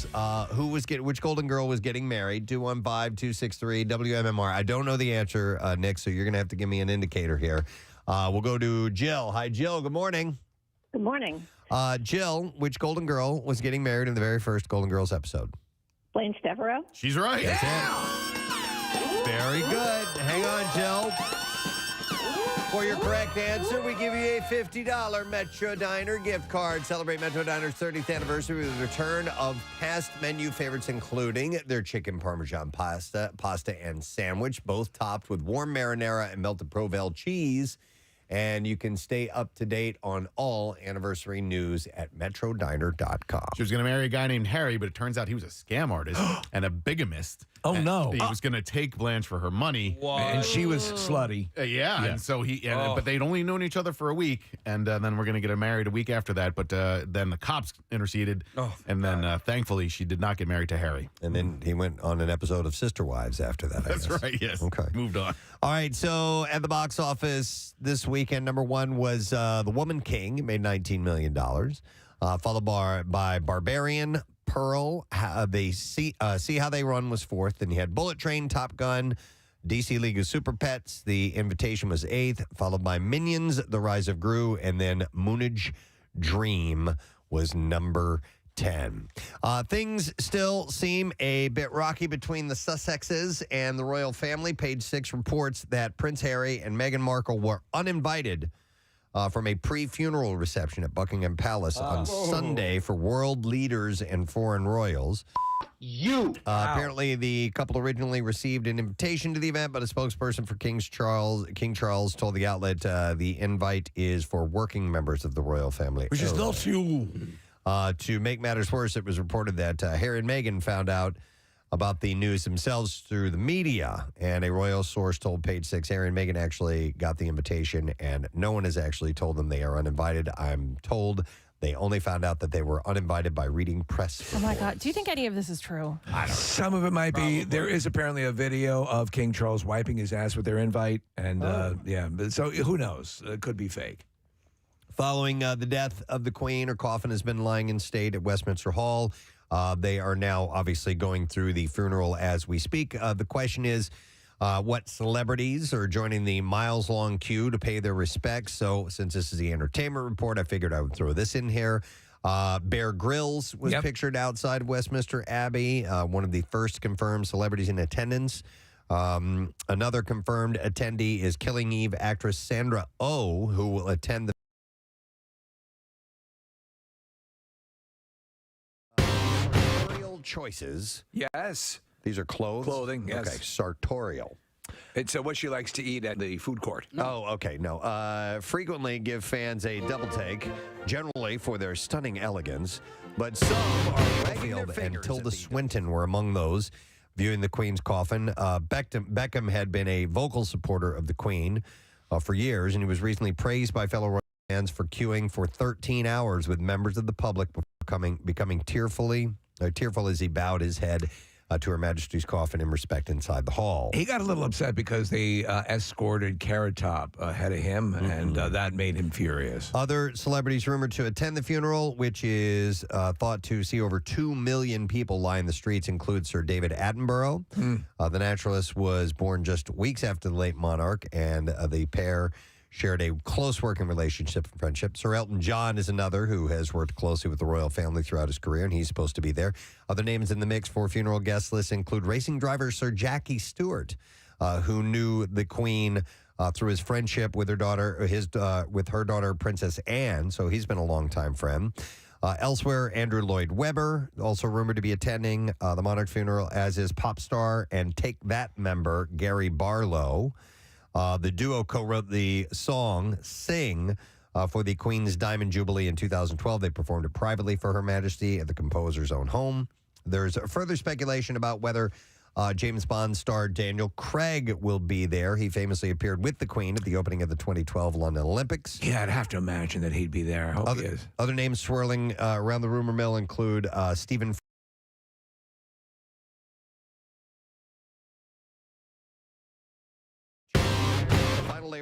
Girls. Which Golden Girl was getting married? 215-263 WMMR. I don't know the answer, Nick, so you're going to have to give me an indicator here. We'll go to Jill. Hi, Jill. Good morning. Good morning. Jill, which Golden Girl was getting married in the very first Golden Girls episode? Blaine Devereaux. She's right. That's it. Very good. Hang on, Jill. For your correct answer, we give you a $50 Metro Diner gift card. Celebrate Metro Diner's 30th anniversary with the return of past menu favorites, including their chicken parmesan pasta and sandwich, both topped with warm marinara and melted Provel cheese. And you can stay up to date on all anniversary news at metrodiner.com. She was going to marry a guy named Harry, but it turns out he was a scam artist and a bigamist. Oh, and no. He was going to take Blanche for her money. And she was slutty. Yeah, and so but they'd only known each other for a week, and then we're going to get her married a week after that. But then the cops interceded, and then thankfully she did not get married to Harry. And then he went on an episode of Sister Wives after that. That's right, yes. Okay. Moved on. All right, so at the box office this weekend, number one was The Woman King. It made $19 million, followed by Barbarian, Pearl, See How They Run was fourth. Then you had Bullet Train, Top Gun, DC League of Super Pets. The Invitation was eighth, followed by Minions, The Rise of Gru, and then Moonage Dream was number 10. Things still seem a bit rocky between the Sussexes and the royal family. Page 6 reports that Prince Harry and Meghan Markle were uninvited from a pre-funeral reception at Buckingham Palace on Sunday for world leaders and foreign royals. Apparently, the couple originally received an invitation to the event, but a spokesperson for King Charles told the outlet the invite is for working members of the royal family. Which is not you. To make matters worse, it was reported that Harry and Meghan found out about the news themselves through the media, and a royal source told Page 6 Harry and Meghan actually got the invitation, and no one has actually told them they are uninvited. I'm told they only found out that they were uninvited by reading press reports. Oh, my God. Do you think any of this is true? I don't know. Some of it might be. There is apparently a video of King Charles wiping his ass with their invite, and so who knows? It could be fake. Following the death of the Queen, her coffin has been lying in state at Westminster Hall. They are now obviously going through the funeral as we speak. The question is, what celebrities are joining the miles-long queue to pay their respects? So since this is the entertainment report, I figured I would throw this in here. Bear Grylls was pictured outside of Westminster Abbey, one of the first confirmed celebrities in attendance. Another confirmed attendee is Killing Eve actress Sandra Oh, who will attend the choices. Yes. These are clothes? Clothing, yes. Okay, sartorial. It's what she likes to eat at the food court. Oh, okay, no. Frequently give fans a double take, generally for their stunning elegance, but some are revealed, and Tilda Swinton were among those viewing the Queen's coffin. Beckham had been a vocal supporter of the Queen for years, and he was recently praised by fellow royal fans for queuing for 13 hours with members of the public before becoming tearful as he bowed his head to Her Majesty's coffin in respect inside the hall. He got a little upset because they escorted Carrot Top ahead of him, and that made him furious. Other celebrities rumored to attend the funeral, which is thought to see over 2 million people line the streets, include Sir David Attenborough. The naturalist was born just weeks after the late monarch, and the pair shared a close working relationship and friendship. Sir Elton John is another who has worked closely with the royal family throughout his career, and he's supposed to be there. Other names in the mix for funeral guest lists include racing driver Sir Jackie Stewart, who knew the Queen through his friendship with her daughter, Princess Anne, so he's been a longtime friend. Elsewhere, Andrew Lloyd Webber, also rumored to be attending the monarch funeral, as is pop star and Take That member Gary Barlow. The duo co-wrote the song Sing for the Queen's Diamond Jubilee in 2012. They performed it privately for Her Majesty at the composer's own home. There's further speculation about whether James Bond star Daniel Craig will be there. He famously appeared with the Queen at the opening of the 2012 London Olympics. Yeah, I'd have to imagine that he'd be there. I hope he is. Other names swirling around the rumor mill include Stephen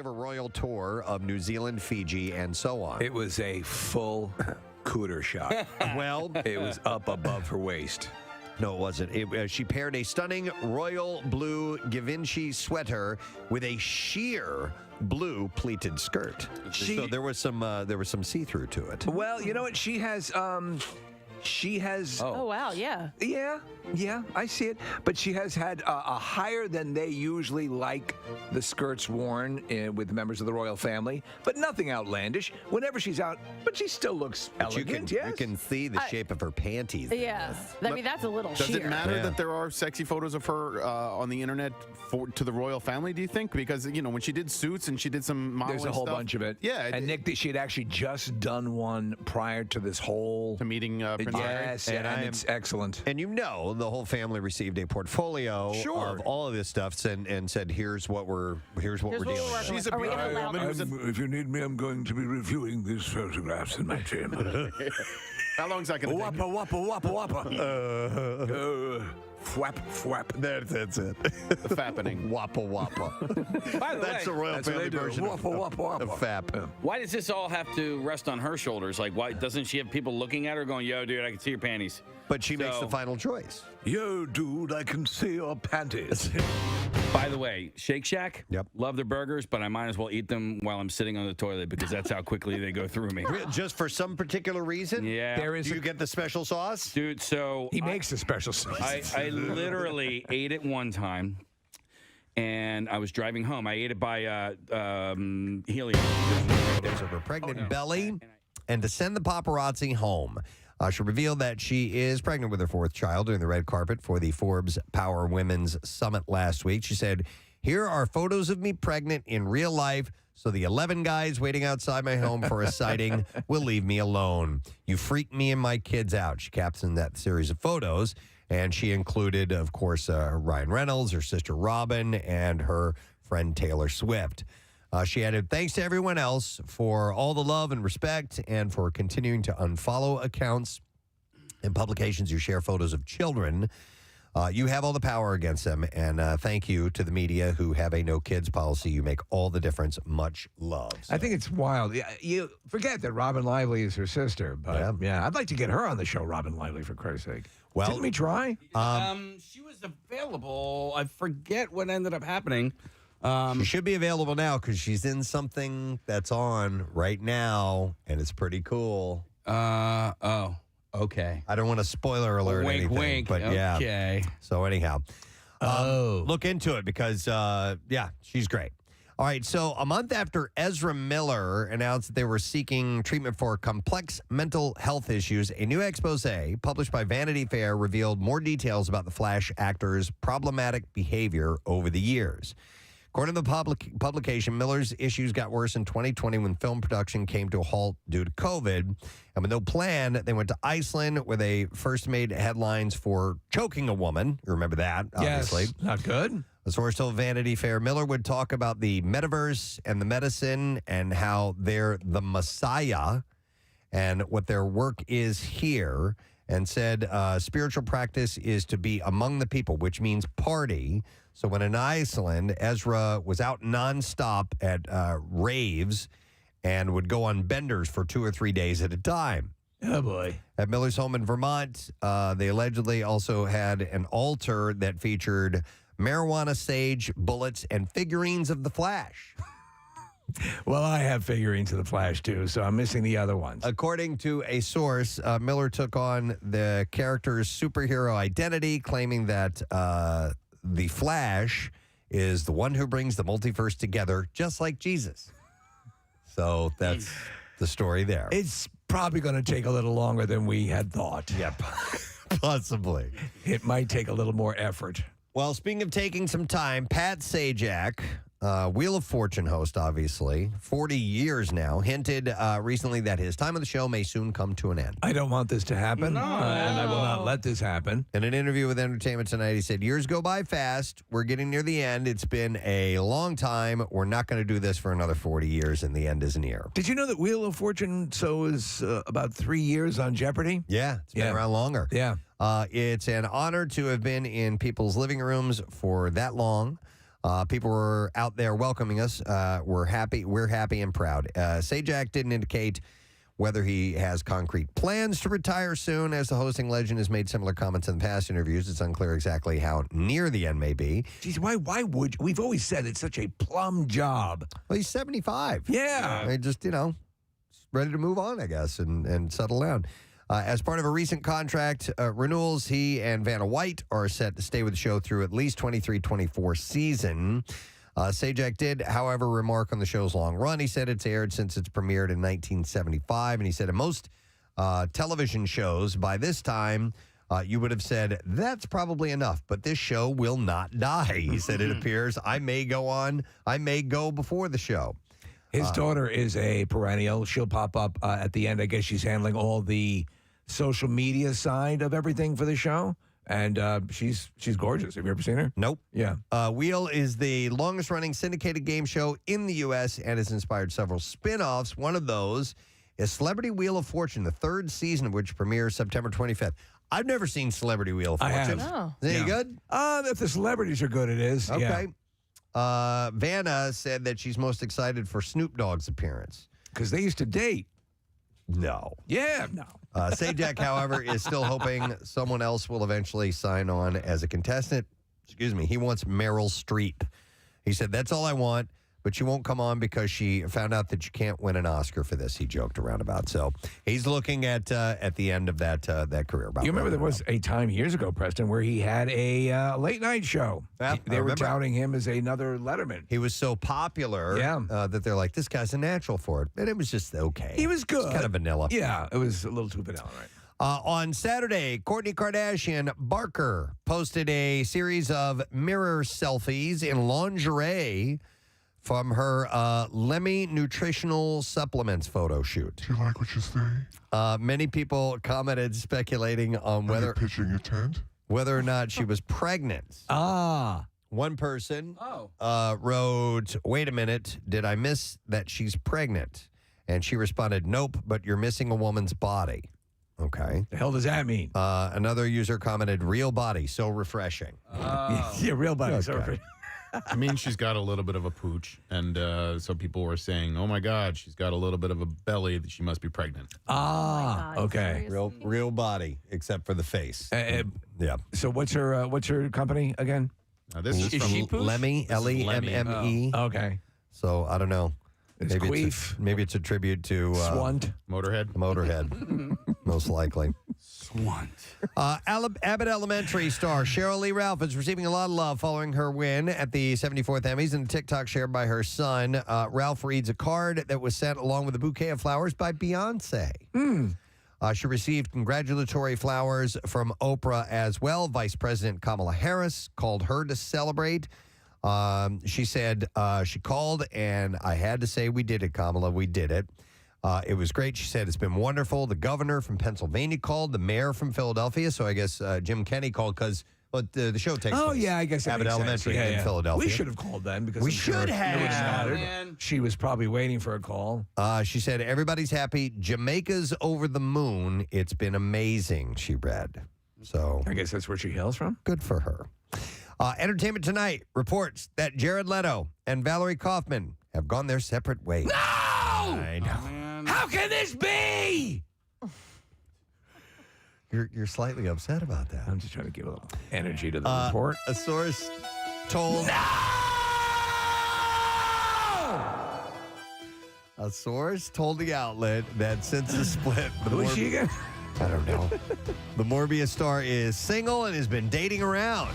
ever royal tour of New Zealand, Fiji, and so on. It was a full cooter shot. Well, It was up above her waist. no, it wasn't. She paired a stunning royal blue Givenchy sweater with a sheer blue pleated skirt. So there was some see-through to it. Well, you know what? She has. Oh, wow. Yeah. Yeah, I see it. But she has had a higher than they usually like the skirts worn with members of the royal family, but nothing outlandish. Whenever she's out, but she still looks elegant. You can see the shape of her panties. Yeah. I mean, that's a little Does sheer. it matter Yeah. that there are sexy photos of her on the internet to the royal family, do you think? Because, when she did Suits and she did some modeling There's a whole stuff, bunch of it. Yeah. And Nick, she had actually just done one prior to this whole. to meeting Prince Harry. Yes, And and I am- it's excellent. And the whole family received a portfolio of all of this stuff and said, here's what we're dealing with. She's a Are we gonna beautiful allow woman. who's If you need me, I'm going to be reviewing these photographs in my chamber. How long is that going to take? Wappa. Fwap. That's it. The fappening. Wappa wappa. By the That's the way, royal that's what family they do. version of Wappa. fap. why does this all have to rest on her shoulders? Like, why doesn't she have people looking at her going, yo, dude, I can see your panties? But she makes So- the final choice. Yo, dude, I can see your panties. By the way, Shake Shack, Yep. love their burgers, but I might as well eat them while I'm sitting on the toilet because that's how quickly they go through me. Just for some particular reason? Yeah. There is Do you get the special sauce? Dude, so He makes a special sauce. I literally ate it one time, and I was driving home. I ate it by Helium. Photos of her pregnant belly. And to send the paparazzi home, she revealed that she is pregnant with her fourth child during the red carpet for the Forbes Power Women's Summit last week. She said, "Here are photos of me pregnant in real life, so the 11 guys waiting outside my home for a sighting will leave me alone. You freak me and my kids out." She captioned that series of photos, and she included, of course, Ryan Reynolds, her sister Robin, and her friend Taylor Swift. She added, "Thanks to everyone else for all the love and respect and for continuing to unfollow accounts and publications who share photos of children. You have all the power against them. And thank you to the media who have a no kids policy. You make all the difference. Much love." I think it's wild. You forget that Robin Lively is her sister, but yeah, I'd like to get her on the show, Robin Lively, for Christ's sake. Well, Didn't we try? She was available. I forget what ended up happening. She should be available now because she's in something that's on right now, and it's pretty cool. Okay. I don't want to spoiler alert Wink, anything, wink. but yeah. Okay. So anyhow, look into it because, she's great. All right, so a month after Ezra Miller announced that they were seeking treatment for complex mental health issues, a new expose published by Vanity Fair revealed more details about the Flash actor's problematic behavior over the years. According to the publication, Miller's issues got worse in 2020 when film production came to a halt due to COVID. And with no plan, they went to Iceland where they first made headlines for choking a woman. You remember that, obviously. Yes. Not good. The source told Vanity Fair Miller would talk about the metaverse and the medicine and how they're the Messiah and what their work is here, and said spiritual practice is to be among the people, which means party. So when in Iceland, Ezra was out nonstop at raves and would go on benders for 2 or 3 days at a time. Oh, boy. At Miller's home in Vermont, they allegedly also had an altar that featured marijuana, sage, bullets, and figurines of the Flash. Well, I have figurines of the Flash, too, so I'm missing the other ones. According to a source, Miller took on the character's superhero identity, claiming that the Flash is the one who brings the multiverse together, just like Jesus. So that's the story there. It's probably going to take a little longer than we had thought. Yep, possibly. It might take a little more effort. Well, speaking of taking some time, Pat Sajak, Wheel of Fortune host, obviously, 40 years now, hinted recently that his time on the show may soon come to an end. I don't want this to happen, and I will not let this happen. In an interview with Entertainment Tonight, he said, "Years go by fast. We're getting near the end. It's been a long time. We're not going to do this for another 40 years, and the end is near." Did you know that Wheel of Fortune is about 3 years on Jeopardy? Yeah, it's been around longer. Yeah. It's an honor to have been in people's living rooms for that long. People were out there welcoming us. We're happy and proud. Sajak didn't indicate whether he has concrete plans to retire soon, as the hosting legend has made similar comments in the past interviews. It's unclear exactly how near the end may be. Geez, why would we've always said it's such a plum job? Well, he's 75. Yeah. I mean, just, ready to move on, I guess, and settle down. As part of a recent contract renewals, he and Vanna White are set to stay with the show through at least 23-24 season. Sajak did, however, remark on the show's long run. He said it's aired since its premiered in 1975, and he said in most television shows by this time, you would have said, that's probably enough, but this show will not die. He said, it appears I may go on, I may go before the show. His daughter is a perennial. She'll pop up at the end. I guess she's handling all the social media side of everything for the show. And she's gorgeous. Have you ever seen her? Nope. Yeah. Wheel is the longest-running syndicated game show in the U.S. and has inspired several spin-offs. One of those is Celebrity Wheel of Fortune, the third season of which premieres September 25th. I've never seen Celebrity Wheel of I Fortune. have. Oh. Is it any good? If the celebrities are good, it is. Okay. Vanna said that she's most excited for Snoop Dogg's appearance. Because they used to date. No. Yeah. No. Sajak, however, is still hoping someone else will eventually sign on as a contestant. Excuse me. He wants Meryl Streep. He said, that's all I want, but she won't come on because she found out that you can't win an Oscar for this, he joked around about. So he's looking at the end of that career. You remember there was a time years ago, Preston, where he had a late-night show. Yeah, They I were remember. touting him as another Letterman. He was so popular that they're like, this guy's a natural for it. And it was just okay. He was good. It's kind of vanilla. Yeah, it was a little too vanilla, right? On Saturday, Kourtney Kardashian Barker posted a series of mirror selfies in lingerie from her Lemmy Nutritional Supplements photo shoot. Do you like what you see? Many people commented speculating on Are you pitching a tent? whether or not she was pregnant. One person wrote, wait a minute, did I miss that she's pregnant? And she responded, nope, but you're missing a woman's body. Okay. The hell does that mean? Another user commented, real body, so refreshing. Yeah, real body. Okay. I mean, she's got a little bit of a pooch, and so people were saying, "Oh my God, she's got a little bit of a belly that she must be pregnant." God, Okay. seriously? Real body, except for the face. Yeah. So what's her company again? This is from she pooch? Lemmy, This is Lemmy. Lemme. Okay. So I don't know. It's Maybe queef. maybe it's a tribute to Swant. Motorhead. Motorhead, most likely. Swant. Abbott Elementary star Cheryl Lee Ralph is receiving a lot of love following her win at the 74th Emmys. In a TikTok shared by her son, Ralph reads a card that was sent along with a bouquet of flowers by Beyonce. She received congratulatory flowers from Oprah as well. Vice President Kamala Harris called her to celebrate. She said she called, and I had to say we did it, Kamala. We did it. It was great. She said it's been wonderful. The governor from Pennsylvania called, the mayor from Philadelphia. So I guess Jim Kenney called because the show takes place. Yeah, I guess that Abbott makes Elementary sense. in Philadelphia. We should have called then because We I'm sure should it have. would've mattered. Man. She was probably waiting for a call. She said everybody's happy. Jamaica's over the moon. It's been amazing, she read. So I guess that's where she hails from. good for her. Entertainment Tonight reports that Jared Leto and Valerie Kaufman have gone their separate ways. No! I know. Man. How can this be? You're slightly upset about that. I'm just trying to give a little energy to the report. A source told a source told the outlet that since the split, Who is she again? I don't know. The Morbius star is single and has been dating around.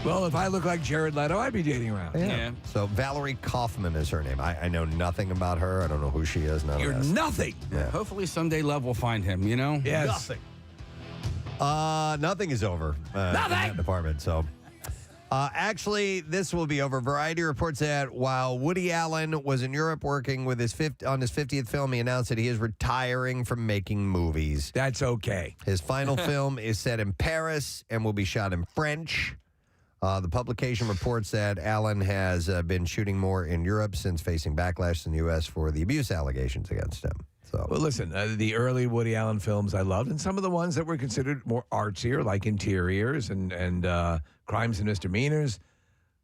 Well, if I look like Jared Leto, I'd be dating around. Yeah. So Valerie Kaufman is her name. I know nothing about her. I don't know who she is. None You're of this. nothing. Yeah. Hopefully someday love will find him, you know? Yes. Nothing. Nothing is over in that department. So, actually, this will be over. Variety reports that while Woody Allen was in Europe working with on his 50th film, he announced that he is retiring from making movies. That's okay. His final film is set in Paris and will be shot in French. The publication reports that Allen has been shooting more in Europe since facing backlash in the U.S. for the abuse allegations against him. So, Well, listen, the early Woody Allen films I loved, and some of the ones that were considered more artsier, like Interiors and Crimes and Misdemeanors.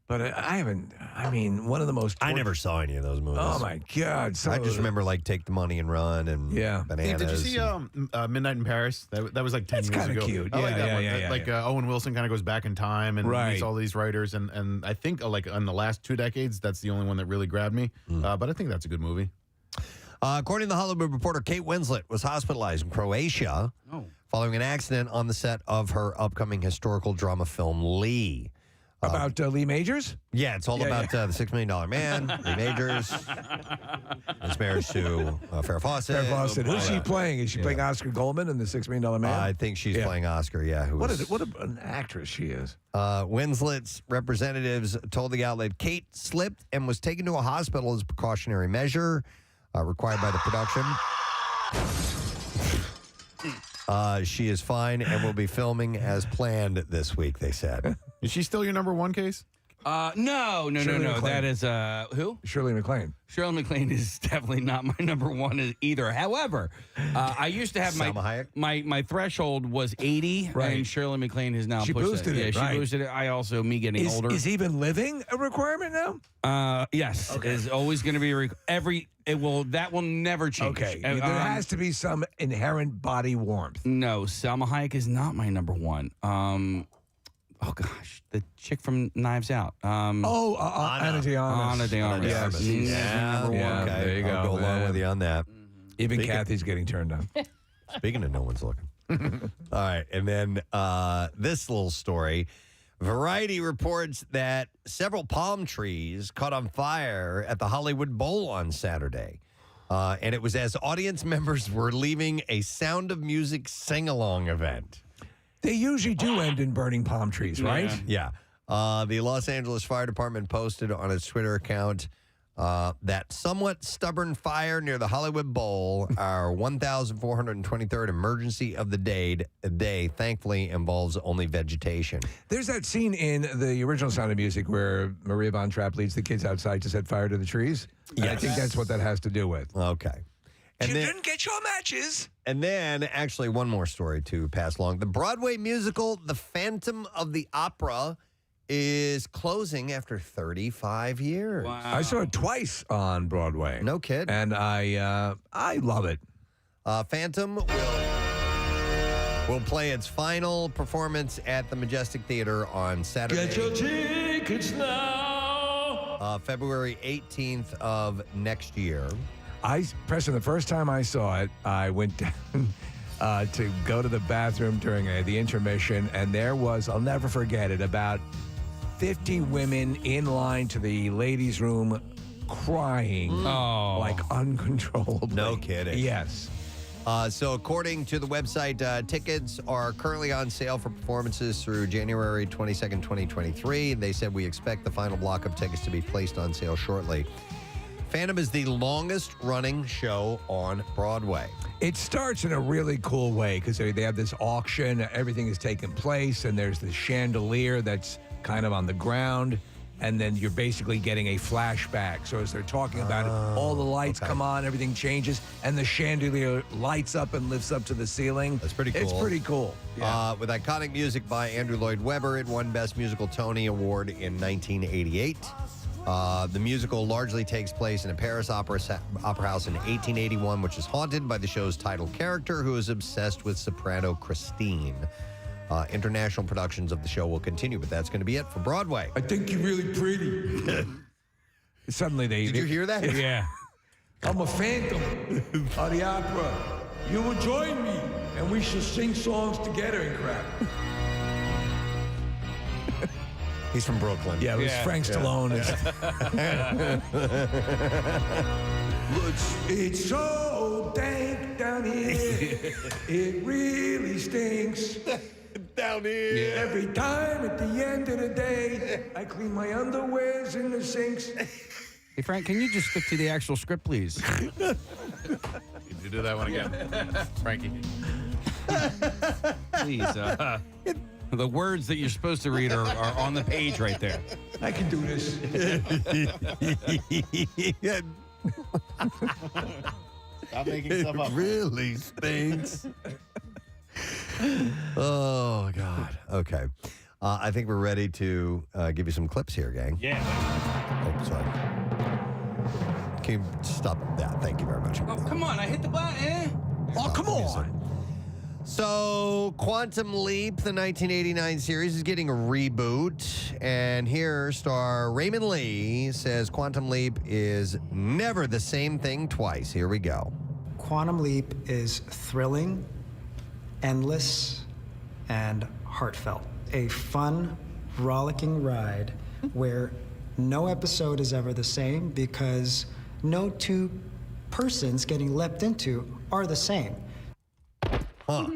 But I haven't. I mean, one of the most. I never saw any of those movies. Oh my God! I just remember like Take the Money and Run and Bananas. Did you see Midnight in Paris? That was like 10 years ago. That's kind of cute. I like that one. Yeah. Like Owen Wilson kind of goes back in time and meets all these writers, and I think like in the last 2 decades, that's the only one that really grabbed me. But I think that's a good movie. According to The Hollywood Reporter, Kate Winslet was hospitalized in Croatia following an accident on the set of her upcoming historical drama film Lee. About Lee Majors? Yeah, it's all about the $6 Million Man, Lee Majors, his marriage to Farrah Fawcett. Farrah Fawcett. Who's she playing? Is she playing Oscar Goldman in The $6 Million Man? I think she's playing Oscar, What an actress she is. Winslet's representatives told the outlet Kate slipped and was taken to a hospital as a precautionary measure required by the production. She is fine and will be filming as planned this week, they said. Is she still your number one case? No. That is who? Shirley MacLaine. Shirley MacLaine is definitely not my number one either. However, I used to have my threshold was 80, and Shirley MacLaine has now she pushed boosted it. it. Yeah, she boosted it. I also getting older. Is even living a requirement now? Yes, is always going to be that will never change. Okay, there has to be some inherent body warmth. No, Salma Hayek is not my number one. Oh gosh, the chick from Knives Out. Ana de Armas. Ana de Armas. Yes. Number one. Okay, there you go. I'll go along with you on that. Even Kathy's getting turned on. Speaking of no one's looking. All right, and then this little story. Variety reports that several palm trees caught on fire at the Hollywood Bowl on Saturday. And it was as audience members were leaving a Sound of Music sing-along event. They usually do end in burning palm trees, right? Yeah. The Los Angeles Fire Department posted on its Twitter account that somewhat stubborn fire near the Hollywood Bowl, our 1,423rd emergency of the day, thankfully involves only vegetation. There's that scene in the original Sound of Music where Maria Von Trapp leads the kids outside to set fire to the trees. Yes. I think that's what that has to do with. Okay. And Children, get your matches. And then, actually, one more story to pass along. The Broadway musical, The Phantom of the Opera, is closing after 35 years. Wow. I saw it twice on Broadway. No kid. And I love it. Phantom will play its final performance at the Majestic Theater on Saturday. Get your tickets now. February 18th of next year. Preston, the first time I saw it, I went down to go to the bathroom during the intermission, and there was, I'll never forget it, about 50 women in line to the ladies' room crying like uncontrollably. No kidding. Yes. So according to the website, tickets are currently on sale for performances through January 22nd, 2023. They said we expect the final block of tickets to be placed on sale shortly. Phantom is the longest running show on Broadway. It starts in a really cool way because they have this auction, everything is taking place, and there's this chandelier that's kind of on the ground, and then you're basically getting a flashback. So as they're talking about it, all the lights come on, everything changes, and the chandelier lights up and lifts up to the ceiling. That's pretty cool. It's pretty cool. Yeah. With iconic music by Andrew Lloyd Webber, it won Best Musical Tony Award in 1988. The musical largely takes place in a Paris opera house in 1881, which is haunted by the show's title character, who is obsessed with soprano Christine. International productions of the show will continue, but that's going to be it for Broadway. I think you're really pretty. Suddenly Did you hear that? Yeah. I'm a phantom of the opera. You will join me, and we shall sing songs together and crap. He's from Brooklyn. Yeah, it was Frank Stallone. It's so dank down here. It really stinks. Down here. Every time at the end of the day, I clean my underwears in the sinks. Hey, Frank, can you just stick to the actual script, please? Did you do that one again? Frankie. Please. The words that you're supposed to read are on the page right there. I can do this. Stop making stuff up. Really stinks. Oh, God. Okay. I think we're ready to give you some clips here, gang. Yeah. Oh, sorry. Can you stop that? Thank you very much. Oh, come on. I hit the button. Oh, come on. So, Quantum Leap, the 1989 series, is getting a reboot. And here, star Raymond Lee says Quantum Leap is never the same thing twice. Here we go. Quantum Leap is thrilling, endless, and heartfelt. A fun, rollicking ride where no episode is ever the same because no two persons getting leapt into are the same. Huh.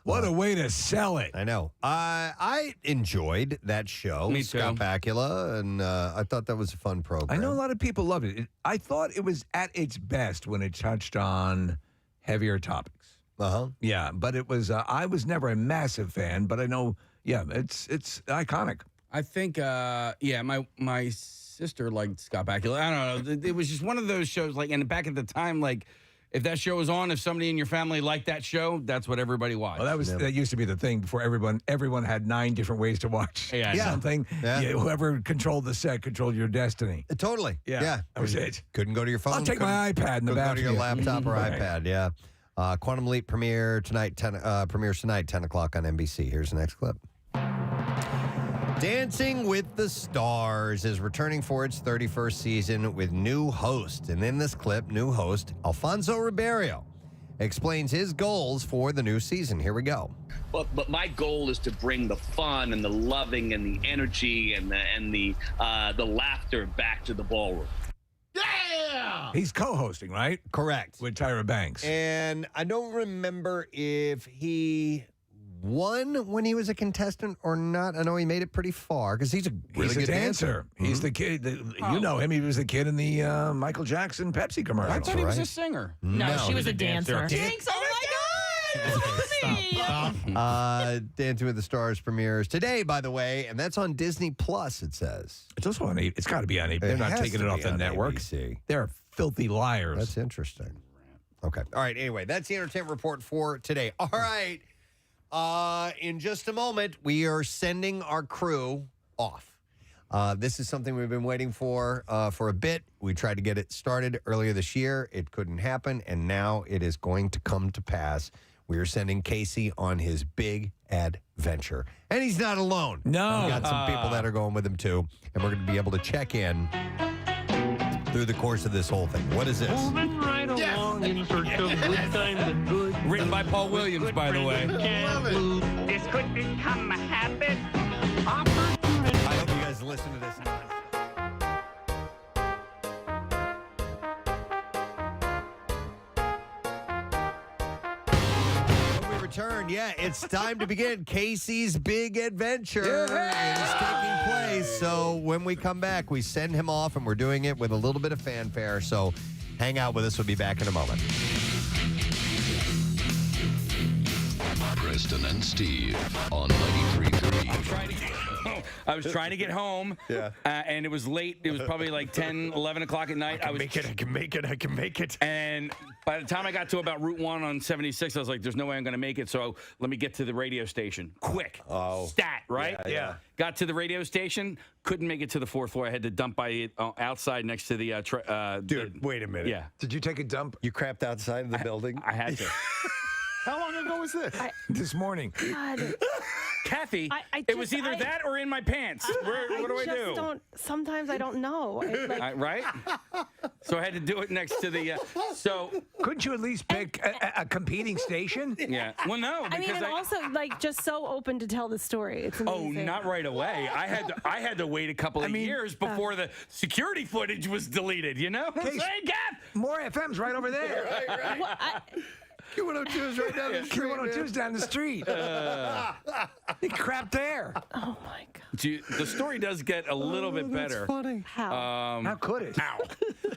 What a way to sell it. I know. I enjoyed that show, Me too. Scott Bakula, and I thought that was a fun program. I know a lot of people loved it. I thought it was at its best when it touched on heavier topics. Uh-huh. Yeah, but it was. I was never a massive fan, but I know. Yeah, it's iconic. I think, my sister liked Scott Bakula. I don't know. It was just one of those shows, like, and back at the time, like, if that show was on, if somebody in your family liked that show, that's what everybody watched. Well, that used to be the thing before everyone had 9 different ways to watch something. Yeah. Whoever controlled the set controlled your destiny. Totally. Yeah, that was it. Couldn't go to your phone. I'll take my iPad in the Couldn't go to your bathroom. laptop or Right. iPad. Yeah. Quantum Leap premieres tonight, 10 o'clock on NBC. Here's the next clip. Dancing with the Stars is returning for its 31st season with new host. And in this clip, new host Alfonso Ribeiro explains his goals for the new season. Here we go. But my goal is to bring the fun and the loving and the energy and the laughter back to the ballroom. Yeah! He's co-hosting, right? Correct. With Tyra Banks. And I don't remember if he won when he was a contestant or not. I know he made it pretty far because he's a really good dancer. He's the kid. You know him. He was the kid in the Michael Jackson Pepsi commercial. I thought he was a singer. No, she was a dancer. Thanks. Oh, my Dancing with the Stars premieres today, by the way, and that's on Disney Plus. It says It's also on 8. It's got to be on 8. They're not has taking to it be off the on network. ABC. They're filthy liars. That's interesting. Okay. All right. Anyway, that's the entertainment report for today. All right. In just a moment, we are sending our crew off. This is something we've been waiting for a bit. We tried to get it started earlier this year. It couldn't happen, and now it is going to come to pass. We are sending Casey on his big adventure. And he's not alone. No. We've got some people that are going with him, too, and we're going to be able to check in through the course of this whole thing. What is this? Moving right along in search of good times and good. Written by Paul Williams, by the way. This could become a habit. I hope you guys listen to this. When we return, it's time to begin Casey's big adventure. It is taking place. So when we come back, we send him off, and we're doing it with a little bit of fanfare. So hang out with us. We'll be back in a moment. Preston and Steve on 93.3. I was trying to get home. Yeah. And it was late. It was probably like 10, 11 o'clock at night. I can make it. And by the time I got to about Route 1 on 76, I was like, there's no way I'm going to make it. So let me get to the radio station. Quick. Oh. Stat, right? Yeah. Got to the radio station. Couldn't make it to the 4th floor. I had to dump by it outside next to the... Dude, wait a minute. Yeah. Did you take a dump? You crapped outside of the building? I had to. How long ago was this? This morning. God. Kathy, I it was either that or in my pants. What do I do? Sometimes I don't know. Right? So I had to do it next to the... Couldn't you at least pick a competing station? Yeah. Well, no, I mean, because I'm also just so open to tell the story. It's amazing. not right away. I had to wait a couple of years before the security footage was deleted, you know? Hey, Kath! More FM's right over there. Right. Well, Q102 is right down the street. Q102 is down the street. He crapped there. oh my God. The story does get a little bit better. Funny. How? How could it?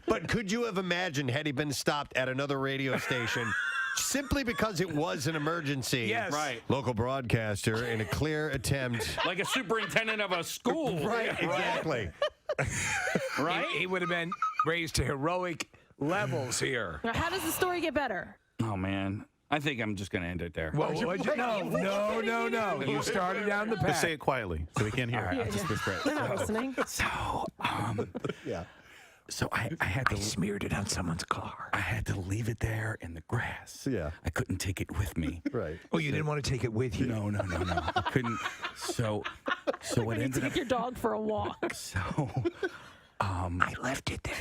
But could you have imagined had he been stopped at another radio station simply because it was an emergency? Yes. Right. Local broadcaster in a clear attempt. Like a superintendent of a school. Right, exactly. Right? He would have been raised to heroic levels here. Now, how does the story get better? Oh, man. I think I'm just going to end it there. No. You started down the Just path. say it quietly so we can't hear. All right, I'll just whisper it. They're not listening. So I had to Smeared it on someone's car. I had to leave it there in the grass. Yeah. I couldn't take it with me. Right. Oh, you didn't want to take it with you? No. I couldn't. So what ended up. Take your dog for a walk. So I left it there.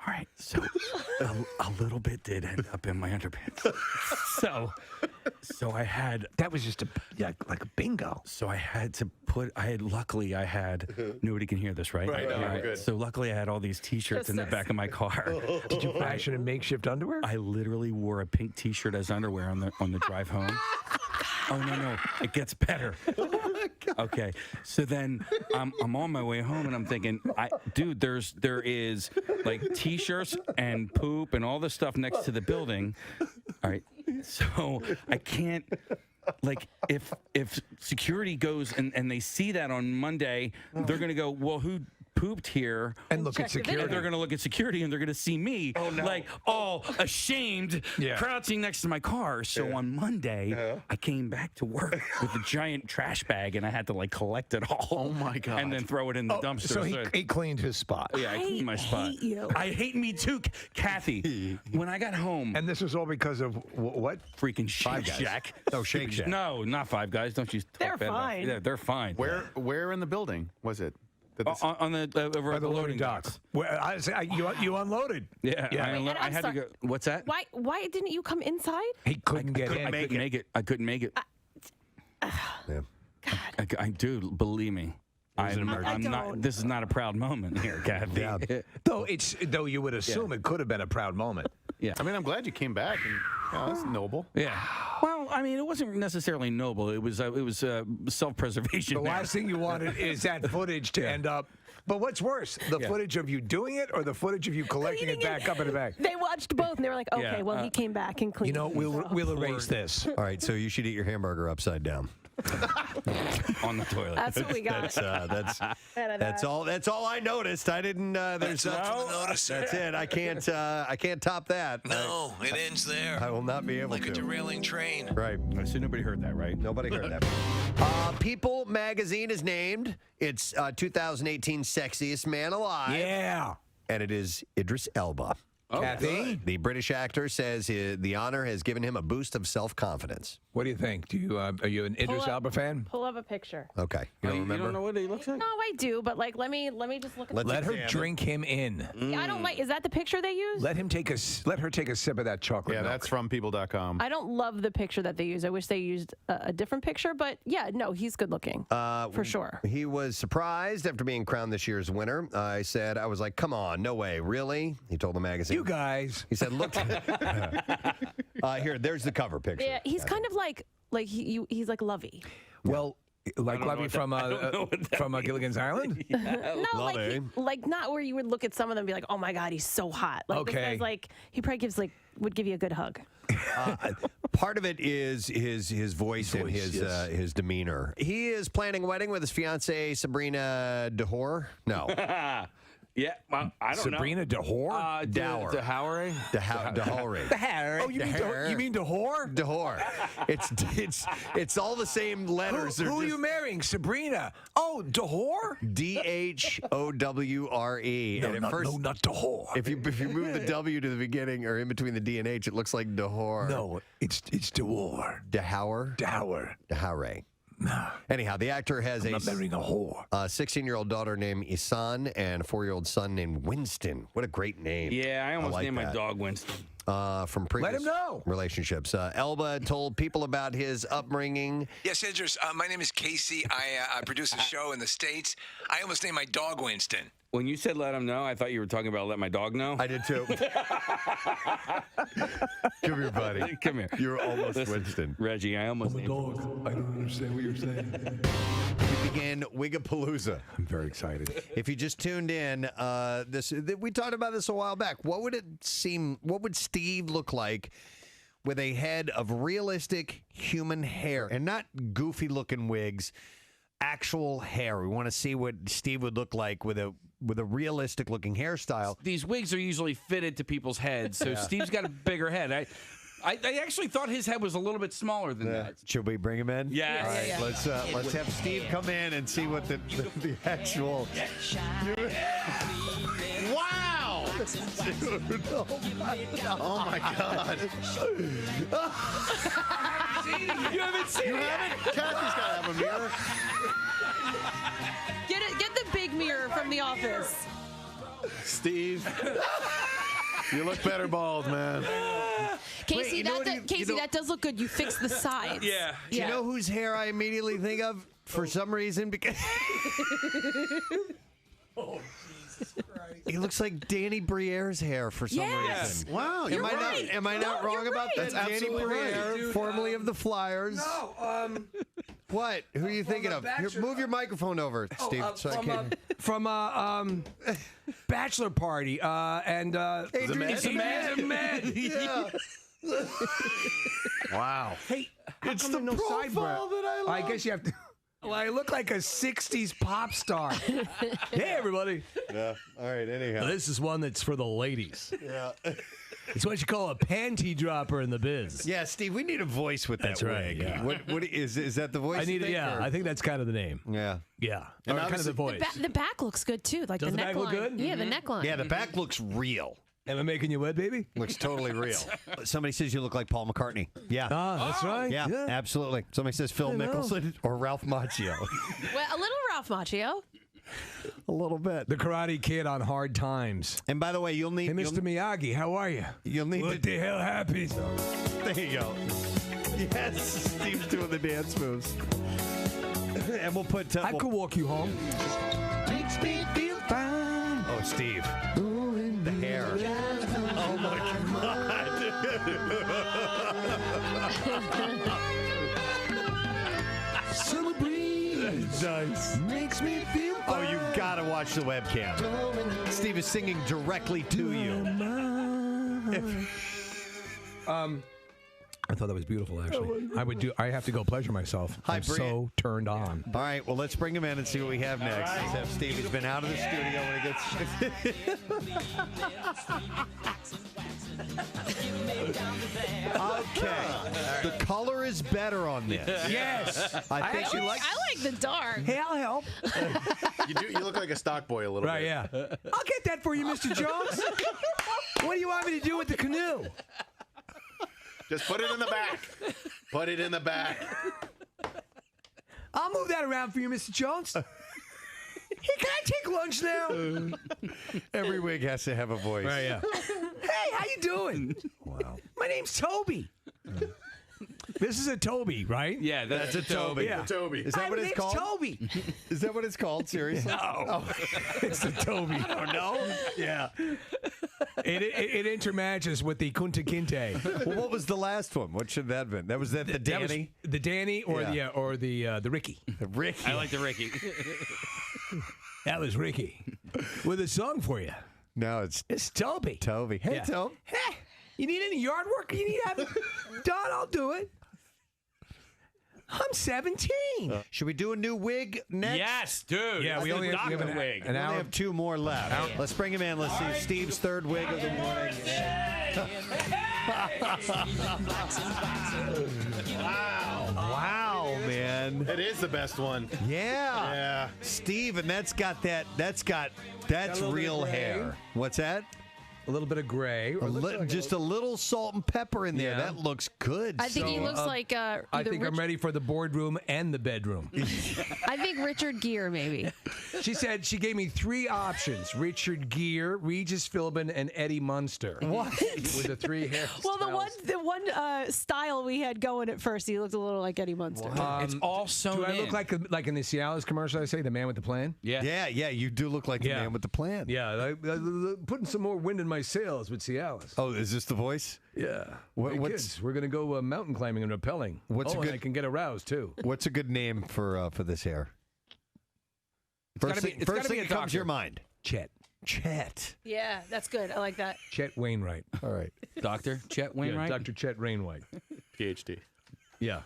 all right. So a little bit did end up in my underpants. So I had. That was just like a bingo. So I had to put. Luckily I had. Nobody can hear this, right? Right, no, All we're good. So luckily I had all these T-shirts in the back of my car. Did you fashion a makeshift underwear? I literally wore a pink T-shirt as underwear on the drive home. Oh no! It gets better. Okay, so then I'm on my way home and I'm thinking, there is like T-shirts and poop and all this stuff next to the building. All right, so I can't. Like if security goes and they see that on Monday, they're gonna go, well, who pooped here? And look at Check the security. video. They're gonna look at security and they're gonna see me like all ashamed, crouching next to my car. So on Monday, I came back to work with a giant trash bag and I had to like collect it all. Oh my God. And then throw it in the dumpster. So he cleaned his spot. yeah, I cleaned my spot. hate you. I hate me too, Kathy. When I got home, And this was all because of what? freaking Shake Guys. Shack. Oh, Shake Shack. No, not Five Guys. Don't you? talk They're bad about- fine. Yeah, they're fine. Where in the building was it? Did this- On the over By at the loading dock. docks. Well, you unloaded. Yeah, Yeah. I had to go. What's that? Why didn't you come inside? He couldn't get in. I couldn't make it. I couldn't make it. Yeah. I do. Believe me. I'm not. don't. This is not a proud moment here, Kathy. Yeah. Though you would assume it could have been a proud moment. Yeah. I mean, I'm glad you came back. And, that's noble. Yeah. Well, I mean, it wasn't necessarily noble. It was self-preservation. The last thing you wanted is that footage to end up. But what's worse, the footage of you doing it or the footage of you collecting it back up in the bag? They watched both and they were like, okay, Yeah, well, he came back and cleaned. You know, we'll erase this. All right, so you should eat your hamburger upside down. on the toilet. That's what we got. That's all I noticed. I didn't. There's notice. That's it. I can't top that. No, it ends there. I will not be able Like to. a derailing train. Right. So nobody heard that, right? Nobody heard that. People magazine is named its 2018 sexiest man alive. Yeah. And it is Idris Elba. Kathy? The British actor says the honor has given him a boost of self-confidence. What do you think? Are you an Idris Elba fan? Pull up a picture. Okay. You don't remember? You don't know what he looks like? No, I do, but like, let me just look at. Let her drink him in. Yeah, I don't like. Is that the picture they use? Let her take a sip of that chocolate Yeah, milk. that's from people.com. I don't love the picture that they use. I wish they used a different picture, but yeah, no, he's good looking for sure. He was surprised after being crowned this year's winner. I was like, come on, no way, really? He told the magazine. You guys. He said, look. Here, there's the cover picture. Yeah, he's kind of like he's like Lovey. Well, like Lovey from Gilligan's Island? No, Lovey. like not where you would look at some of them and be like, oh my God, he's so hot. Like this Okay. guy's like, he probably would give you a good hug. Part of it is his voice and his demeanor. He is planning a wedding with his fiancee Sabrina Dahor. No. Yeah, well, I don't know. Sabrina Dahor? Dower. Dahore? Dahore. Oh, you mean Dahor? Dahor. It's all the same letters. Who are you marrying? Sabrina. Oh, Dahor? Dhowre. No, And at not, first, no, not Dahor. if you move the W to the beginning or in between the D and H, it looks like Dahor. No, it's Dahor. Dahor. Dahore. No. Anyhow, the actor has I'm not marrying a whore. a 16-year-old daughter named Isan and a 4-year-old son named Winston. What a great name. Yeah, I almost like named my that. dog Winston. From previous him know. relationships. Elba told people about his upbringing. Yes, Idris. My name is Casey. I produce a show in the States. I almost named my dog Winston. When you said let him know, I thought you were talking about let my dog know. I did too. Come here, buddy. Come here. You're almost Listen, Winston. Reggie, I almost named Dog, I don't understand what you're saying. We begin Wigapalooza. I'm very excited. If you just tuned in, we talked about this a while back. What would Steve look like with a head of realistic human hair and not goofy looking wigs? Actual hair. We want to see what Steve would look like with a realistic looking hairstyle. These wigs are usually fitted to people's heads, so Steve's got a bigger head. I actually thought his head was a little bit smaller than that. Should we bring him in? Yes. All right, Yeah. let's have Steve come in and see what the actual. Wow! Dude, Oh my God! You haven't seen You it. haven't? Kathy's got to have a mirror. Get the big mirror from the office. Steve, you look better bald, man. Casey, that does look good. You fixed the sides. Yeah. Do you know whose hair I immediately think of for some reason? Because he looks like Danny Briere's hair for some reason. Wow, Am I not wrong about that? That's Danny absolutely Briere, right. formerly of the Flyers. No, What? Who are you thinking of? Here, move your microphone over, Steve. So I can. From bachelor party and Adrian Med. Yeah. Wow. Hey, It's how the come no sideburn? profile that I love. I guess you have to. Well, I look like a '60s pop star. Hey, everybody. Yeah. All right. Anyhow. This is one that's for the ladies. Yeah. It's what you call a panty dropper in the biz. Yeah, Steve. We need a voice with that. That's right, wig. yeah. What is that? The voice? I need you it. think, Yeah, or- I think that's kind of the name. Yeah. Yeah, And or kind of the voice. The back looks good too, like Does the the back look neckline. good? Yeah, the neckline. Yeah. The back looks real. Am I making you wet, baby? Looks totally real. Somebody says you look like Paul McCartney. Yeah. Ah, that's right. Yeah, absolutely. Somebody says Phil know. Mickelson or Ralph Macchio. Well, a little Ralph Macchio. A little bit. The Karate Kid on Hard Times. And by the way, you'll need. Hey, Mr. Miyagi, how are you? You'll need What to. the hell happened? There you go. Yes, Steve's doing the dance moves. And we'll put. I could walk you home. Makes me feel fine. Oh, Steve. The hair. Oh my God. Summer breeze. Nice. Makes me feel Oh, you've got to watch the webcam. Steve is singing directly to you. I thought that was beautiful, actually. I have to go pleasure myself. Hi, I'm Bri- so turned on. All right, well, let's bring him in and see what we have next. Let's have Steve. He's been out of the studio when he gets. Okay. The color is better on this. Yes. I think you like. I like the dark. Hey, I'll help. You look like a stock boy a little Right, bit. yeah. I'll get that for you, Mr. Jones. What do you want me to do with the canoe? Just put it in the back. Put it in the back. I'll move that around for you, Mr. Jones. Hey, can I take lunch now? Every wig has to have a voice. Right, yeah. Hey, how you doing? Wow. My name's Toby. This is a Toby, right? Yeah, that's a Toby. Yeah. Toby. Is that Hi, what my it's name's called? Toby. Is that what it's called? Seriously? No. It's the Toby. Oh, no? Yeah. It intermatches with the Kunta Kinte. Well, what was the last one? What should that have been? The That was Danny? the Danny or Yeah. the Ricky. The Ricky. I like the Ricky. That was Ricky. With a song for you. No, it's It's Toby. Toby. Hey, Yeah. Toby. Hey, you need any yard work you need help done? I'll do it. I'm 17. Should we do a new wig next? Yes, dude. Yeah, we only have Dr. Wig. We only have two more left. Let's bring him in. Let's see Steve's third wig of the morning. Wow, man. It is the best one. Yeah. Yeah. Steve, and that's little real bit of hair. gray. What's that? A little bit of gray. Just a little salt and pepper in there. Yeah. That looks good. I think he looks like either I think I'm Rich- ready for the boardroom and the bedroom. I think Richard Gere maybe. She said she gave me three options: Richard Gere, Regis Philbin, and Eddie Munster. What? With the three hair. Well, the one style we had going at first, he looked a little like Eddie Munster. It's all sewn Do I in. look like in the Cialis commercial? I say the man with the plan. Yeah. Yeah, you do look like the Yeah. man with the plan. Yeah, putting some more wind in my sails with Cialis. Oh, is this the voice? Yeah. What- Hey, what's- kids, we're gonna go mountain climbing and rappelling. What's a and good- I can get aroused too. What's a good name for this hair? gotta be- it's first gotta thing be a that comes to your doctor. mind. Chet. Chet. Yeah, that's good. I like that. Chet Wainwright. All right. Dr. Chet Wainwright. Yeah, Dr. Chet Wainwright. PhD. Yeah.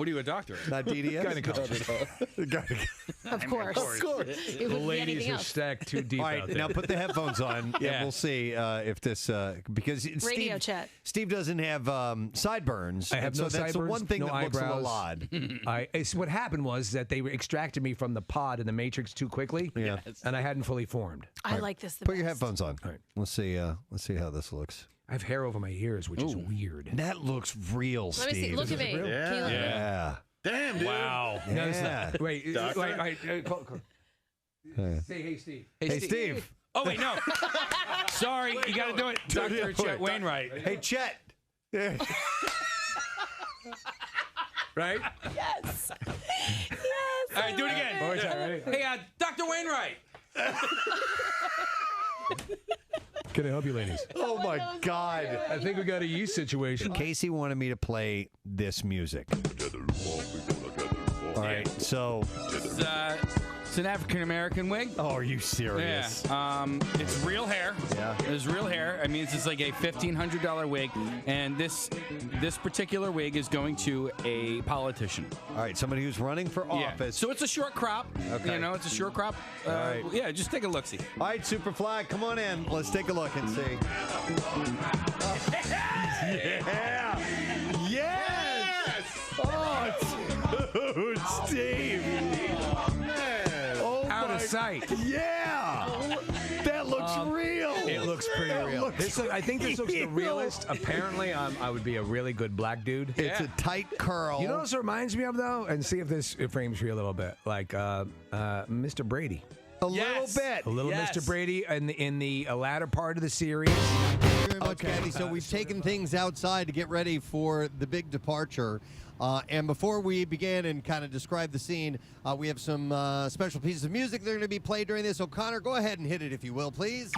What are you, a doctor? Not DDS? Of course. It The would be ladies anything are else. stacked too deep All out right, there. now put the headphones on, and we'll see if this because Radio chat. Steve doesn't have sideburns. I have and no so that's the sideburns, one thing no that looks a little eyebrows. odd. What happened was that they extracted me from the pod in the Matrix too quickly, and I hadn't fully formed. I like this the Put your best. headphones on. All right. Let's see how this looks. I have hair over my ears, which is weird. That looks real, Let me see. Steve. Look at me. Can you look at me? Yeah. Damn, dude. Wow. No, it's Yeah. not. Wait, call. Yeah. Say, hey, Steve. Hey, Steve. Oh, wait, no. Sorry, you got to do it. Dr. Chet Wainwright. Hey, Chet. Right? Yes. All right, do it again. One more time, ready? Hey, Dr. Wainwright. Can I help you, ladies? Oh, my God. I think we got a yeast situation. Casey wanted me to play this music. All right, so. It's an African-American wig. Oh, are you serious? Yeah. It's real hair. Yeah. It's real hair. I mean, it's just like a $1,500 wig, and this particular wig is going to a politician. All right, somebody who's running for office. So it's a short crop. Okay. You know, it's a short crop. All right. Yeah, just take a look-see. All right, Superfly, come on in. Let's take a look and see. Yeah. Yes. Oh, dude, Steve. Oh, Out of sight. Yeah. That looks real. It looks pretty real. I think this looks the realest. Apparently, I would be a really good black dude. It's a tight curl. You know what this reminds me of, though? And see if this frames you a little bit. Like Mr. Brady. A little bit. A little Mr. Brady in the latter part of the series. Thank you very much, Kathy. So we've taken things outside to get ready for the big departure. And before we begin and kind of describe the scene, we have some special pieces of music that are going to be played during this. O'Connor, go ahead and hit it if you will, please.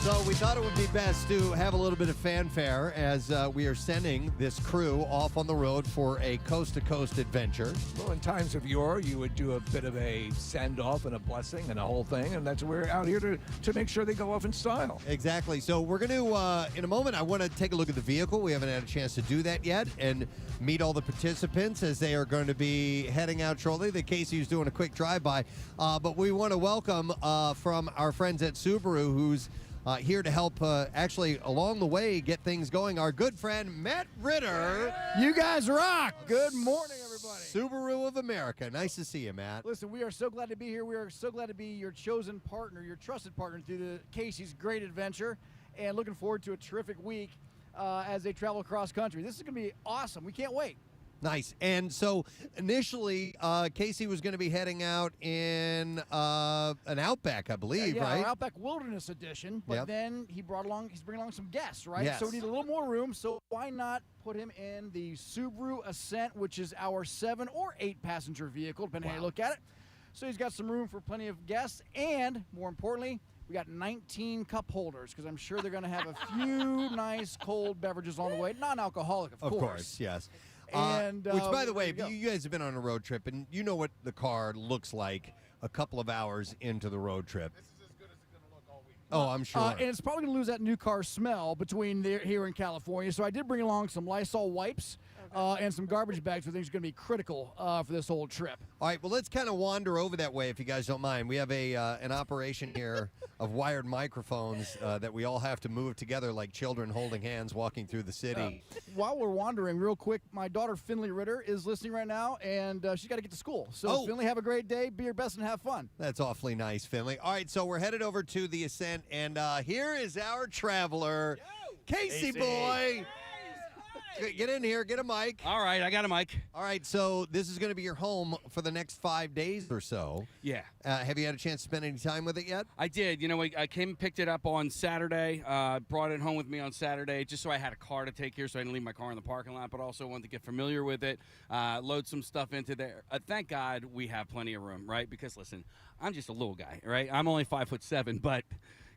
So we thought it would be best to have a little bit of fanfare as we are sending this crew off on the road for a coast-to-coast adventure. Well, in times of yore, you would do a bit of a send-off and a blessing and a whole thing, and that's we're out here to make sure they go off in style. Exactly. So we're going to, in a moment, I want to take a look at the vehicle. We haven't had a chance to do that yet, and meet all the participants as they are going to be heading out shortly. The Casey's doing a quick drive-by. But we want to welcome from our friends at Subaru, who's here to help actually along the way get things going. Our good friend Matt Ritter. You guys rock. Good morning, everybody. Subaru of America. Nice to see you, Matt. Listen, we are so glad to be here. We are so glad to be your chosen partner, your trusted partner through the Casey's great adventure, and looking forward to a terrific week as they travel across country. This is going to be awesome. We can't wait. Nice. And so initially, Casey was going to be heading out in an Outback, I believe, yeah, right? our Outback Wilderness Edition. But then he's bringing along some guests, right? Yes. So we need a little more room. So why not put him in the Subaru Ascent, which is our 7 or 8 passenger vehicle, depending how you look at it. So he's got some room for plenty of guests, and more importantly, we got 19 cup holders because I'm sure they're going to have a few nice cold beverages on the way, non-alcoholic, of course. Of course, yes. And which, by the way, there you you guys have been on a road trip, and you know what the car looks like a couple of hours into the road trip. This is as good as it's going to look all week. Oh, I'm sure. And it's probably going to lose that new car smell between here in California. So I did bring along some Lysol wipes and some garbage bags for things that are going to be critical for this whole trip. All right, well, let's kind of wander over that way if you guys don't mind. We have an operation here of wired microphones that we all have to move together like children holding hands walking through the city. While we're wandering, real quick, my daughter Finley Ritter is listening right now, and she's got to get to school. So, Finley, have a great day, be your best, and have fun. That's awfully nice, Finley. All right, so we're headed over to the Ascent, and here is our traveler, Casey boy. Get in here. Get a mic. All right, I got a mic. All right, so this is going to be your home for the next 5 days or so. Yeah. Have you had a chance to spend any time with it yet? I did. You know, I came and picked it up on Saturday, brought it home with me on Saturday just so I had a car to take here so I didn't leave my car in the parking lot, but also wanted to get familiar with it, load some stuff into there. Thank God we have plenty of room, right? Because, listen, I'm just a little guy, right? I'm only 5'7", but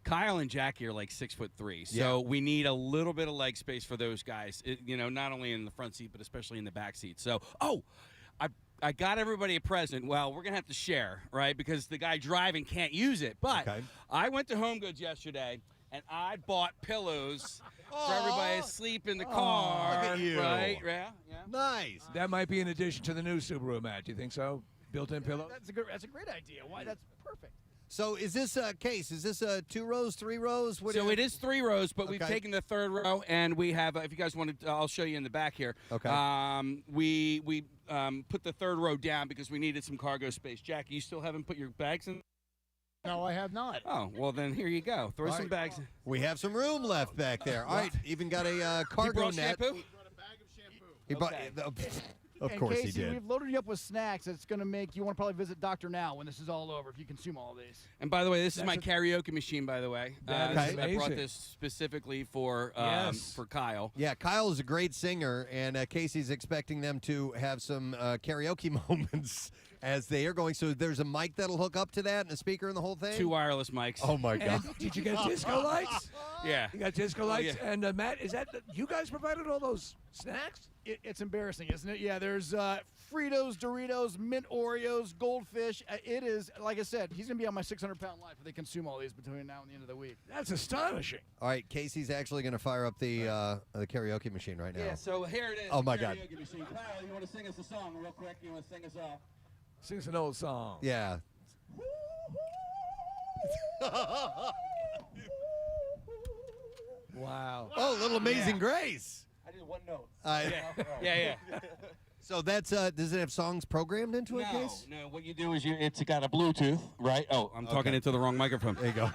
Kyle and Jackie are like 6'3", so we need a little bit of leg space for those guys. You know, not only in the front seat but especially in the back seat. So, I I got everybody a present. Well, we're gonna have to share, right? Because the guy driving can't use it. But I went to Home Goods yesterday and I bought pillows for everybody to sleep in the car. Look at you. Right? Yeah. Nice. That might be in addition to the new Subaru, Matt. Do you think so? Built-in pillow? That's a great idea. Why? That's perfect. So is this a case? Is this 2 rows, 3 rows? So it is 3 rows, but we've taken the 3rd row, and we have. If you guys want to, I'll show you in the back here. Okay. We put the 3rd row down because we needed some cargo space. Jackie, you still haven't put your bags in? No, I have not. Oh, well then here you go. Throw some bags in. We have some room left back there. All right, even got a cargo net. Shampoo? He brought, of And course Casey, he did. we've loaded you up with snacks. It's going to make you want to probably visit Dr. Now when this is all over if you consume all of these. And by the way, this is my karaoke machine. By the way, That is I brought amazing. this specifically for Kyle. Yeah, Kyle is a great singer, and Casey's expecting them to have some karaoke moments as they are going. So there's a mic that'll hook up to that and a speaker and the whole thing? 2 wireless mics. Oh, my God. And did you get disco lights? Yeah. You got disco lights? yeah. And Matt, is that you guys provided all those snacks? It's embarrassing, isn't it? Yeah, there's Fritos, Doritos, mint Oreos, Goldfish. It is, like I said, he's going to be on my 600-pound life if they consume all these between now and the end of the week. That's astonishing. All right, Casey's actually going to fire up the karaoke machine right now. Yeah, so here it is. Oh, my God. Karaoke machine. Kyle, you want to sing us a song real quick? You want to sing us off? Sing us an old song. Yeah. Wow. Oh, Little Amazing Grace. I did 1 note. Yeah. So that's does it have songs programmed into it, Case? No, what you do is it's got a Bluetooth, right? Oh, I'm talking into the wrong microphone. There you go.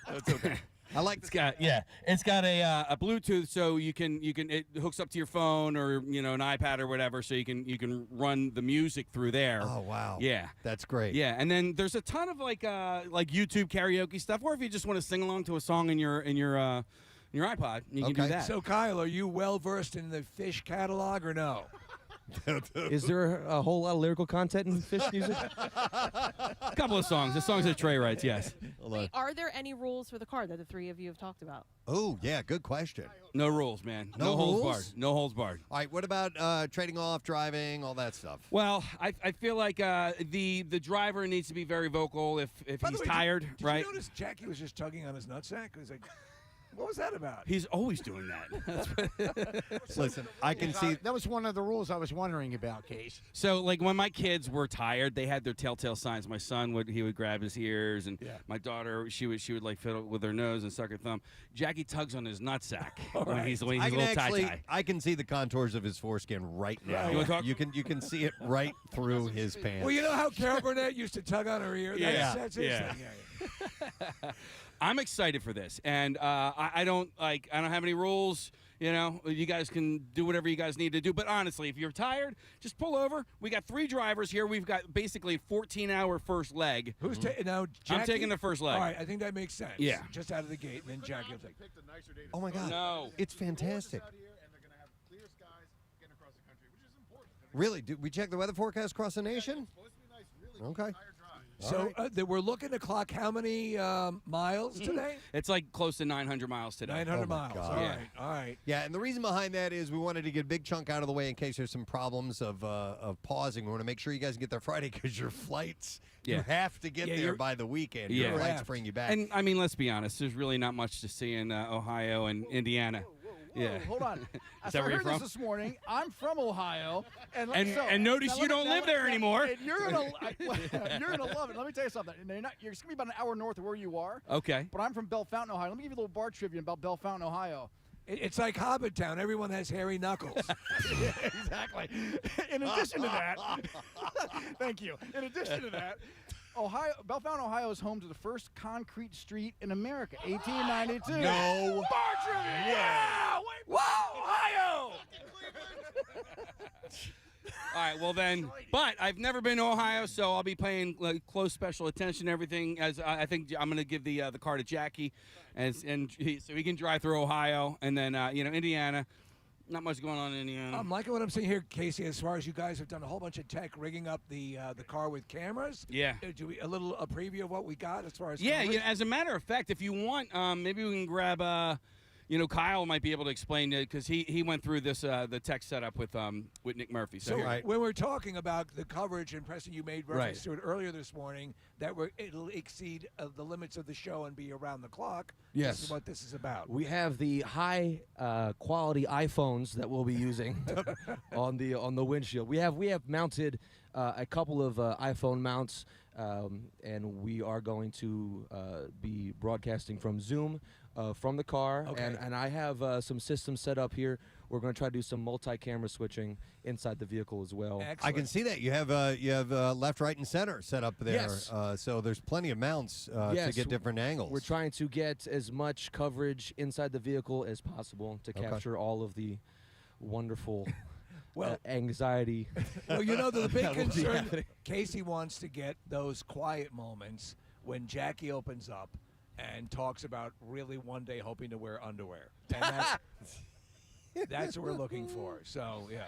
That's okay. I like it's got a Bluetooth, so it hooks up to your phone or an iPad or whatever, so you can run the music through there. Oh wow. Yeah. That's great. Yeah, and then there's a ton of like YouTube karaoke stuff, or if you just want to sing along to a song in your iPod, you can do that. So Kyle, are you well versed in the Fish catalog or no? Is there a whole lot of lyrical content in Fish music? A couple of songs. The songs that Trey writes, yes. Wait, are there any rules for the car that the 3 of you have talked about? Oh, yeah, good question. No rules, man. No holds rules? barred. No holds barred. All right, what about trading off, driving, all that stuff? Well, I feel like the driver needs to be very vocal if By the he's way, tired, did right? you notice Jackie was just tugging on his nutsack? He was like, what was that about? He's always doing that. Listen, I can see. That was one of the rules I was wondering about, Case. So, like, when my kids were tired, they had their telltale signs. My son would grab his ears, and my daughter she would like fiddle with her nose and suck her thumb. Jackie tugs on his nutsack when he's a little tie-tie. I can see the contours of his foreskin right now. You wanna talk? You can see it right through his pants. Well, you know how Carol Burnett used to tug on her ear? That's his yeah. thing. I'm excited for this, and I don't have any rules. You guys can do whatever you guys need to do. But honestly, if you're tired, just pull over. We got 3 drivers here. We've got basically a 14-hour first leg. Who's taking now? Jackie? I'm taking the first leg. All right, I think that makes sense. Yeah. Just out of the gate, and then Jackie will take. Oh my God! No, it's fantastic. Really? Did we check the weather forecast across the nation? Okay. So we're looking to clock how many miles today? It's like close to 900 miles today. 900 miles. God. All Yeah. right. All right. Yeah, and the reason behind that is we wanted to get a big chunk out of the way in case there's some problems of pausing. We want to make sure you guys get there Friday because your flights, you have to get there by the weekend. Your flights bring you back. And, I mean, let's be honest. There's really not much to see in Ohio and Indiana. Whoa, hold on. Is So that I where you're heard from? this morning. I'm from Ohio, and notice you don't live there anymore. And you're gonna love it. Let me tell you something. You're gonna be about an hour north of where you are. Okay. But I'm from Bell Fountain, Ohio. Let me give you a little bar trivia about Bell Fountain, Ohio. It's like Hobbit Town. Everyone has hairy knuckles. Yeah, exactly. In addition to that, thank you. In addition to that, Bell Fountain, Ohio is home to the first concrete street in America, 1892. No. Bar trivia. Yeah. Whoa, Ohio! All right, well then, but I've never been to Ohio, so I'll be paying close special attention to everything. As I think I'm going to give the car to Jackie, so he can drive through Ohio, and then Indiana. Not much going on in Indiana. I'm liking what I'm seeing here, Casey. As far as you guys have done a whole bunch of tech, rigging up the car with cameras. Yeah. Do we a preview of what we got as far as? Yeah. cameras? As a matter of fact, if you want, maybe we can grab Kyle might be able to explain it because he went through this the tech setup with Nick Murphy. So when we're talking about the coverage, and Preston, you made reference to it earlier this morning, that it'll exceed the limits of the show and be around the clock. Yes. This is what this is about. We have the high quality iPhones that we'll be using on the windshield. We have mounted a couple of iPhone mounts, and we are going to be broadcasting from Zoom. From the car, and I have some systems set up here. We're going to try to do some multi-camera switching inside the vehicle as well. Excellent. I can see that you have left, right, and center set up there. Yes. So there's plenty of mounts to get different angles. We're trying to get as much coverage inside the vehicle as possible to capture all of the wonderful anxiety. Well, the big concern, Casey wants to get those quiet moments when Jackie opens up and talks about really one day hoping to wear underwear. And that's what we're looking for. So, yeah.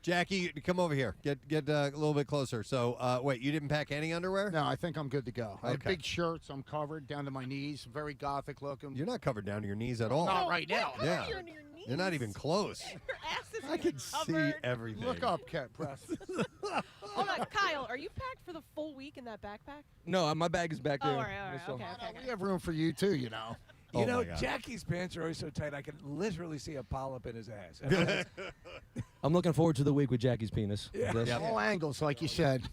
Jackie, come over here. Get a little bit closer. So, wait, you didn't pack any underwear? No, I think I'm good to go. I have big shirts. I'm covered down to my knees. Very gothic looking. You're not covered down to your knees at all. Not right now. Yeah. You're not even close. I can see everything. Look up, Cat Press. Hold on, Kyle, are you packed for the full week in that backpack? No, my bag is back there. All right. Okay. We have room for you, too, you know. Jackie's pants are always so tight, I can literally see a polyp in his ass. I'm looking forward to the week with Jackie's penis. Yeah. All angles, like you said.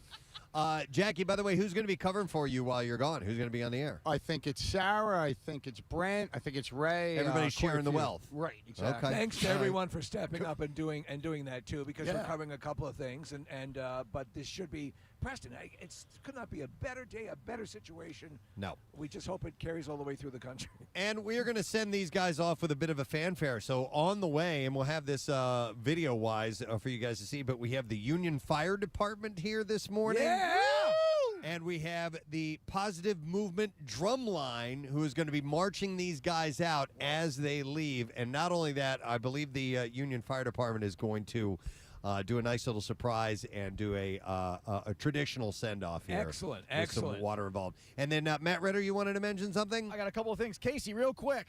Jackie, by the way, who's going to be covering for you while you're gone? Who's going to be on the air? I think it's Sarah. I think it's Brent. I think it's Ray. Everybody's sharing the wealth. Right, exactly. Thanks to everyone for stepping up and doing that too, because we're covering a couple of things, but this should be Preston. It could not be a better day, a better situation. No, we just hope it carries all the way through the country. And we are going to send these guys off with a bit of a fanfare. So on the way, and we'll have this video-wise for you guys to see. But we have the Union Fire Department here this morning. Yeah. And we have the Positive Movement Drumline, who is going to be marching these guys out as they leave. And not only that, I believe the Union Fire Department is going to do a nice little surprise and do a traditional send-off here. Excellent. With some water involved. And then, Matt Ritter, you wanted to mention something? I got a couple of things. Casey, real quick.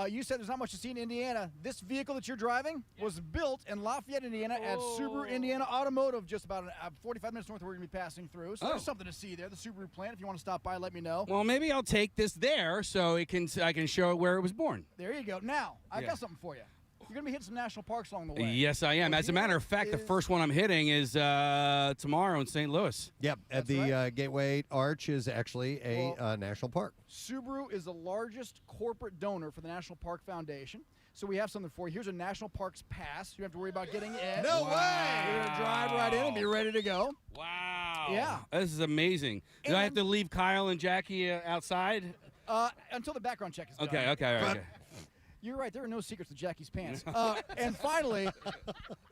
You said there's not much to see in Indiana. This vehicle that you're driving was built in Lafayette, Indiana at Subaru Indiana Automotive, just about 45 minutes north of where we're going to be passing through. So there's something to see there, the Subaru plant. If you want to stop by, let me know. Well, maybe I'll take this there so I can show it where it was born. There you go. Now, I got something for you. You're going to be hitting some national parks along the way. Yes, I am. As a matter of fact, the first one I'm hitting is tomorrow in St. Louis. Yep, at the Gateway Arch is actually a national park. Subaru is the largest corporate donor for the National Park Foundation. So we have something for you. Here's a National Parks Pass. You don't have to worry about getting in. No way! You're going to drive right in and be ready to go. Wow. Yeah. This is amazing. Do I have to leave Kyle and Jackie outside? Until the background check is done. Okay. You're right. There are no secrets to Jackie's pants. And finally,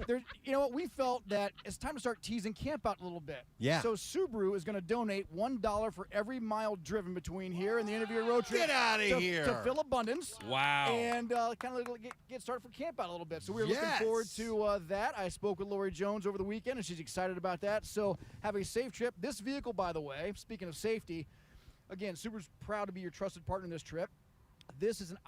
we felt that it's time to start teasing camp out a little bit. Yeah. So Subaru is going to donate $1 for every mile driven between here and the end of your road trip. Get out of here. To fill abundance. Wow. And kind of get started for camp out a little bit. So we're looking forward to that. I spoke with Lori Jones over the weekend, and she's excited about that. So have a safe trip. This vehicle, by the way, speaking of safety, again, Subaru's proud to be your trusted partner in this trip. This is an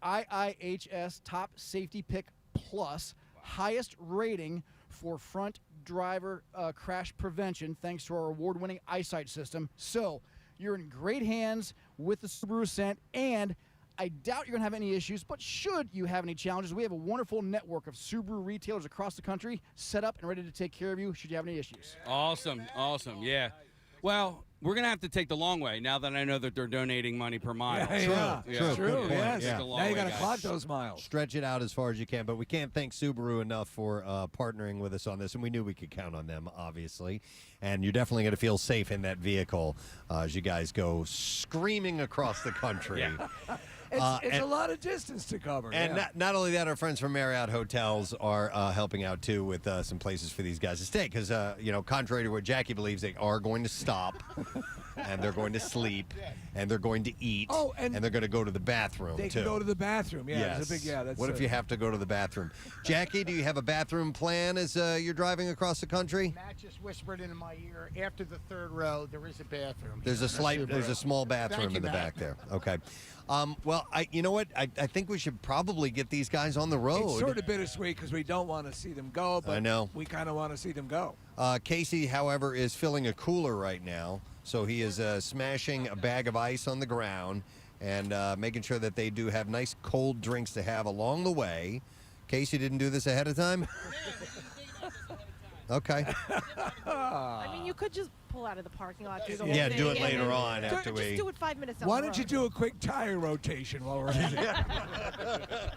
IIHS Top Safety Pick Plus, highest rating for front driver crash prevention thanks to our award-winning eyesight system. So you're in great hands with the Subaru Ascent, and I doubt you're going to have any issues, but should you have any challenges, we have a wonderful network of Subaru retailers across the country set up and ready to take care of you should you have any issues. Awesome, yeah. Well, we're going to have to take the long way now that I know that they're donating money per mile. True. Yes. Yeah. Now you got to clock those miles. Stretch it out as far as you can, but we can't thank Subaru enough for partnering with us on this, and we knew we could count on them, obviously. And you're definitely going to feel safe in that vehicle as you guys go screaming across the country. Yeah. It's a lot of distance to cover. And not only that, our friends from Marriott Hotels are helping out, too, with some places for these guys to stay. Because, contrary to what Jackie believes, they are going to stop, and they're going to sleep, and they're going to eat, and they're going to go to the bathroom, They can go to the bathroom. Yeah, yes. It's a big, that's what if you have to go to the bathroom? Jackie, do you have a bathroom plan as you're driving across the country? Matt just whispered into my ear, after the third row, there is a bathroom. There's a small bathroom in the back there. Okay. Well, you know what? I think we should probably get these guys on the road. It's sort of bittersweet because we don't want to see them go, but I know. we kind of want to see them go. Casey, however, is filling a cooler right now. So he is smashing a bag of ice on the ground and making sure that they do have nice cold drinks to have along the way. Casey didn't do this ahead of time? Okay. I mean, you could just pull out of the parking lot. Do the whole Yeah, thing do it and later then- on after just we... do it 5 minutes. Why don't you do a quick tire rotation while we're at it?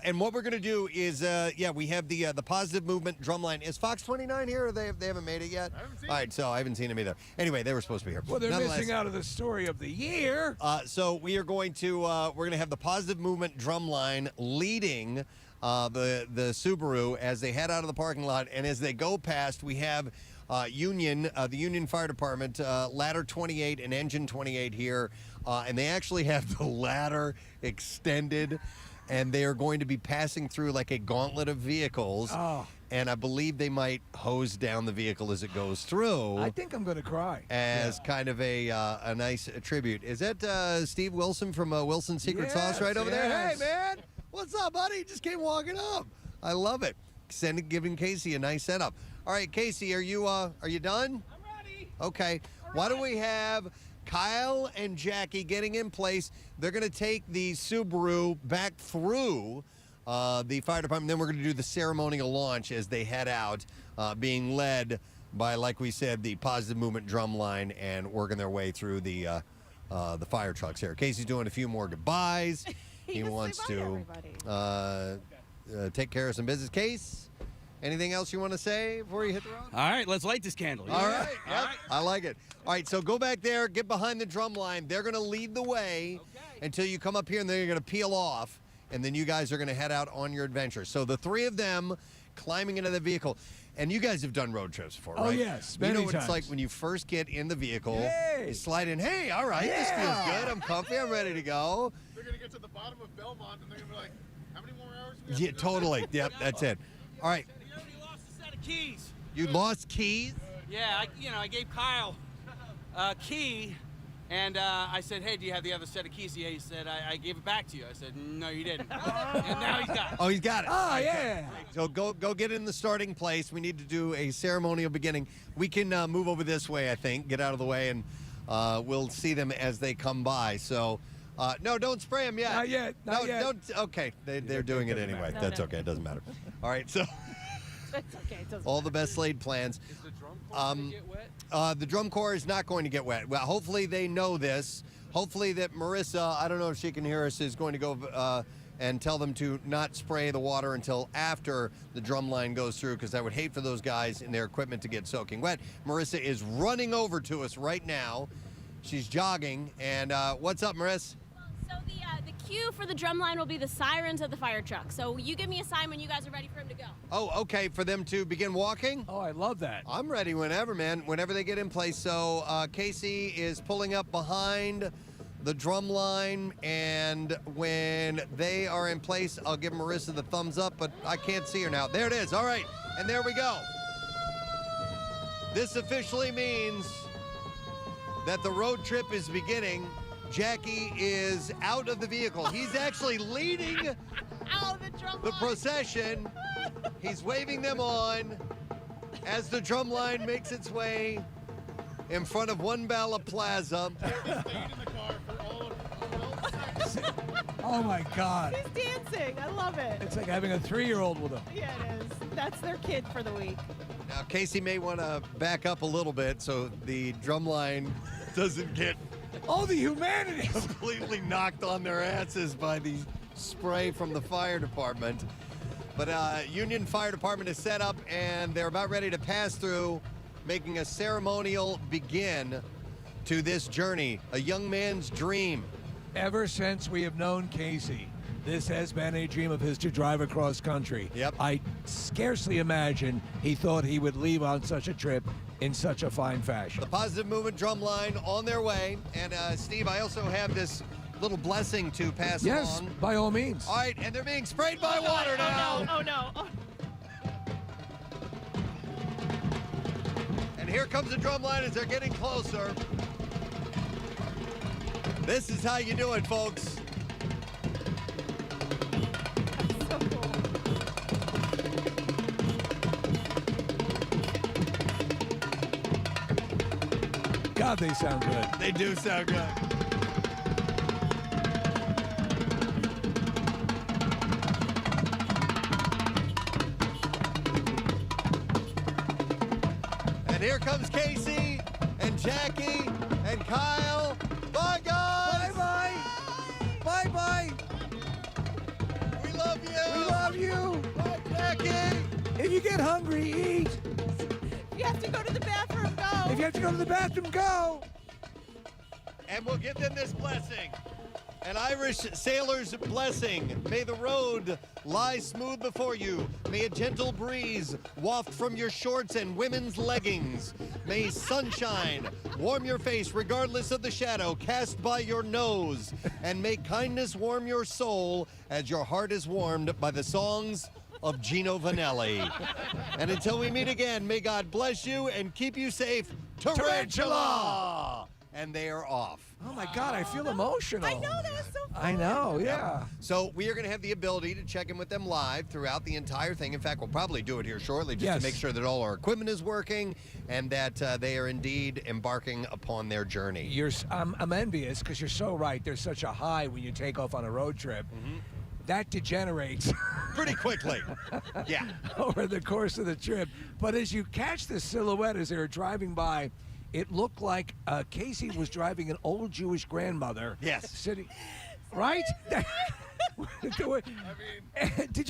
And what we're going to do is, we have the positive movement drumline. Is Fox 29 here, or they haven't made it yet? All right, so I haven't seen them either. Anyway, they were supposed to be here. Well, they're missing out of the story of the year. So we are going to we're going to have the positive movement drumline leading the Subaru as they head out of the parking lot, and as they go past, we have the Union Fire Department, ladder 28 and engine 28 here, and they actually have the ladder extended. And they are going to be passing through like a gauntlet of vehicles. Oh. And I believe they might hose down the vehicle as it goes through. I think I'm going to cry. As kind of a nice tribute. Is that Steve Wilson from Wilson's Secret Sauce right over there? Hey, man. What's up, buddy? Just came walking up. I love it. Giving Casey a nice setup. All right, Casey, are you done? I'm ready. Okay. Why don't we have Kyle and Jackie getting in place? They're going to take the Subaru back through the fire department. Then we're going to do the ceremonial launch as they head out, being led by, like we said, the positive movement drum line and working their way through the fire trucks here. Casey's doing a few more goodbyes. He wants to take care of some business. Case, anything else you want to say before you hit the road? All right, let's light this candle. All right. Yep. I like it. All right, so go back there, get behind the drum line. They're going to lead the way until you come up here, and then you're going to peel off, and then you guys are going to head out on your adventure. So the three of them climbing into the vehicle. And you guys have done road trips before, right? Oh, yes, You know many what it's times. like when you first get in the vehicle, Hey. you slide in, hey, all right, this feels good. I'm comfy. I'm ready to go. They're going to get to the bottom of Belmont, and they're going to be like, how many more hours do we have Yeah, to go? totally. Yep, that's it. All right. Lost a set of keys. You lost keys? Yeah, I gave Kyle a key, and I said, hey, do you have the other set of keys? Yeah, he said, I gave it back to you. I said, no, you didn't. And now he's got it. Oh, he's got it. Oh, yeah. So go get in the starting place. We need to do a ceremonial beginning. We can move over this way, I think, get out of the way, and we'll see them as they come by. So, no, don't spray them yet. Not yet. Not yet. Don't. Okay, they're doing it anyway. That's okay. It doesn't matter. All right, so It's okay. It doesn't all the best laid plans. Is the drum corps gonna get wet? The drum corps is not going to get wet. Well, hopefully they know this. Hopefully that Marissa, I don't know if she can hear us, is going to go and tell them to not spray the water until after the drum line goes through, because I would hate for those guys and their equipment to get soaking wet. Marissa is running over to us right now. She's jogging. And what's up, Marissa? So the cue for the drum line will be the sirens of the fire truck. So you give me a sign when you guys are ready for him to go. Oh, okay, for them to begin walking? Oh, I love that. I'm ready whenever, man, whenever they get in place. So Casey is pulling up behind the drum line, and when they are in place, I'll give Marissa the thumbs up, but I can't see her now. There it is. All right, and there we go. This officially means that the road trip is beginning. Jackie is out of the vehicle. He's actually leading the procession. He's waving them on as the drum line makes its way in front of One Bala Plaza. Oh, my God. He's dancing. I love it. It's like having a 3-year-old with him. Yeah, it is. That's their kid for the week. Now, Casey may want to back up a little bit so the drum line doesn't get Oh, the humanity! completely knocked on their asses by the spray from the fire department. But Union Fire Department is set up, and they're about ready to pass through, making a ceremonial begin to this journey, a young man's dream. Ever since we have known Casey, this has been a dream of his to drive across country. Yep. I scarcely imagine he thought he would leave on such a trip in such a fine fashion. The positive movement drum line on their way. And Steve, I also have this little blessing to pass Yes, along. by all means. All right, and they're being sprayed by water now. Oh, no. Oh. And here comes the drum line as they're getting closer. This is how you do it, folks. So cool. God, they sound good. They do sound good. And here comes Casey and Jackie and Kyle. Bye, guys. Bye-bye. Bye-bye. We love you. We love you. Bye, Jackie. If you get hungry, eat. If you have to go to the bathroom, go. If you have to go to the bathroom, go. And we'll give them this blessing. An Irish sailor's blessing. May the road lie smooth before you. May a gentle breeze waft from your shorts and women's leggings. May sunshine warm your face regardless of the shadow cast by your nose. And may kindness warm your soul as your heart is warmed by the songs of Gino Vanelli. And until we meet again, may God bless you and keep you safe. Tarantula! And they are off. Oh, my God, I feel emotional. I know, that was so fun. I know, yeah. So we are going to have the ability to check in with them live throughout the entire thing. In fact, we'll probably do it here shortly just to make sure that all our equipment is working and that they are indeed embarking upon their journey. I'm envious because you're so right. There's such a high when you take off on a road trip. That degenerates pretty quickly. Yeah. Over the course of the trip. But as you catch the silhouette as they were driving by, it looked like Casey was driving an old Jewish grandmother. Yes. Sitting, right? Did you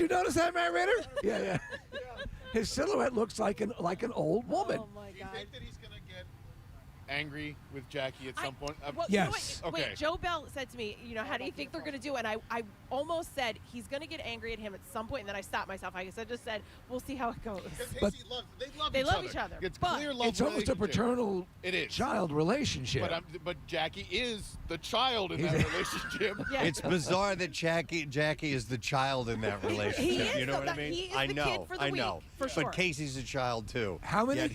notice that, Matt Ritter? Yeah. His silhouette looks like an old woman. Oh my God. Do you think that he's going to get angry with Jackie at some point? Well, yes. You know what? Wait, Joe Bell said to me, how do you think they're going to do? And I almost said he's going to get angry at him at some point, and then I stopped myself. I just said, we'll see how it goes. But they love each other. It's but clear love. It's almost a paternal child relationship. But Jackie is the child in that relationship. Yeah. It's bizarre that Jackie is the child in that relationship. He is, you know what I mean? He is I the know. kid for the I know. week, for sure. But Casey's a child too. How many? Yet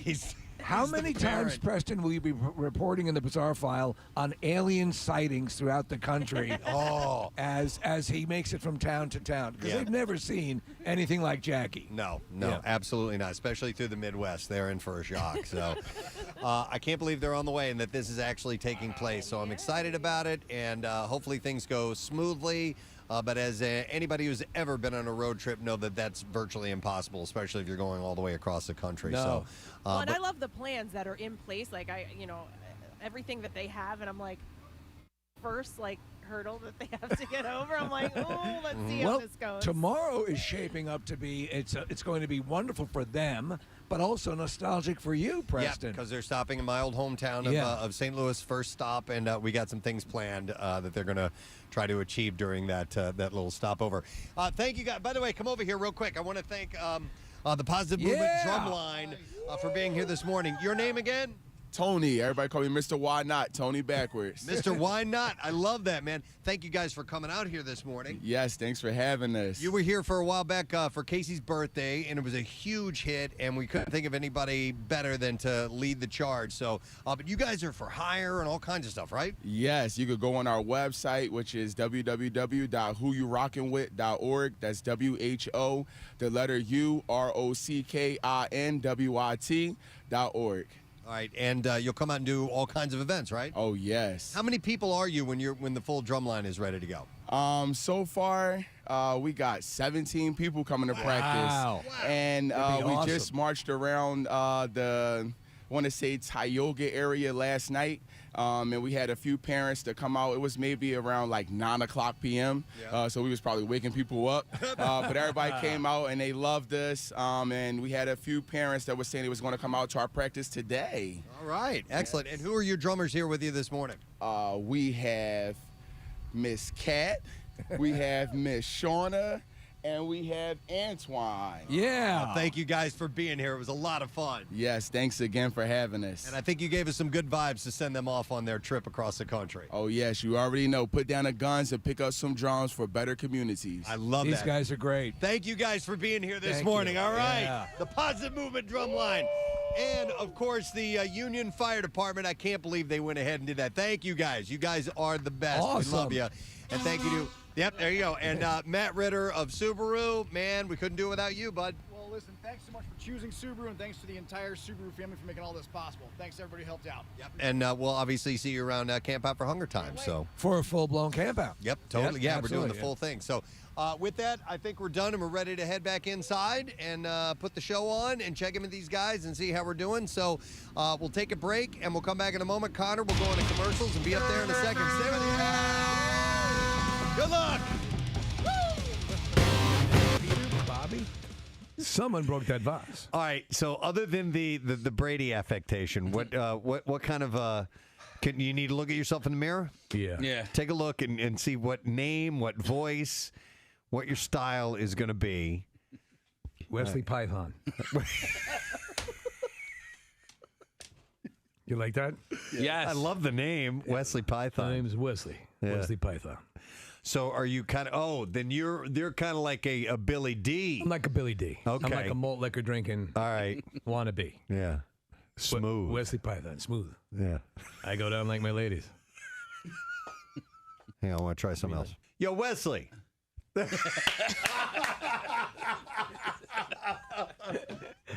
How he's the many times, parent. Preston, will you be reporting in the Bizarre File on alien sightings throughout the country? As he makes it from town to town, because they've never seen anything like Jackie. No, absolutely not. Especially through the Midwest, they're in for a shock. So I can't believe they're on the way and that this is actually taking place. So I'm excited about it, and hopefully things go smoothly. But as anybody who's ever been on a road trip know that that's virtually impossible, especially if you're going all the way across the country. No. So, well, and I love the plans that are in place. Like everything that they have, and I'm like, first hurdle that they have to get over. I'm like, oh, let's see how this goes. Tomorrow is shaping up to be. It's going to be wonderful for them, but also nostalgic for you, Preston. Yeah, because they're stopping in my old hometown of St. Louis, first stop, and we got some things planned that they're going to try to achieve during that little stopover. Thank you, guys. By the way, come over here real quick. I want to thank the Positive Movement Drumline for being here this morning. Your name again? Tony. Everybody call me Mr. Why Not. Tony backwards. Mr. Why Not. I love that, man. Thank you guys for coming out here this morning. Yes, thanks for having us. You were here for a while back for Casey's birthday, and it was a huge hit, and we couldn't think of anybody better than to lead the charge. So, but you guys are for hire and all kinds of stuff, right? Yes, you could go on our website, which is www.whoyourockinwith.org. That's WHO, the letter UROCKINWIT.org. All right, and you'll come out and do all kinds of events, right? Oh, yes. How many people are you when the full drum line is ready to go? So far, we got 17 people coming to practice. And we just marched around the, I want to say, Tioga area last night. And we had a few parents that come out. It was maybe around 9:00 p.m. So we was probably waking people up. But everybody came out and they loved us. And we had a few parents that were saying they was going to come out to our practice today. All right, excellent. And who are your drummers here with you this morning? We have Miss Kat, we have Miss Shauna, and we have Antoine. Yeah. Thank you guys for being here. It was a lot of fun. Yes, thanks again for having us. And I think you gave us some good vibes to send them off on their trip across the country. Oh, yes, you already know. Put down the guns and pick up some drums for better communities. I love that. These guys are great. Thank you guys for being here this Thank morning. you. All right. Yeah. The Positive Movement Drumline. And, of course, the Union Fire Department. I can't believe they went ahead and did that. Thank you, guys. You guys are the best. Awesome. We love you. And thank you to, yep, there you go. And Matt Ritter of Subaru. Man, we couldn't do it without you, bud. Well, listen, thanks so much for choosing Subaru, and thanks to the entire Subaru family for making all this possible. Thanks to everybody who helped out. Yep. And we'll obviously see you around Camp Out for Hunger Time. So For a full-blown camp out. Yep, totally. Yep, Yeah, we're doing the absolutely, full thing. So with that, I think we're done and we're ready to head back inside and put the show on and check in with these guys and see how we're doing. So we'll take a break and we'll come back in a moment. Connor will go into commercials and be up there in a second. Stay with you. Good luck. Bobby? Someone broke that vase. All right. So other than the Brady affectation, what kind of can you need to look at yourself in the mirror? Yeah. Take a look and see what name, what voice, what your style is going to be. Wesley Python. You like that? Yes. I love the name, Wesley Python. My name is Wesley. Yeah. Wesley Python. So are you kind of, then you're kind of like a Billy D. I'm like a Billy D. Okay. I'm like a malt liquor drinking All right. wannabe. Yeah. Smooth. Wesley Python, smooth. Yeah. I go down like my ladies. Hang on, I want to try something else. Yo, Wesley.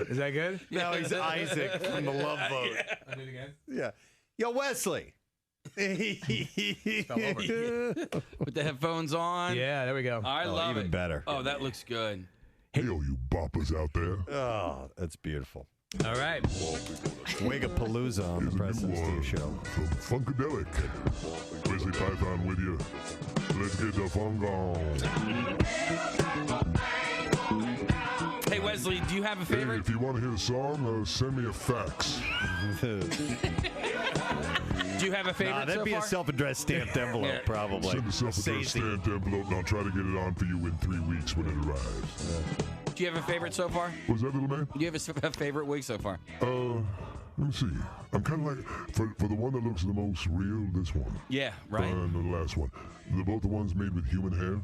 Is that good? No, he's Isaac from the Love Boat. I'll do it again. Yeah. Yo, Wesley. With the headphones on. Yeah, there we go. I love even it. better. Oh, that looks good. Hey, all you boppers out there. Oh, that's beautiful. All right. Wigapalooza on the Preston Steve Show. From Funkadelic. Wesley Python with you. Let's get the funk on. Hey, Wesley, do you have a Hey, favorite? if you want to hear a song, send me a fax. Do you have a favorite that'd so be far? a self-addressed stamped envelope, Yeah. probably. Send a self-addressed stamped envelope, and I'll try to get it on for you in 3 weeks when it arrives. Do you have a favorite so far? Was that, little man? Do you have a favorite wig so far? Let me see. I'm kind of like, for the one that looks the most real, this one. Yeah, right. And the last one. They're both the ones made with human hair.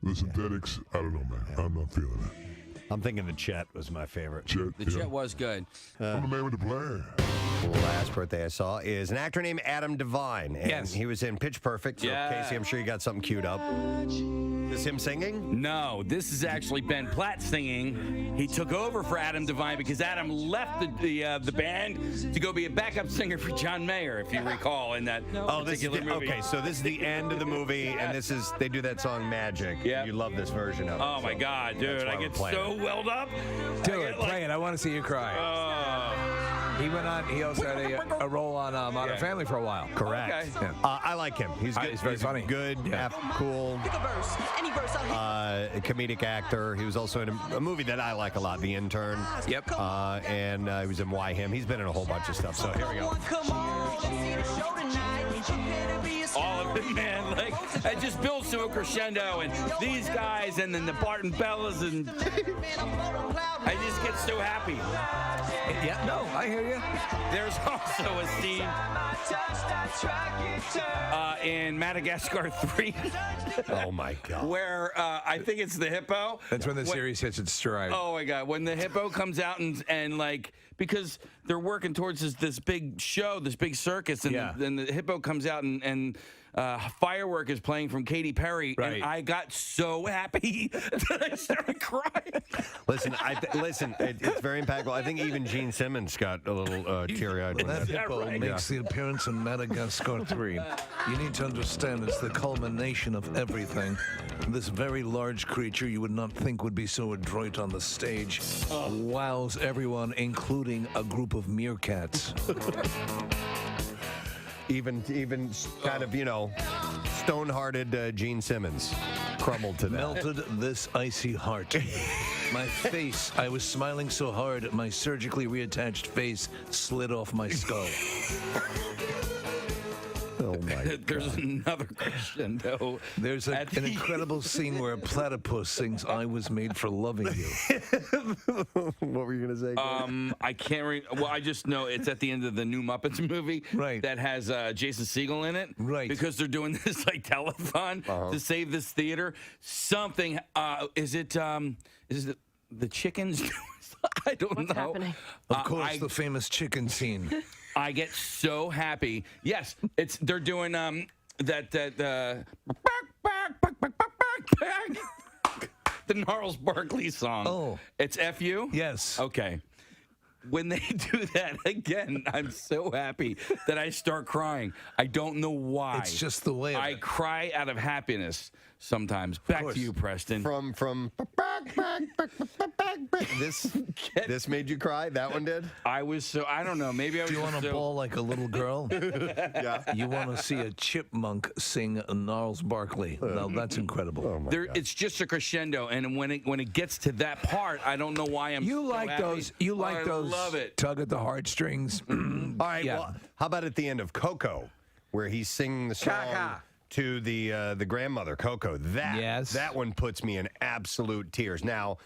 The synthetics, I don't know, man. I'm not feeling it. I'm thinking the Chet was my favorite. Chet, The Chet was good. I'm the man with the plan. The last birthday I saw is an actor named Adam Devine. And Yes. he was in Pitch Perfect. So, Yeah. Casey, I'm sure you got something queued up. Is him singing? No, this is actually Ben Platt singing. He took over for Adam Devine because Adam left the band to go be a backup singer for John Mayer, if you recall, in that particular movie. Okay, so this is the end of the movie, and they do that song Magic. Yeah. You love this version of it. Oh my God, dude! that's why I we're get playing so welled up. Do it. Play it. I want to see you cry. He went on. He also had a role on Modern Family for a while. Correct. Okay. Yeah. I like him. He's good. He's very funny. Good, cool, comedic actor. He was also in a movie that I like a lot, The Intern. Yep. And he was in Why Him. He's been in a whole bunch of stuff. So here we go. All of it, man. Like, it just builds to a crescendo, and these guys, and then the Barton Bellas, and I just get so happy. Yeah. No, I hear you. There's also a scene in Madagascar 3 Oh my God. where I think it's the hippo. That's when the series hits its stride. Oh my God! When the hippo comes out and like, because they're working towards this big show, this big circus, and then the hippo comes out and Firework is playing from Katy Perry, Right. and I got so happy that I started crying. Listen, it's very impactful. I think even Gene Simmons got a little teary-eyed. when That that- hippo makes the appearance in Madagascar 3. You need to understand it's the culmination of everything. This very large creature you would not think would be so adroit on the stage wows everyone, including a group of meerkats. Even kind of, stone-hearted Gene Simmons crumbled to that. Melted this icy heart. My face, I was smiling so hard, my surgically reattached face slid off my skull. Oh my There's another crescendo. There's an incredible scene where a platypus sings, "I was made for loving you." What were you going to say? I can't well, I just know it's at the end of the new Muppets movie that has Jason Segel in it. Right. Because they're doing this like telethon to save this theater. Something is it the chickens I don't know. happening? Of course, the famous chicken scene. I get so happy. Yes, they're doing the Gnarls Barkley song. Oh. It's F.U.? Yes. Okay. When they do that again, I'm so happy that I start crying. I don't know why. It's just the way of I it. cry out of happiness sometimes. Back to you, Preston. From this made you cry? That one did? I was so, I don't know. Maybe I was Do you just want to so, bawl like a little girl? Yeah. You want to see a chipmunk sing Gnarls Barkley? No, that's incredible. It's just a crescendo, and when it gets to that part, I don't know why I'm. You so like happy. those? You like I those? Love it. Tug at the heartstrings. All right. Yeah. Well, how about at the end of Coco, where he's singing the song to the grandmother, Coco? That one puts me in absolute tears. Now,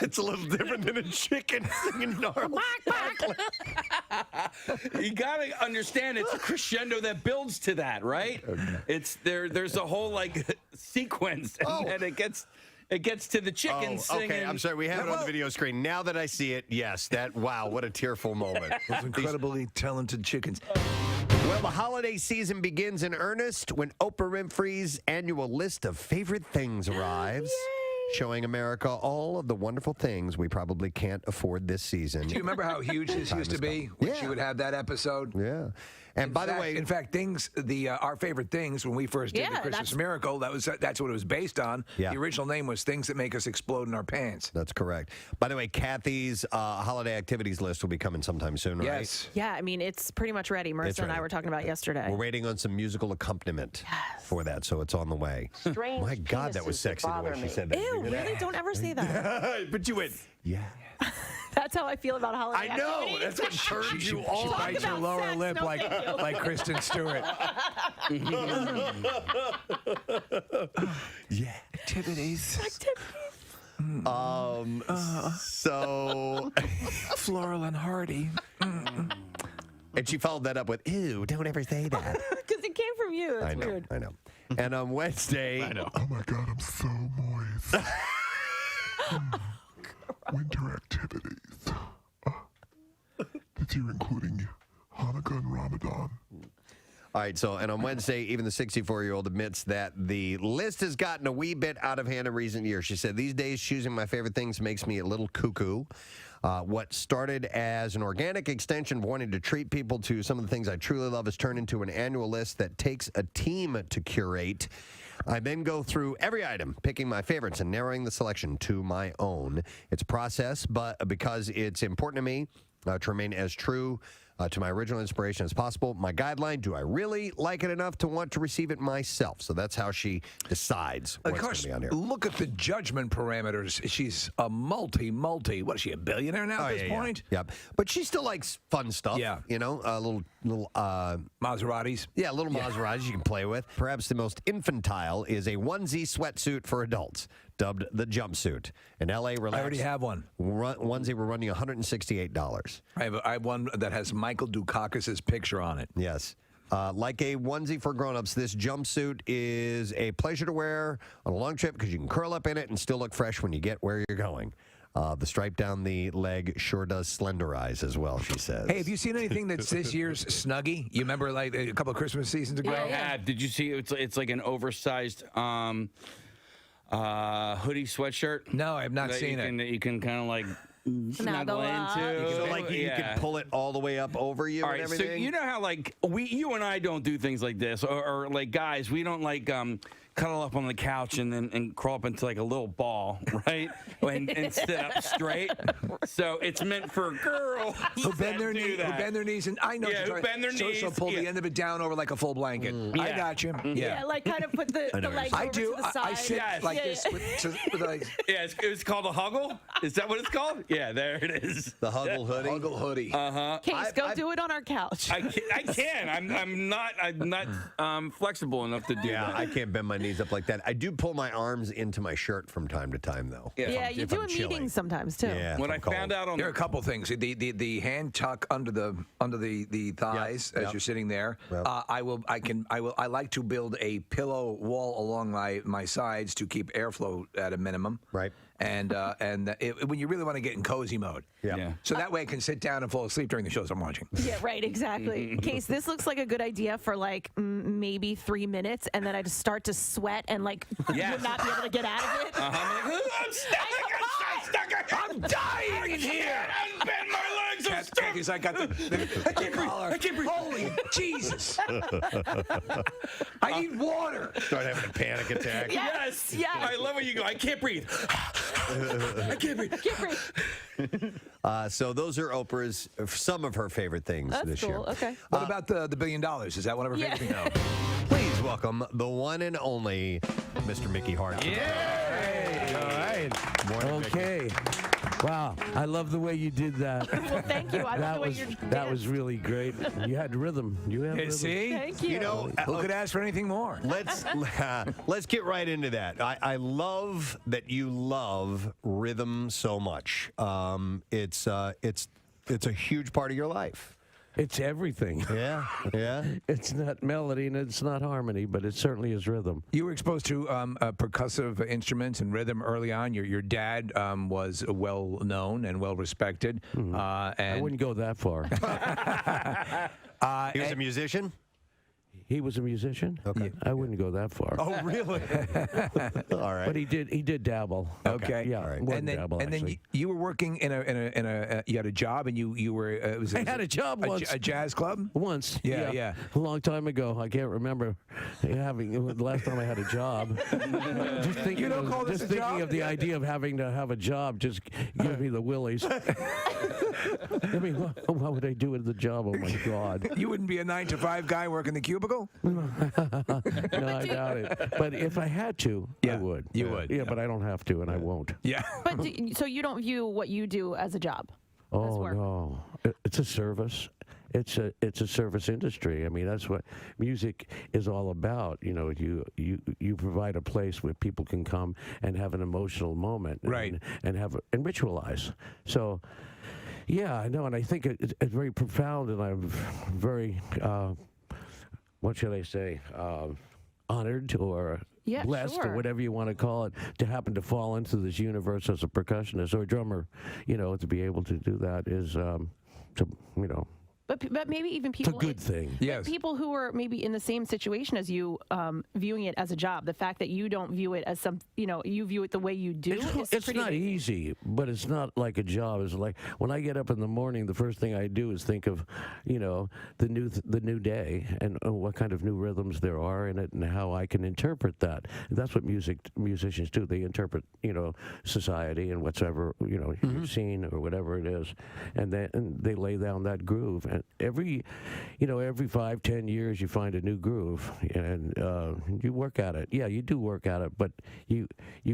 it's a little different than a chicken singing Gnarls. You gotta understand, it's a crescendo that builds to that, right? Okay. It's there's a whole like sequence, and then it gets to the chicken singing. Okay, I'm sorry. We have it on the video screen. Now that I see it, yes, wow, what a tearful moment. Those incredibly talented chickens. Well, the holiday season begins in earnest when Oprah Winfrey's annual list of favorite things arrives, showing America all of the wonderful things we probably can't afford this season. Do you remember how huge this used to be when she would have that episode? Yeah. And by the way, in fact, our favorite things when we first did the Christmas Miracle, that's what it was based on. Yeah. The original name was Things That Make Us Explode in Our Pants. That's correct. By the way, Kathy's holiday activities list will be coming sometime soon, right? Yes. Yeah, I mean, it's pretty much ready. Marissa and I were talking about yesterday. We're waiting on some musical accompaniment for that, so it's on the way. Strange My God, that was sexy the way she said that. Ew, really? Don't ever say that. But you went, yeah. That's how I feel about holiday I know. activities. That's what turns you She on. bites her lower lip no, thank you. like Kristen Stewart. Yeah. Activities. So Floral and Hardy. And she followed that up with, ew, don't ever say that. Because it came from you. That's weird. I know. And on Wednesday, Oh my God, I'm so moist. Winter activities. This year including Hanukkah and Ramadan. All right, and on Wednesday, even the 64-year-old admits that the list has gotten a wee bit out of hand in recent years. She said, these days, choosing my favorite things makes me a little cuckoo. What started as an organic extension of wanting to treat people to some of the things I truly love has turned into an annual list that takes a team to curate. I then go through every item, picking my favorites and narrowing the selection to my own. It's a process, but because it's important to me to remain as true to my original inspiration as possible. My guideline, do I really like it enough to want to receive it myself? So that's how she decides what's going to be on here. Look at the judgment parameters. She's a multi. What is she, a billionaire now at this point? Yeah. But she still likes fun stuff. Yeah. You know, little Maseratis. Yeah, little Maseratis you can play with. Perhaps the most infantile is a onesie sweatsuit for adults, dubbed the jumpsuit. In L.A., relax. I already have one. Onesie, we're running $168. I have one that has Michael Dukakis' picture on it. Yes. Like a onesie for grown-ups, this jumpsuit is a pleasure to wear on a long trip because you can curl up in it and still look fresh when you get where you're going. The stripe down the leg sure does slenderize as well, she says. Hey, have you seen anything that's this year's Snuggie? You remember like a couple of Christmas seasons ago? Yeah. Did you see it's like an oversized hoodie sweatshirt? No, I have not seen it. That you can kind of like snuggle into. So like you can pull it all the way up over you All and right, so everything? you know how like you and I don't do things like this, or like guys, we don't like cuddle up on the couch and crawl up into like a little ball, right? and sit up straight. So it's meant for girls Who bend their knees, and I know who bend their knees. So pull the end of it down over like a full blanket. I got you. Yeah, like kind of put the legs over to the side. I sit like this with the legs. Yeah, it's called a huggle. Is that what it's called? Yeah, there it is. The Huggle hoodie. Huggle hoodie. Case, go do it on our couch. I can. I'm not flexible enough to do that. I can't bend my knees up like that. I do pull my arms into my shirt from time to time, though. Yeah, you do in meetings sometimes too. Yeah, What I found out on there are a couple things. The hand tuck under the thighs as you're sitting there. Yep. I like to build a pillow wall along my sides to keep airflow at a minimum. Right. and when you really want to get in cozy mode. Yeah. So that way I can sit down and fall asleep during the shows I'm watching. Yeah, right, exactly. Case, this looks like a good idea for like maybe 3 minutes, and then I just start to sweat and like would not be able to get out of it. I'm dying in here. Kathy's like, I can't breathe. Holy Jesus. I need water. Start having a panic attack. Yes. I love when you go, I can't breathe. I can't breathe. So those are Oprah's, some of her favorite things That's this cool. year. Okay. What about the $1 billion? Is that one of her favorite things? No. Please welcome the one and only Mr. Mickey Hart. Yay! All right. Morning, Okay. Wow, I love the way you did that. Well, thank you. I love the way you that was really great. You had rhythm. You had rhythm. See? Thank you. You know, who could ask for anything more? Let's get right into that. I love that you love rhythm so much. It's a huge part of your life. It's everything. Yeah. It's not melody and it's not harmony, but it certainly is rhythm. You were exposed to percussive instruments and rhythm early on. Your dad was well known and well respected. And I wouldn't go that far. He was a musician? He was a musician? Okay. I wouldn't go that far. Oh, really? All right. But he did dabble. Okay. Yeah. All right. More And than then, dabble, and then actually. you were working in a you had a job and you were I had a job once. A jazz club? Once. Yeah. A long time ago. I can't remember having the last time I had a job. Just thinking, thinking of the idea of having to have a job just gives me the willies. I mean, what would I do with the job? Oh my God! You wouldn't be a 9-to-5 guy working the cubicle? No, I doubt it. But if I had to, I would. You would. Yeah, but I don't have to, and I won't. Yeah. But so you don't view what you do as a job? Oh no, it's a service. It's a service industry. I mean, that's what music is all about. You know, you provide a place where people can come and have an emotional moment, right? And and ritualize. So, yeah, I know, and I think it's very profound, and I'm very, what should I say, honored or blessed or whatever you want to call it, to happen to fall into this universe as a percussionist or a drummer. You know, to be able to do that is, But maybe even people. It's a good thing. Yes. People who are maybe in the same situation as you, viewing it as a job. The fact that you don't view it as you view it the way you do. It's not easy, but it's not like a job. It's like when I get up in the morning, the first thing I do is think of, the new day and what kind of new rhythms there are in it and how I can interpret that. And that's what musicians do. They interpret, society and whatever, you've seen or whatever it is, and they lay down that groove. And every 5-10 years you find a new groove, and you work at it. Yeah, you do work at it, but you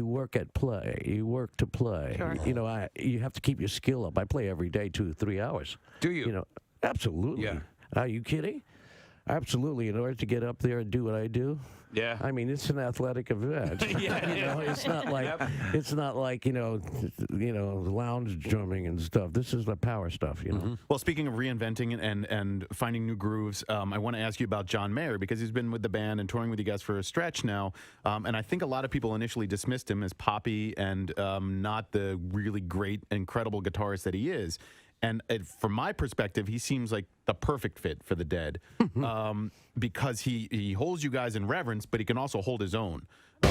work at play. You work to play. Sure. You have to keep your skill up. I play every day 2 to 3 hours. Do you? Absolutely. Yeah. Are you kidding? Absolutely. In order to get up there and do what I do. Yeah. I mean, it's an athletic event. It's not like lounge drumming and stuff. This is the power stuff. Well, speaking of reinventing and finding new grooves, I want to ask you about John Mayer, because he's been with the band and touring with you guys for a stretch now, and I think a lot of people initially dismissed him as poppy and not the really great, incredible guitarist that he is. And from my perspective, he seems like the perfect fit for the Dead, because he holds you guys in reverence, but he can also hold his own. So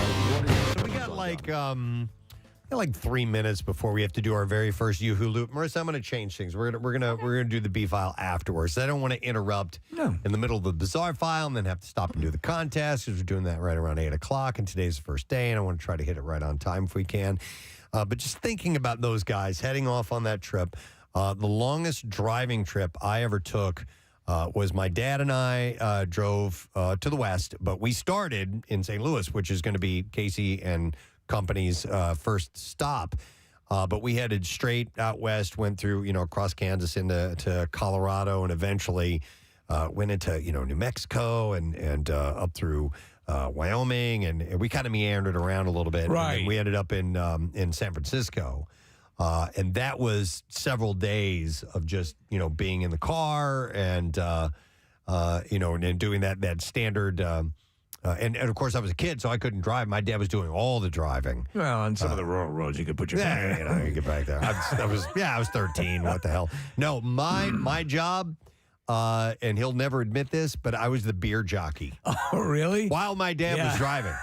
we got like 3 minutes before we have to do our very first Yoo-Hoo loop. Marissa, I'm going to change things. We're gonna do the B file afterwards. I don't want to interrupt in the middle of the bizarre file and then have to stop and do the contest, because we're doing that right around 8 o'clock, and today's the first day, and I want to try to hit it right on time if we can. But just thinking about those guys heading off on that trip. The longest driving trip I ever took was my dad and I drove to the west, but we started in St. Louis, which is going to be Casey and company's first stop. But we headed straight out west, went through, across Kansas into Colorado, and eventually went into, New Mexico and up through Wyoming, and we kind of meandered around a little bit. Right. And we ended up in San Francisco. And that was several days of just, being in the car and, and doing that standard And of course, I was a kid, so I couldn't drive. My dad was doing all the driving. Well, on some of the rural roads, you could put your you get back there. I was 13. What the hell? No, my job. And he'll never admit this, but I was the beer jockey. Oh, really? While my dad was driving.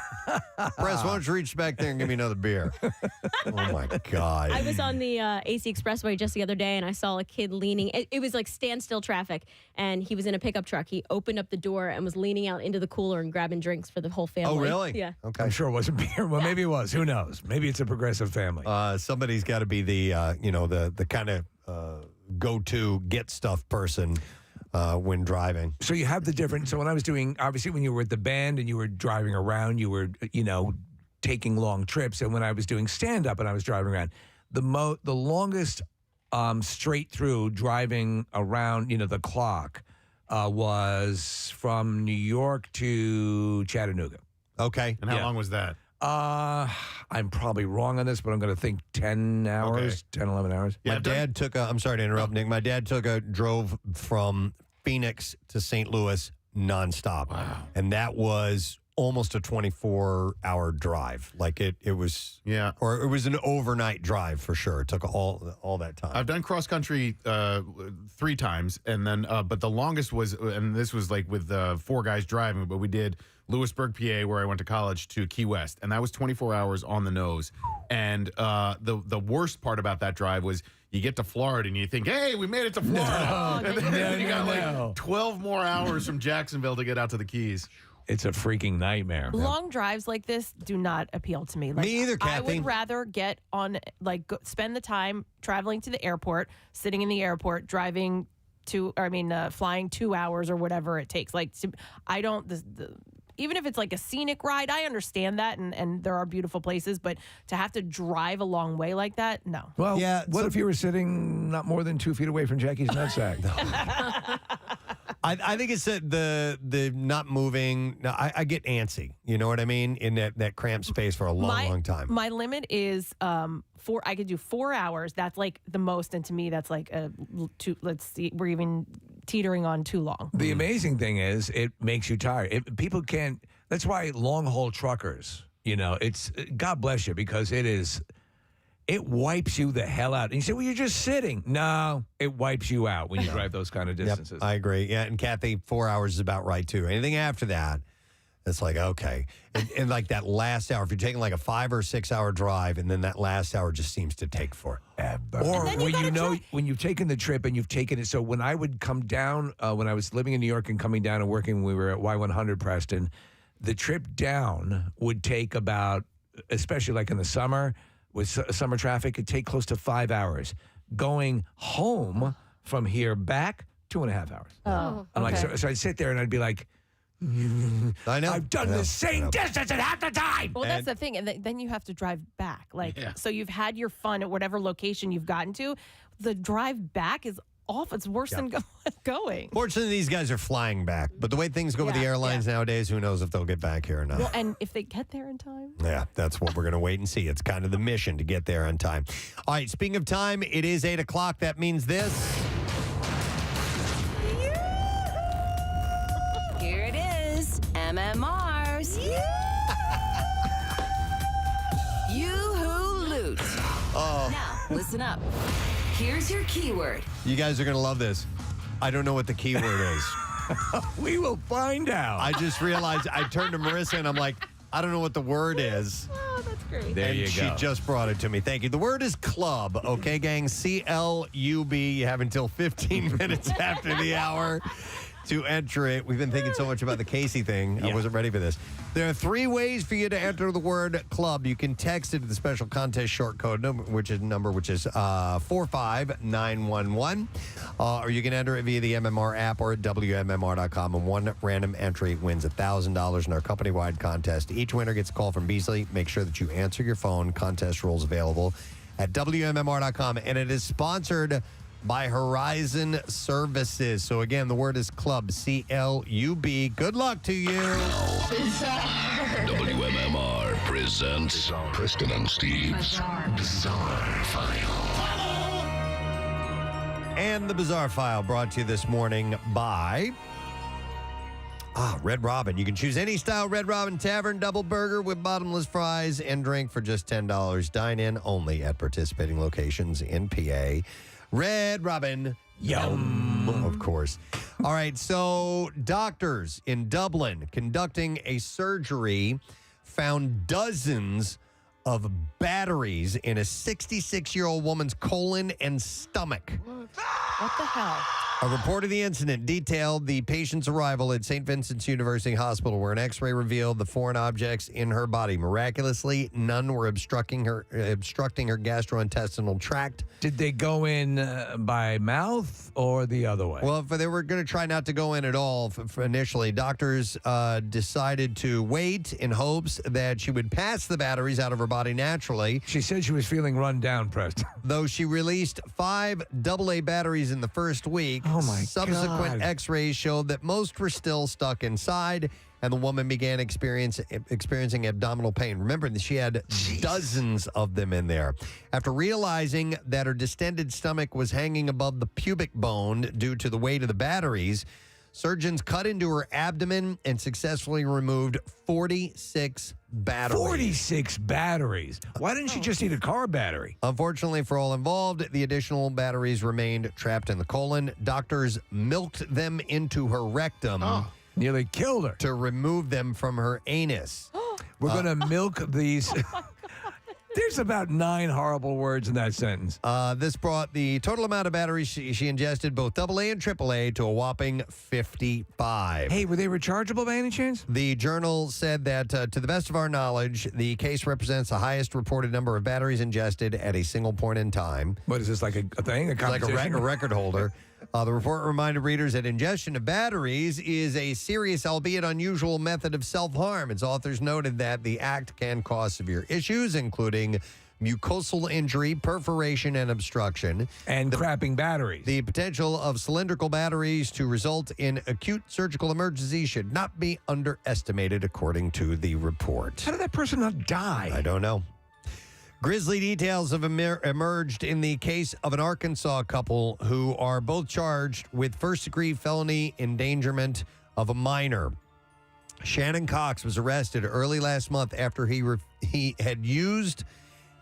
Press, why don't you reach back there and give me another beer? Oh, my God. I was on the AC Expressway just the other day, and I saw a kid leaning. It was like standstill traffic, and he was in a pickup truck. He opened up the door and was leaning out into the cooler and grabbing drinks for the whole family. Oh, really? Yeah. Okay. I'm sure it wasn't beer. Well, maybe it was. Who knows? Maybe it's a progressive family. Somebody's got to be the kind of go-to get stuff person when driving. So you have the different. So when I was doing, obviously, when you were at the band and you were driving around, you were, taking long trips. And when I was doing stand-up and I was driving around, the longest straight through driving around, the clock was from New York to Chattanooga. Okay. And how long was that? I'm probably wrong on this, but I'm going to think 10 hours, 10, 11 hours. My dad took I'm sorry to interrupt, Nick. My dad drove from Phoenix to St. Louis nonstop. Wow. And that was almost a 24-hour drive. Like it was, or it was an overnight drive for sure. It took all that time. I've done cross country 3 times, and then but the longest was, and this was like with 4 guys driving, but we did Lewisburg, PA, where I went to college, to Key West, and that was 24 hours on the nose. And the worst part about that drive was you get to Florida and you think, hey, we made it to Florida. And then you got like 12 more hours from Jacksonville to get out to the Keys. It's a freaking nightmare. Long drives like this do not appeal to me. Like, me either, Kathy. I would rather get on, spend the time traveling to the airport, sitting in the airport, driving flying 2 hours or whatever it takes. Even if it's like a scenic ride, I understand that, and there are beautiful places, but to have to drive a long way like that, no. Well, what if you were sitting not more than 2 feet away from Jackie's nutsack? I think it's the not moving. No, I get antsy. You know what I mean? In that cramped space for a long time. My limit is I could do 4 hours. That's like the most, and to me, that's like let's see, we're even teetering on too long. The amazing thing is it makes you tired. People can't. That's why long haul truckers. It's God bless you, because it wipes you the hell out. And you say, well, you're just sitting. No, it wipes you out when you drive those kind of distances. Yep, I agree. Yeah, and Kathy, 4 hours is about right, too. Anything after that, it's like, okay. And like that last hour, if you're taking like a 5 or 6 hour drive, and then that last hour just seems to take forever. Or when you've taken the trip and you've taken it. So when I would come down, when I was living in New York and coming down and working, we were at Y100 Preston, the trip down would take about, especially like in the summer, with summer traffic, it'd take close to 5 hours. Going home from here back, 2.5 hours. Oh, I'm okay. so I'd sit there and I'd be like, I know. I've done the same distance at half the time. Well, that's the thing. And then you have to drive back. So you've had your fun at whatever location you've gotten to. The drive back is awful. It's worse than going. Fortunately, these guys are flying back. But the way things go with the airlines nowadays, who knows if they'll get back here or not. Well, and if they get there in time. Yeah, that's what we're going to wait and see. It's kind of the mission to get there on time. All right, speaking of time, it is 8 o'clock. That means this. Here it is, MMRs. You-hoo loot. Oh. Now, listen up. Here's your keyword. You guys are going to love this. I don't know what the keyword is. We will find out. I just realized, I turned to Marissa and I'm like, I don't know what the word is. Oh, that's great. There you go. She just brought it to me. Thank you. The word is club. Okay, gang? C-L-U-B. You have until 15 minutes after the hour to enter it. We've been thinking so much about the Casey thing. I wasn't ready for this. There are 3 ways for you to enter the word club. You can text it to the special contest short code number, which is 45911. Or you can enter it via the MMR app or at WMMR.com, and one random entry wins $1,000 in our company-wide contest. Each winner gets a call from Beasley. Make sure that you answer your phone. Contest rules available at WMMR.com, and it is sponsored by Horizon Services. So again, the word is club, C-L-U-B. Good luck to you. WMMR presents Preston and Steve's Bizarre File. And the Bizarre File brought to you this morning by Red Robin. You can choose any style Red Robin Tavern double burger with bottomless fries and drink for just $10. Dine in only at participating locations in PA. Red Robin. Yum. Of course. All right, so doctors in Dublin conducting a surgery found dozens of batteries in a 66-year-old woman's colon and stomach. What the hell? A report of the incident detailed the patient's arrival at St. Vincent's University Hospital, where an X-ray revealed the foreign objects in her body. Miraculously, none were obstructing her gastrointestinal tract. Did they go in by mouth or the other way? Well, if they were going to try not to go in at all initially, doctors decided to wait in hopes that she would pass the batteries out of her body naturally. She said she was feeling run down, Preston. Though she released 5 AA batteries in the first week, subsequent X-rays showed that most were still stuck inside, and the woman began experiencing abdominal pain. Remember that she had dozens of them in there. After realizing that her distended stomach was hanging above the pubic bone due to the weight of the batteries, surgeons cut into her abdomen and successfully removed 46 batteries. 46 batteries. Why didn't she just need a car battery? Unfortunately for all involved, the additional batteries remained trapped in the colon. Doctors milked them into her rectum. Nearly killed her. To remove them from her anus. We're going to milk these. There's about 9 horrible words in that sentence. This brought the total amount of batteries she ingested, both AA and AAA, to a whopping 55. Hey, were they rechargeable by any chance? The journal said that, to the best of our knowledge, the case represents the highest reported number of batteries ingested at a single point in time. What is this, like a thing? A competition? Like a record holder. The report reminded readers that ingestion of batteries is a serious, albeit unusual, method of self-harm. Its authors noted that the act can cause severe issues, including mucosal injury, perforation, and obstruction. And crapping batteries. The potential of cylindrical batteries to result in acute surgical emergency should not be underestimated, according to the report. How did that person not die? I don't know. Grisly details have emerged in the case of an Arkansas couple who are both charged with first-degree felony endangerment of a minor. Shannon Cox was arrested early last month after he had used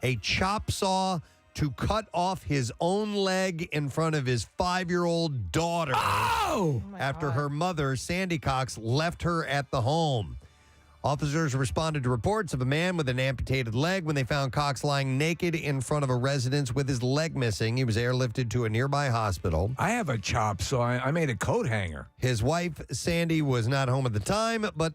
a chop saw to cut off his own leg in front of his 5-year-old daughter after her mother, Sandy Cox, left her at the home. Officers responded to reports of a man with an amputated leg when they found Cox lying naked in front of a residence with his leg missing. He was airlifted to a nearby hospital. I have a chop, so I made a coat hanger. His wife, Sandy, was not home at the time, but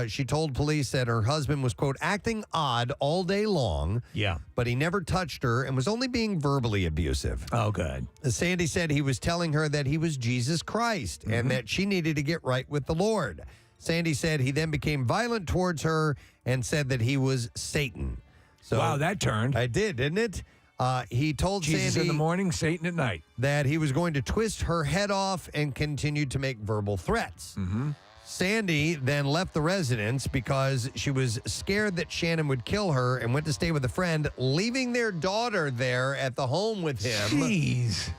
she told police that her husband was, quote, acting odd all day long. Yeah. But he never touched her and was only being verbally abusive. Oh, good. Sandy said he was telling her that he was Jesus Christ and that she needed to get right with the Lord. Sandy said he then became violent towards her and said that he was Satan. So, wow, that turned. I did, didn't it? He told Jesus Sandy in the morning, Satan at night. That he was going to twist her head off and continued to make verbal threats. Mm-hmm. Sandy then left the residence because she was scared that Shannon would kill her and went to stay with a friend, leaving their daughter there at the home with him. Jeez.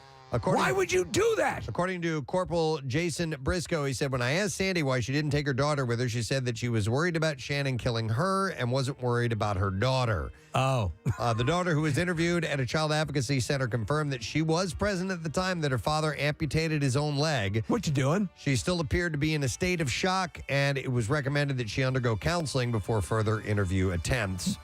Why would you do that? According to Corporal Jason Briscoe, he said, when I asked Sandy why she didn't take her daughter with her, she said that she was worried about Shannon killing her and wasn't worried about her daughter. Oh. The daughter, who was interviewed at a child advocacy center, confirmed that she was present at the time that her father amputated his own leg. What you doing? She still appeared to be in a state of shock, and it was recommended that she undergo counseling before further interview attempts.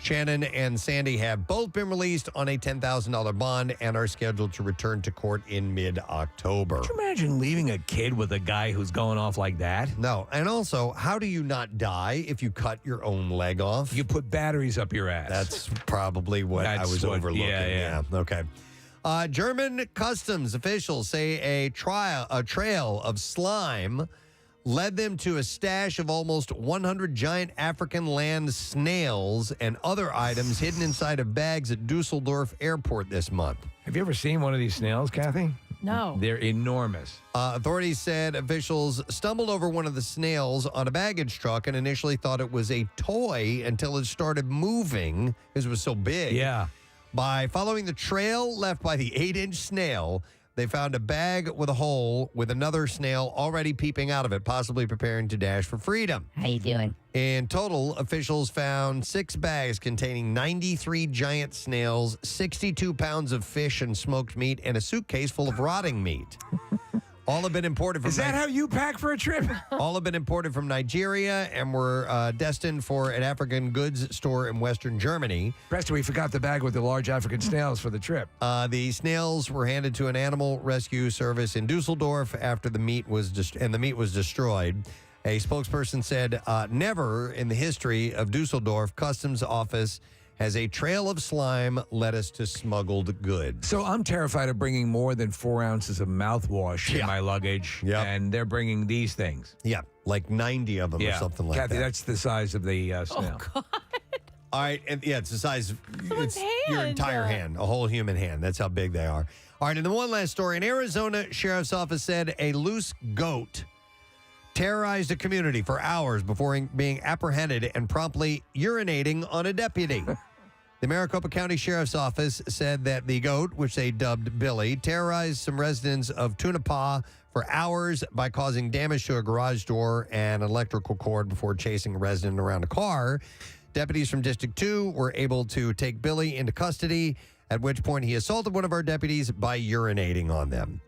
Shannon and Sandy have both been released on a $10,000 bond and are scheduled to return to court in mid-October. Could you imagine leaving a kid with a guy who's going off like that? No. And also, how do you not die if you cut your own leg off? You put batteries up your ass. That's probably what I was overlooking. Yeah. Okay. German customs officials say a trail of slime led them to a stash of almost 100 giant African land snails and other items hidden inside of bags at Dusseldorf Airport this month. Have you ever seen one of these snails, Kathy? No. They're enormous. Authorities said officials stumbled over one of the snails on a baggage truck and initially thought it was a toy until it started moving because it was so big. Yeah. By following the trail left by the 8-inch snail, They found a bag with a hole with another snail already peeping out of it, possibly preparing to dash for freedom. How you doing? In total, officials found 6 bags containing 93 giant snails, 62 pounds of fish and smoked meat, and a suitcase full of rotting meat. All have been imported from. Is that how you pack for a trip? All have been imported from Nigeria and were destined for an African goods store in Western Germany. Preston, we forgot the bag with the large African snails for the trip. The snails were handed to an animal rescue service in Dusseldorf after the meat was destroyed. A spokesperson said, "Never in the history of Dusseldorf Customs Office has a trail of slime led us to smuggled goods." So I'm terrified of bringing more than 4 ounces of mouthwash in my luggage. Yep. And they're bringing these things. Yeah, like 90 of them or something like Kathy, that. that's the size of the snail. Oh, God. All right, and it's the size, it's your hand. entire hand, a whole human hand. That's how big they are. All right, and then one last story. An Arizona sheriff's office said a loose goat terrorized a community for hours before being apprehended and promptly urinating on a deputy. The Maricopa County Sheriff's Office said that the goat, which they dubbed Billy, terrorized some residents of Tonopah for hours by causing damage to a garage door and an electrical cord before chasing a resident around a car. Deputies from District 2 were able to take Billy into custody, at which point he assaulted one of our deputies by urinating on them.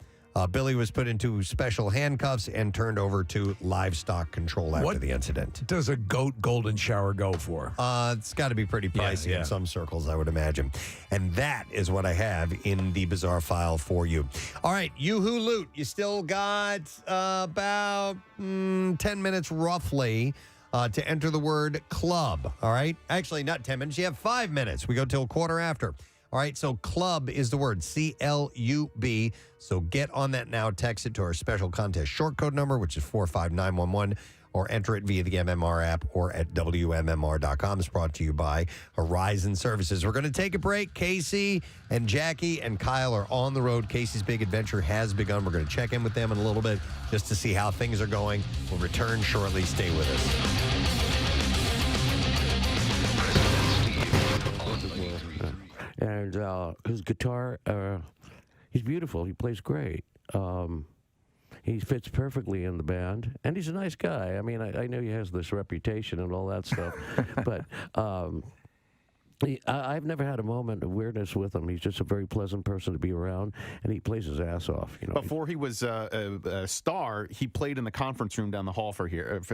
Billy was put into special handcuffs and turned over to livestock control after the incident. Does a goat golden shower go for? It's got to be pretty pricey in some circles, I would imagine. And that is what I have in the bizarre file for you. All right, Yoo-hoo Loot. You still got about 10 minutes roughly to enter the word club. All right? Actually, not 10 minutes. You have 5 minutes. We go till quarter after. All right, so club is the word, C-L-U-B. So get on that now. Text it to our special contest short code number, which is 45911, or enter it via the MMR app or at WMMR.com. It's brought to you by Horizon Services. We're going to take a break. Casey and Jackie and Kyle are on the road. Casey's big adventure has begun. We're going to check in with them in a little bit just to see how things are going. We'll return shortly. Stay with us. And his guitar, he's beautiful. He plays great. He fits perfectly in the band, and he's a nice guy. I mean, I know he has this reputation and all that stuff, but I've never had a moment of weirdness with him. He's just a very pleasant person to be around, and he plays his ass off. You know, before he was a star, he played in the conference room down the hall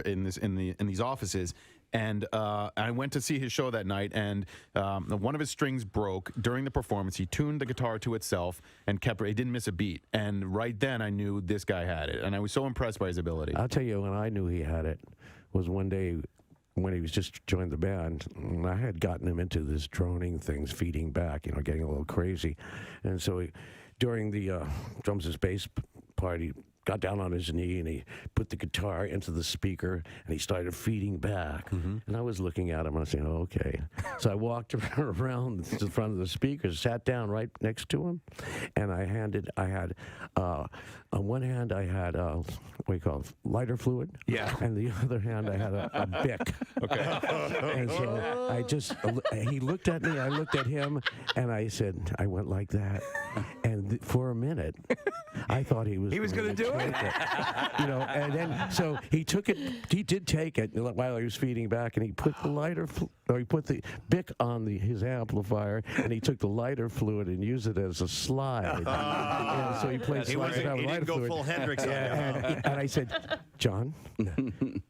in these offices. And I went to see his show that night, and one of his strings broke during the performance. He tuned the guitar to itself and kept it. He didn't miss a beat. And right then, I knew this guy had it, and I was so impressed by his ability. I'll tell you when I knew he had it was one day when he was just joined the band. And I had gotten him into this droning things, feeding back, you know, getting a little crazy. And so during the drums and bass part, he got down on his knee and he put the guitar into the speaker and he started feeding back. And I was looking at him and I was saying, oh, okay. So I walked around to the front of the speaker, sat down right next to him, and I had on one hand I had what do you call it, lighter fluid. Yeah. And the other hand I had a Bic. Okay. And so he looked at me, I looked at him, and I said, I went like that. And for a minute, I thought he was going to do it. You know, and then so he took it. He did take it while he was feeding back, and he put the he put the Bic on his amplifier, and he took the lighter fluid and used it as a slide. And so he played. He didn't go full Hendrix on and I said, John,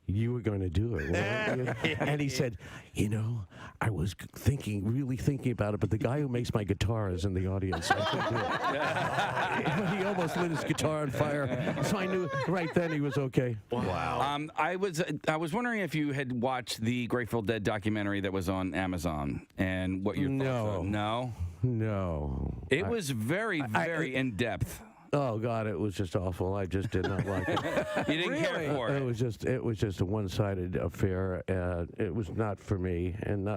you were going to do it, weren't you? And he said, you know, I was really thinking about it, but the guy who makes my guitar is in the audience. I couldn't do it. He almost lit his guitar on fire, so I knew right then he was okay. Wow. I was wondering if you had watched the Grateful Dead documentary that was on Amazon and what your thoughts are. No. It was very in depth. Oh God, it was just awful. I just did not like it. You didn't care for it. It was just a one-sided affair. It was not for me, and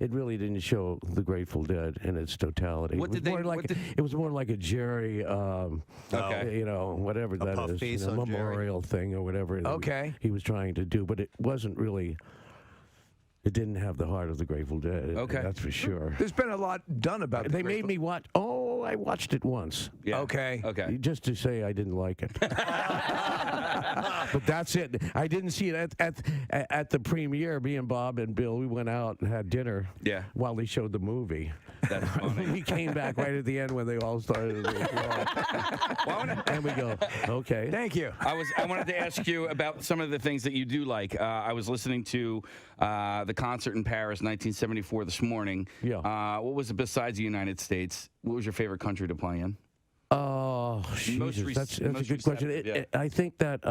it really didn't show the Grateful Dead in its totality. It was more like a Jerry, you know, whatever that is, memorial thing or whatever. He was trying to do, but it wasn't really. It didn't have the heart of the Grateful Dead. Okay, that's for sure. There's been a lot done about it. They made me watch. Oh, Oh, I watched it once. Yeah. Okay. Okay. Just to say I didn't like it. But that's it. I didn't see it at the premiere. Me and Bob and Bill, we went out and had dinner. Yeah. While they showed the movie. That's funny. We came back right at the end when they all started. And we go, okay. Thank you. I wanted to ask you about some of the things that you do like. I was listening to the concert in Paris, 1974, this morning. Yeah. What was it besides the United States? What was your favorite country to play in? Oh, Jesus, that's a good question. I think that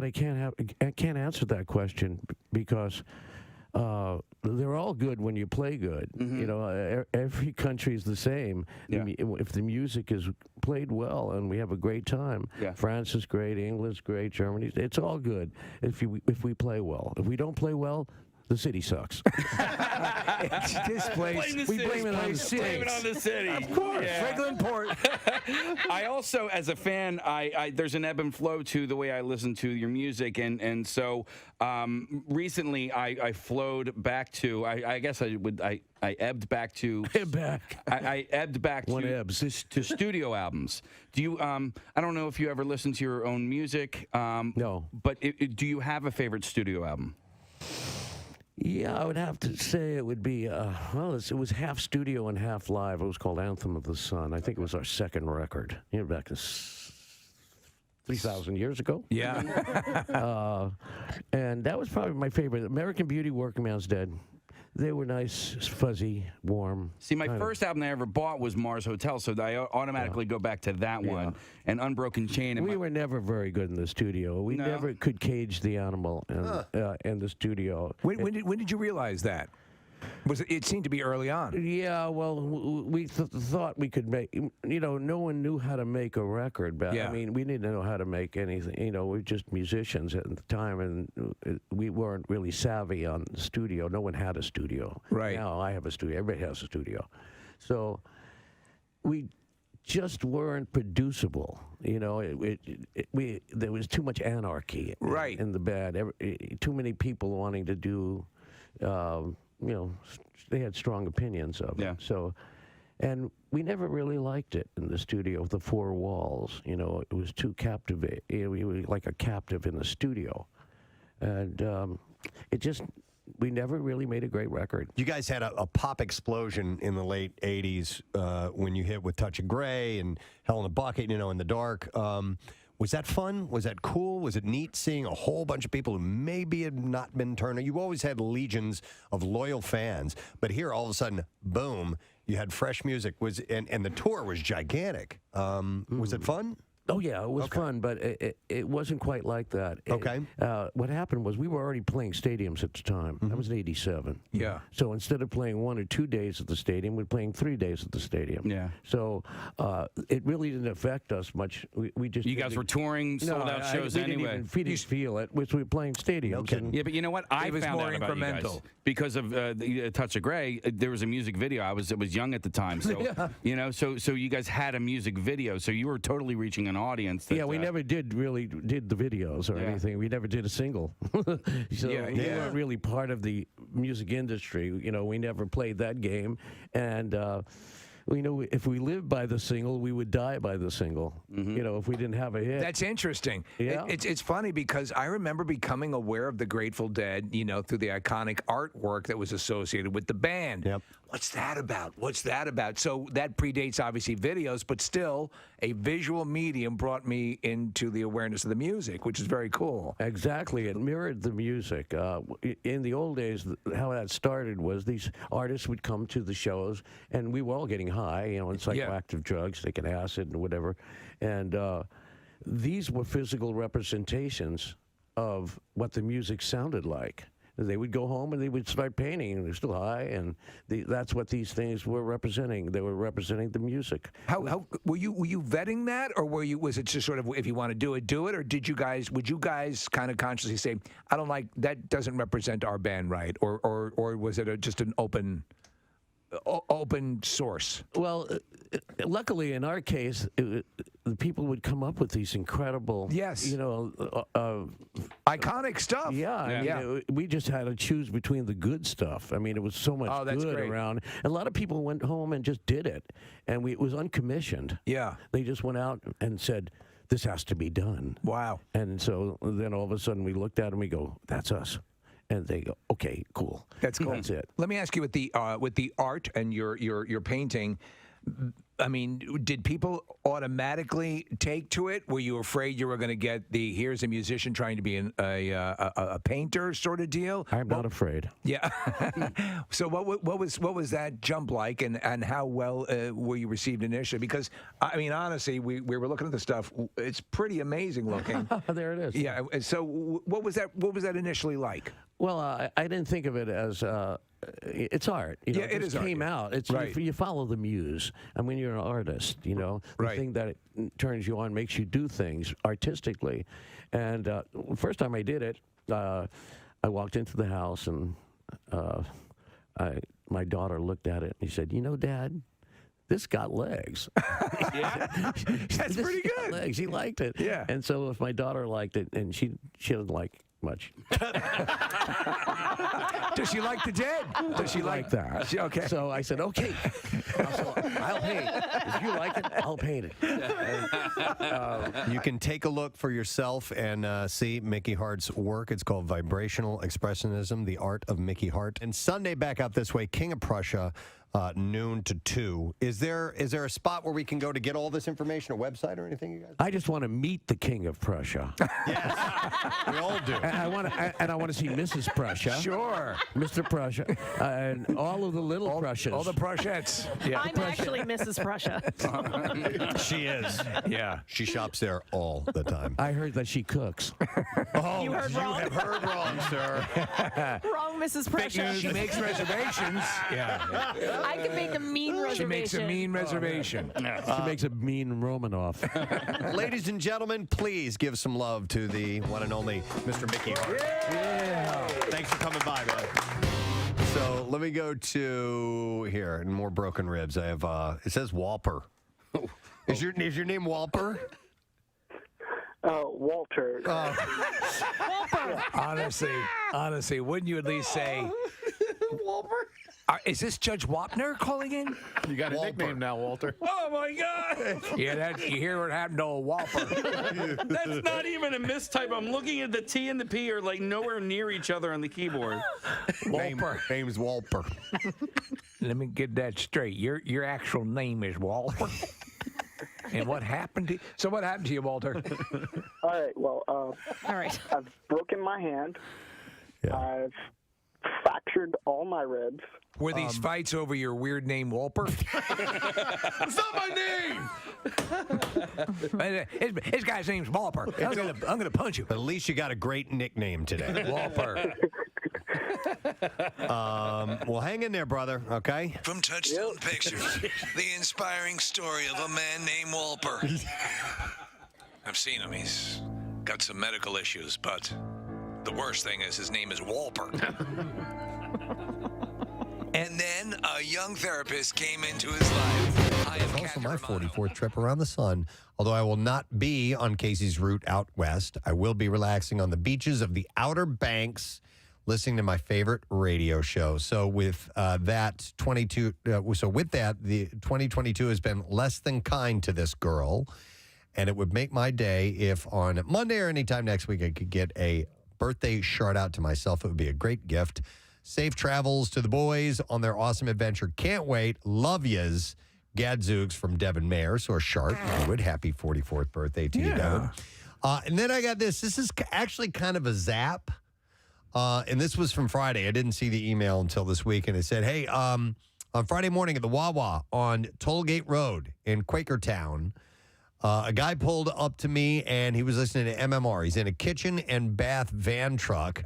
I can't answer that question because they're all good when you play good. You know, every country is the same. Yeah. If the music is played well and we have a great time, France is great, England's great, Germany, it's all good if we play well. If we don't play well, the city sucks. It's displaced. We blame it on the city. Blame it on the city. Of course. Franklin Port. I also, as a fan, there's an ebb and flow to the way I listen to your music, and so recently I flowed back to. I guess I ebbed back to. I ebbed back to studio albums. Do you? I don't know if you ever listen to your own music. No. But do you have a favorite studio album? Yeah, I would have to say it would be, it was half studio and half live. It was called Anthem of the Sun. I think it was our second record, back 3,000 years ago. Yeah. And that was probably my favorite. American Beauty, Working Man's Dead. They were nice, fuzzy, warm. See, my first album I ever bought was Mars Hotel, so I automatically go back to that one. And Unbroken Chain. And we were never very good in the studio. We never could cage the animal in the studio. When did you realize that? It seemed to be early on. Yeah, well, we thought we could make, no one knew how to make a record. But I mean, we didn't know how to make anything. We were just musicians at the time, and we weren't really savvy on the studio. No one had a studio. Right. Now I have a studio. Everybody has a studio. So we just weren't producible. There was too much anarchy in the band. Too many people wanting to do... they had strong opinions of it. So, and we never really liked it in the studio with the four walls. It was too captivating. We were like a captive in the studio. And we never really made a great record. You guys had a pop explosion in the late 80s when you hit with Touch of Grey and Hell in a Bucket, In the Dark. Was that fun? Was that cool? Was it neat seeing a whole bunch of people who maybe had not been turned? You always had legions of loyal fans, but here all of a sudden, boom, you had fresh music. And the tour was gigantic. Was it fun? Oh, yeah, it was fun, but it wasn't quite like that. Okay. What happened was we were already playing stadiums at the time. That was in 87. Yeah. So instead of playing 1 or 2 days at the stadium, we're playing 3 days at the stadium. Yeah. So it really didn't affect us much. We just... You guys were touring sold-out shows anyway. We didn't feel it, which we were playing stadiums. Yeah, but you know what? I found out about you guys because of Touch of Grey. There was a music video. I was was young at the time, so so you guys had a music video, so you were totally reaching an audience. That, we never did the videos or anything. We never did a single. So we weren't really part of the music industry. We never played that game, and if we lived by the single, we would die by the single. If we didn't have a hit. That's interesting. Yeah. It's funny because I remember becoming aware of the Grateful Dead, through the iconic artwork that was associated with the band. Yep. What's that about? What's that about? So that predates, obviously, videos, but still, a visual medium brought me into the awareness of the music, which is very cool. Exactly. It mirrored the music. In the old days, how that started was these artists would come to the shows, and we were all getting high, and psychoactive drugs, taking acid and whatever. And these were physical representations of what the music sounded like. They would go home and they would start painting, and they're still high, and that's what these things were representing. They were representing the music. How were you vetting that, or was it just sort of, if you want to do it, or would you guys kind of consciously say, I don't like that, doesn't represent our band right, or was it just an open source? Well, luckily in our case, people would come up with these incredible, iconic stuff. Yeah, I mean, we just had to choose between the good stuff. I mean, it was so much good around. A lot of people went home and just did it, and it was uncommissioned. Yeah, they just went out and said, "This has to be done." Wow. And so then all of a sudden we looked at them, we go, "That's us." And they go, "Okay, cool. That's cool. That's it." Let me ask you with the art and your painting. I mean, did people automatically take to it? Were you afraid you were going to get here's a musician trying to be a painter sort of deal? I'm not afraid. Yeah. So what was that jump like, and how well were you received initially? Because I mean, honestly, we were looking at the stuff. It's pretty amazing looking. There it is. Yeah. So what was that initially like? Well, I didn't think of it as it's art. You know, it is came art. out. It's right. you follow the muse. I mean, you're an artist. You know, the thing that turns you on, makes you do things artistically. And first time I did it, I walked into the house and my daughter looked at it and she said, "You know, Dad, this got legs." Yeah, that's pretty good. Legs. He liked it. Yeah. And so if my daughter liked it, and she doesn't like much. Does she like the dead? Does she like that? Okay. So I said, okay. I'll paint. If you like it, I'll paint it. You can take a look for yourself and see Mickey Hart's work. It's called Vibrational Expressionism, The Art of Mickey Hart. And Sunday, back out this way, King of Prussia, noon to 2. Is there a spot where we can go to get all this information, a website or anything, you guys? I just want to meet the King of Prussia. Yes, we all do. And I want to see Mrs. Prussia. Sure. Mr. Prussia. And all of the little Prussias. All the Prussettes. Yeah. I'm actually Mrs. Prussia. She is. Yeah. She shops there all the time. I heard that she cooks. Oh, You heard wrong. have heard wrong, sir. Wrong, Mrs. Prussia. She makes reservations. Yeah. I can make a mean reservation. She makes a mean reservation. She makes a mean Romanoff. Ladies and gentlemen, please give some love to the one and only Mr. Mickey Hart. Yeah. Thanks for coming by, man. So let me go to here and more broken ribs. I have it says Walper. Is your name Walper? Walter. Walper. Honestly, wouldn't you at least say Walper? Is this Judge Wapner calling in? You got a nickname now, Walter. Oh my God! Yeah, you hear what happened to old Walper. That's not even a mistype. I'm looking at the T and the P are like nowhere near each other on the keyboard. Walper. Name's Walper. Let me get that straight. Your actual name is Walter. And what happened to you? So what happened to you, Walter? All right. Well, All right. I've broken my hand. Yeah. I've fractured all my ribs. Were these fights over your weird name, Walper? It's not my name. This guy's name's Walper. I'm gonna punch you. But at least you got a great nickname today, Walper. Well, hang in there, brother. Okay. From Touchstone Pictures, the inspiring story of a man named Walper. I've seen him. He's got some medical issues, but the worst thing is his name is Walper. And then a young therapist came into his life. I am also my 44th trip around the sun. Although I will not be on Casey's route out west, I will be relaxing on the beaches of the Outer Banks, listening to my favorite radio show. So with the 2022 has been less than kind to this girl, and it would make my day if on Monday or anytime next week I could get a birthday shout out to myself. It would be a great gift. Safe travels to the boys on their awesome adventure. Can't wait. Love yas. Gadzooks from Devin Mayer. So a sharp. Happy 44th birthday to you, Devin. And then I got this. This is actually kind of a zap. And this was from Friday. I didn't see the email until this week. And it said, hey, on Friday morning at the Wawa on Tollgate Road in Quakertown, a guy pulled up to me and he was listening to MMR. He's in a kitchen and bath van truck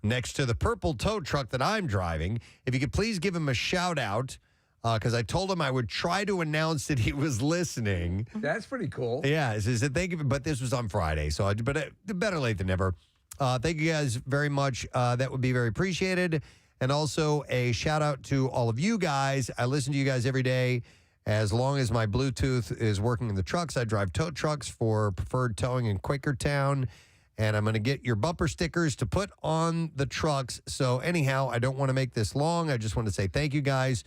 next to the purple tow truck that I'm driving. If you could please give him a shout out, because I told him I would try to announce that he was listening. That's pretty cool. Yeah, he said thank you, but this was on Friday, so better late than never. Thank you guys very much. That would be very appreciated. And also a shout out to all of you guys. I listen to you guys every day, As long as my Bluetooth is working in the trucks, I drive tow trucks for preferred towing in Quakertown. And I'm going to get your bumper stickers to put on the trucks. So anyhow, I don't want to make this long. I just want to say thank you guys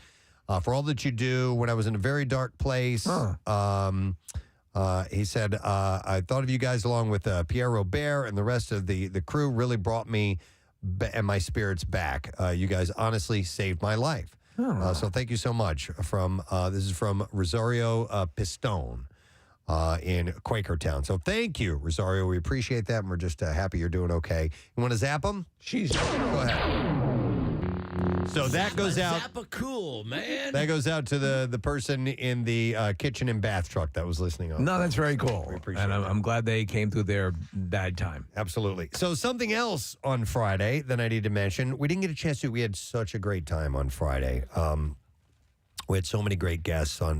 for all that you do. When I was in a very dark place, he said, I thought of you guys along with Pierre Robert and the rest of the crew really brought me and my spirits back. You guys honestly saved my life. So thank you so much. This is from Rosario Pistone. In Quakertown. So thank you, Rosario. We appreciate that, and we're just happy you're doing okay. You want to zap them? Go ahead. So that goes out. Zappa cool, man. That goes out to the person in the kitchen and bath truck that was listening on. No, that's very cool. We appreciate and that. I'm glad they came through their bad time. Absolutely. So something else on Friday that I need to mention. We didn't get a chance to. We had such a great time on Friday. We had so many great guests on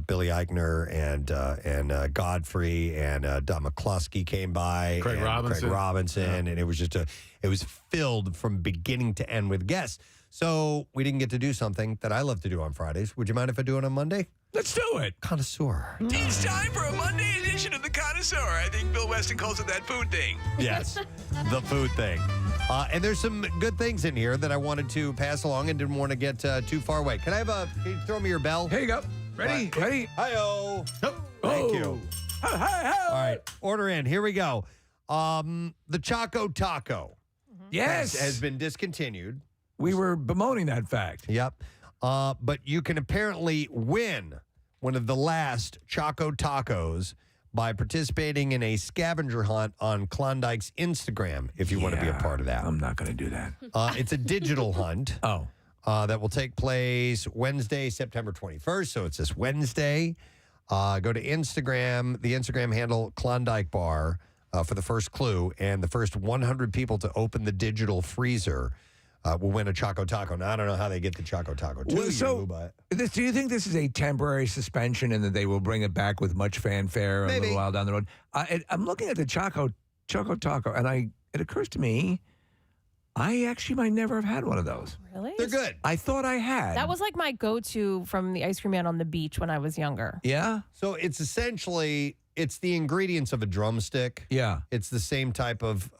Billy Eichner and Godfrey and Don McCluskey came by. Craig and Robinson. And it was just it was filled from beginning to end with guests. So we didn't get to do something that I love to do on Fridays. Would you mind if I do it on Monday? Let's do it. Connoisseur. It's time for a Monday edition of the Connoisseur. I think Bill Weston calls it that food thing. Yes, the food thing. And there's some good things in here that I wanted to pass along and didn't want to get too far away. Can you throw me your bell? Here you go. Ready? Ready? Hi-oh. Thank you. All right, order in. Here we go. The Choco Taco. Yes. Has been discontinued. We were bemoaning that fact. Yep. But you can apparently win one of the last Choco Tacos by participating in a scavenger hunt on Klondike's Instagram, if you want to be a part of that. I'm not going to do that. It's a digital hunt. Oh. That will take place Wednesday, September 21st. So it's this Wednesday. Go to Instagram, the Instagram handle Klondike Bar for the first clue. And the first 100 people to open the digital freezer will win a Choco Taco. Now, I don't know how they get the Choco Taco to you, but... do you think this is a temporary suspension and that they will bring it back with much fanfare a little while down the road? I'm looking at the Choco Taco, and it occurs to me, I actually might never have had one of those. Really? They're good. I thought I had. That was like my go-to from the ice cream man on the beach when I was younger. Yeah? So it's essentially... It's the ingredients of a drumstick. Yeah. It's the same type of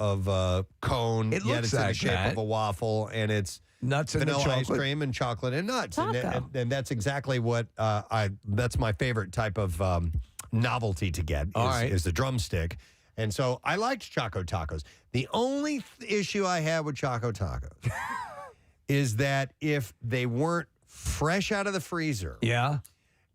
cone. It yet looks it's in the like shape that. of a waffle, and it's nuts and vanilla ice chocolate. cream and chocolate and nuts. Taco. And that's exactly what that's my favorite type of novelty to get is the drumstick. And so I liked Choco Tacos. The only issue I had with Choco Tacos is that if they weren't fresh out of the freezer. Yeah.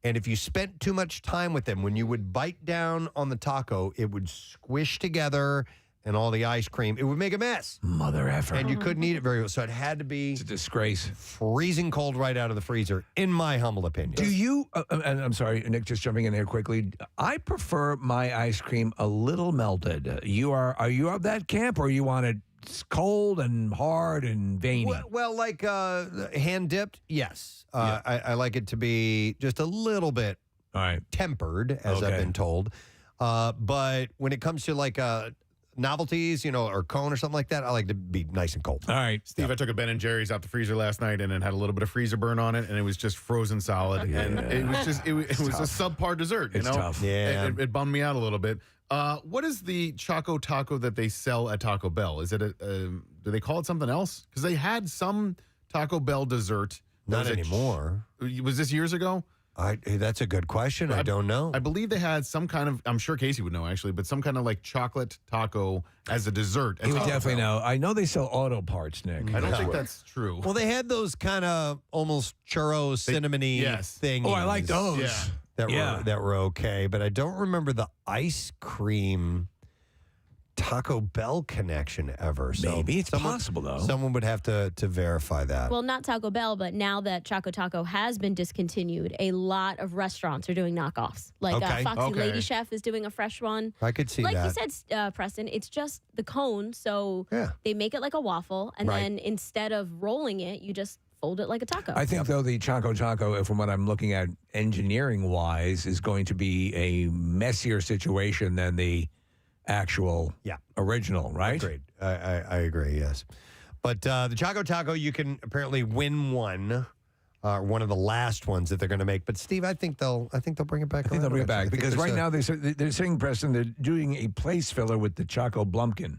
And if you spent too much time with them, when you would bite down on the taco, it would squish together and all the ice cream, it would make a mess. Mother effer. And you couldn't eat it very well. So it had to be... It's a disgrace. Freezing cold right out of the freezer, in my humble opinion. Do you, and I'm sorry, Nick, just jumping in there quickly. I prefer my ice cream a little melted. Are you of that camp, or you want it cold and hard and veiny? Well, like hand dipped, yes. I like it to be just a little bit tempered, as I've been told. But when it comes to like novelties, or cone or something like that, I like to be nice and cold. All right, Steve, I took a Ben & Jerry's out the freezer last night and it had a little bit of freezer burn on it, and it was just frozen solid. And it was just it was a subpar dessert. It's tough. Yeah, it bummed me out a little bit. What is the Choco Taco that they sell at Taco Bell? Is it do they call it something else? Because they had some Taco Bell dessert. Not anymore. Was this years ago? That's a good question. I don't know. I believe they had some kind of, I'm sure Casey would know actually, but some kind of like chocolate taco as a dessert. He would definitely know. I know they sell auto parts, Nick. I don't think that's true. Well, they had those kind of almost churros, cinnamony things. Oh, I like those. Yeah. That were okay, but I don't remember the ice cream Taco Bell connection ever. So maybe it's possible though. Someone would have to verify that. Well, not Taco Bell, but now that Choco Taco has been discontinued, a lot of restaurants are doing knockoffs. Like Foxy Lady Chef is doing a fresh one. I could see like that. Like you said, Preston, it's just the cone. So they make it like a waffle, and then instead of rolling it, you just fold it like a taco. I think, though, the Choco Taco, from what I'm looking at engineering-wise, is going to be a messier situation than the actual original, right? Agreed. I agree, yes. But the Choco Taco, you can apparently win one one of the last ones that they're going to make. But Steve, I think they'll bring it back. I think they'll bring it back because right now they're they're saying, Preston, they're doing a place filler with the Choco Blumpkin.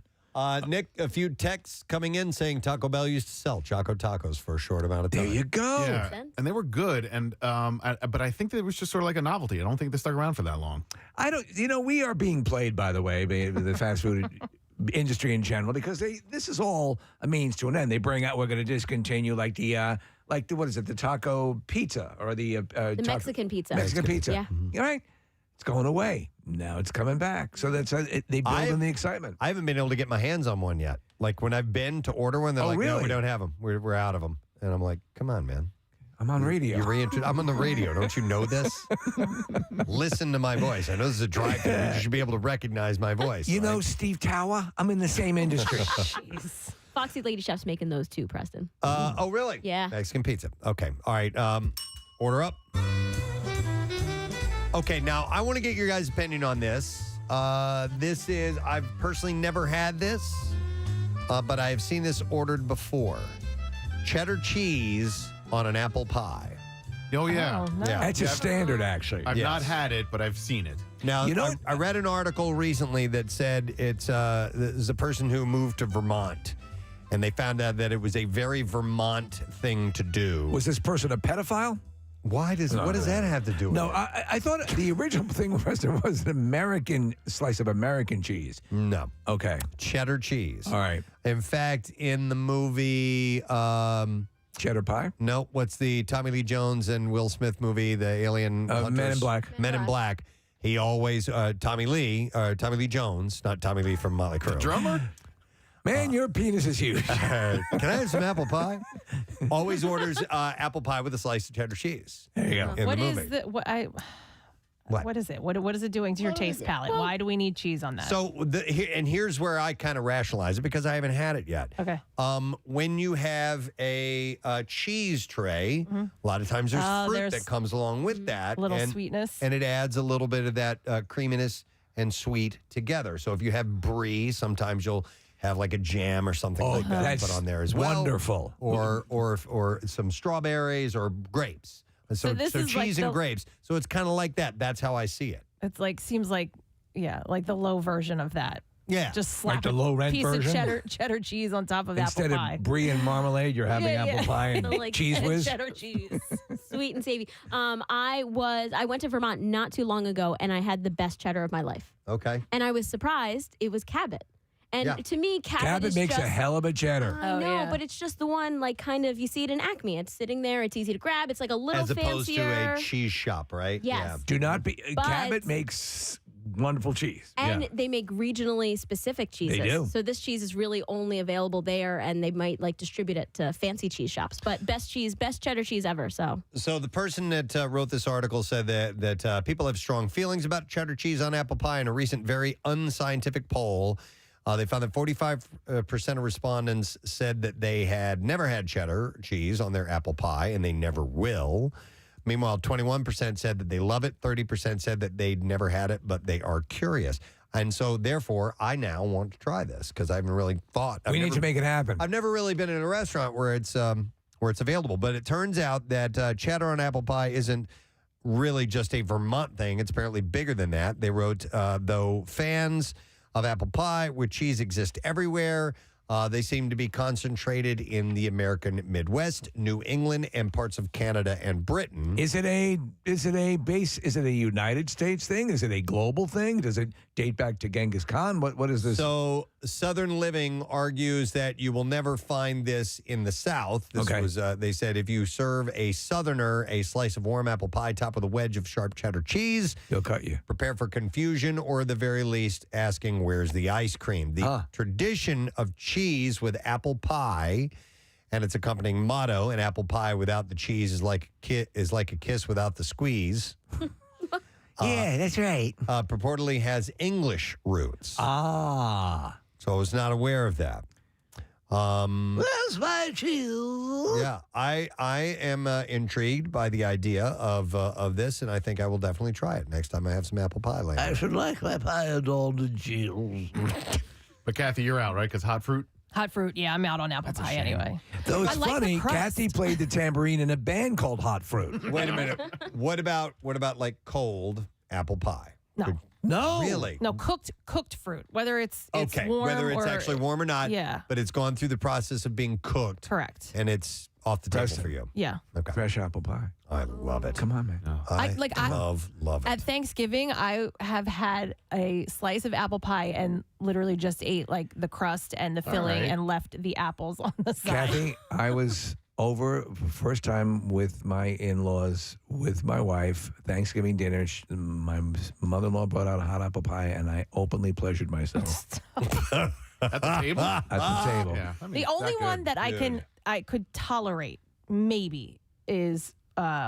Nick, a few texts coming in saying Taco Bell used to sell Choco Tacos for a short amount of time. There you go. Yeah, and they were good, and but I think that it was just sort of like a novelty. I don't think they stuck around for that long. I don't. We are being played, by the way, by the fast food industry in general, because this is all a means to an end. They bring out, we're going to discontinue what is it, the taco pizza or the Mexican pizza. Mexican pizza. Yeah. All right. It's going away. Now it's coming back. So that's they build in the excitement. I haven't been able to get my hands on one yet. Like when I've been to order one, they're like, really? no, we don't have them. We're out of them. And I'm like, come on, man. I'm on radio. I'm on the radio. Don't you know this? Listen to my voice. I know this is a drive-thru. You should be able to recognize my voice. You know Steve Tower? I'm in the same industry. Jeez. Foxy Lady Chef's making those too, Preston. Oh, really? Yeah. Mexican pizza. Okay. All right. Order up. Okay, now I want to get your guys' opinion on this. I've personally never had this, but I've seen this ordered before. Cheddar cheese on an apple pie. Oh, yeah. Oh, no. Yeah. That's a standard, actually. I've not had it, but I've seen it. Now, I read an article recently that said it's a person who moved to Vermont, and they found out that it was a very Vermont thing to do. Was this person a pedophile? What does that have to do with No, it? I thought the original thing was an American slice of American cheese. No. Okay. Cheddar cheese. All right. In fact, in the movie... Cheddar Pie? No, what's the Tommy Lee Jones and Will Smith movie, the Alien Hunters? Men in Black. Men in Black. He always, Tommy Lee Jones, not Tommy Lee from Motley Crue. Drummer? Man, your penis is huge. Can I have some apple pie? Always orders apple pie with a slice of cheddar cheese. There you go. In What the is movie. the what is it? What is it doing to your taste palette? Why do we need cheese on that? So, here's where I kind of rationalize it because I haven't had it yet. Okay. When you have a cheese tray, a lot of times there's fruit that comes along with that. Little sweetness. And it adds a little bit of that creaminess and sweet together. So if you have brie, sometimes you'll have like a jam or something like that that's put on there as well. Wonderful. Or some strawberries or grapes. So this is cheese like and grapes. So it's kind of like that. That's how I see it. It's seems like the low version of that. Yeah. Just slap Like the low-rent piece version? of cheddar cheese on top of Instead apple pie. of brie and marmalade, you're having apple pie and So, cheese whiz. Cheddar cheese, sweet and savvy. I went to Vermont not too long ago, and I had the best cheddar of my life. Okay. And I was surprised it was Cabot. And to me, Cabot makes is a just, hell of a cheddar. I know, but it's just the one, you see it in Acme. It's sitting there. It's easy to grab. It's like a little As opposed fancier. to a cheese shop, right? Yes. Yeah. Do not be. But- Cabot makes wonderful cheese. And they make regionally specific cheeses. They do. So this cheese is really only available there, and they might distribute it to fancy cheese shops. But best cheddar cheese ever. So the person that wrote this article said that people have strong feelings about cheddar cheese on apple pie. In a recent, very unscientific poll, they found that 45% of respondents said that they had never had cheddar cheese on their apple pie, and they never will. Meanwhile, 21% said that they love it. 30% said that they'd never had it, but they are curious. And so, therefore, I now want to try this because I haven't really thought. We need to make it happen. I've never really been in a restaurant where it's available. But it turns out that cheddar on apple pie isn't really just a Vermont thing. It's apparently bigger than that. They wrote, though fans of apple pie with cheese exist everywhere. They seem to be concentrated in the American Midwest, New England, and parts of Canada and Britain. Is it a United States thing? Is it a global thing? Does it date back to Genghis Khan? What is this? So Southern Living argues that you will never find this in the South. This was, they said, if you serve a Southerner a slice of warm apple pie topped with a wedge of sharp cheddar cheese, he'll cut you. Prepare for confusion, or at the very least, asking where's the ice cream. The tradition of cheese with apple pie and its accompanying motto, an apple pie without the cheese is like a kiss without the squeeze. Yeah, that's right. Purportedly has English roots. So I was not aware of that. Where's my cheese? Yeah, I am intrigued by the idea of this, and I think I will definitely try it next time I have some apple pie later. I should like my pie and all the cheese. But Kathy, you're out, right? Because hot fruit? Hot fruit, yeah, I'm out on apple pie anyway. Though it's I like the funny, crust. Kathy played the tambourine in a band called Hot Fruit. Wait a minute. What about like cold apple pie? No. No. Really? No, cooked fruit, whether it's Okay, warm whether it's or, actually warm or not. Yeah. But it's gone through the process of being cooked. Correct. And it's off the table for you. Yeah. Okay. Fresh apple pie. I love it. Come on, man. I love it. At Thanksgiving, I have had a slice of apple pie and literally just ate like the crust and the filling right. and left the apples on the side. Kathy, I was over for first time with my in-laws, with my wife, Thanksgiving dinner. My mother-in-law brought out a hot apple pie, and I openly pleasured myself. At the table? At the table. Yeah. The only one that I could tolerate maybe is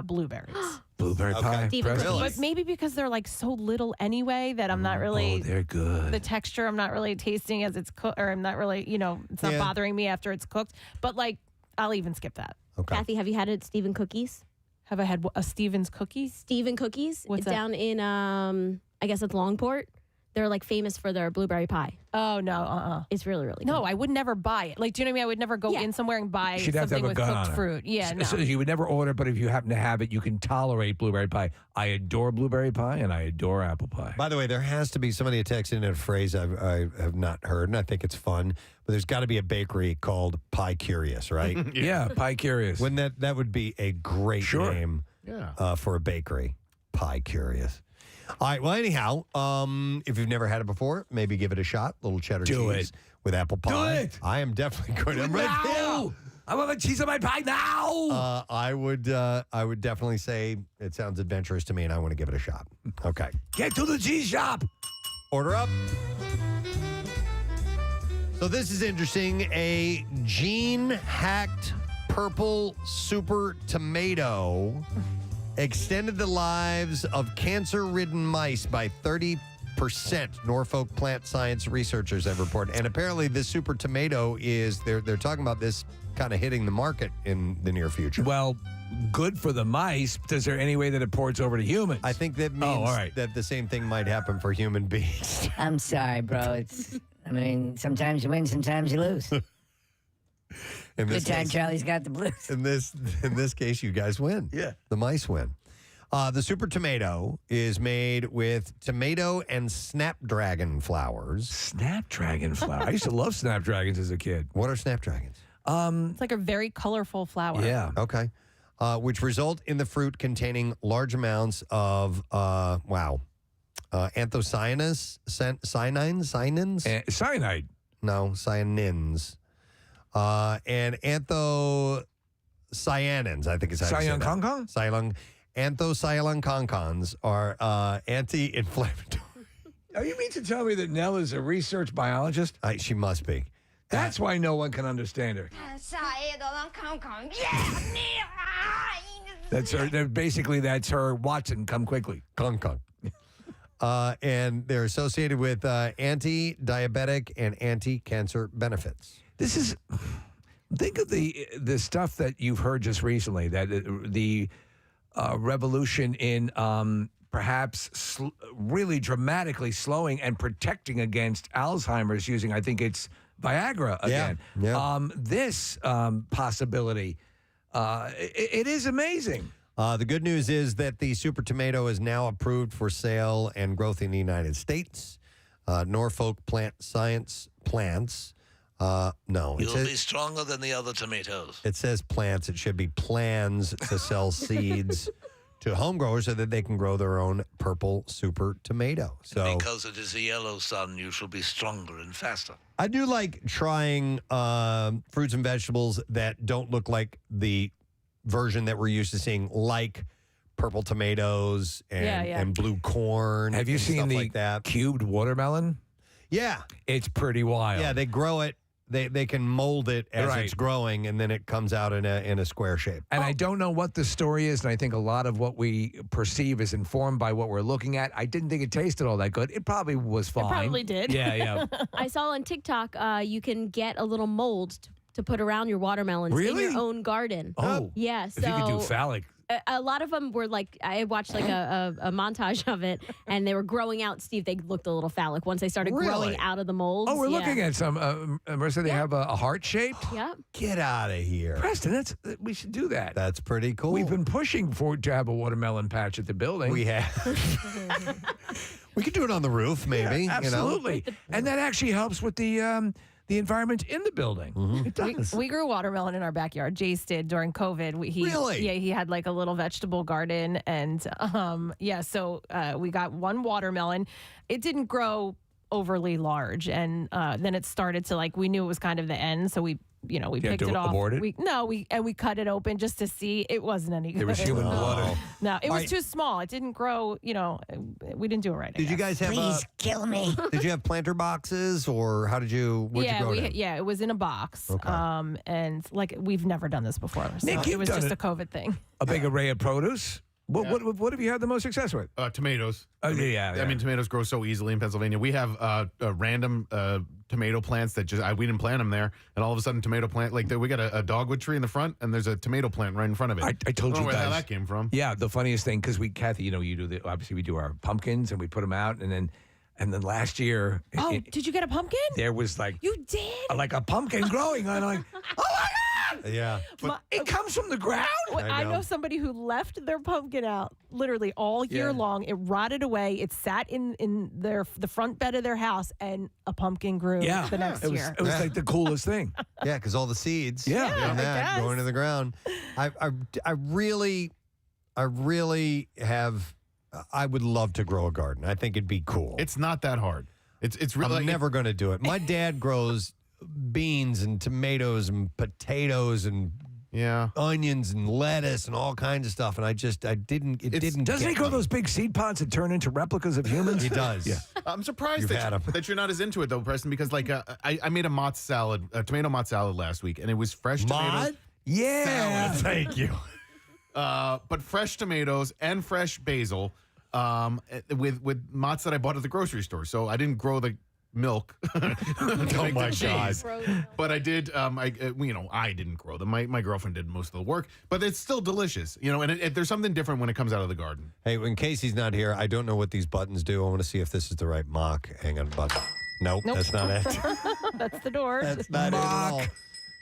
blueberries. Blueberry pie. Preston. But maybe because they're like so little anyway that I'm not really. Oh, they're good. The texture I'm not really tasting as it's cooked, or I'm not really, it's not bothering me after it's cooked. But like, I'll even skip that. Okay. Kathy, have you had it at Stephen Cookies? Have I had a Stephen's cookie? Stephen Cookies? What's that? Down in, I guess it's Longport. They're like famous for their blueberry pie. Oh, no, It's really, really good. No, I would never buy it. Like, do you know what I mean? I would never go in somewhere and buy She'd have to something have a with gun cooked on her. fruit. Yeah, no. So you would never order, but if you happen to have it, you can tolerate blueberry pie. I adore blueberry pie, and I adore apple pie. By the way, there has to be somebody texted in a phrase I have not heard, and I think it's fun. But there's got to be a bakery called Pie Curious, right? Yeah, Pie Curious. Wouldn't that would be a great name for a bakery? Pie Curious. All right. Well, anyhow, if you've never had it before, maybe give it a shot. Little cheddar Do cheese it. with apple pie. Do it. I am definitely going. I'm right now. I want the cheese on my pie now. I would definitely say it sounds adventurous to me, and I want to give it a shot. Okay. Get to the cheese shop. Order up. So this is interesting. A gene-hacked purple super tomato extended the lives of cancer-ridden mice by 30%. Norfolk plant science researchers have reported. And apparently this super tomato is, they're talking about this kind of hitting the market in the near future. Well, good for the mice. Is there any way that it ports over to humans? I think that means that the same thing might happen for human beings. I'm sorry, bro. Sometimes you win, sometimes you lose. Good time Charlie's got the blues. In this case, you guys win. Yeah. The mice win. The super tomato is made with tomato and snapdragon flowers. Snapdragon flower. I used to love snapdragons as a kid. What are snapdragons? It's like a very colorful flower. Yeah. Okay. Which result in the fruit containing large amounts of anthocyanins, cyanide. No, cyanins. And anthocyanins, I think it's how you say that. Cyanconcon? Anthocyanconcons are anti-inflammatory. Oh, you mean to tell me that Nell is a research biologist? She must be. That's why no one can understand her. That's her. Basically, that's her. Watson, come quickly. Kong. And they're associated with anti-diabetic and anti-cancer benefits. This is. Think of the stuff that you've heard just recently. That the revolution in perhaps really dramatically slowing and protecting against Alzheimer's using, I think it's Viagra again. Yeah. This possibility, it is amazing. The good news is that the super tomato is now approved for sale and growth in the United States. Norfolk Plant Science plants. No. You'll be stronger than the other tomatoes. It says plants. It should be plans to sell seeds to home growers so that they can grow their own purple super tomato. So Because it is a yellow sun, you shall be stronger and faster. I do like trying fruits and vegetables that don't look like the version that we're used to seeing, like purple tomatoes and blue corn. Have you and seen stuff the like that. cubed watermelon? Yeah. It's pretty wild. Yeah, they grow it. They can mold it as Right. it's growing, and then it comes out in a square shape. And I don't know what the story is, and I think a lot of what we perceive is informed by what we're looking at. I didn't think it tasted all that good. It probably was fine. probably did. Yeah. I saw on TikTok you can get a little mold to put around your watermelons in Really? your own garden. Oh. Yeah. If you could do So phallic A lot of them were like, I watched like a montage of it, and they were growing out. Steve, they looked a little phallic once they started growing out of the molds. Oh, we're looking at some. Marissa, they have a heart shaped. Yeah. Get out of here. Preston, we should do that. That's pretty cool. We've been pushing to have a watermelon patch at the building. We have. We could do it on the roof, maybe. Yeah, absolutely. And that actually helps with the environment in the building. It does. We grew watermelon in our backyard. Jace did during COVID. Really? Yeah, he had like a little vegetable garden, and so we got one watermelon. It didn't grow overly large, and then it started to we knew it was kind of the end, so we picked it off. Abort it? We cut it open just to see. It wasn't any good. There was human blood. No, it was too small. It didn't grow. We didn't do it right. Did you guys have? Please kill me. Did you have planter boxes, or how did you? Where'd you grow it in? It was in a box. Okay. And we've never done this before. So Nick, it was you've just done a COVID thing. A big array of produce. What have you had the most success with? Tomatoes. Oh, yeah. I mean, tomatoes grow so easily in Pennsylvania. We have random tomato plants that we didn't plant them there, and all of a sudden, tomato plant we got a dogwood tree in the front, and there's a tomato plant right in front of it. I told don't you know guys where that came from. Yeah, the funniest thing because Kathy, you do obviously we do our pumpkins and we put them out, and then last year. Did you get a pumpkin? There was You did. Like a pumpkin growing, and I'm like, oh my God! Yeah. But it comes from the ground. I know somebody who left their pumpkin out literally all year long. It rotted away. It sat in the front bed of their house, and a pumpkin grew the next year. It was like the coolest thing. Yeah, because all the seeds. Yeah. from that going to the ground. I really have. I would love to grow a garden. I think it'd be cool. It's not that hard. It's really I'm never going to do it. My dad grows beans and tomatoes and potatoes and onions and lettuce and all kinds of stuff, and I didn't. Doesn't he grow those big seed pods that turn into replicas of humans? He does. Yeah. I'm surprised You've had 'em. that you're not as into it though, Preston, because I made a tomato mozz salad last week, and it was fresh tomatoes. Yeah. Salad. Thank you. But fresh tomatoes and fresh basil with mozz that I bought at the grocery store. So I didn't grow the milk to make the cheese. But I did. I didn't grow them. My girlfriend did most of the work. But it's still delicious. And there's something different when it comes out of the garden. Hey, when Casey's not here, I don't know what these buttons do. I want to see if this is the right mock. Hang on, button. Nope, that's not it. That's the door. That's not it at all.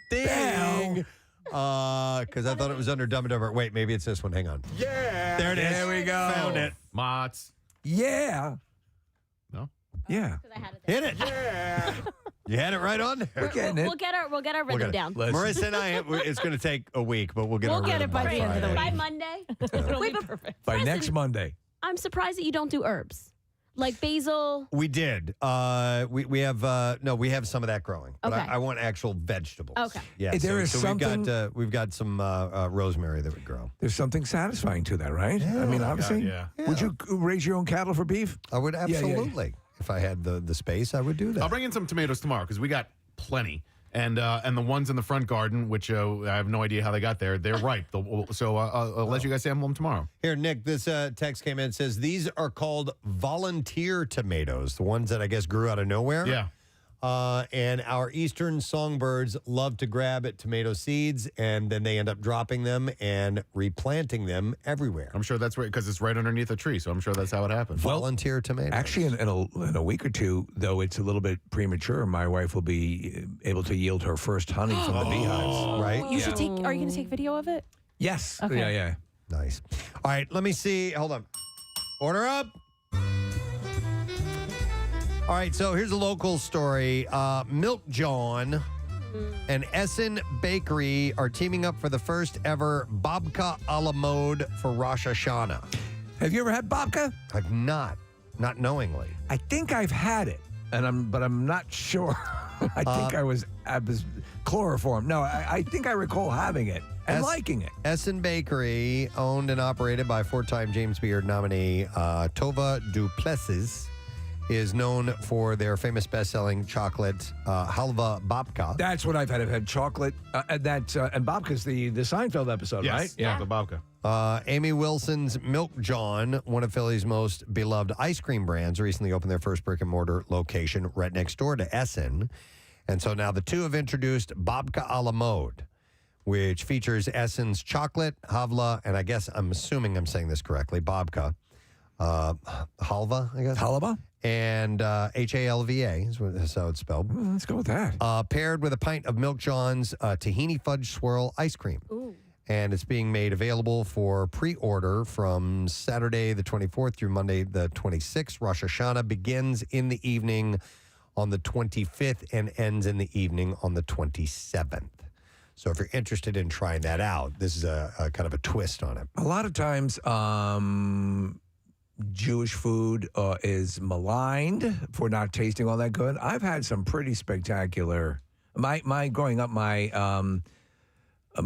Ding. Because I thought it was under Dumb and Dumber. Wait, maybe it's this one. Hang on. Yeah. There it is. There we go. Found it. Mozz. Yeah. No? Yeah. Hit it. Yeah. You had it right on there. We'll get our rhythm down. Marissa and I, it's going to take a week, but we'll get our We'll get rhythm it by the end of the By week. Monday. It'll Wait, be but perfect. By next Monday. I'm surprised that you don't do herbs. Like basil. We did. We have we have some of that growing. But Okay. I want actual vegetables. Okay. Yeah. There is something. We've got some rosemary that would grow. There's something satisfying to that, right? I mean, obviously. yeah. Would you raise your own cattle for beef? I would Yeah, yeah, yeah. absolutely. If I had the space, I would do that. I'll bring in some tomatoes tomorrow because we got plenty. And the ones in the front garden, which I have no idea how they got there, they're ripe. So I'll let you guys sample them tomorrow. Here, Nick, this text came in and says, these are called volunteer tomatoes, the ones that I guess grew out of nowhere. Yeah. And our eastern songbirds love to grab at tomato seeds, and then they end up dropping them and replanting them everywhere. I'm sure that's right, because it's right underneath a tree, so I'm sure that's how it happened. Volunteer tomatoes. Actually, in a week or two, though it's a little bit premature, my wife will be able to yield her first honey from the beehives. Right? You should take. Are you going to take video of it? Yes. Okay. Yeah. Nice. All right, let me see. Hold on. Order up. All right, so here's a local story. Milk John and Essen Bakery are teaming up for the first ever Babka a la mode for Rosh Hashanah. Have you ever had babka? I've not knowingly. I think I've had it, but I'm not sure. I think I was chloroform. No, I think I recall having it and liking it. Essen Bakery, owned and operated by four-time James Beard nominee Tova Duplessis, is known for their famous best-selling chocolate halva babka. That's what I've had. I've had chocolate. And babka's the Seinfeld episode, right? Yeah, the babka. Amy Wilson's Milk John, one of Philly's most beloved ice cream brands, recently opened their first brick-and-mortar location right next door to Essen. And so now the two have introduced Babka a la mode, which features Essen's chocolate, Havla, and I guess I'm assuming I'm saying this correctly, Babka. Halva, I guess. Halva? And Halva is how it's spelled. Let's go with that. Paired with a pint of Milk John's tahini fudge swirl ice cream. Ooh. And it's being made available for pre-order from Saturday the 24th through Monday the 26th. Rosh Hashanah begins in the evening on the 25th and ends in the evening on the 27th. So if you're interested in trying that out, this is a kind of a twist on it. A lot of times, Jewish food is maligned for not tasting all that good. I've had some pretty spectacular. My growing up, my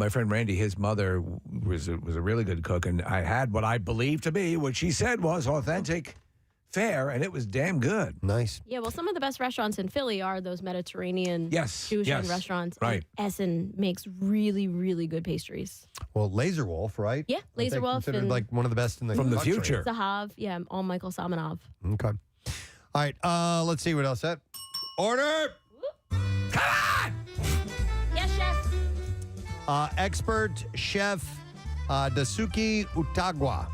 friend Randy, his mother was a really good cook, and I had what I believed to be what she said was authentic fare, and it was damn good. Nice. Yeah, well, some of the best restaurants in Philly are those Mediterranean Jewish restaurants. Right. And Essen makes really, really good pastries. Well, Laser Wolf, right? Yeah, Laser Wolf. Considered and like one of the best in the From the country. future. Zahav, yeah, all Michael Samanov. Okay. All right, let's see what else that. Order! Yes, chef. Expert chef Dasuki Utagwa.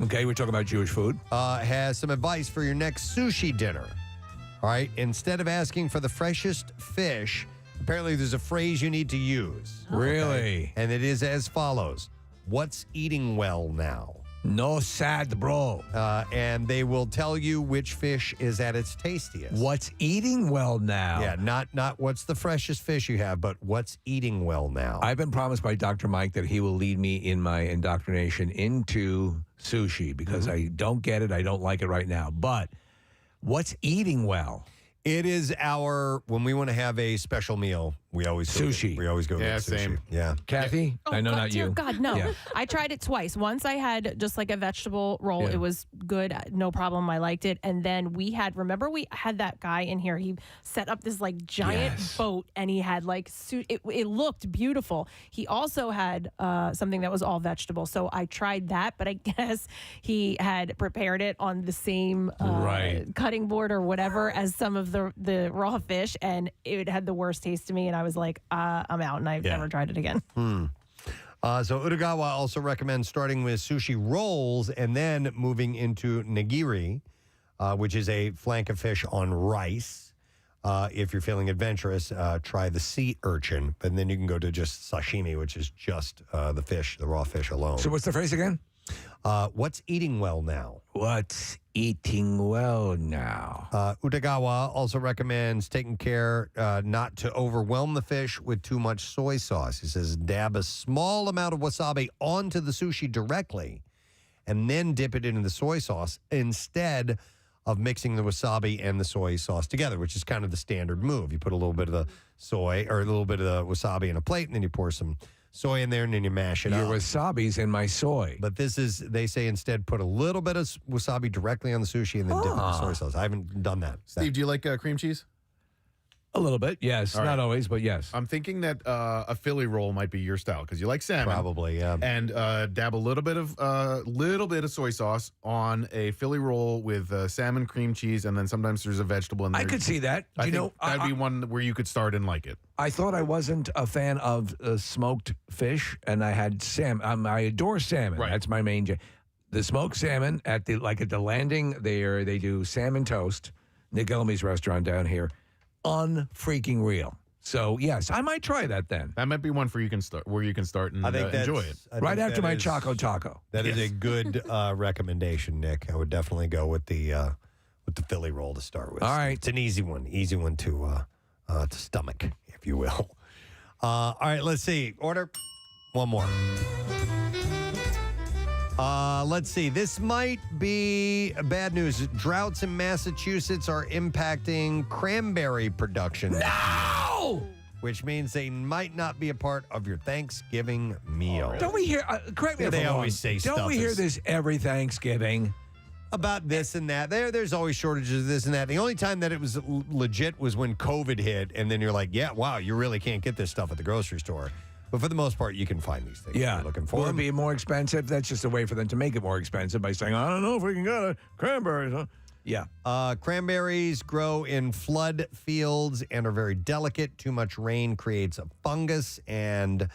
Okay, we're talking about Jewish food. Has some advice for your next sushi dinner. All right, instead of asking for the freshest fish, apparently there's a phrase you need to use. Really? And it is as follows. What's eating well now? No sad, bro. And they will tell you which fish is at its tastiest. What's eating well now? Yeah, not what's the freshest fish you have, but what's eating well now. I've been promised by Dr. Mike that he will lead me in my indoctrination into sushi because I don't get it. I don't like it right now. But what's eating well? It is when we want to have a special meal, we always Sushi. We always go Yeah, get sushi. same. Yeah. Kathy? Oh, I know God, not dear you. God, no. Yeah. I tried it twice. Once I had just like a vegetable roll. Yeah. It was good. No problem. I liked it. And then we had that guy in here. He set up this like giant boat and he had like, it looked beautiful. He also had something that was all vegetable. So I tried that, but I guess he had prepared it on the same cutting board or whatever as some of the raw fish. And it had the worst taste to me. And I was like, I'm out, and I've never tried it again. So Utagawa also recommends starting with sushi rolls and then moving into nigiri, which is a flank of fish on rice. If you're feeling adventurous, try the sea urchin, and then you can go to just sashimi, which is just the raw fish alone. So what's the phrase again? What's eating well now? What's eating well now? Utagawa also recommends taking care not to overwhelm the fish with too much soy sauce. He says dab a small amount of wasabi onto the sushi directly and then dip it into the soy sauce instead of mixing the wasabi and the soy sauce together, which is kind of the standard move. You put a little bit of the soy or a little bit of the wasabi in a plate, and then you pour some soy in there, and then you mash it up. Your wasabi's in my soy. But they say instead put a little bit of wasabi directly on the sushi and then dip it in the soy sauce. I haven't done that. Steve, do you like cream cheese? A little bit, yes. All right. Not always, but yes. I'm thinking that a Philly roll might be your style because you like salmon. Probably, yeah. And dab a little bit of soy sauce on a Philly roll with salmon, cream cheese, and then sometimes there's a vegetable in there. I could see that. I think that'd be one where you could start and like it. I thought I wasn't a fan of smoked fish, and I had salmon. I adore salmon. Right. That's my main. The smoked salmon at the landing there, they do salmon toast. Nick Elmy's restaurant down here. Unfreaking real. So yes, I might try that then. That might be one where you can start and enjoy it. Right after my Choco Taco. That is a good recommendation, Nick. I would definitely go with the Philly roll to start with. All right, it's an easy one to stomach, if you will. All right, let's see. Order one more. Let's see. This might be bad news. Droughts in Massachusetts are impacting cranberry production. No! Which means they might not be a part of your Thanksgiving meal. Don't we hear, correct me if I'm They wrong, always say stuff. don't we hear this every Thanksgiving? About this and that. There's always shortages of this and that. The only time that it was legit was when COVID hit, and then you're like, yeah, wow, you really can't get this stuff at the grocery store. But for the most part, you can find these things. Yeah. You're looking for Will it them. be more expensive? That's just a way for them to make it more expensive by saying, I don't know if we can get a cranberries. Huh? Yeah. Cranberries grow in flood fields and are very delicate. Too much rain creates a fungus, and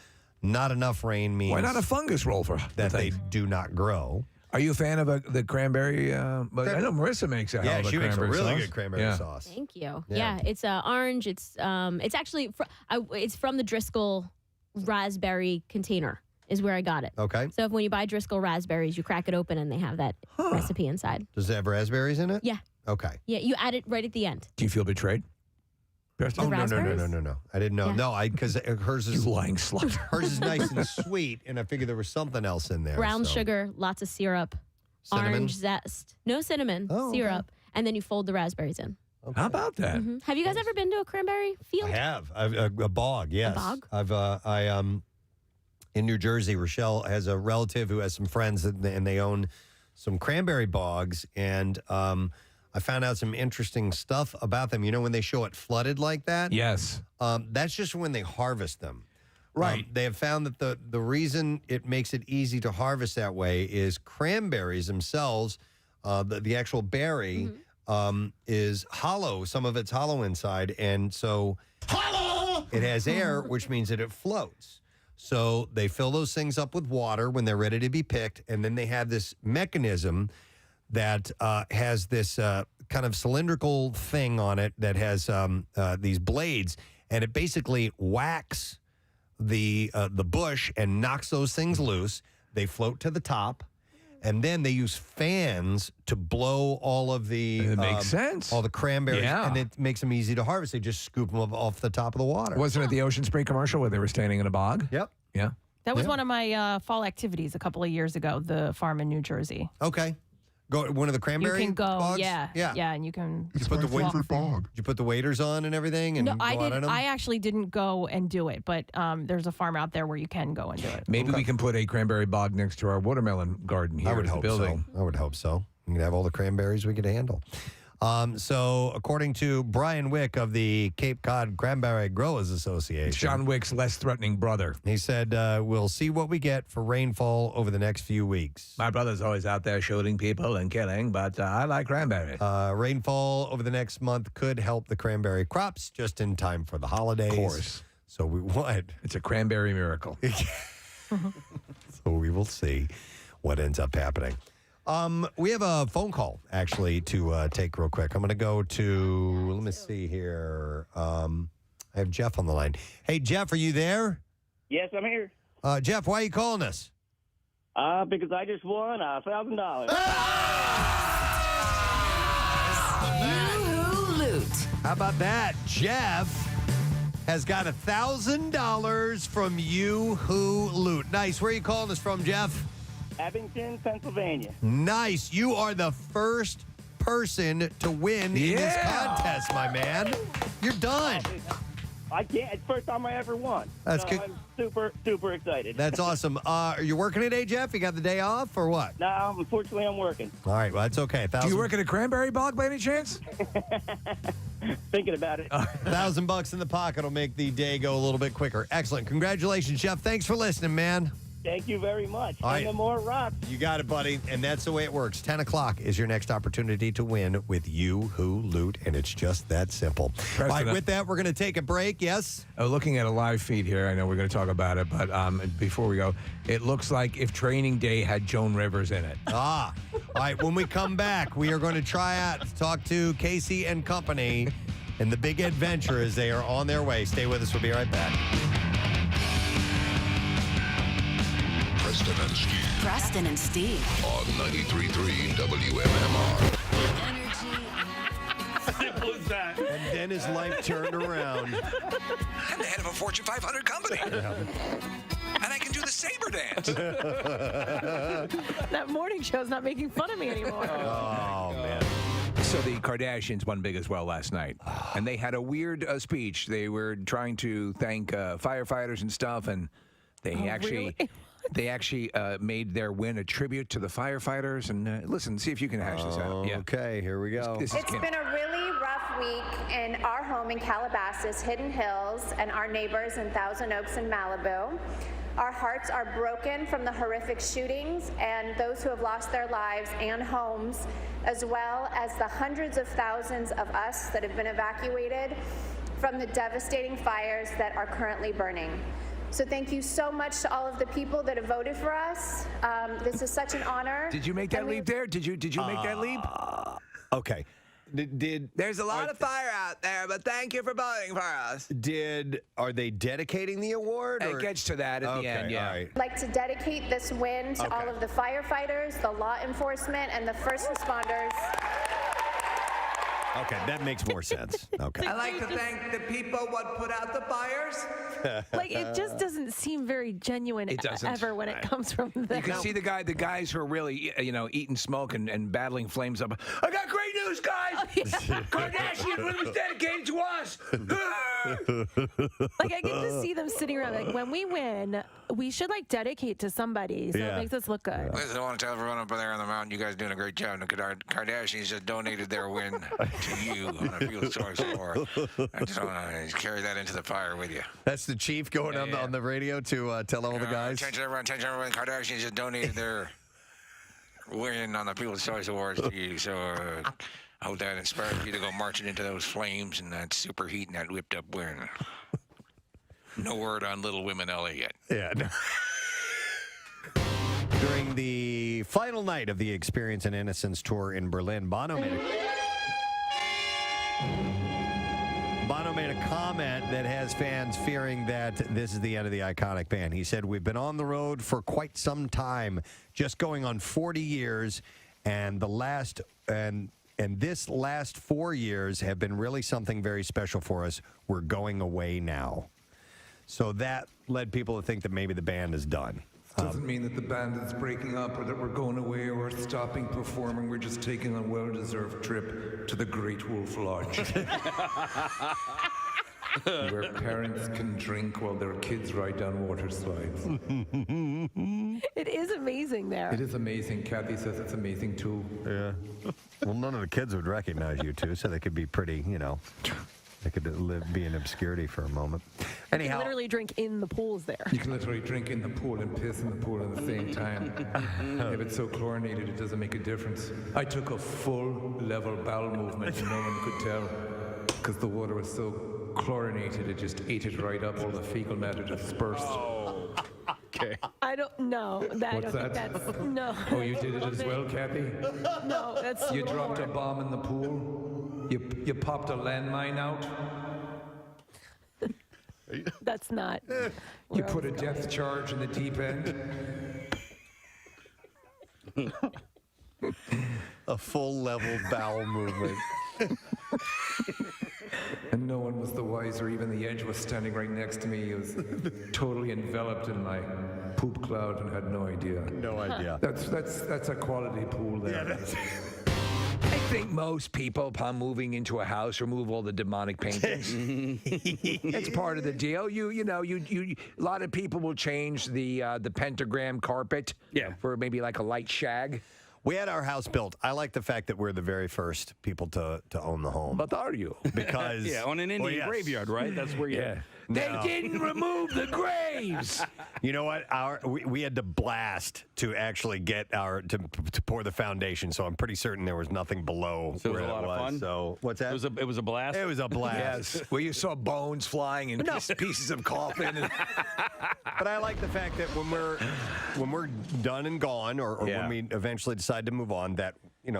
not enough rain means Why not a fungus roll for that they do not grow. Are you a fan of the cranberry? But I know Marissa makes a hell of a she makes a cranberry really sauce. good cranberry sauce. Thank you. Yeah. Yeah, it's orange. It's actually it's from the Driscoll raspberry container is where I got it. Okay. So when you buy Driscoll raspberries, you crack it open and they have that recipe inside. Does it have raspberries in it? Yeah. Okay. Yeah, you add it right at the end. Do you feel betrayed? Oh, no. I didn't know. Yeah. No, because hers is... You lying slut. Hers is nice and sweet, and I figured there was something else in there. Brown so. sugar, lots of syrup, Cinnamon? orange zest. No cinnamon, syrup. And then you fold the raspberries in. Okay. How about that? Mhm. Have you guys ever been to a cranberry field? I have. A bog, yes. A bog? In New Jersey, Rochelle has a relative who has some friends, and they own some cranberry bogs, and I found out some interesting stuff about them. You know, when they show it flooded like that? Yes. That's just when they harvest them. Right. They have found that the reason it makes it easy to harvest that way is cranberries themselves, the actual berry is hollow. Some of it's hollow inside, and so it has air, which means that it floats. So they fill those things up with water when they're ready to be picked, and then they have this mechanism that has this kind of cylindrical thing on it that has these blades, and it basically whacks the bush and knocks those things loose. They float to the top, and then they use fans to blow all of the It makes sense. all the cranberries, Yeah. and it makes them easy to harvest. They just scoop them up off the top of the water. Wasn't it the Ocean Spray commercial where they were standing in a bog? Yep. Yeah. That was Yeah. one of my fall activities a couple of years ago, the farm in New Jersey. Okay. Go one of the cranberry You can go, bogs? yeah, Yeah. and you can. You put the walk- Did you put the waders on and everything and No, go I out did. on them? I actually didn't go and do it, but there's a farm out there where you can go and do it. Maybe we can put a cranberry bog next to our watermelon garden here I would in the hope building. so. I would hope so. We can have all the cranberries we could handle. So, according to Brian Wick of the Cape Cod Cranberry Growers Association, John Wick's less threatening brother. he said, we'll see what we get for rainfall over the next few weeks. My brother's always out there shooting people and killing, but I like cranberry. Rainfall over the next month could help the cranberry crops just in time for the holidays. Of course. So we would. It's a cranberry miracle. So we will see what ends up happening. We have a phone call, actually, to take real quick. I'm going to go to, let me see here. I have Jeff on the line. Hey, Jeff, are you there? Yes, I'm here. Jeff, why are you calling us? Because I just won $1,000. Yoo-hoo Loot. How about that? Jeff has got $1,000 from Yoo-hoo Loot. Nice. Where are you calling us from, Jeff? Abington, Pennsylvania. Nice. You are the first person to win in this contest, my man. You're done. I can't. It's the first time I ever won. That's so good. I'm super, super excited. That's awesome. Are you working today, Jeff? You got the day off or what? No, unfortunately, I'm working. All right. Well, that's okay. Do you work at a cranberry bog by any chance? Thinking about it. $1,000 in the pocket will make the day go a little bit quicker. Excellent. Congratulations, Jeff. Thanks for listening, man. Thank you very much. All right. And the more rock. You got it, buddy. And that's the way it works. 10 o'clock is your next opportunity to win with Yoo-hoo Loot, and it's just that simple. All right, with that, we're going to take a break. Yes? Looking at a live feed here, I know we're going to talk about it, but before we go, it looks like if Training Day had Joan Rivers in it. All right. When we come back, we are going to try out, talk to Casey and company and the big adventure as they are on their way. Stay with us. We'll be right back. Preston and Steve. On 93.3 WMMR. And then his life turned around. I'm the head of a Fortune 500 company. And I can do the saber dance. That morning show's not making fun of me anymore. Oh, man. So the Kardashians won big as well last night, and they had a weird speech. They were trying to thank firefighters and stuff, and they they actually made their win a tribute to the firefighters. And listen, see if you can hash this out. Yeah. Okay, here we go. This is It's Kim. been a really rough week in our home in Calabasas, Hidden Hills, and our neighbors in Thousand Oaks and Malibu. Our hearts are broken from the horrific shootings and those who have lost their lives and homes, as well as the hundreds of thousands of us that have been evacuated from the devastating fires that are currently burning. So thank you so much to all of the people that have voted for us. This is such an honor. Did you make that leap there? Did you make that leap? Okay. There's a lot of fire out there, but thank you for voting for us. Are they dedicating the award? It gets to that at the end, yeah. All right. I'd like to dedicate this win to all of the firefighters, the law enforcement, and the first responders. Okay, that makes more sense. Okay. I'd like to thank the people what put out the fires. Like, it just doesn't seem very genuine ever when it comes from them. You can see the guys who are really, eating smoke and battling flames up. I got great news, guys! Kardashian was dedicated to us! Like, I can just see them sitting around, like, when we win, we should, like, dedicate to somebody so it makes us look good. Listen, I want to tell everyone up there on the mountain, you guys are doing a great job. The Kardashians just donated their win to you on a People's Choice Award. I just want to carry that into the fire with you. That's the chief going on the radio to tell all the guys. Attention everyone, Kardashians just donated their win on the People's Choice Awards to you. So I hope that inspires you to go marching into those flames and that super heat and that whipped up win. No word on Little Women LA yet. Yeah. No. During the final night of the Experience and Innocence tour in Berlin, Bono made a comment that has fans fearing that this is the end of the iconic band. He said, "We've been on the road for quite some time, just going on 40 years, and this last 4 years have been really something very special for us. We're going away now." So that led people to think that maybe the band is done. Doesn't mean that the band is breaking up or that we're going away or stopping performing. We're just taking a well-deserved trip to the Great Wolf Lodge. Where parents can drink while their kids ride down water slides. It is amazing there. It is amazing. Kathy says it's amazing too. Yeah. Well, none of the kids would recognize you two, so they could be pretty, they could be in obscurity for a moment. You can literally drink in the pools there. You can literally drink in the pool and piss in the pool at the same time. If it's so chlorinated, it doesn't make a difference. I took a full level bowel movement and no one could tell because the water was so chlorinated, it just ate it right up. All the fecal matter dispersed. Okay. I don't know. What's that? That's, no. Oh, you did it as well, Kathy? No, that's... You dropped a bomb in the pool? You popped a landmine out? That's not... You put a depth charge in the deep end? A full level bowel movement. And no one was the wiser. Even the edge was standing right next to me. He was totally enveloped in my poop cloud and had no idea. No idea. That's a quality pool there. Yeah, I think most people, upon moving into a house, remove all the demonic paintings. It's part of the deal. A lot of people will change the pentagram carpet for maybe like a light shag. We had our house built. I like the fact that we're the very first people to own the home. But are you? Because on an Indian graveyard, right? That's where you. They didn't remove the graves. You know what? We had to blast to actually get to pour the foundation. So I'm pretty certain there was nothing below. So it where was a lot of fun. So what's that? It was a blast. It was a blast. Yes, where you saw bones flying and pieces of coffin. But I like the fact that when we're done and gone, or when we eventually decide to move on, that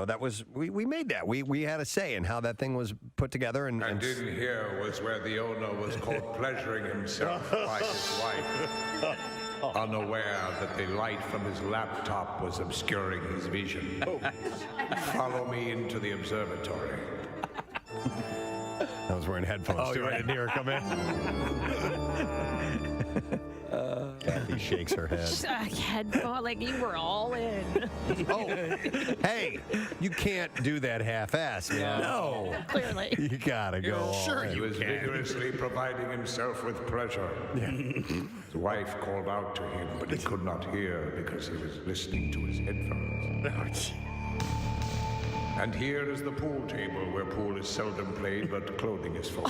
that was we made that. We had a say in how that thing was put together. And in here was where the owner was caught pleasuring himself by his wife, unaware that the light from his laptop was obscuring his vision. Follow me into the observatory. I was wearing headphones too. I didn't hear her come in. Kathy shakes her head. Headphone, like you were all in. Oh, hey, you can't do that half-ass, man. No. Clearly. You gotta go all Sure, in. he was vigorously providing himself with pleasure. Yeah. His wife called out to him, but he could not hear because he was listening to his headphones. And here is the pool table, where pool is seldom played, but clothing is for.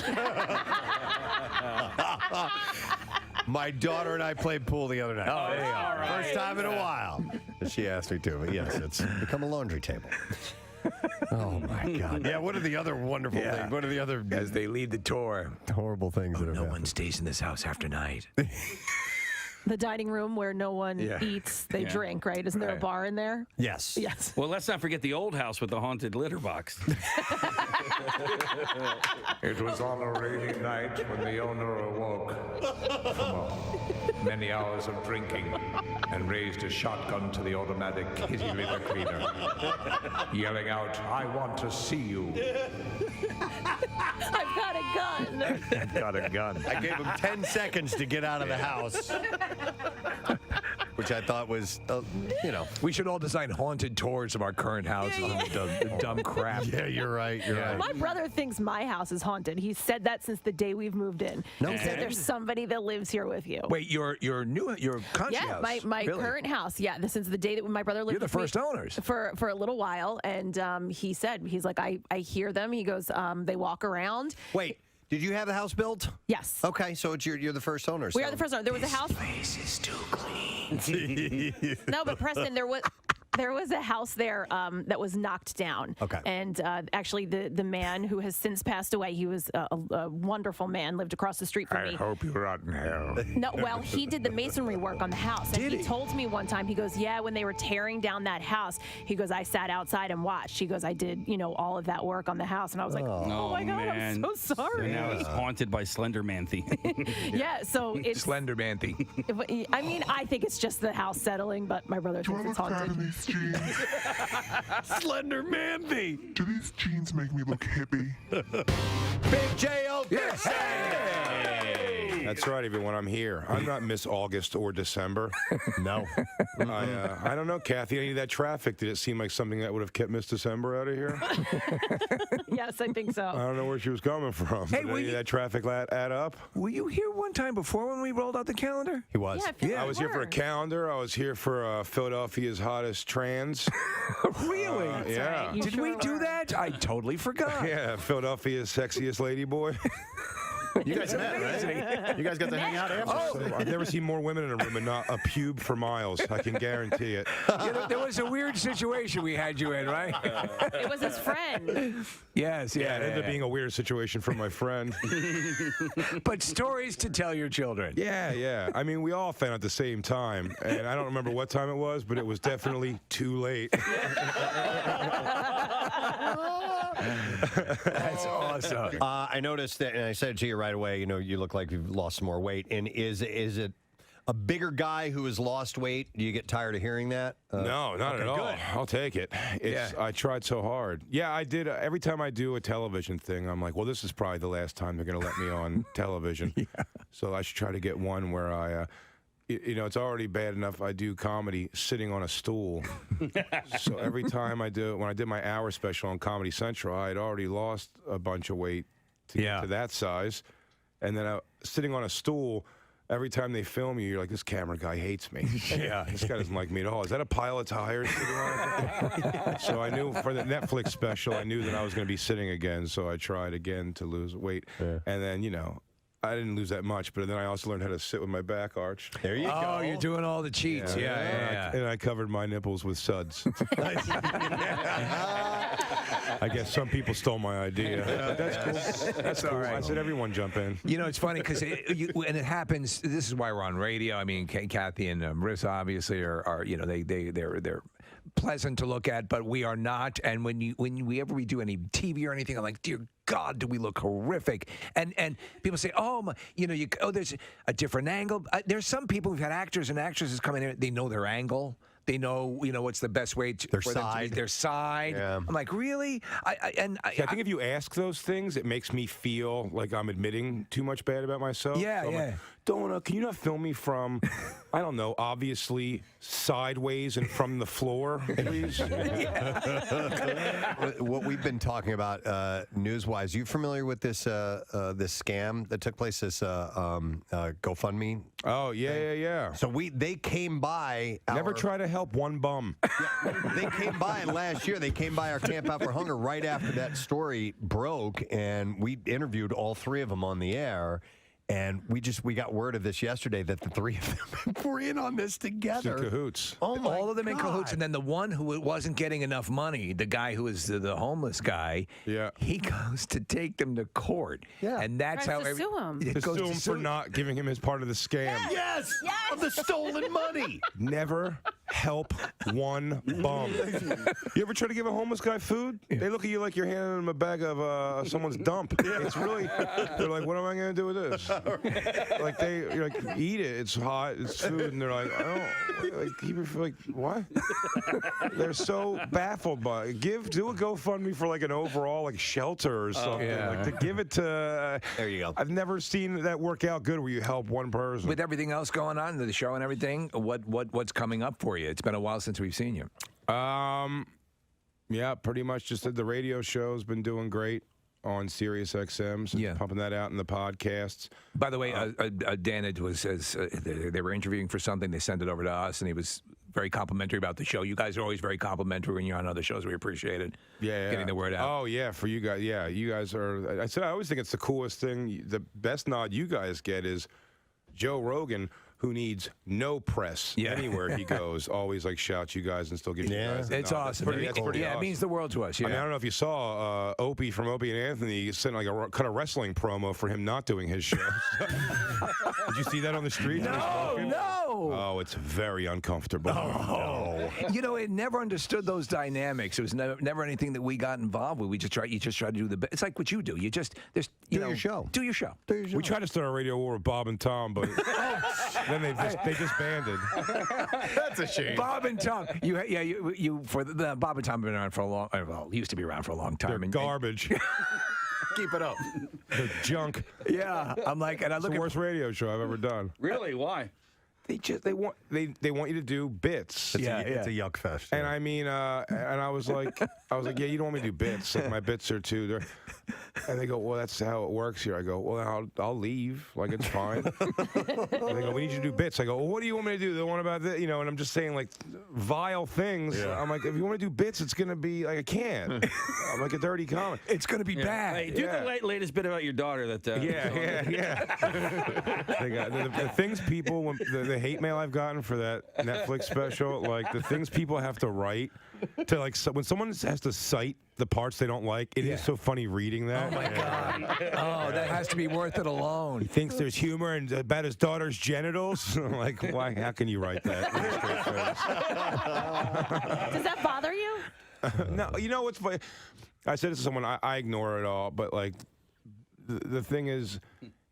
My daughter and I played pool the other night. Oh, there you are. Right. First time in a while. She asked me to, but yes, it's become a laundry table. Oh, my God. Yeah, what are the other wonderful things? What are the other... As they lead the tour. Horrible things that have happened. No one stays in this house after night. The dining room where no one eats, they drink, right? Isn't there a bar in there? Yes. Yes. Well, let's not forget the old house with the haunted litter box. It was on a rainy night when the owner awoke from many hours of drinking and raised a shotgun to the automatic kitty litter cleaner, yelling out, "I want to see you." I've got a gun. I've got a gun. I gave him 10 seconds to get out of the house. Which I thought was, We should all design haunted tours of our current house. Dumb crap. Yeah, you're right. You're right. My brother thinks my house is haunted. He's said that since the day we've moved in. No He said kidding. there's somebody that lives here with you. Wait, your country house? Yeah, my Really? current house. Yeah, this is the day that my brother lived You're the with me first owners. for a little while, and he said, he's like, I hear them. He goes, they walk around. Wait, did you have the house built? Yes. Okay, so it's you're the first owner. We are the first owner. There was a house. Place is too clean. No, but Preston, there was a house there that was knocked down. Okay. And actually, the man who has since passed away, he was a wonderful man, lived across the street from me. I hope you rot in hell. No, well, he did the masonry work on the house. And he told me one time, he goes, yeah, when they were tearing down that house, he goes, I sat outside and watched. He goes, I did, all of that work on the house. And I was like, oh my God, man. I'm so sorry. So now it's haunted by Slender Manthy. Yeah, so it's... Slender Manthy. I mean, I think it's just the house settling, but my brother thinks it's haunted. These jeans. Slender Manthy. Do these jeans make me look hippie? Big J.O. Yes. Hey. That's right, everyone. I'm here. I'm not Miss August or December. No. I don't know, Kathy. Any of that traffic, did it seem like something that would have kept Miss December out of here? Yes, I think so. I don't know where she was coming from. Hey, Did any of that traffic add up? Were you here one time before when we rolled out the calendar? He was. Yeah, I feel I was here for a calendar. I was here for Philadelphia's hottest trans. Really? Yeah. right. You Did we do that? I totally forgot. Yeah, Philadelphia's sexiest lady boy. You guys met, right? You guys got to hang out after. So I've never seen more women in a room and not a pube for miles. I can guarantee it. Yeah, there was a weird situation we had you in, right? It was his friend. Yes, Yeah, it ended up being a weird situation for my friend. But stories to tell your children. Yeah. I mean, we all found at the same time, and I don't remember what time it was, but it was definitely too late. That's awesome. I noticed that, and I said to you right away, you look like you've lost some more weight. And is it a bigger guy who has lost weight? Do you get tired of hearing that? No, not at all. Good. I'll take it. I tried so hard. Yeah, I did. Every time I do a television thing, I'm like, well, this is probably the last time they're going to let me on television. So I should try to get one where I... it's already bad enough I do comedy sitting on a stool. So every time when I did my hour special on Comedy Central, I had already lost a bunch of weight to get to that size. And then sitting on a stool, every time they film you, you're like, this camera guy hates me. Yeah. This guy doesn't like me at all. Is that a pile of tires sitting on? So I knew for the Netflix special, I knew that I was going to be sitting again. So I tried again to lose weight. Yeah. And then, I didn't lose that much, but then I also learned how to sit with my back arch. There you go. Oh, you're doing all the cheats. Yeah. And I covered my nipples with suds. I guess some people stole my idea. But that's cool. That's all right. I said everyone jump in. It's funny because and it happens. This is why we're on radio. I mean, Kathy and Marissa obviously are they're pleasant to look at, but we are not. And when we do any TV or anything, I'm like, dear God, do we look horrific? And people say, there's a different angle. There's some people who've had actors and actresses come in here. They know their angle. They know, what's the best way for them to be their side. Yeah. I'm like, really? I think if you ask those things, it makes me feel like I'm admitting too much bad about myself. Yeah, so yeah. Like, can you not film me from, I don't know, obviously sideways and from the floor, please? What we've been talking about news-wise, you familiar with this this scam that took place, this GoFundMe? Oh, yeah. So they came by. Never try to help one bum. Yeah, they came by last year. They came by our Camp Out for Hunger right after that story broke, and we interviewed all three of them on the air. And we got word of this yesterday that the three of them were in on this together. In cahoots. Oh my All of them in God. cahoots, and then the one who wasn't getting enough money, the guy who was the homeless guy, he goes to take them to court. Yeah, and that's Tries how to sue him. it To goes sue to him sue for not giving him his part of the scam. Yes, of the stolen money. Never help one bum. You ever try to give a homeless guy food? They look at you like you're handing them a bag of someone's dump. It's really, they're like, what am I going to do with this? Like you're like, eat it. It's hot. It's food. And they're like, I don't, like, keep it, like, what? They're so baffled by it. Do a GoFundMe for like an overall like shelter or something. Like to give it to. There you go. I've never seen that work out good where you help one person. With everything else going on, the show and everything, what's coming up for you? It's been a while since we've seen you. Yeah, pretty much just the radio show's been doing great on Sirius XM, so pumping that out in the podcasts. By the way, Dan, it was they were interviewing for something. They sent it over to us, and he was very complimentary about the show. You guys are always very complimentary when you're on other shows. We appreciate it. Getting the word out. Oh yeah, for you guys. Yeah, you guys are. I always think it's the coolest thing. The best nod you guys get is Joe Rogan, who needs no press anywhere he goes, always like shouts you guys and still gives you guys. It's nod. awesome. That's pretty It awesome. means the world to us. I mean, I don't know if you saw Opie from Opie and Anthony sent like a cut of wrestling promo for him not doing his show. Did you see that on the street? No. Oh, it's very uncomfortable. No. You know, it never understood those dynamics. It was never anything that we got involved with. You just try to do the best. It's like what you do. You just do your show. Do your show. We tried to start a radio war with Bob and Tom, but then they disbanded. That's a shame. Bob and Tom. You for the Bob and Tom have been around for a long. Well, used to be around for a long time. They're garbage. Keep it up. They're junk. Yeah, I'm like, and I look it's the worst radio show I've ever done. Really? Why? They want you to do bits. It's a yuck fest. And I mean, and I was like, yeah, you don't want me to do bits. Like my bits are too. And they go, well, that's how it works here. I go, well, I'll leave. Like it's fine. And they go, we need you to do bits. I go, well, what do you want me to do? The one about this, you know? And I'm just saying like vile things. Yeah. I'm like, if you want to do bits, it's gonna be like I can't. I'm like a dirty comic. It's gonna be bad. Hey, do the latest bit about your daughter. That. Yeah. They got the things people when the hate mail I've gotten for that Netflix special, like the things people have to write to like when someone has to cite the parts they don't like, it is so funny reading that. Oh my God! Oh, that has to be worth it alone. He thinks there's humor and about his daughter's genitals. Like, why? How can you write that? Does that bother you? No, you know what's funny? I said it to someone. I ignore it all, but like the thing is,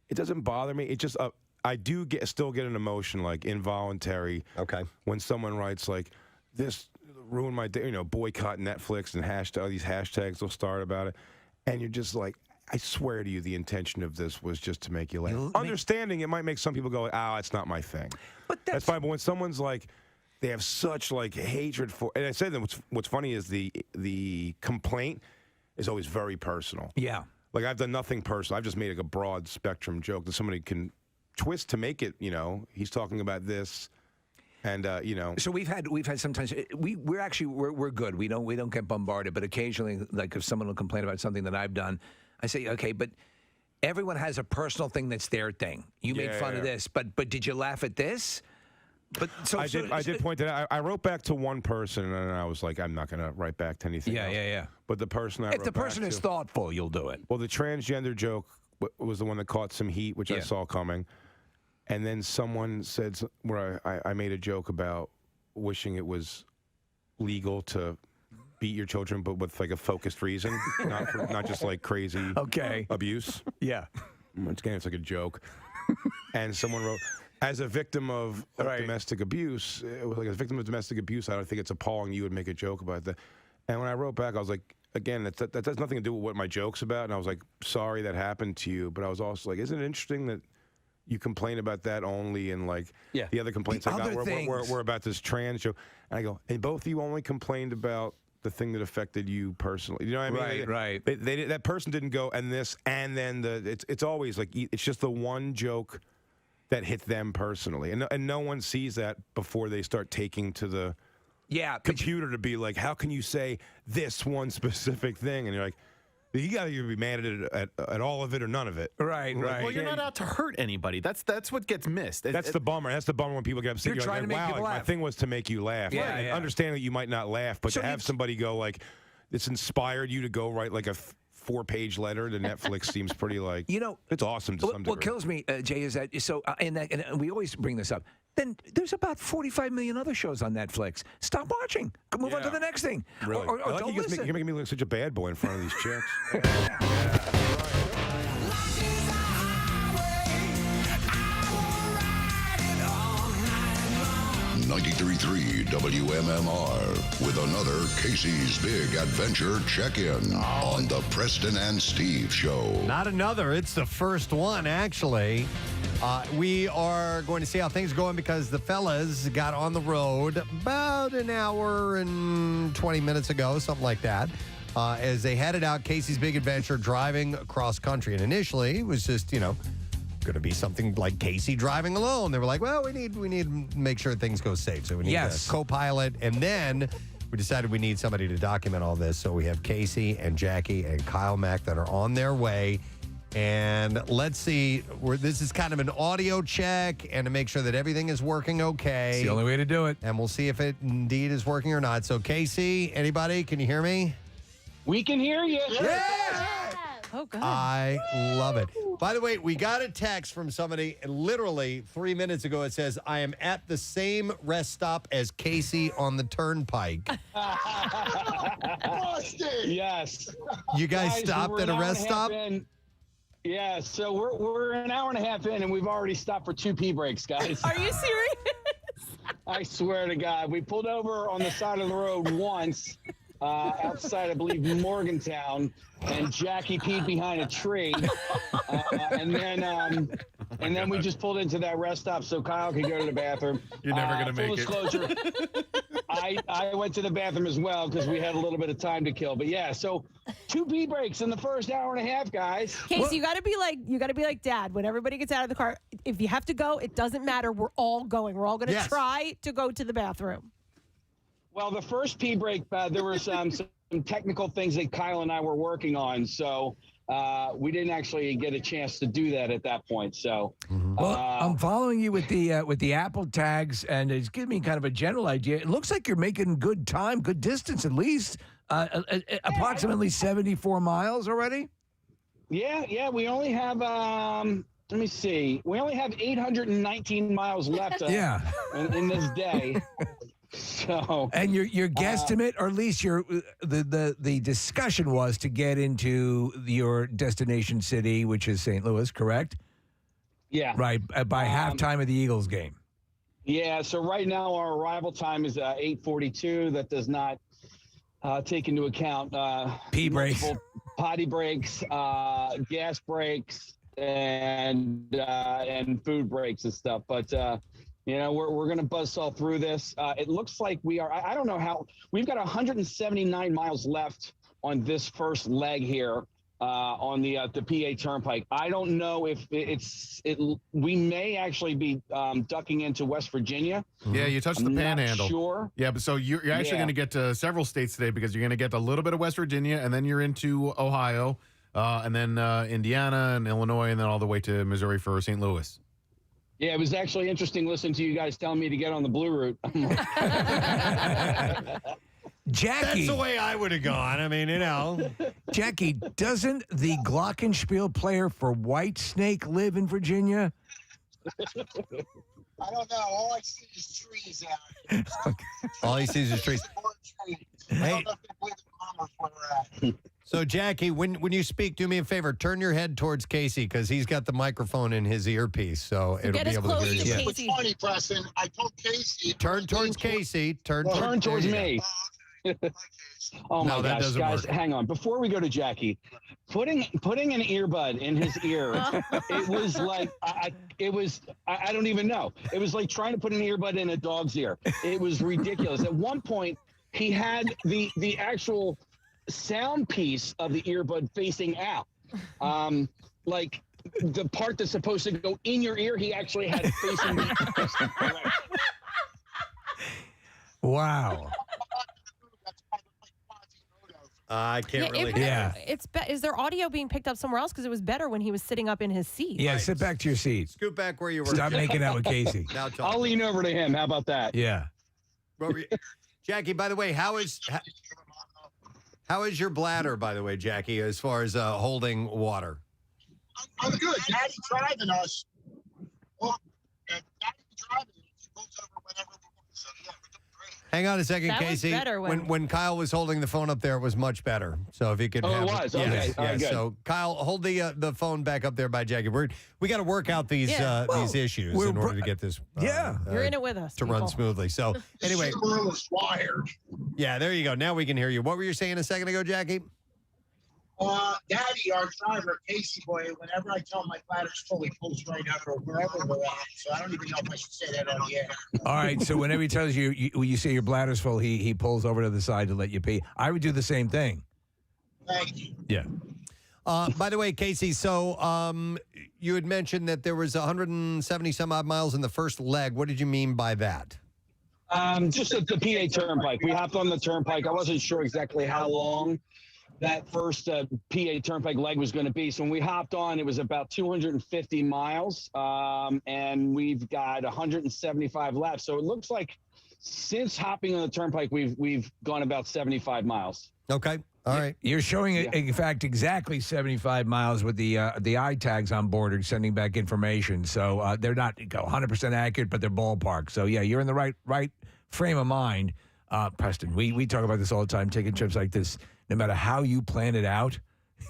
it doesn't bother me. It just I do still get an emotion, like involuntary. Okay. When someone writes like this ruined my day, boycott Netflix and hashtag these hashtags will start about it, and you're just like, I swear to you, the intention of this was just to make you laugh. Understanding it might make some people go, oh, it's not my thing. But that's fine. But when someone's like, they have such like hatred for, and I said that what's funny is the complaint is always very personal. Yeah. Like I've done nothing personal. I've just made like a broad spectrum joke that somebody can twist to make it, he's talking about this, and So we've had sometimes we're good. We don't get bombarded, but occasionally, like if someone will complain about something that I've done, I say, okay, but everyone has a personal thing that's their thing. You made fun of this, but did you laugh at this? But I did point that out. I wrote back to one person, and I was like, I'm not going to write back to anything else. Yeah. But the person if the person is thoughtful, you'll do it. Well, the transgender joke was the one that caught some heat, which I saw coming. And then someone said where I made a joke about wishing it legal to beat your children, but with like a focused reason, not just like crazy abuse. Yeah. Again, it's like a joke. And someone wrote, as a victim of domestic abuse, it was like as a victim of domestic abuse, I don't think it's appalling you would make a joke about that. And when I wrote back, I was like, again, that has nothing to do with what my joke's about. And I was like, sorry that happened to you. But I was also like, isn't it interesting that you complain about that only, and like the other complaints I got were about this trans joke. And I go, and both of you only complained about the thing that affected you personally. You know what I mean? Right. That person didn't go, and this, and then it's always like, it's just the one joke that hit them personally. And no one sees that before they start taking to the computer to be like, how can you say this one specific thing? And you're like, You got to either be mad at all of it or none of it. Right, right. Well, you're not out to hurt anybody. That's what gets missed. That's the bummer. That's the bummer when people get upset. You're trying to make wow, people my laugh. thing was to make you laugh. Yeah, Right. yeah. Understand that you might not laugh, but So to have somebody go like, it's inspired you to go write like a 4-page letter to Netflix seems pretty like, it's awesome to some degree. What kills me, Jay, is that and we always bring this up. Then there's about 45 million other shows on Netflix. Stop watching. Move on to the next thing. Really? Or I like don't you're listen. making me look such a bad boy in front of these chicks. 93.3 WMMR with another Casey's Big Adventure check-in on the Preston and Steve Show. Not another. It's the first one, actually. We are going to see how things are going because the fellas got on the road about an hour and 20 minutes ago, something like that, as they headed out Casey's Big Adventure driving across country. And initially, it was just, going to be something like Casey driving alone. They were like, well, we need to make sure things go safe. So we need a co-pilot. And then we decided we need somebody to document all this. So we have Casey and Jackie and Kyle Mack that are on their way. And let's see, this is kind of an audio check and to make sure that everything is working okay. It's the only way to do it. And we'll see if it indeed is working or not. So Casey, anybody, can you hear me? We can hear you. Oh, good. I love it. By the way, we got a text from somebody literally 3 minutes ago. It says, I am at the same rest stop as Casey on the turnpike. Yes. You guys stopped we're at a an hour rest and half stop? in. Yeah, so we're an hour and a half in, and we've already stopped for 2 pee breaks, guys. Are you serious? I swear to God. We pulled over on the side of the road once. Outside, I believe, Morgantown, and Jackie peed behind a tree, and then we just pulled into that rest stop so Kyle could go to the bathroom. You're never gonna full make it. disclosure, I went to the bathroom as well because we had a little bit of time to kill. But yeah, so 2 pee breaks in the first hour and a half, guys. Casey, you got to be like Dad. When everybody gets out of the car, if you have to go, it doesn't matter. We're all going. We're all going to try to go to the bathroom. Well, the first pee break, there were some technical things that Kyle and I were working on, so we didn't actually get a chance to do that at that point. So, Well, I'm following you with the Apple tags, and it's giving me kind of a general idea. It looks like you're making good time, good distance, at least approximately 74 miles already. Yeah. We only have. Let me see. We only have 819 miles left. In this day. So, and your guesstimate, or at least the discussion was to get into your destination city, which is St. Louis, correct? Yeah. Right, by halftime of the Eagles game. Yeah, so right now our arrival time is 8:42. That does not take into account pee breaks, potty breaks, gas breaks, and food breaks and stuff. But we're going to buzzsaw through this. It looks like we are, I don't know how, we've got 179 miles left on this first leg here on the PA Turnpike. I don't know if we may actually be ducking into West Virginia. Yeah, you touched the panhandle. Sure. Yeah, but so you're actually going to get to several states today because you're going to get a little bit of West Virginia, and then you're into Ohio, and then Indiana and Illinois, and then all the way to Missouri for St. Louis. Yeah, it was actually interesting listening to you guys telling me to get on the blue route. Jackie. That's the way I would have gone. I mean, Jackie, doesn't the glockenspiel player for Whitesnake live in Virginia? I don't know. All I see is trees out. All he sees is trees. Hey. So, Jackie, when you speak, do me a favor. Turn your head towards Casey because he's got the microphone in his earpiece, so it'll be able to hear you. It's funny, Preston. I told Casey. Turn towards Casey. Turn towards me. Oh my gosh, guys, work. hang on. Before we go to Jackie, putting an earbud in his ear, it was like I don't even know. It was like trying to put an earbud in a dog's ear. It was ridiculous. At one point, he had the actual sound piece of the earbud facing out. Like the part that's supposed to go in your ear, he actually had it facing the Wow. I can't really. Is there audio being picked up somewhere else? Because it was better when he was sitting up in his seat. Yeah, sit back to your seat. Scoot back where you were. Stop making out with Casey. Now talk. I'll lean over to him. How about that? Yeah. Jackie, by the way, how is your bladder, by the way, Jackie, as far as holding water? I'm good. Daddy driving us. Well, Daddy driving us. He pulls over whenever we want. So, yeah, we're doing great. Hang on a second, That was Casey. better When Kyle was holding the phone up there, it was much better. So if you could, Oh, it have was? Okay. Yes, All right, yes. good. So Kyle, hold the phone back up there by Jackie. We got to work out these issues in order to get this. You're in it with us. To run people. smoothly. So anyway, The room was wired. yeah, there you go. Now we can hear you. What were you saying a second ago, Jackie? Daddy, our driver, Casey boy, whenever I tell him my bladder's full, he pulls right out or wherever we're at. So I don't even know if I should say that on the air. All right. So whenever he tells you, when you say your bladder's full, he pulls over to the side to let you pee. I would do the same thing. Thank you. Yeah. By the way, Casey, so you had mentioned that there was 170 some odd miles in the first leg. What did you mean by that? Just at the PA Turnpike. We hopped on the Turnpike. I wasn't sure exactly how long that first PA Turnpike leg was going to be. So when we hopped on, it was about 250 miles, and we've got 175 left. So it looks like since hopping on the Turnpike, we've gone about 75 miles. Okay. All right. You're showing, in fact, exactly 75 miles with the eye tags on board and sending back information. So they're not 100% accurate, but they're ballpark. So, yeah, you're in the right frame of mind. Preston, we talk about this all the time, taking trips like this. No matter how you plan it out,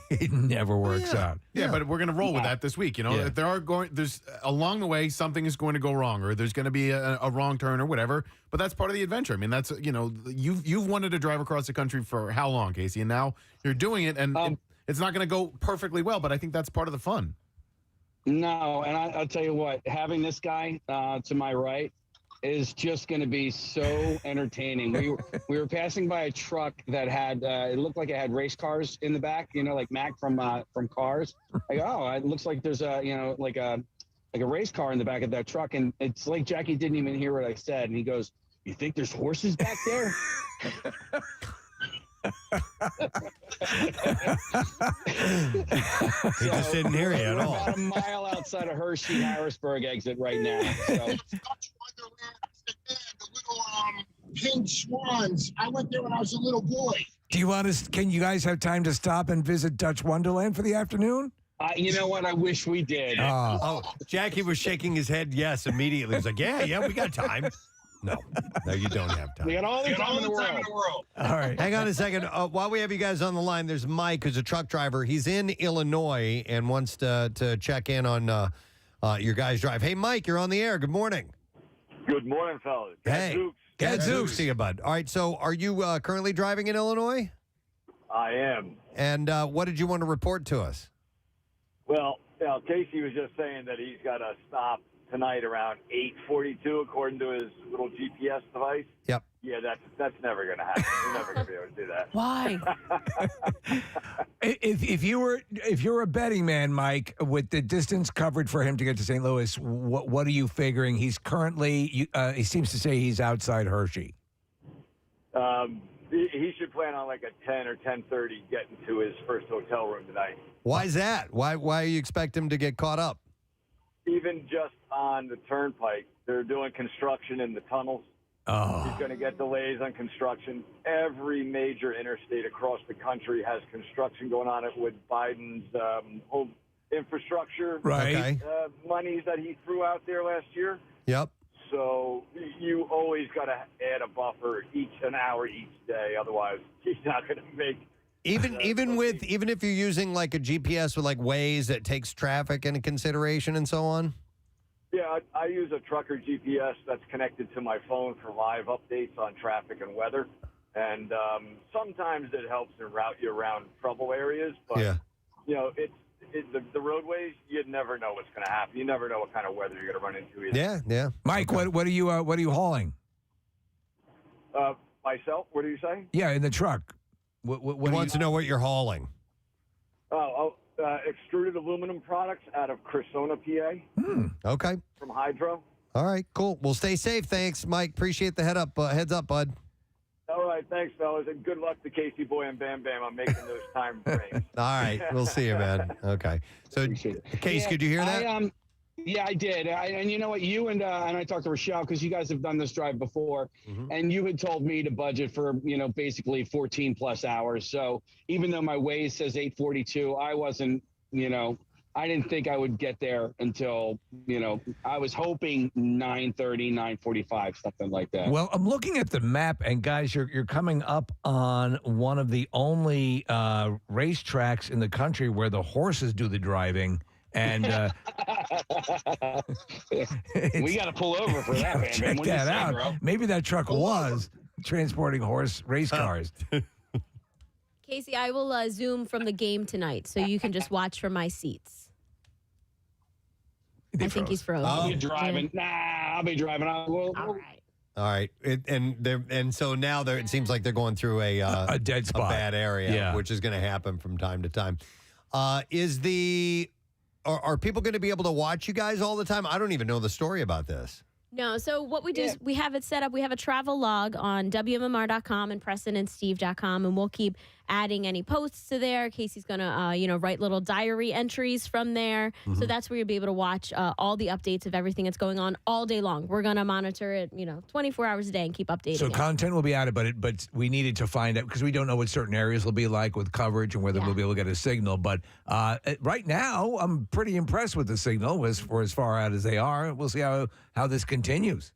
it never works out. Yeah, but we're going to roll with that this week. You know, if there's along the way, something is going to go wrong, or there's going to be a wrong turn or whatever. But that's part of the adventure. I mean, that's, you've wanted to drive across the country for how long, Casey? And now you're doing it, and it's not going to go perfectly well. But I think that's part of the fun. No, and I'll tell you what, having this guy to my right is just going to be so entertaining. We were passing by a truck that had it looked like it had race cars in the back, like Mac from Cars. I go, oh, it looks like there's a like a race car in the back of that truck, and it's like Jackie didn't even hear what I said, and he goes, "You think there's horses back there?" He just didn't hear you at all. About a mile outside of Hershey Harrisburg exit right now. So. Pink swans. I went there when I was a little boy. Do you want to? Can you guys have time to stop and visit Dutch Wonderland for the afternoon? You know what? I wish we did. Jackie was shaking his head yes immediately. He was like, yeah, we got time. No, you don't have time. We got all the time in the world. All right. Hang on a second. While we have you guys on the line, there's Mike, who's a truck driver. He's in Illinois and wants to check in on your guys' drive. Hey, Mike, you're on the air. Good morning. Good morning, fellas. Hey. Gadzooks to you, bud. All right, so are you currently driving in Illinois? I am. And what did you want to report to us? Well, Casey was just saying that he's got to stop tonight around 8:42, according to his little GPS device. Yep. Yeah, that's never going to happen. We're never going to be able to do that. Why? If you were a betting man, Mike, with the distance covered for him to get to St. Louis, what are you figuring? He's currently he seems to say he's outside Hershey. He should plan on like a 10 or 10:30 getting to his first hotel room tonight. Why is that? Why you expect him to get caught up? Even just on the turnpike, they're doing construction in the tunnels. Oh. He's going to get delays on construction. Every major interstate across the country has construction going on it with Biden's whole infrastructure monies that he threw out there last year. Yep. So you always got to add a buffer an hour each day. Otherwise, he's not going to make. Even if you're using like a GPS with like Waze that takes traffic into consideration and so on. Yeah, I use a trucker GPS that's connected to my phone for live updates on traffic and weather. And sometimes it helps to route you around trouble areas. But, the roadways, you never know what's going to happen. You never know what kind of weather you're going to run into either. Yeah. Mike, what are you hauling? Myself? What are you saying? Yeah, in the truck. He wants to know what you're hauling. Extruded aluminum products out of Cressona, PA. Okay. From Hydro. All right, cool. Well, stay safe. Thanks, Mike. Appreciate the heads up, bud. All right, thanks, fellas, and good luck to Casey Boy and Bam Bam on making those time frames. All right, we'll see you, man. Okay. So, Case, could you hear that? Yeah, I did. And you know what? You and I talked to Rochelle because you guys have done this drive before, and you had told me to budget for, basically 14 plus hours. So even though my Waze says 8:42, I wasn't, I didn't think I would get there until, I was hoping 9:30, 9:45, something like that. Well, I'm looking at the map, and guys, you're coming up on one of the only racetracks in the country where the horses do the driving. And we got to pull over for that, man. Check What do you that say, out. bro? Maybe that truck was transporting horse race cars. Casey, I will Zoom from the game tonight, so you can just watch from my seats. I think he's frozen. I'll be driving. I'll be driving. All right. All right, and so now it seems like they're going through a dead spot, a bad area, which is going to happen from time to time. Are people going to be able to watch you guys all the time? I don't even know the story about this. No, so what we do is we have it set up. We have a travel log on WMMR.com and PrestonandSteve.com, and we'll keep adding any posts to there. Casey's going to, write little diary entries from there. So that's where you'll be able to watch all the updates of everything that's going on all day long. We're going to monitor it, 24 hours a day and keep updating So it. content will be added, but we needed to find out because we don't know what certain areas will be like with coverage and whether we'll be able to get a signal. But right now, I'm pretty impressed with the signal as far out as they are. We'll see how this continues.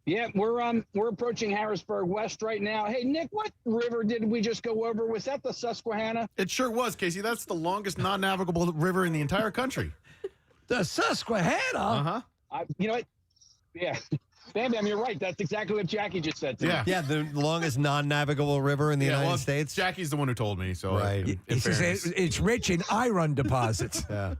Yeah, we're approaching Harrisburg West right now. Hey, Nick, what river did we just go over? Was that the Susquehanna? It sure was, Casey. That's the longest non-navigable river in the entire country. The Susquehanna? Uh-huh. You know what? Yeah. Bam Bam, you're right. That's exactly what Jackie just said to me. Yeah, the longest non-navigable river in the United States. Jackie's the one who told me, so right. It's rich in iron deposits. Yeah.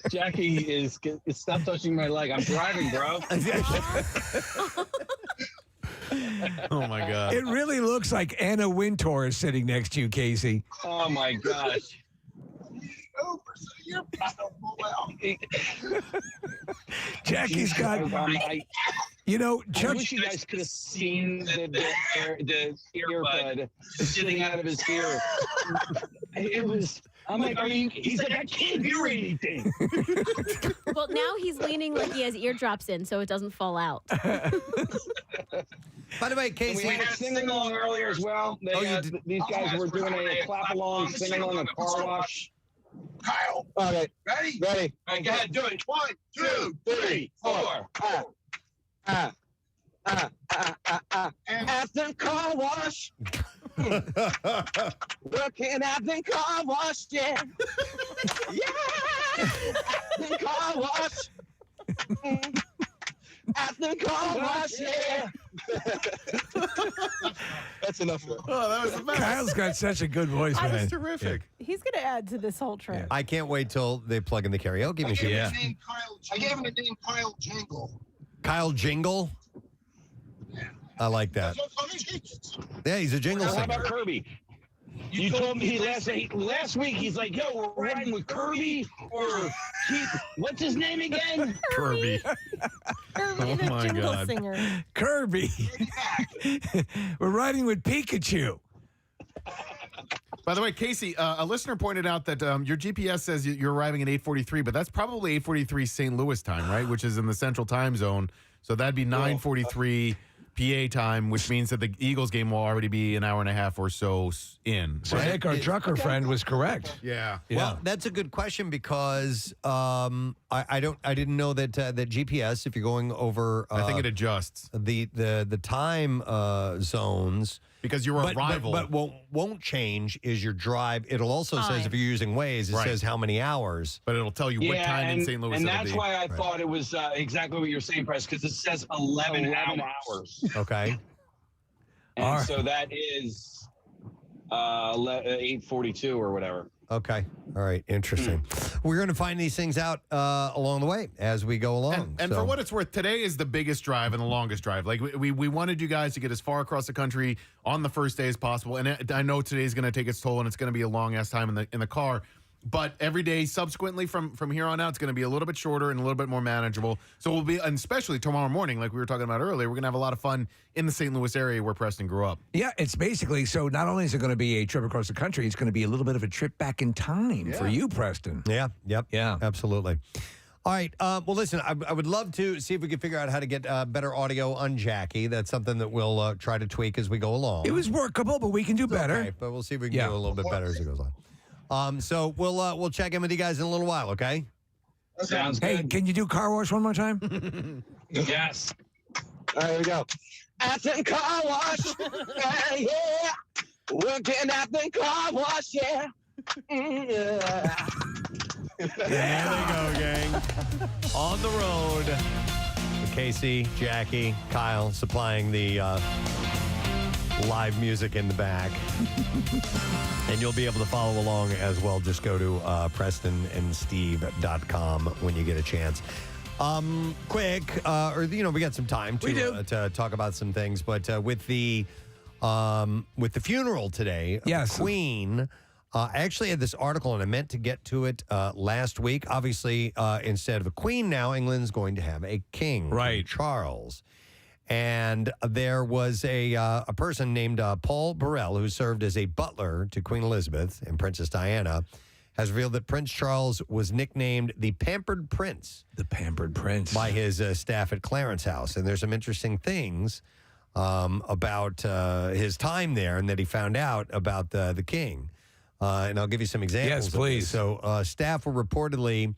Jackie is stop touching my leg. I'm driving, bro. Oh my God! It really looks like Anna Wintour is sitting next to you, Casey. Oh my gosh! Jackie's got. I wish you guys could have seen the earbud sitting out of his ear. It was. I'm like, he's like, I can't hear anything. Well, now he's leaning like he has eardrops in, so it doesn't fall out. By the way, Casey, we had sing along earlier as well. These guys were doing a clap along, sing along a car wash. Kyle. Okay. Ready? Ready. All right, go ahead. Do it. 1, 2, 3, 4. At the car wash. Looking at the car wash, yeah. Yeah. At the car wash. At the car wash, yeah. That's enough. Oh, that was the best. Kyle's got such a good voice, man. That's terrific. He's going to add to this whole trip. I can't wait till they plug in the karaoke machine. I gave him the name Kyle Jingle. Kyle Jingle? I like that. Yeah, he's a jingle How singer. about Kirby? You told me last week, he's like, yo, we're riding with Kirby or what's his name again? Kirby. Kirby, the my jingle God. singer. Kirby. We're riding with Pikachu. By the way, Casey, a listener pointed out that your GPS says you're arriving at 8:43, but that's probably 8:43 St. Louis time, right? Which is in the central time zone. So that'd be 9:43 PA time, which means that the Eagles game will already be an hour and a half or so in. So Nick, our trucker friend, was correct. Yeah. Well, that's a good question because I didn't know that that GPS, if you're going over, I think it adjusts the time zones. Because your arrival. But won't change is your drive. It'll also says if you're using Waze, it says how many hours. But it'll tell you what time in St. Louis and it'll that's be. why I thought it was exactly what you're saying, Press, because it says 11 hours. Okay. And so that is 8:42 or whatever. Okay. All right. Interesting. We're going to find these things out along the way as we go along. And for what it's worth, today is the biggest drive and the longest drive. Like we wanted you guys to get as far across the country on the first day as possible. And I know today's going to take its toll and it's going to be a long ass time in the car. But every day subsequently from here on out, it's going to be a little bit shorter and a little bit more manageable. So we'll be, and especially tomorrow morning, like we were talking about earlier, we're going to have a lot of fun in the St. Louis area where Preston grew up. Yeah, it's basically, so not only is it going to be a trip across the country, it's going to be a little bit of a trip back in time for you, Preston. Yeah, absolutely. All right. Well, listen, I would love to see if we can figure out how to get better audio on Jackie. That's something that we'll try to tweak as we go along. It was workable, but we can do better. Okay, but we'll see if we can do a little bit better as it goes on. So we'll check in with you guys in a little while, okay? Sounds good. Hey, can you do car wash one more time? Yes. All right, here we go. At the car wash, yeah. Working at the car wash, yeah. Yeah. There they go, gang. On the road. Casey, Jackie, Kyle supplying the live music in the back. And you'll be able to follow along as well. Just go to PrestonandSteve.com when you get a chance. Quick, we got some time to talk about some things, but with the funeral today, yes, the Queen. I actually had this article, and I meant to get to it last week. Obviously, instead of a queen now, England's going to have a king, King Charles. And there was a person named Paul Burrell, who served as a butler to Queen Elizabeth and Princess Diana, has revealed that Prince Charles was nicknamed the Pampered Prince. The Pampered Prince. By his staff at Clarence House. And there's some interesting things about his time there and that he found out about the king. And I'll give you some examples. Yes, please. So staff were reportedly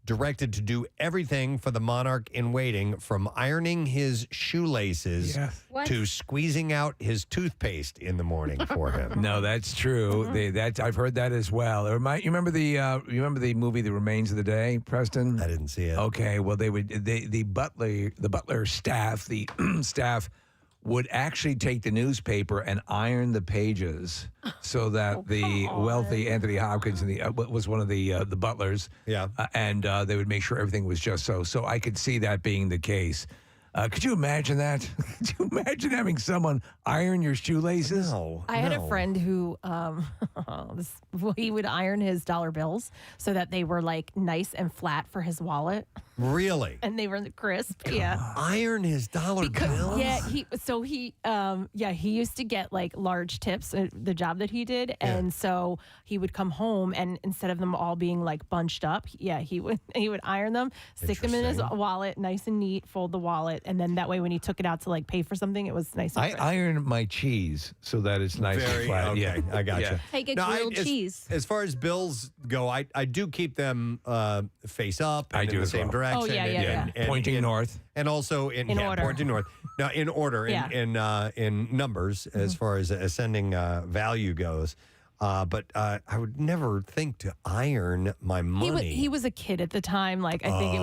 directed to do everything for the monarch in waiting, from ironing his shoelaces to squeezing out his toothpaste in the morning for him. No, that's true. I've heard that as well. You remember the movie The Remains of the Day, Preston? I didn't see it. Okay, well the butler staff, the staff would actually take the newspaper and iron the pages so that the wealthy Anthony Hopkins was one of the butlers. Yeah. And they would make sure everything was just so. So I could see that being the case. Could you imagine that? Could you imagine having someone iron your shoelaces? No. I had a friend who he would iron his dollar bills so that they were like nice and flat for his wallet. Really? And they were crisp. Yeah. Iron his dollar bills? Yeah. He used to get like large tips, the job that he did. Yeah. And so he would come home and instead of them all being like bunched up, he would iron them, stick them in his wallet, nice and neat, fold the wallet. And then that way when he took it out to like pay for something, it was nice and crisp. I iron my cheese so that it's nice and flat. Okay, yeah, I got you. Take a grilled cheese. As far as bills go, I do keep them face up and in the same direction. Oh, yeah. And pointing north. And also in order. Pointing north. Now, in order, in numbers, as far as ascending value goes. But I would never think to iron my money. He was a kid at the time. Like, I think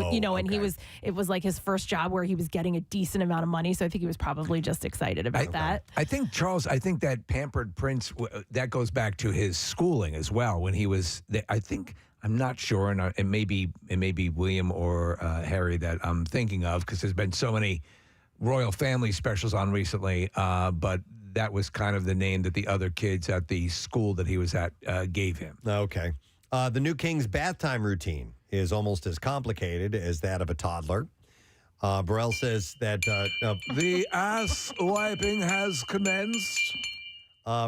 it was like his first job where he was getting a decent amount of money. So I think he was probably just excited about that. I think that Pampered Prince, that goes back to his schooling as well. When he was, I'm not sure, and it may be William or Harry that I'm thinking of, because there's been so many royal family specials on recently, but that was kind of the name that the other kids at the school that he was at gave him. Okay. The new king's bath time routine is almost as complicated as that of a toddler. Burrell says that... the ass wiping has commenced.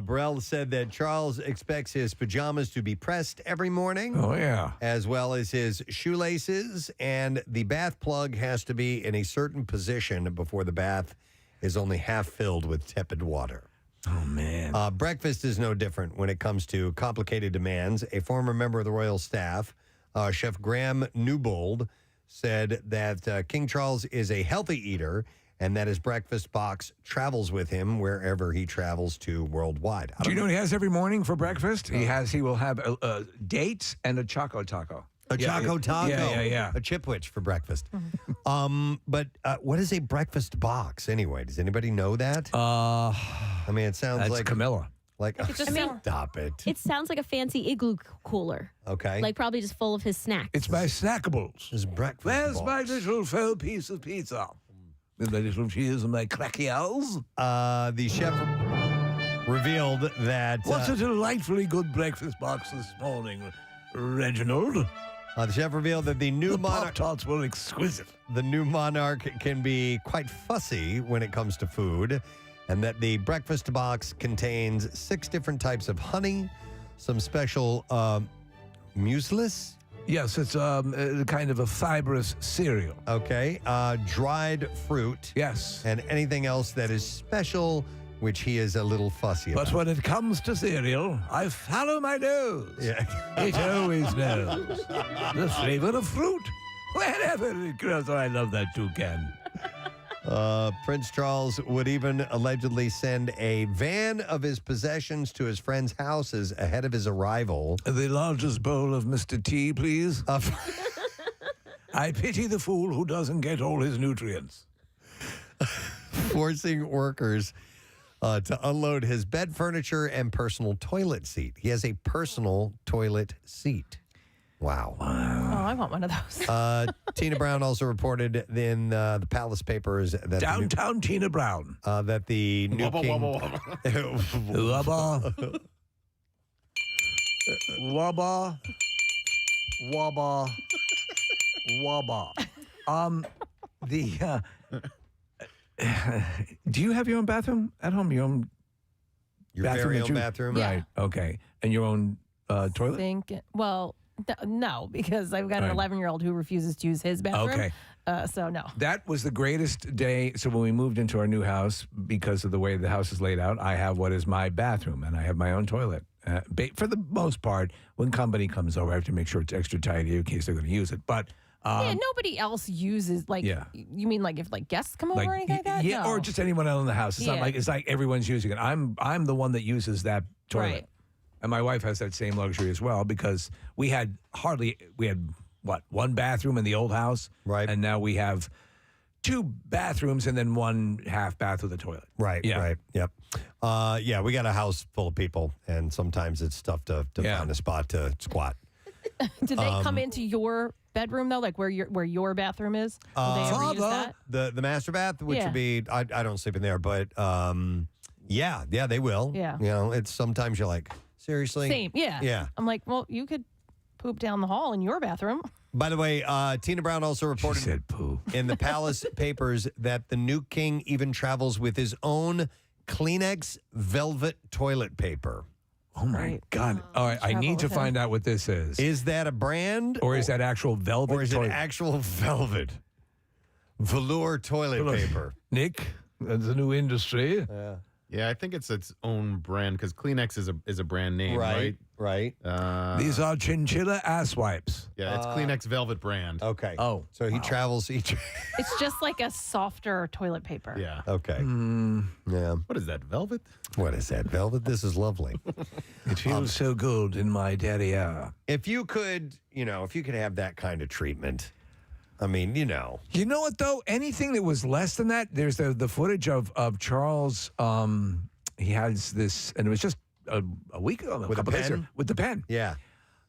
Burrell said that Charles expects his pajamas to be pressed every morning. Oh, yeah. As well as his shoelaces, and the bath plug has to be in a certain position before the bath is only half filled with tepid water. Oh, man. Breakfast is no different when it comes to complicated demands. A former member of the royal staff, Chef Graham Newbold, said that King Charles is a healthy eater and that his breakfast box travels with him wherever he travels to worldwide. Do you know what he has every morning for breakfast? He will have dates and a Choco Taco. A Choco Taco. Yeah. A Chipwich for breakfast. But what is a breakfast box anyway? Does anybody know that? I mean, it sounds like Camilla. Like, stop it. It sounds like a fancy igloo cooler. Okay. Like probably just full of his snacks. It's my snackables. It's breakfast Where's box. my little faux piece of pizza? With my little cheese and my crackers. The chef revealed that... What's a delightfully good breakfast box this morning? Reginald. The chef revealed that the new monarch Pop-Tarts were exquisite. The new monarch can be quite fussy when it comes to food, and that the breakfast box contains 6 different types of honey, some special mueslis. Yes, it's kind of a fibrous cereal. Okay. Dried fruit. Yes. And anything else that is special, which he is a little fussy about. But when it comes to cereal, I follow my nose. Yeah. It always knows the flavor of fruit. Wherever it grows. Oh, I love that toucan. Prince Charles would even allegedly send a van of his possessions to his friends' houses ahead of his arrival. The largest bowl of Mr. T, please. I pity the fool who doesn't get all his nutrients. Forcing workers to unload his bed furniture and personal toilet seat. He has a personal toilet seat. Wow. Oh, I want one of those. Tina Brown also reported in the Palace Papers that Downtown Tina Brown. That the new Wubba, king... Wubba. Wubba. Wubba. Wubba. Do you have your own bathroom at home? Your own Your very own bathroom? Yeah. Right. Okay. And your own toilet? No, because I've got an Right. 11-year-old who refuses to use his bathroom. Okay. So no. That was the greatest day. So when we moved into our new house, because of the way the house is laid out, I have what is my bathroom, and I have my own toilet. For the most part, when company comes over, I have to make sure it's extra tidy in case they're going to use it. But Yeah, nobody else uses Yeah. You mean like if guests come over or anything like that? Yeah, No. or just anyone else in the house. It's not Yeah. like it's like everyone's using it. I'm the one that uses that toilet. Right. And my wife has that same luxury as well because we had one bathroom in the old house. Right. And now we have 2 bathrooms and then 1 half bath with a toilet. Right, Yeah. right, yep. We got a house full of people, and sometimes it's tough to find a spot to squat. Did they come into your bedroom though, like where your bathroom is? Will they ever use that? The master bath, which Yeah. would be, I don't sleep in there, but yeah, they will. Yeah. You know, it's sometimes you're like, seriously? Same, yeah. Yeah. I'm like, well, you could poop down the hall in your bathroom. By the way, Tina Brown also reported in the Palace Papers that the new king even travels with his own Kleenex velvet toilet paper. Oh, my God. All right, I need to find out what this is. Is that a brand? Or is that actual velvet Or is toilet? it actual velvet? Velour toilet paper. Nick, that's a new industry. Yeah, I think it's its own brand because Kleenex is a brand name, right? Right. These are chinchilla ass wipes. Yeah, it's Kleenex Velvet brand. Okay. Oh. So he travels. It's just like a softer toilet paper. Yeah. Okay. Yeah. What is that, velvet? What is that, velvet? This is lovely. It feels so good in my derriere. If you could have that kind of treatment, I mean, You know what, though? Anything that was less than that, there's the footage of Charles. He has this, and it was just a week ago. With a couple days pen? ago, with the pen. Yeah.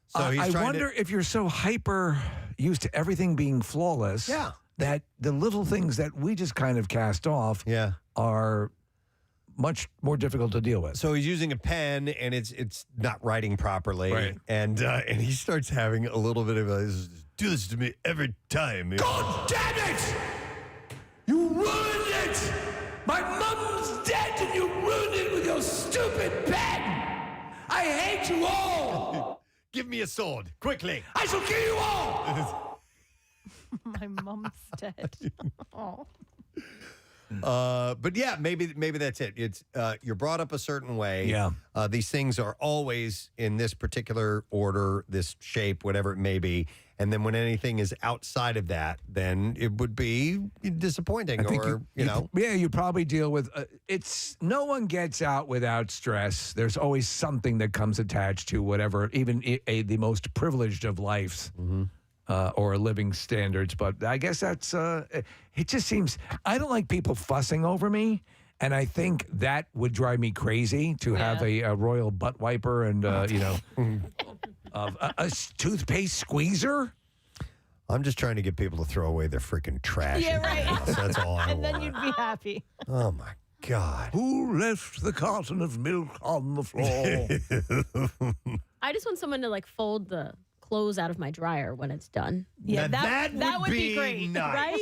So I wonder if you're so hyper used to everything being flawless that the little things that we just kind of cast off are much more difficult to deal with. So he's using a pen, and it's not writing properly, Right. and he starts having a little bit of a do this to me every time. God damn it! You ruined it! My mom's dead and you ruined it with your stupid pen! I hate you all! Give me a sword, quickly! I shall kill you all! My mom's dead. Oh. But yeah, maybe that's it. It's you're brought up a certain way. Yeah. These things are always in this particular order, this shape, whatever it may be. And then when anything is outside of that, then it would be disappointing, you probably deal with it's no one gets out without stress. There's always something that comes attached to whatever, even the most privileged of lives. Or living standards, but I guess that's it just seems I don't like people fussing over me, and I think that would drive me crazy to have a royal butt wiper and a toothpaste squeezer. I'm just trying to get people to throw away their freaking trash. Yeah, right. That's all I And want. then you'd be happy. Oh my God. Who left the carton of milk on the floor? I just want someone to fold the clothes out of my dryer when it's done. Yeah, Now, that would be great, nice. right?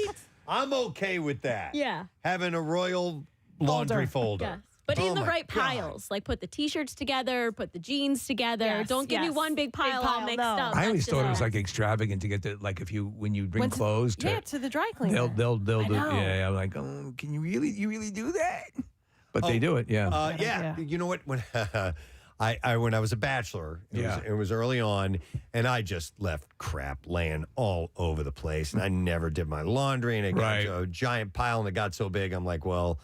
I'm okay with that. Yeah. Having a royal laundry folder. Yes. But in Oh the my right God. piles. Like put the T-shirts together, put the jeans together. Yes, Don't give me yes. one big pile all mixed up. I always That's thought it just- was like extravagant to get the when you bring clothes to to the dry cleaner. they'll do know. yeah. I'm like, oh, can you really do that? But they do it, yeah. Yeah. You know what? When when I was a bachelor, it was early on, and I just left crap laying all over the place, and I never did my laundry, and it got to a giant pile, and it got so big, I'm like, well,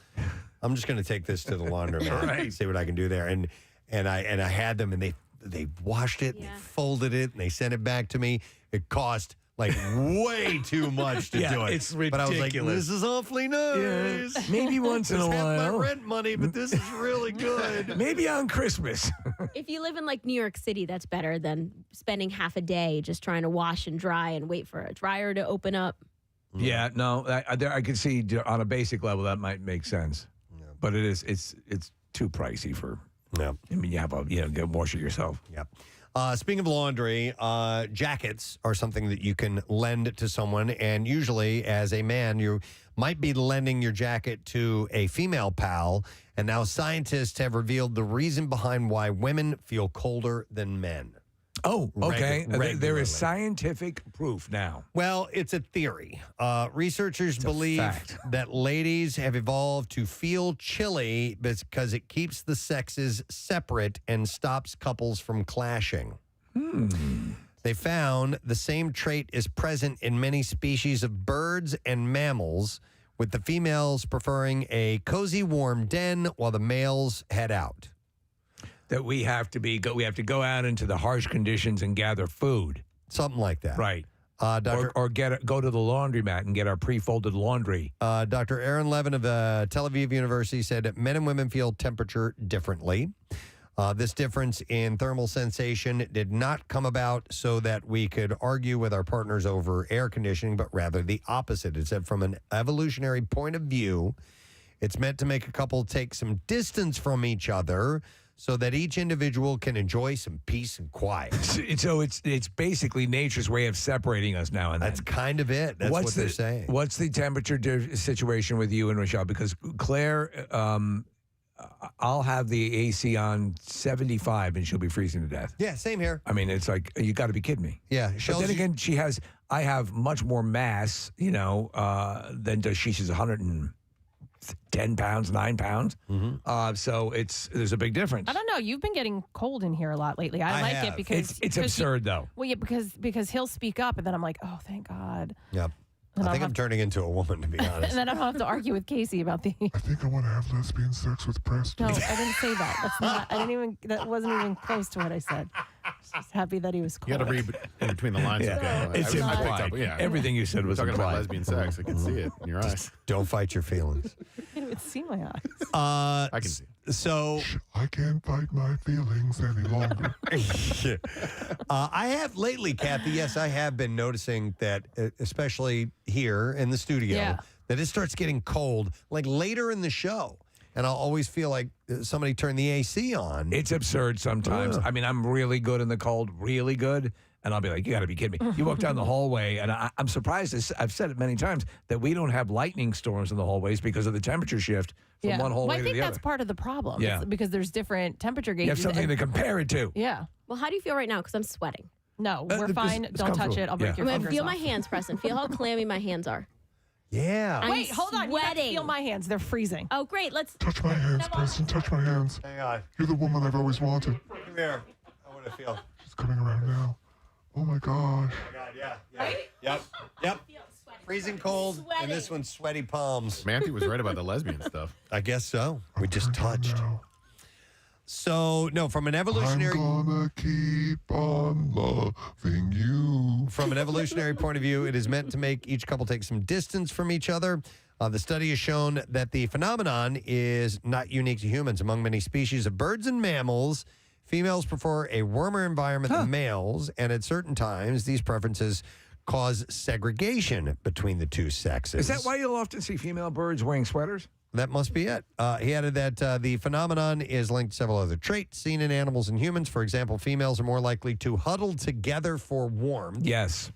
I'm just going to take this to the laundromat and see what I can do there, and I had them, and they washed it, and they folded it, and they sent it back to me. It cost like way too much to do it. It's But I was like, ridiculous. this is awfully nice. Yeah. Maybe once in a It's half my while. rent money, but this is really good. Maybe on Christmas. If you live in like New York City, that's better than spending half a day just trying to wash and dry and wait for a dryer to open up. Yeah, no, I could see on a basic level that might make sense, but it's too pricey for. Yeah, I mean, you have go wash it yourself. Yep. Speaking of laundry, jackets are something that you can lend to someone, and usually, as a man, you might be lending your jacket to a female pal. And now scientists have revealed the reason behind why women feel colder than men. Oh, okay. There Regularly. is scientific proof now. Well, it's a theory. Researchers believe fact. that ladies have evolved to feel chilly because it keeps the sexes separate and stops couples from clashing. They found the same trait is present in many species of birds and mammals, with the females preferring a cozy, warm den while the males head out. That we have to go out into the harsh conditions and gather food. Something like that. Right. Dr. Or go to the laundromat and get our pre-folded laundry. Dr. Aaron Levin of Tel Aviv University said that men and women feel temperature differently. This difference in thermal sensation did not come about so that we could argue with our partners over air conditioning, but rather the opposite. It said from an evolutionary point of view, it's meant to make a couple take some distance from each other so that each individual can enjoy some peace and quiet. So it's basically nature's way of separating us now and then. That's kind of it. That's what they're saying. What's the temperature situation with you and Rochelle? Because Claire, I'll have the AC on 75 and she'll be freezing to death. Yeah, same here. I mean, it's like, you got to be kidding me. Yeah. But then again, I have much more mass, than does she. She's 110 pounds, 9 pounds. So there's a big difference. I don't know. You've been getting cold in here a lot lately. I like it because it's absurd, though. Well, yeah, because he'll speak up, and then I'm like, oh, thank God. Yep. I think I'm turning into a woman, to be honest. And then I don't have to argue with Casey about the. I think I want to have lesbian sex with Preston. No, I didn't say that. That's not. I didn't even. That wasn't even close to what I said. Just happy that he was cold. You got to read in between the lines. Yeah. Okay. It's I picked implied. up, yeah. Everything you said was talking implied. about lesbian sex. I can see it in your eyes. Don't fight your feelings. I can't even see my eyes. I can see. So I can't fight my feelings any longer. I have lately, Kathy. Yes, I have been noticing that, especially here in the studio, that it starts getting cold like later in the show. And I'll always feel like somebody turned the AC on. It's absurd sometimes. I mean, I'm really good in the cold, really good. And I'll be like, you got to be kidding me. You walk down the hallway, and I'm surprised, I've said it many times, that we don't have lightning storms in the hallways because of the temperature shift from one hallway I to think the that's other. part of the problem. Yeah. It's because there's different temperature gauges. You have something and- to compare it to. Yeah. Well, how do you feel right now? Because I'm sweating. No, we're fine. it's Don't touch comfortable. it. I'll break Yeah. your I'm fingers feel off. my hands, Preston. Feel how clammy my hands are. Yeah. I'm Wait, hold on. You have to sweating. feel my hands. They're freezing. Oh, great. Let's. Touch my hands, Preston. Touch my hands. Hang on. You're the woman I've always wanted. Come here. I want to feel. She's coming around now. Oh my gosh. Oh my God, yeah. Yep. Freezing cold, and this one's sweaty palms. Matthew was right about the lesbian stuff. I guess so. We just touched. So, no, from an evolutionary... I'm gonna keep on loving you. From an evolutionary point of view, it is meant to make each couple take some distance from each other. The study has shown that the phenomenon is not unique to humans. Among many species of birds and mammals, females prefer a warmer environment than males, and at certain times, these preferences cause segregation between the two sexes. Is that why you'll often see female birds wearing sweaters? That must be it. He added that the phenomenon is linked to several other traits seen in animals and humans. For example, females are more likely to huddle together for warmth. Yes.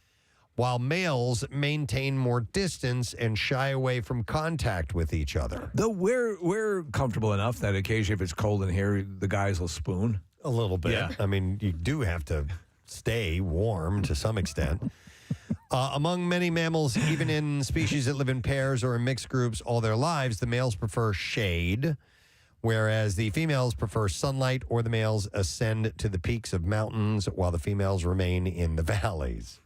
While males maintain more distance and shy away from contact with each other. Though we're comfortable enough that occasionally if it's cold in here, the guys will spoon. A little bit. Yeah. I mean, you do have to stay warm to some extent. Among many mammals, even in species that live in pairs or in mixed groups all their lives, the males prefer shade, whereas the females prefer sunlight, or the males ascend to the peaks of mountains while the females remain in the valleys.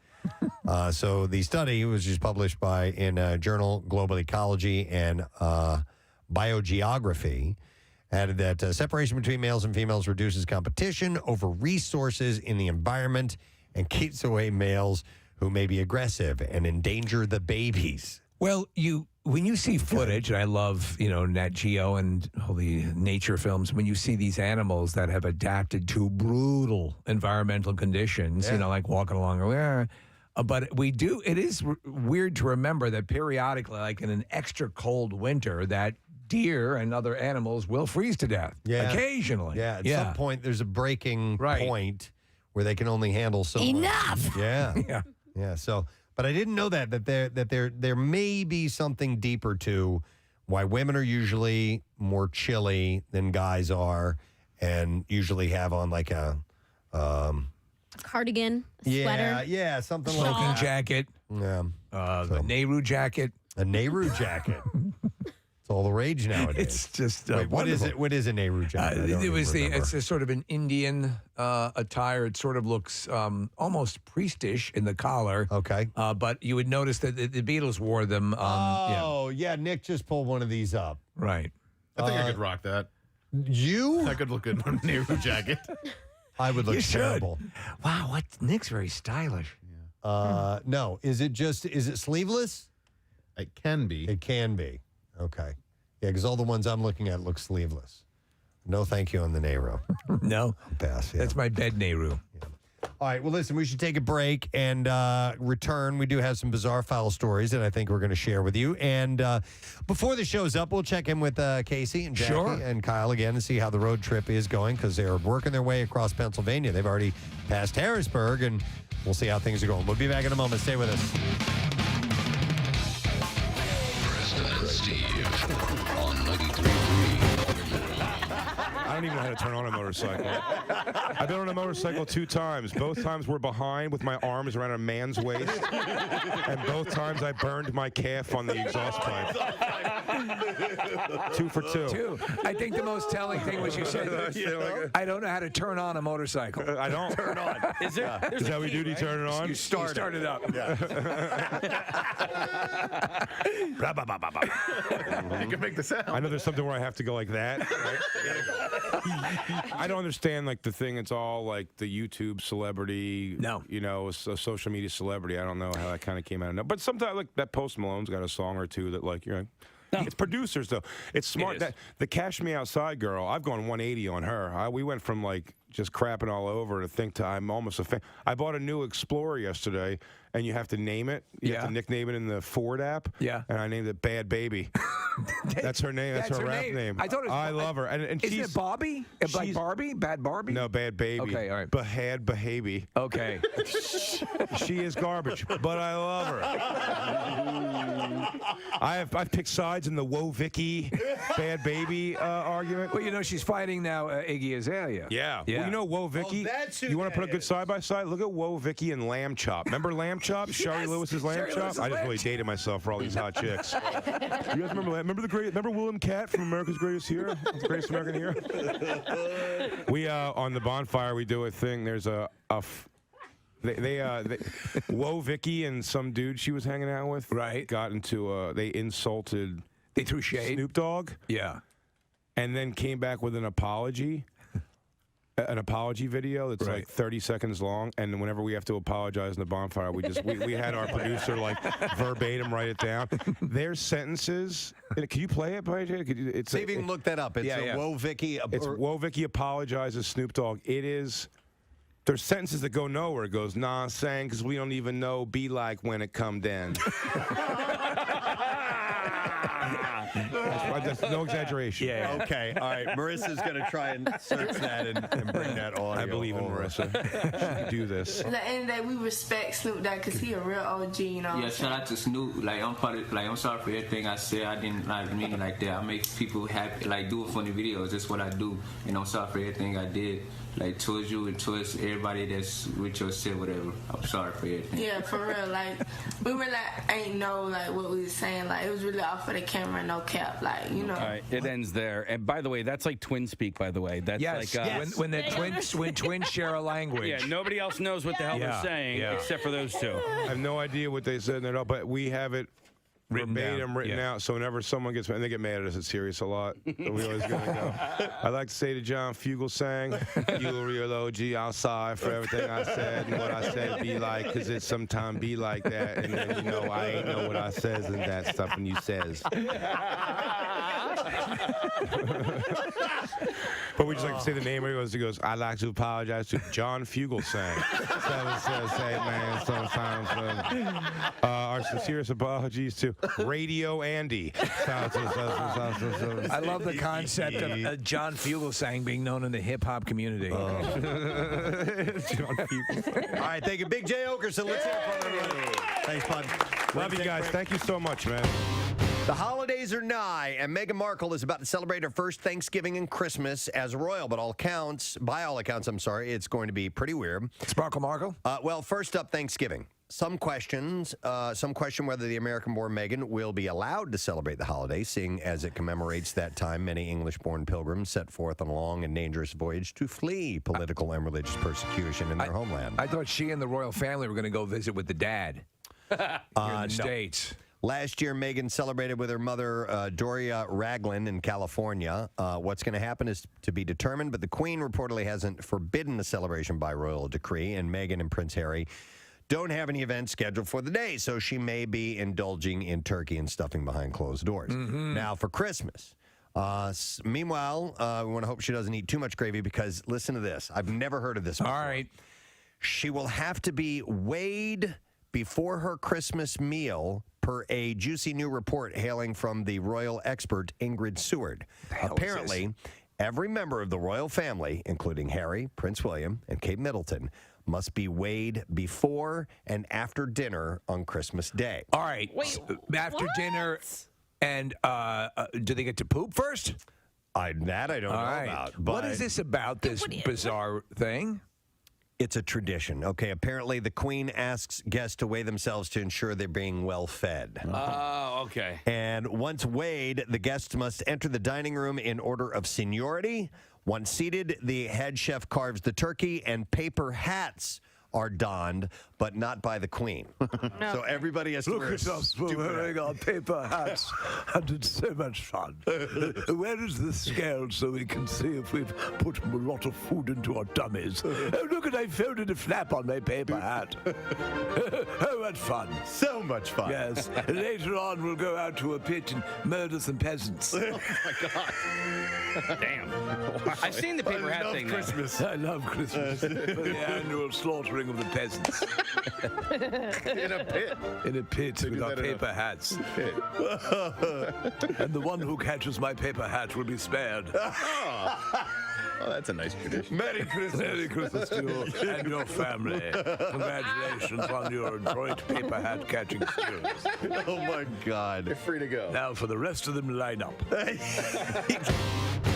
So the study was just published in journal Global Ecology and Biogeography, added that separation between males and females reduces competition over resources in the environment and keeps away males who may be aggressive and endanger the babies. Well, when you see footage, and I love, Nat Geo and all the nature films, when you see these animals that have adapted to brutal environmental conditions, like walking along or but it is weird to remember that periodically, like in an extra cold winter, that deer and other animals will freeze to death. Yeah. Occasionally. Yeah, at some point, there's a breaking point where they can only handle so much. Enough! Yeah. Yeah. So, but I didn't know that there may be something deeper to why women are usually more chilly than guys are, and usually have on like a cardigan, a sweater. Yeah, something smoking like that. jacket. Yeah. The Nehru jacket. A Nehru jacket. It's all the rage nowadays. It's just Wait, what is wonderful. it? What is a Nehru jacket? I don't even remember. It's a sort of an Indian attire. It sort of looks almost priestish in the collar. Okay. But you would notice that the Beatles wore them. Yeah. Nick just pulled one of these up. Right. I think I could rock that. You? I could look good in a Nehru jacket. I would look You should. terrible. Wow, Nick's very stylish. No. Is it sleeveless? It can be. It can be. Okay. Yeah, because all the ones I'm looking at look sleeveless. No thank you on the Nehru. No. I'll pass. Yeah. That's my bed Nehru. All right. Well, listen, we should take a break and return. We do have some bizarre file stories that I think we're going to share with you. And before the show's up, we'll check in with Casey and Jackie and Kyle again and see how the road trip is going, because they're working their way across Pennsylvania. They've already passed Harrisburg, and we'll see how things are going. We'll be back in a moment. Stay with us. Preston and Steve on 93.3. I don't even know how to turn on a motorcycle. I've been on a motorcycle 2 times. Both times we're behind with my arms around a man's waist. And both times I burned my calf on the exhaust pipe. 2 for 2. I think the most telling thing was you said, I don't know how to turn on a motorcycle. I don't. Turn on. Is that what we do? Do you turn it on? You start it up. You can make the sound. I know there's something where I have to go like that. Right? I don't understand like the thing. It's all like the YouTube celebrity. No, a social media celebrity. I don't know how that kind of came out of nowhere. But sometimes like that Post Malone's got a song or two that like you're like. It's producers though. It's smart. That the Cash Me Outside girl. I've gone 180 on her. We went from like just crapping all over to think to I'm almost a fan. I bought a new Explorer yesterday, and you have to name it. You have to nickname it in the Ford app. Yeah. And I named it Bad Baby. That's her name. That's her rap name. I love her. And Isn't it Bobby? Like Barbie? Bad Barbie? No, Bad Baby. Okay, all right. Bad Baby. Okay. She is garbage, but I love her. I've picked sides in the Whoa Vicky, Bad Baby argument. Well, she's fighting now Iggy Azalea. Yeah. Well, Whoa Vicky? You want to put a good side-by-side? Look at Whoa Vicky and Lamb Chop. Remember Lamb Chop? Sherry Lewis's Lamb Chop? I just really dated myself for all these hot chicks. You guys remember William Catt from America's Greatest Hero? The Greatest American Hero? We, on the bonfire, we do a thing. There's Whoa Vicky and some dude she was hanging out with got into they insulted, they threw shade, Snoop Dogg, and then came back with an apology video that's like 30 seconds long, and whenever we have to apologize in the bonfire, we had our producer like verbatim write it down. Their sentences. Can you play it, PJ? See if you can look that up. It's Whoa Vicky. It's Whoa Vicky apologizes Snoop Dogg. It is. There's sentences that go nowhere. It goes, nah, saying, because we don't even know be like when it come down. That's no exaggeration. Yeah. Okay. All right. Marissa's going to try and search that and bring that audio. I believe in Marissa. She can do this. At the end of the day, we respect Snoop Dogg because he a real OG, you know. Yeah, shout out to Snoop. Like I'm sorry for everything I said. I didn't mean it like that. I make people happy, like do funny videos. That's what I do. And I'm sorry for everything I did. Like towards you and towards everybody that's with your shit, whatever. I'm sorry for everything. Yeah, for real. Like we really ain't know like what we was saying. Like it was really off of the camera, no cap. Like you know. All right, it ends there. And by the way, that's like twin speak. By the way, that's yes, like when twins share a language. Yeah, nobody else knows what the hell they're saying except for those two. I have no idea what they said at all, but we have it written yeah. out. So whenever someone gets mad, they get mad at us. It's serious a lot. So we always gonna go. I like to say to John Fugelsang, "You a real OG. I'm sorry for everything I said and what I said be like, because it sometimes be like that. And then you know I ain't know what I says and that stuff and you says." But we just like to say the name. He goes, "I'd like to apologize to John Fugelsang." Say, man, sometimes our sincerest apologies to Radio Andy. I love the concept of John Fugelsang being known in the hip hop community. All right, thank you, Big J Okerson. Let's hear it for everybody. Thanks, bud. Love you guys. Thank you so much, man. The holidays are nigh, and Meghan Markle is about to celebrate her first Thanksgiving and Christmas as royal. But by all accounts, it's going to be pretty weird. Sparkle Markle? Well, first up, Thanksgiving. Some question whether the American-born Meghan will be allowed to celebrate the holiday, seeing as it commemorates that time many English-born pilgrims set forth on a long and dangerous voyage to flee political and religious persecution in their homeland. I thought she and the royal family were going to go visit with the dad in the States. Last year, Meghan celebrated with her mother, Doria Ragland, in California. What's going to happen is to be determined, but the Queen reportedly hasn't forbidden the celebration by royal decree, and Meghan and Prince Harry don't have any events scheduled for the day, so she may be indulging in turkey and stuffing behind closed doors. Now, for Christmas, meanwhile, we want to hope she doesn't eat too much gravy because, listen to this. I've never heard of this before. All right. She will have to be weighed before her Christmas meal, per a juicy new report hailing from the royal expert Ingrid Seward. Apparently, every member of the royal family, including Harry, Prince William, and Kate Middleton, must be weighed before and after dinner on Christmas Day. All right. Wait, after dinner, and do they get to poop first? I don't know about. But what is this about, this bizarre thing? It's a tradition. Okay, apparently the Queen asks guests to weigh themselves to ensure they're being well fed. Oh, okay. And once weighed, the guests must enter the dining room in order of seniority. Once seated, the head chef carves the turkey, and paper hats are donned, but not by the Queen. So everybody has to Look wear at us wearing our paper hats, and it's so much fun. Where is the scale so we can see if we've put a lot of food into our dummies? Oh, look, I folded a flap on my paper hat. Oh, what fun. So much fun. Yes. Later on, we'll go out to a pit and murder some peasants. Oh, my God. Damn. I've seen the paper hat thing. Christmas. I love Christmas. For the annual slaughtering of the peasants. In a pit. In a pit with our paper hats. And the one who catches my paper hat will be spared. Oh, that's a nice tradition. Merry Christmas. Merry Christmas to you and your family. Congratulations on your adroit paper hat catching skills. Oh, my God. You're free to go. Now for the rest of them, line up.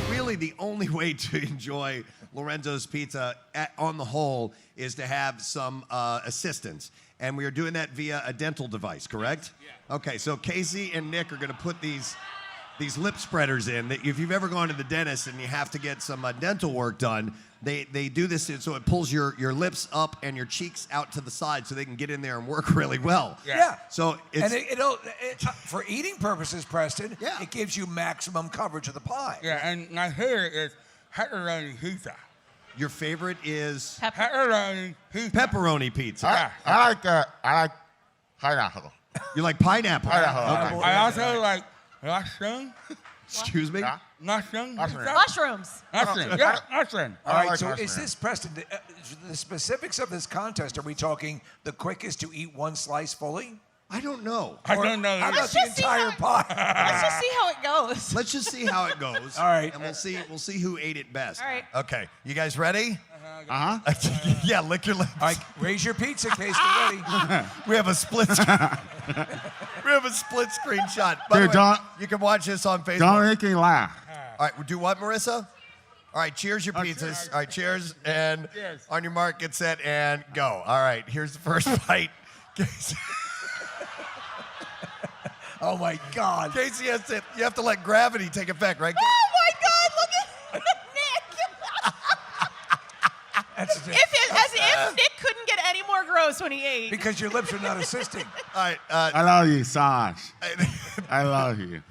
Really, the only way to enjoy Lorenzo's Pizza on the whole is to have some assistance. And we are doing that via a dental device, correct? Yeah. Okay, so Casey and Nick are going to put these lip spreaders in. That if you've ever gone to the dentist and you have to get some dental work done, they do this so it pulls your lips up and your cheeks out to the side so they can get in there and work really well. Yeah. So it's... And for eating purposes, Preston, it gives you maximum coverage of the pie. Yeah, and my favorite is pepperoni pizza. Your favorite is... Pepperoni pizza. Pepperoni pizza. I like pineapple. You like pineapple? Pineapple. Okay. I also like mushroom. Excuse me? Mushroom. Mushrooms. Mushroom. Yeah, mushroom. All right, like so mushroom. is this, Preston, the specifics of this contest, are we talking the quickest to eat one slice fully? I don't know. I don't know. How about the entire pot? Let's just see how it goes. Let's just see how it goes. All right. And we'll see who ate it best. All right. Okay. You guys ready? Uh-huh. Yeah, lick your lips. All right, raise your pizza case. Get ready. We have a split We have a split screen shot. By Dude, the way, don't- you can watch this on Facebook. Don't make me laugh. All right, do what, Marissa? All right, cheers your pizzas. All right, cheers. And on your mark, get set, and go. All right, here's the first bite. Oh, my God. Casey you have to let gravity take effect, right? Oh my God! Look at Nick. That's As if Nick couldn't get any more gross when he ate. because your lips are not assisting. All right. I love you, Sash. I love you.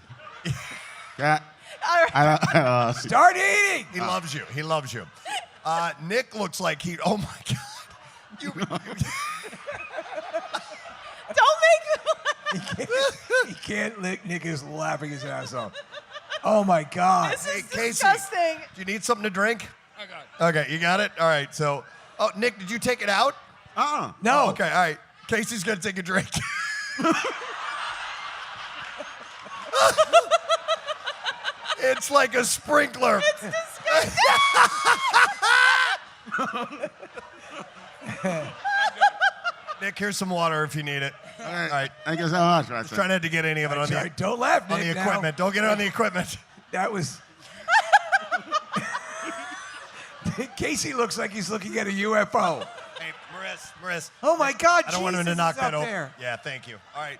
Yeah. All right. I love you. Start eating. He loves you. He loves you. Nick looks like he. Oh my God. Don't make them. He can't lick. Nick is laughing his ass off. Oh, my God. This is Casey, disgusting. do you need something to drink? I got it. Okay, you got it? All right, so. Oh, Nick, did you take it out? No. Oh, okay, all right. Casey's going to take a drink. It's like a sprinkler. It's disgusting. Nick, here's some water if you need it. All right. Thank you so much, Just try not to get any of it on the, Don't laugh, on Nick, the now. equipment. Don't get it on the equipment. That was. Casey looks like he's looking at a UFO. Hey, Maris. Oh, my God. I don't want him to Jesus, knock it's that up over. there. Yeah, thank you. All right.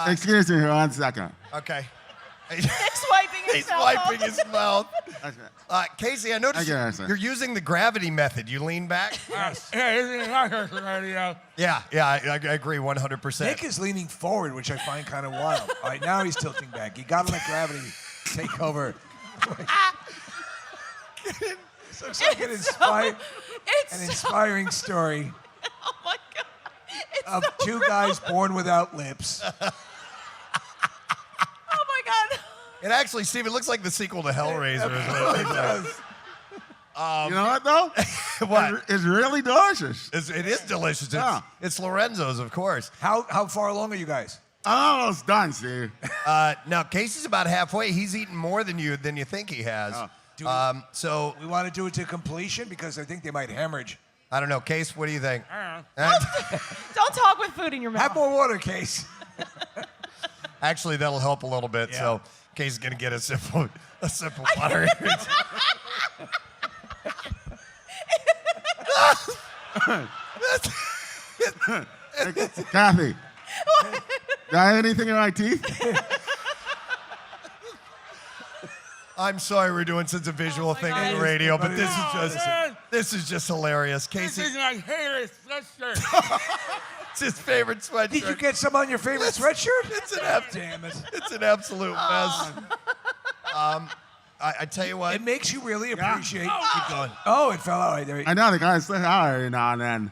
Excuse me for 1 second. Okay. Nick's wiping his He's mouth. wiping his mouth. Casey, I noticed Okay, sir. you're using the gravity method. You lean back. Yeah, isn't it not radio? Yeah, I agree 100%. Nick is leaning forward, which I find kind of wild. All right, now he's tilting back. You got to let gravity take over. This looks like an inspiring story Oh my God. It's of so two gross. guys born without lips. Oh my God. It actually, Steve, it looks like the sequel to Hellraiser. It does. You know what, though? What? It's really delicious. It is delicious. Yeah. It's Lorenzo's, of course. How far along are you guys? I'm almost done, Steve. Now, Casey's about halfway. He's eaten more than you think he has. So We want to do it to completion because I think they might hemorrhage. I don't know. Case, what do you think? Don't talk with food in your mouth. Have more water, Case. Actually, that'll help a little bit. Yeah. So Case is going to get a sip of water. Kathy, do I have anything in my teeth? I'm sorry we're doing such a visual thing on the radio, but this is just hilarious. This Casey, is my favorite sweatshirt. it's his favorite sweatshirt. Did you get some on your favorite sweatshirt? Damn it. It's an absolute mess. I tell you what. It makes you really appreciate. Keep going. Oh, it fell out. I know, they kind of slip out every now and then.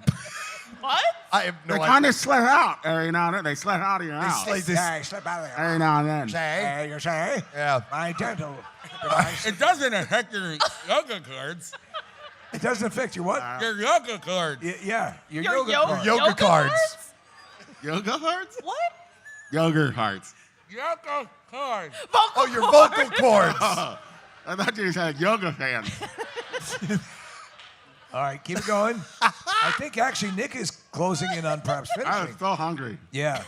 What? I have no They idea. kind of slip out every now and then. They slip out of your house. Yeah, slip out of there. Every now and then. Say? You say? Yeah. My dental device. It doesn't affect your yoga cards. It doesn't affect your what? Your yoga cards. Yeah, your Your yoga yo- card. Yoga cards. Yoga hearts? What? Yoga hearts. Yoga cards. Oh, your vocal cords. I thought you said yoga fan. All right, keep it going. I think actually Nick is closing in on perhaps I finishing. was so hungry. Yeah.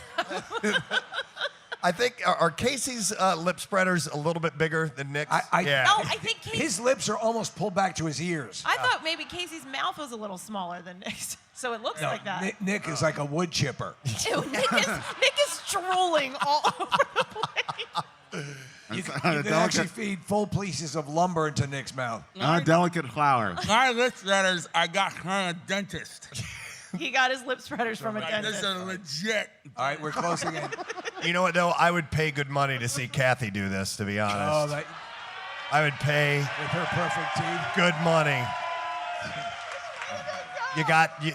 I think are Casey's lip spreaders a little bit bigger than Nick's? Yeah. No, I think His lips are almost pulled back to his ears. I thought maybe Casey's mouth was a little smaller than Nick's, so it looks No, like that. Nick is like a wood chipper. Ew, Nick is drooling all over the place. You can actually feed full pieces of lumber into Nick's mouth. Not a delicate flower. My lip spreaders, I got from a dentist. He got his lip spreaders from a This dentist. is legit. All right, we're closing in. You know what, though? I would pay good money to see Kathy do this, to be honest. Oh, that, I would pay with her perfect teeth. good money.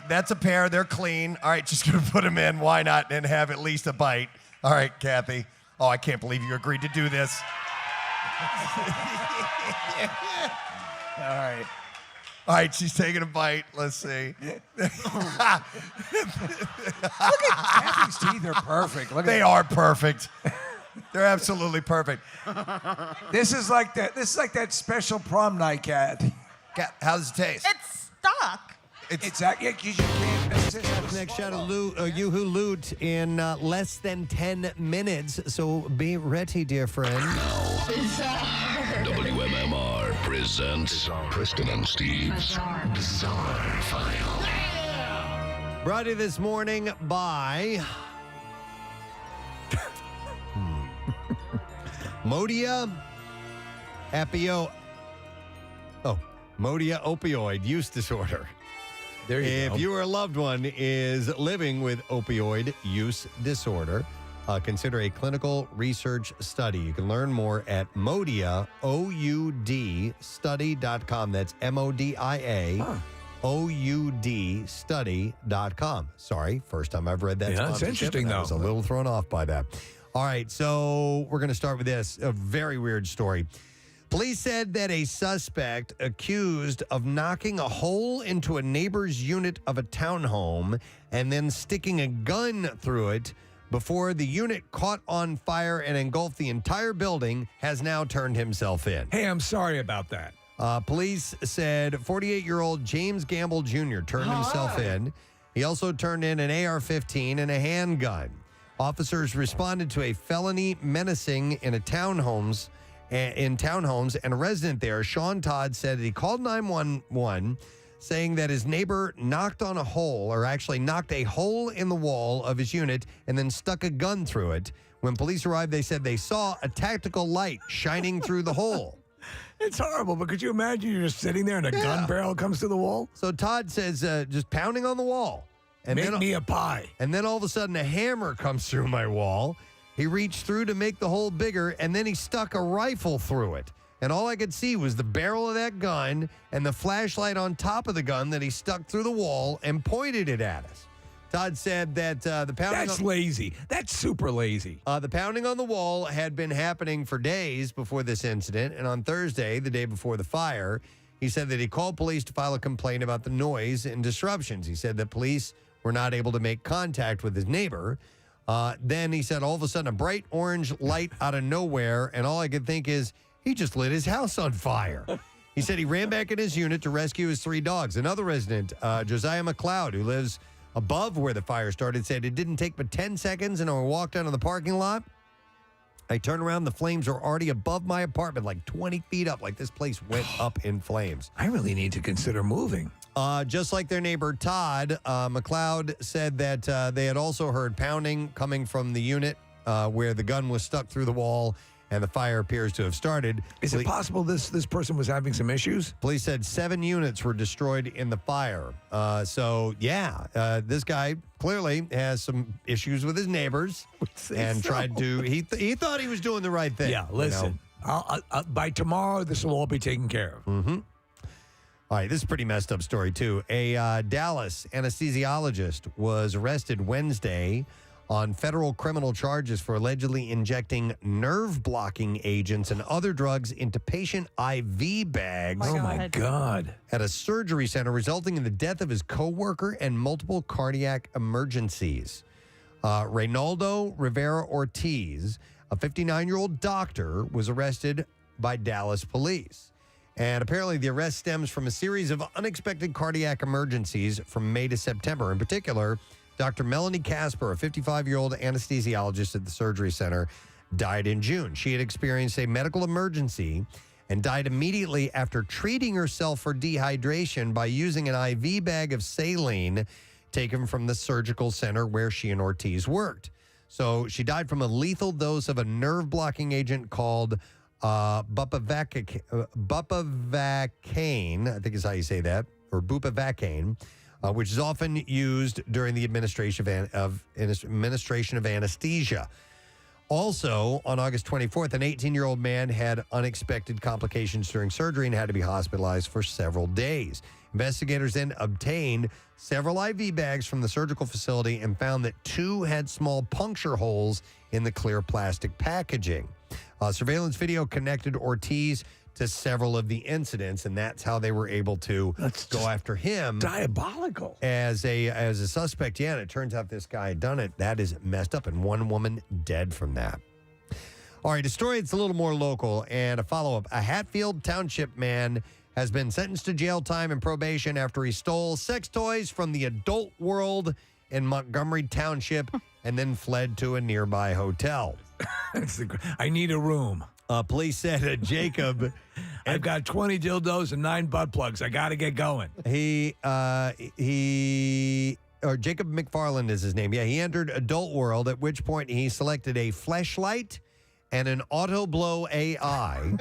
That's a pair. They're clean. All right, just going to put them in. Why not? And have at least a bite. All right, Kathy. Oh, I can't believe you agreed to do this. All right. All right, she's taking a bite. Let's see. Look at Kathy's teeth are perfect. Look at They are perfect. They're absolutely perfect. This is like that special prom night, Kathy. How does it taste? It's stuck. It's yeah, 'cause you can't. next shot of Yoo-Hoo Loot in less than 10 minutes. So be ready, dear friend. WMMR presents Preston and Steve's Bizarre File. Brought to you this morning by Modia opioid use disorder. There you If go. you or a loved one is living with opioid use disorder, consider a clinical research study. You can learn more at Modia, O-U-D, study.com. That's M-O-D-I-A, O-U-D, study.com. Sorry, first time I've read that. Yeah, it's sponsorship, interesting, and I though. was a little thrown off by that. All right, so we're going to start with this, a very weird story. Police said that a suspect accused of knocking a hole into a neighbor's unit of a townhome and then sticking a gun through it before the unit caught on fire and engulfed the entire building has now turned himself in. Hey, I'm sorry about that. Police said 48-year-old James Gamble Jr. turned himself in. He also turned in an AR-15 and a handgun. Officers responded to a felony menacing in townhomes, and a resident there, Sean Todd, said that he called 911 saying that his neighbor knocked a hole in the wall of his unit and then stuck a gun through it. When police arrived, they said they saw a tactical light shining through the hole. It's horrible, but could you imagine you're just sitting there and a gun barrel comes through the wall? So Todd says just pounding on the wall. And Make me a pie. And then all of a sudden a hammer comes through my wall. He reached through to make the hole bigger, and then he stuck a rifle through it. And all I could see was the barrel of that gun and the flashlight on top of the gun that he stuck through the wall and pointed it at us. Todd said that the pounding... That's lazy. That's super lazy. The pounding on the wall had been happening for days before this incident, and on Thursday, the day before the fire, he said that he called police to file a complaint about the noise and disruptions. He said that police were not able to make contact with his neighbor. Then he said all of a sudden a bright orange light out of nowhere, and all I could think is he just lit his house on fire. He said he ran back in his unit to rescue his 3 dogs. Another resident, Josiah McLeod, who lives above where the fire started, said it didn't take but 10 seconds, and I walked out of the parking lot. I turned around, the flames were already above my apartment, like 20 feet up, like this place went up in flames. I really need to consider moving. Just like their neighbor Todd, McLeod said that they had also heard pounding coming from the unit where the gun was stuck through the wall and the fire appears to have started. Is it possible this person was having some issues? Police said 7 units were destroyed in the fire. This guy clearly has some issues with his neighbors and tried to, he thought he was doing the right thing. Yeah, listen, by tomorrow, this will all be taken care of. Mm-hmm. All right, this is a pretty messed up story, too. A Dallas anesthesiologist was arrested Wednesday on federal criminal charges for allegedly injecting nerve-blocking agents and other drugs into patient IV bags. Oh, my God. At a surgery center, resulting in the death of his coworker and multiple cardiac emergencies. Reynaldo Rivera Ortiz, a 59-year-old doctor, was arrested by Dallas police. And apparently the arrest stems from a series of unexpected cardiac emergencies from May to September. In particular, Dr. Melanie Casper, a 55-year-old anesthesiologist at the surgery center, died in June. She had experienced a medical emergency and died immediately after treating herself for dehydration by using an IV bag of saline taken from the surgical center where she and Ortiz worked. So she died from a lethal dose of a nerve-blocking agent called bupivacaine, I think is how you say that, or bupivacaine, which is often used during the administration of anesthesia. Also, on August 24th, an 18-year-old man had unexpected complications during surgery and had to be hospitalized for several days. Investigators then obtained several IV bags from the surgical facility and found that 2 had small puncture holes in the clear plastic packaging. Surveillance video connected Ortiz to several of the incidents, and that's how they were able to go after him. Diabolical. As a suspect. Yeah, and it turns out this guy had done it. That is messed up, and one woman dead from that. All right, a story that's a little more local and a follow-up. A Hatfield Township man has been sentenced to jail time and probation after he stole sex toys from the adult world in Montgomery Township and then fled to a nearby hotel. I need a room. Police said Jacob... I've got 20 dildos and 9 butt plugs. I got to get going. Jacob McFarland is his name. Yeah, he entered adult world, at which point he selected a fleshlight and an auto blow AI.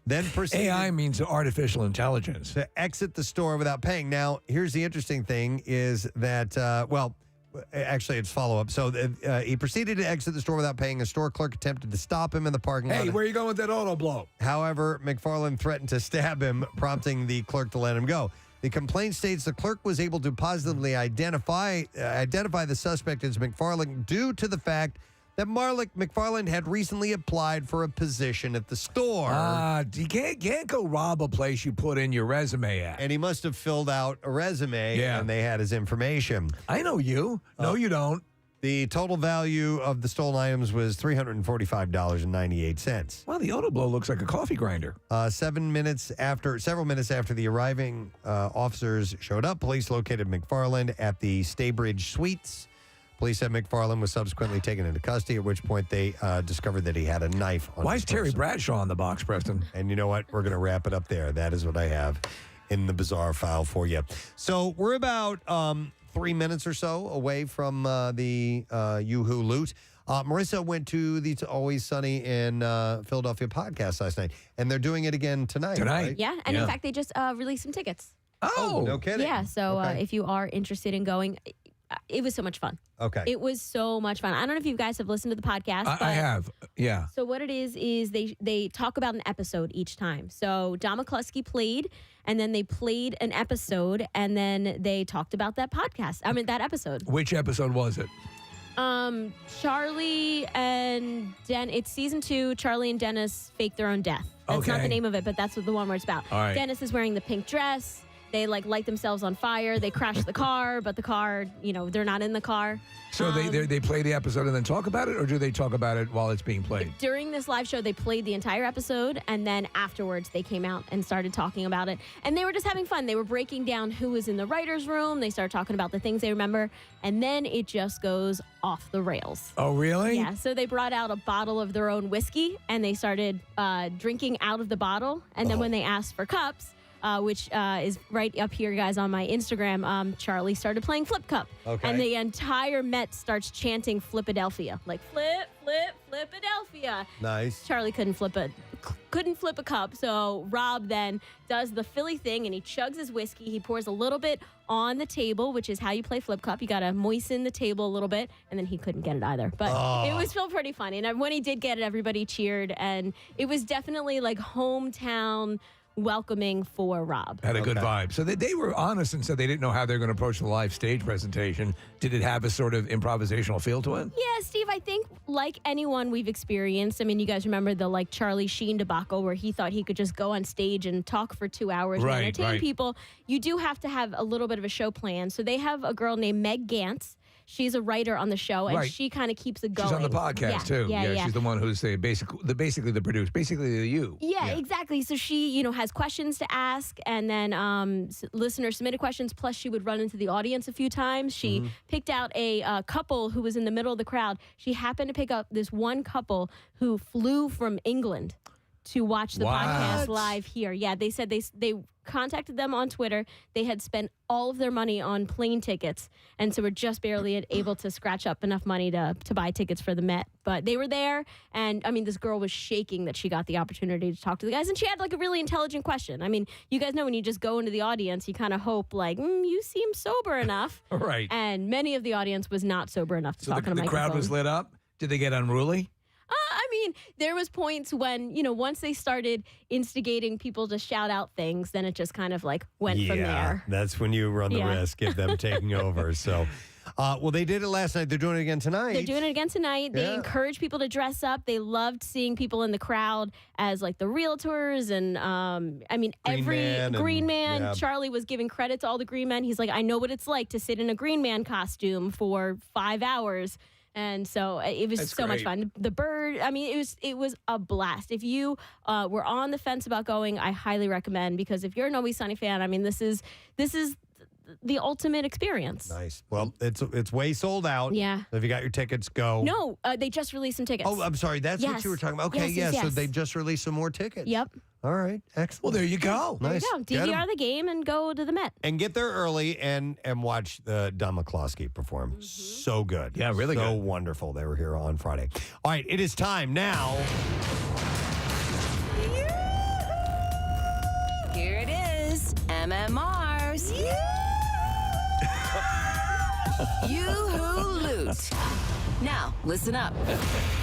Then proceeded AI means artificial intelligence. To exit the store without paying. Now, here's the interesting thing is that, actually, it's follow-up. So he proceeded to exit the store without paying. A store clerk attempted to stop him in the parking lot. Hey, where are you going with that auto blow? However, McFarland threatened to stab him, prompting the clerk to let him go. The complaint states the clerk was able to positively identify the suspect as McFarland due to the fact that McFarland had recently applied for a position at the store. You can't go rob a place you put in your resume at. And he must have filled out a resume, and they had his information. I know you. No, you don't. The total value of the stolen items was $345.98. Well, the auto blow looks like a coffee grinder. Several minutes after the arriving officers showed up, police located McFarland at the Staybridge Suites. Police said McFarland was subsequently taken into custody, at which point they discovered that he had a knife on Why his is Terry person. Bradshaw on the box, Preston? And you know what? We're going to wrap it up there. That is what I have in the bizarre file for you. So we're about 3 minutes or so away from the Yoo-Hoo loot. Marissa went to the Always Sunny in Philadelphia podcast last night, and they're doing it again tonight. Right? Yeah, and in fact, they just released some tickets. Oh, no kidding. Yeah, so if you are interested in going, it was so much fun. Okay. It was so much fun. I don't know if you guys have listened to the podcast. I have, yeah. So what it is they talk about an episode each time. So Don McCluskey played, and then they played an episode, and then they talked about that episode. Which episode was it? Charlie and it's season 2. Charlie and Dennis fake their own death. That's not the name of it, but that's the one where it's about. All right. Dennis is wearing the pink dress. They light themselves on fire. They crash the car, but the car, they're not in the car. So they play the episode and then talk about it, or do they talk about it while it's being played? During this live show, they played the entire episode, and then afterwards they came out and started talking about it. And they were just having fun. They were breaking down who was in the writer's room. They started talking about the things they remember, and then it just goes off the rails. Oh, really? Yeah, so they brought out a bottle of their own whiskey, and they started drinking out of the bottle. And then when they asked for cups, which is right up here, guys, on my Instagram, Charlie started playing Flip Cup. Okay. And the entire Met starts chanting Flipadelphia. Like, flip, flip, Flipadelphia. Nice. Charlie couldn't flip a cup, so Rob then does the Philly thing, and he chugs his whiskey. He pours a little bit on the table, which is how you play Flip Cup. You got to moisten the table a little bit, and then he couldn't get it either. But it was still pretty funny. And when he did get it, everybody cheered, and it was definitely like hometown welcoming for Rob. Had a good vibe. So they were honest and said they didn't know how they were going to approach the live stage presentation. Did it have a sort of improvisational feel to it? Yeah, Steve, I think like anyone we've experienced, I mean, you guys remember the Charlie Sheen debacle where he thought he could just go on stage and talk for 2 hours and entertain people. You do have to have a little bit of a show plan. So they have a girl named Meg Gantz. She's a writer on the show, and she kind of keeps it going. She's on the podcast, too. Yeah. She's the one who's basically the producer, basically the you. Yeah, exactly. So she, has questions to ask, and then listener submitted questions, plus she would run into the audience a few times. She picked out a couple who was in the middle of the crowd. She happened to pick up this one couple who flew from England to watch the podcast live here. Yeah, they said they contacted them on Twitter. They had spent all of their money on plane tickets, and so were just barely able to scratch up enough money to buy tickets for the Met. But they were there, and I mean, this girl was shaking that she got the opportunity to talk to the guys, and she had a really intelligent question. I mean, you guys know when you just go into the audience, you kind of hope you seem sober enough. Right. And many of the audience was not sober enough to talk on a microphone. The crowd was lit up? Did they get unruly? I mean, there was points when, once they started instigating people to shout out things, then it just kind of went from there. That's when you run the risk of them taking over. So, Well, they did it last night. They're doing it again tonight. They're doing it again tonight. They encourage people to dress up. They loved seeing people in the crowd as like the realtors and Green Man. Yeah. Charlie was giving credit to all the Green Men. He's like, I know what it's like to sit in a Green Man costume for 5 hours. And so it was so much fun. The bird, I mean, it was a blast. If you were on the fence about going, I highly recommend, because if you're an Always Sunny fan, I mean, this is the ultimate experience. Nice. Well, it's way sold out. Yeah. So if you got your tickets, go. No, they just released some tickets. Oh, I'm sorry. That's what you were talking about. Okay, yes. So they just released some more tickets. Yep. All right. Excellent. Well, there you go. Nice. There you go. Get 'em. DVR the game and go to the Met. And get there early and watch Don McCloskey perform. So good. Yeah, really so good. wonderful. They were here on Friday. All right, it is time now. Here it is, MMR's. Yoo-hoo loot. Now, listen up.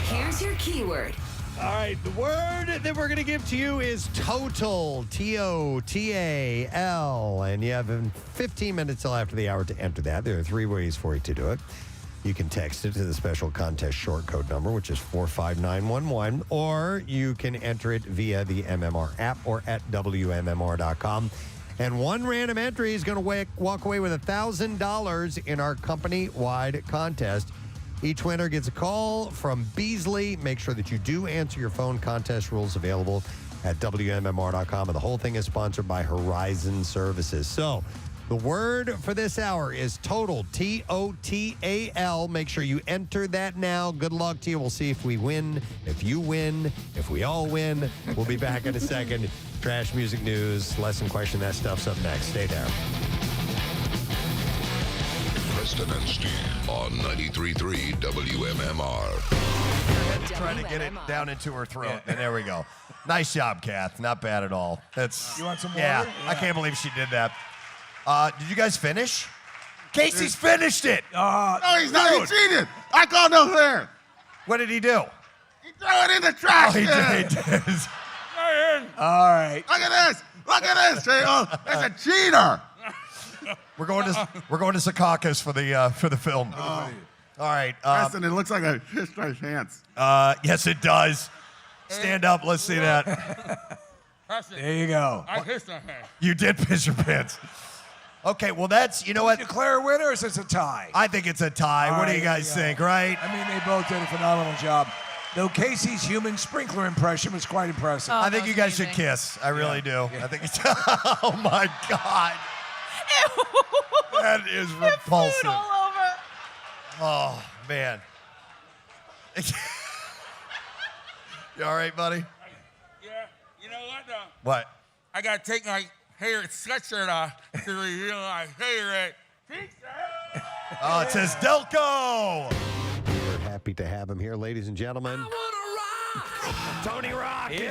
Here's your keyword. All right, the word that we're going to give to you is total, T-O-T-A-L. And you have 15 minutes till after the hour to enter that. There are 3 ways for you to do it. You can text it to the special contest short code number, which is 45911, or you can enter it via the MMR app or at WMMR.com. And one random entry is going to walk away with $1,000 in our company-wide contest. Each winner gets a call from Beasley. Make sure that you do answer your phone. Contest rules available at WMMR.com. And the whole thing is sponsored by Horizon Services. So the word for this hour is total, T-O-T-A-L. Make sure you enter that now. Good luck to you. We'll see if we win, if you win, if we all win. We'll be back in a second. Trash music news, lesson question, that stuff's up next. Stay there. Preston and Steve on 93.3 WMMR. Trying to get it down into her throat, and there we go. Nice job, Kath. Not bad at all. That's. You want some Yeah, water? I can't believe she did that. Did you guys finish? Casey's finished it. No, he's not. He cheated. I called no fair. What did he do? He threw it in the trash Oh, he can. did. All right. Look at this. Look at this. That's a cheater. We're going to Secaucus for the film. All right. Preston, it looks like a history chance. Yes, it does. Stand up. Let's see that. There you go. I pissed my pants. You did piss your pants. Okay, well, that's, you know what? Declare a winner, or is this a tie? I think it's a tie. All What do right, you guys there you think, go. right? I mean, they both did a phenomenal job. Though Casey's human sprinkler impression was quite impressive. I think you guys should kiss. I really do. I think it's. Oh my God. That is repulsive. all over. Oh man. You all right, buddy? Yeah, you know what though? What? I gotta take my hair sweatshirt off to reveal my favorite pizza. Oh, it says Delco. We're happy to have him here, ladies and gentlemen. Tony Rock is here.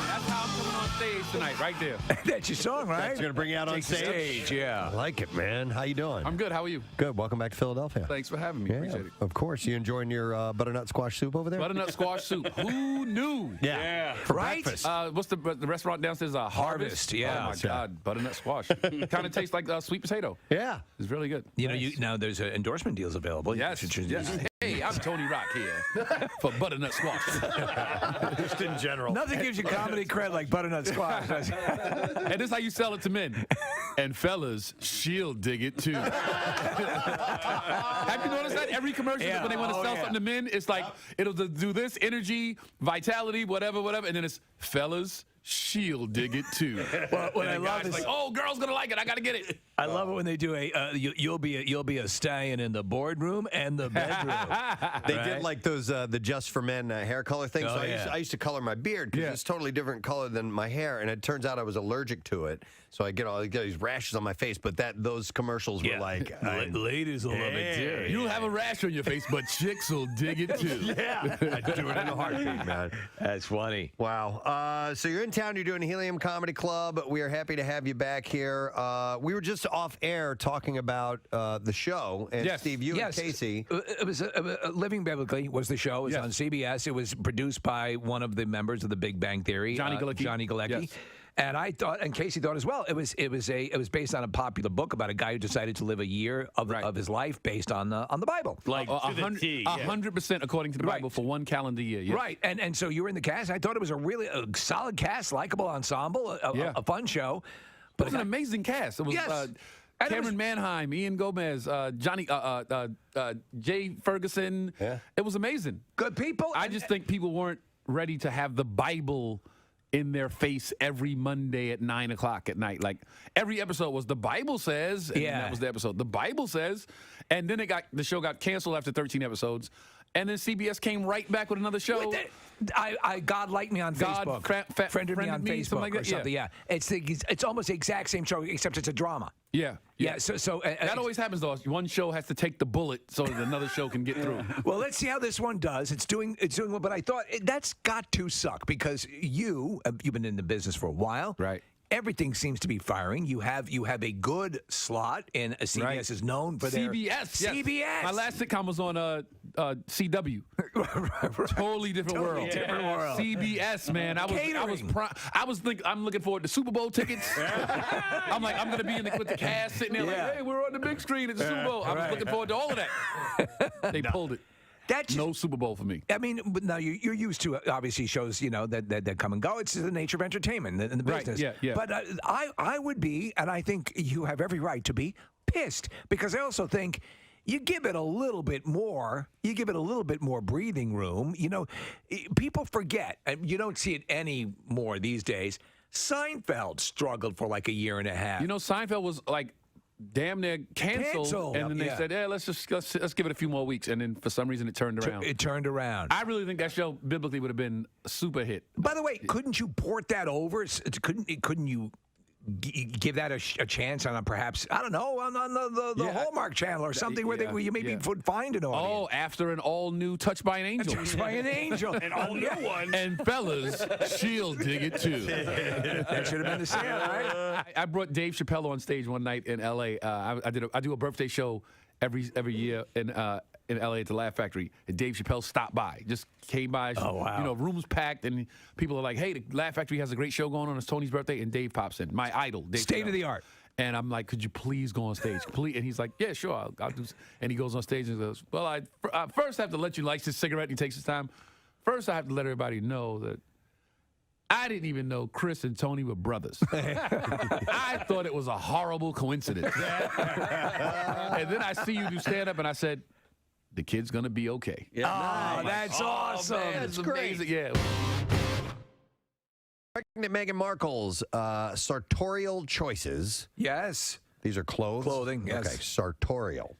That's how I'm coming on stage tonight, right there. That's your song, right? That's going to bring you out on Take the stage. yeah. I like it, man. How you doing? I'm good. How are you? Good. Welcome back to Philadelphia. Thanks for having me. Yeah, Appreciate it. of course. You enjoying your butternut squash soup over there? Butternut squash soup. Who knew? Yeah. For breakfast. What's the restaurant downstairs? Harvest. yeah. Oh my God, butternut squash. Kind of tastes like sweet potato. Yeah. It's really good. You know, now there's endorsement deals available. Yes. Hey, I'm Tony Rock here for butternut squash. Just in general. Nothing gives you comedy cred like butternut squash. And this is how you sell it to men. And fellas, she'll dig it too. Have you noticed that? Every commercial, when they want to sell something to men, it's like, it'll do this, energy, vitality, whatever, and then it's fellas, she'll dig it too. Well, what I the love guy's is like, oh, girl's gonna like it. I gotta get it. I love it when they do you'll be a stallion in the boardroom and the bedroom. They did like those the Just for Men hair color things. Oh, So I used to color my beard because it's totally different color than my hair, and it turns out I was allergic to it. So I get these rashes on my face. But those commercials were like, ladies will love it too. You'll have a rash on your face, but chicks will dig it too. Yeah, I'd do it in a heartbeat, man. That's funny. Wow. So you're in town. You're doing Helium Comedy Club. We are happy to have you back here. We were just off air talking about the show. And Steve, you and Casey. It was Living Biblically was the show. It was on CBS. It was produced by one of the members of the Big Bang Theory, Johnny Galecki. Johnny Galecki. Yes. And I thought, and Casey thought as well, it was based on a popular book about a guy who decided to live a year of his life based on the Bible. Like 100% according to the Bible for one calendar year. Yes. Right. And so you were in the cast. I thought it was a really solid cast, likable ensemble, a fun show. But it was an amazing cast. It was Cameron Manheim, Ian Gomez, Johnny, Jay Ferguson. Yeah. It was amazing. Good people. I just think people weren't ready to have the Bible in their face every Monday at 9 o'clock at night. Like every episode was the Bible says, and that was the episode. The Bible says, and then the show got canceled after 13 episodes, and then CBS came right back with another show. God liked me on Facebook. Friended me on Facebook like or something. Yeah. It's almost the exact same show except it's a drama. Yeah. So that always happens though. One show has to take the bullet so that another show can get through. Well, let's see how this one does. It's doing well, but I thought that's got to suck because you've been in the business for a while, right? Everything seems to be firing. You have a good slot, and CBS is known for their CBS. Yes. CBS. My last sitcom was on CW. Totally different world. Different world. CBS, man. I was thinking I'm looking forward to Super Bowl tickets. I'm like I'm gonna be with the cast sitting there like, hey, we're on the big screen at the Super Bowl. I was looking forward to all of that. They pulled it. That's no Super Bowl for me. I mean, but now you're used to obviously shows that come and go. It's the nature of entertainment in the business. Right, yeah. But I would be, and I think you have every right to be pissed because I also think you give it a little bit more. You give it a little bit more breathing room. People forget, and you don't see it anymore these days. Seinfeld struggled for like a year and a half. Seinfeld was like damn near canceled. And then they said, let's give it a few more weeks. And then for some reason it turned around. It turned around. I really think that show biblically would have been a super hit. By the way, couldn't you port that over? Couldn't you give that a chance on perhaps, I don't know, on the Hallmark Channel or something where you maybe would find an audience? Oh, after an all-new Touched by an Angel. Touched by an Angel. An all-new one. And fellas, she'll dig it too. That should have been the same, right? I brought Dave Chappelle on stage one night in L.A. I do a birthday show every year in L.A. at the Laugh Factory. And Dave Chappelle stopped by, just came by. Oh, wow. Rooms packed, and people are like, hey, the Laugh Factory has a great show going on. It's Tony's birthday, and Dave pops in. My idol, Dave State Chappelle. of the art. And I'm like, could you please go on stage? And he's like, yeah, sure, I'll do. And he goes on stage and goes, well, I first have to let you light his cigarette. And he takes his time. First, I have to let everybody know that I didn't even know Chris and Tony were brothers. I thought it was a horrible coincidence. And then I see you do stand-up, and I said, the kid's going to be okay. Yeah. Oh, that's awesome. Man, that's great. Amazing. Yeah. Pregnant Meghan Markle's sartorial choices. Yes. These are clothes? Clothing, yes. Okay, sartorial.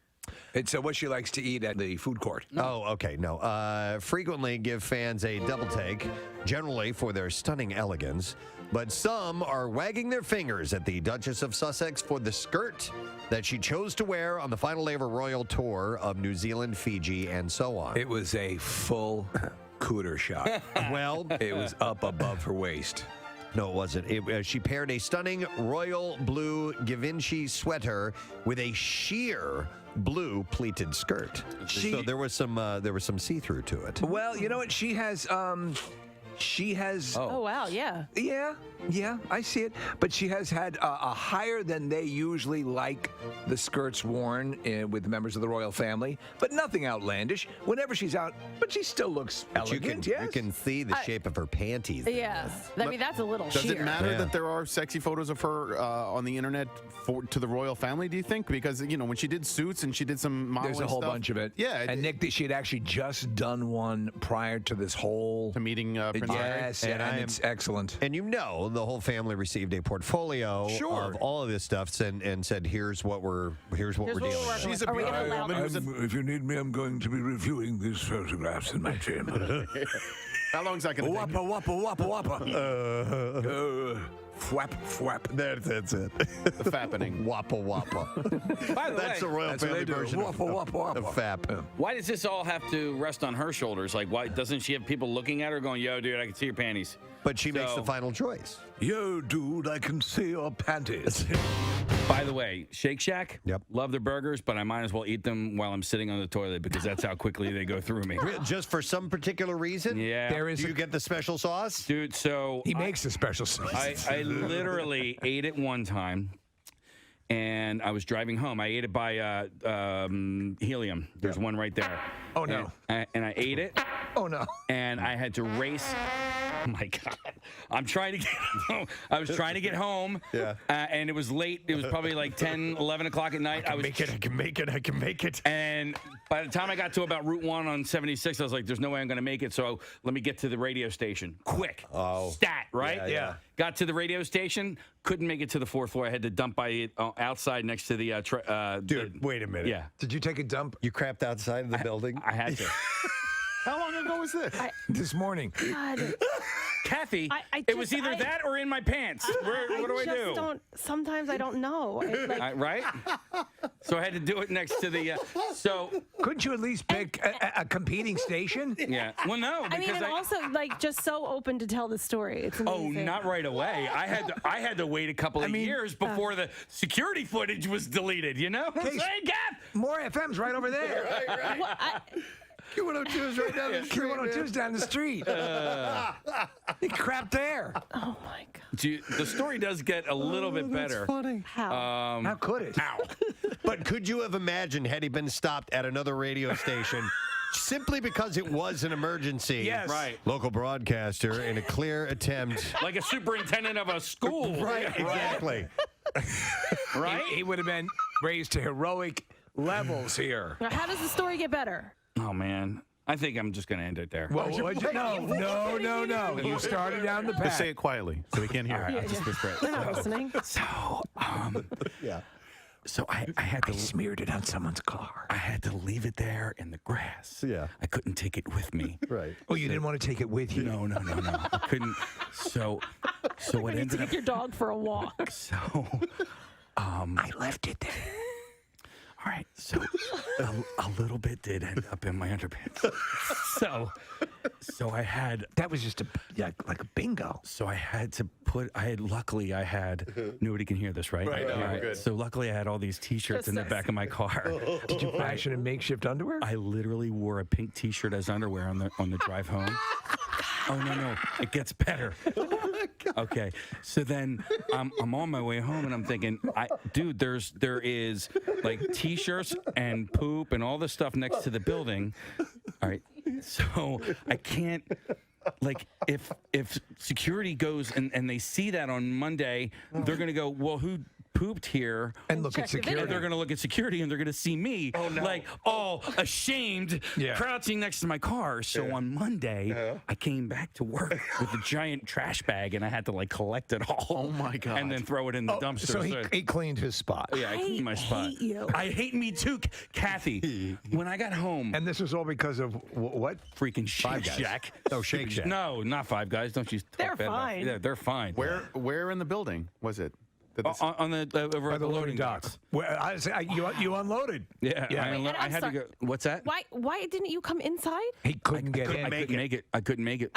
It's what she likes to eat at the food court. Oh, okay. No. Frequently give fans a double take, generally for their stunning elegance. But some are wagging their fingers at the Duchess of Sussex for the skirt that she chose to wear on the final day of her royal tour of New Zealand, Fiji, and so on. It was a full cooter shot. Well, it was up above her waist. No, it wasn't. She paired a stunning royal blue Givenchy sweater with a sheer blue pleated skirt. So there was some see-through to it. Well, you know what? She has. Oh wow, yeah. Yeah, I see it. But she has had a higher than they usually like the skirts worn with members of the royal family, but nothing outlandish. Whenever she's out, but she still looks elegant. You can see the shape of her panties. Yes. I mean, that's a little Does sheer. it matter that there are sexy photos of her on the internet to the royal family, do you think? Because, when she did Suits and she did some modeling There's a whole stuff, bunch of it. Yeah. And Nick, she had actually just done one prior to this whole... To meeting Prince Harry. Yes, and it's excellent. And the whole family received a portfolio of all of this stuff and said, here's what we're dealing with. She's a beautiful woman. If you need me, I'm going to be reviewing these photographs in my chamber. How long is that going to take? Wappa. Fwap. That's it. The fappening. Wappa. By the That's way, the royal family version of fap. Why does this all have to rest on her shoulders? Like, why doesn't she have people looking at her going, yo, dude, I can see your panties? But she makes the final choice. Yo, dude, I can see your panties. By the way, Shake Shack, love their burgers, but I might as well eat them while I'm sitting on the toilet because that's how quickly they go through me. Just for some particular reason? Yeah. Do you get the special sauce? Dude, so... He makes the special sauce. I literally ate it one time, and I was driving home. I ate it by Helium. There's one right there. Oh, no. And I ate it. Oh, no. And I had to race... Oh my God! I'm trying to get home. I was trying to get home. Yeah. And it was late. It was probably like 10, 11 o'clock at night. I can make it. And by the time I got to about Route 1 on 76, I was like, there's no way I'm going to make it. So let me get to the radio station. Quick. Oh. Stat, right? Yeah. Got to the radio station. Couldn't make it to the 4th floor. I had to dump by it outside next to the... Dude, wait a minute. Yeah. Did you take a dump? You crapped outside of the building? I had to. How long ago was this? This morning. God. Kathy, I it was either that or in my pants. What do I do? Sometimes I don't know. Right? So I had to do it next to the. Couldn't you at least pick a competing station? Yeah. Well, no. I mean, Because and also just so open to tell the story. It's amazing. Oh, not right away. I had to wait a couple of years before the security footage was deleted. You know? Hey, more FM's right over there. Right. What, Q102 is right down the street. Q102 is down the street. You crap there. Oh my God. The story does get a little bit better. Funny. How? How could it? How? But could you have imagined had he been stopped at another radio station simply because it was an emergency? Yes. Right. Local broadcaster in a clear attempt. Like a superintendent of a school. Right, exactly. Right? He would have been raised to heroic levels here. Now, how does the story get better? Oh, man. I think I'm just going to end it there. Well, no. You started down the path. Just say it quietly so we can't hear. All right, I'll just whisper it. They're not listening. Yeah. So I had to smeared it on someone's car. I had to leave it there in the grass. Yeah. I couldn't take it with me. Right. Oh, you didn't want to take it with you? No. I couldn't. So what ended Take up. your dog for a walk. So. I left it there. All right, so a little bit did end up in my underpants. So I had... That was just like a bingo. So I had to luckily I had... Nobody can hear this, right? Right, no, All we're good. So luckily I had all these T-shirts in the back of my car. Did you fashion a makeshift underwear? I literally wore a pink T-shirt as underwear on the drive home. Oh, no. It gets better. Oh, my God. Okay. So then I'm on my way home and I'm thinking, there is like T-shirts and poop and all this stuff next to the building. All right. So I can't, like, if security goes and they see that on Monday, they're going to go, well, who pooped here and look at security. They're going to look at security and they're going to see me like all ashamed crouching next to my car. So on Monday, I came back to work with a giant trash bag and I had to like collect it all. Oh my God. And then throw it in the dumpster. So he cleaned his spot. Yeah, I cleaned my spot. hate you. I hate me too, Kathy. When I got home, And this was all because of what? freaking Shake Guys. Shack. Oh, Shake Shack. No, not Five Guys. Don't you? talk They're bad about- fine. Yeah, they're fine. Where in the building was it? On the over By at the loading docks. Well, you unloaded. Yeah, Yeah. I had to go. What's that? Why didn't you come inside? He couldn't get in. I couldn't make it. I couldn't make it.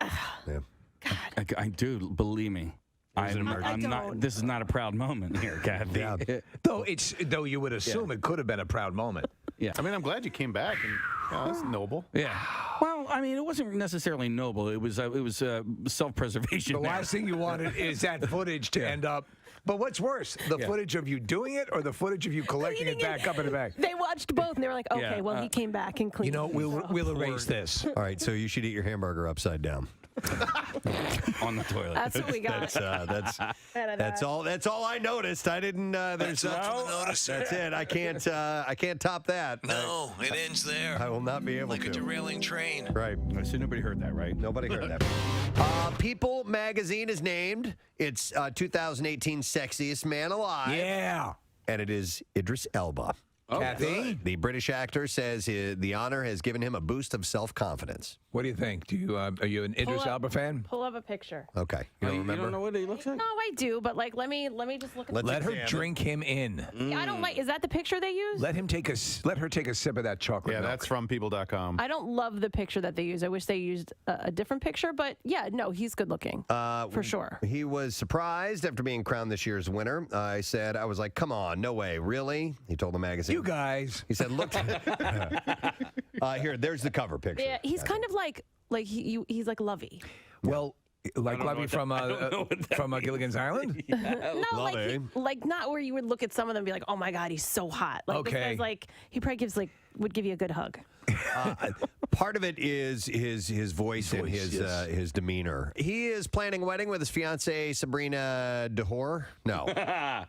I do. Believe me. I'm not. don't. This is not a proud moment here, Kathy. Yeah. Though you would assume it could have been a proud moment. Yeah. I mean, I'm glad you came back, and that's noble. Yeah. Well, I mean, it wasn't necessarily noble. It was self-preservation. The last thing you wanted is that footage to end up. But what's worse, the footage of you doing it or the footage of you collecting it back up in the bag? They watched both and they were like, okay, Yeah, well, he came back and cleaned. You know, we'll erase this. All right, so you should eat your hamburger upside down. on the toilet. That's what we got. That's all. That's all I noticed. I didn't. There's That's it. I can't top that. No, it ends there. I will not be able like to. a derailing train. Right. So nobody heard that, right? Nobody heard that. People magazine is named. It's 2018 sexiest man alive. Yeah. And it is Idris Elba. Kathy? The British actor says the honor has given him a boost of self-confidence. What do you think? Do you are you an Idris Elba fan? Pull up a picture. Okay. You don't remember? You don't know what he looks like? No, I do, but like, let me just look at. Let her drink him in. Yeah, I don't like. Is that the picture they use? Let her take a sip of that chocolate. Yeah, milk. that's from people.com. I don't love the picture that they use. I wish they used a different picture, but yeah, no, he's good looking for sure. He was surprised after being crowned this year's winner. I was like, come on, no way, really? He told the magazine. You guys. He said, look. Here, there's the cover picture. Yeah, he's kind of like he's like Lovey. Well, like Lovey from Gilligan's Island? No, like not where you would look at some of them and be like, oh my God, he's so hot. Like this guy's like, he probably would give you a good hug. Part of it is his voice and his demeanor. He is planning a wedding with his fiancee Sabrina Dahor. No.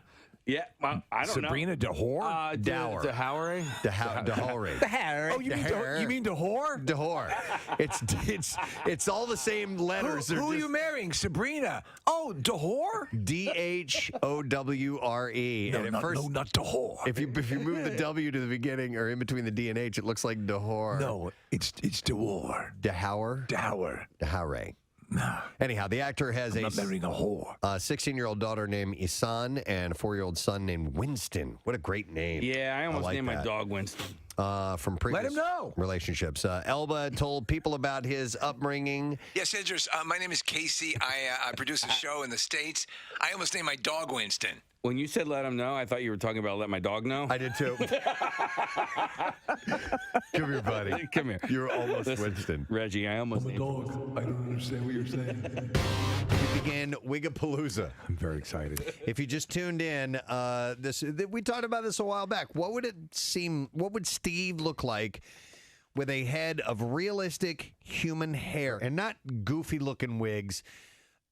Yeah, well, I don't Sabrina know. Dahor? Dower. Dahore? Dahore. Oh, you mean Dahor? Dahor. It's all the same letters. Who are you marrying? Sabrina. Oh, Dahor? Dhowre. No, and not Dahor. If you move the W to the beginning or in between the D and H, it looks like Dahor. No, it's Dahor. Dahor. Dahore. No. Anyhow, the actor has I'm not marrying a whore. 16-year-old daughter named Isan and a 4-year-old son named Winston. What a great name. Yeah, I almost like named my that. dog Winston. From previous Let him know. relationships. Elba told people about his upbringing. Yes, Idris. My name is Casey. I produce a show in the States. I almost named my dog Winston. When you said let him know, I thought you were talking about let my dog know. I did too. Come here, buddy. Come here. You're almost Winston. Reggie, I almost named Dog, I don't understand what you're saying. We begin Wigapalooza. I'm very excited. If you just tuned in, we talked about this a while back. What would Steve look like with a head of realistic human hair and not goofy looking wigs?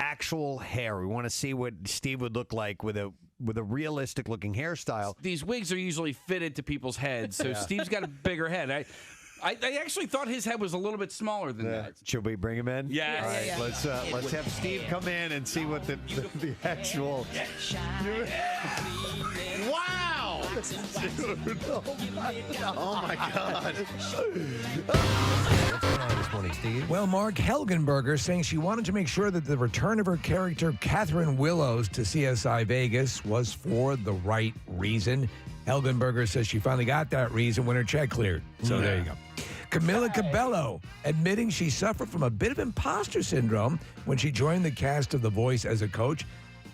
Actual hair. We want to see what Steve would look like with a realistic looking hairstyle. These wigs are usually fitted to people's heads, so Steve's got a bigger head. I actually thought his head was a little bit smaller than that. Should we bring him in? Yes. All right, let's have Steve come in and see what the actual. Wow! Dude, oh my God! What's going on this morning, Steve? Well, Mark Helgenberger saying she wanted to make sure that the return of her character Catherine Willows to CSI Vegas was for the right reason. Helgenberger says she finally got that reason when her check cleared. So there you go. Camila Cabello admitting she suffered from a bit of imposter syndrome when she joined the cast of The Voice as a coach.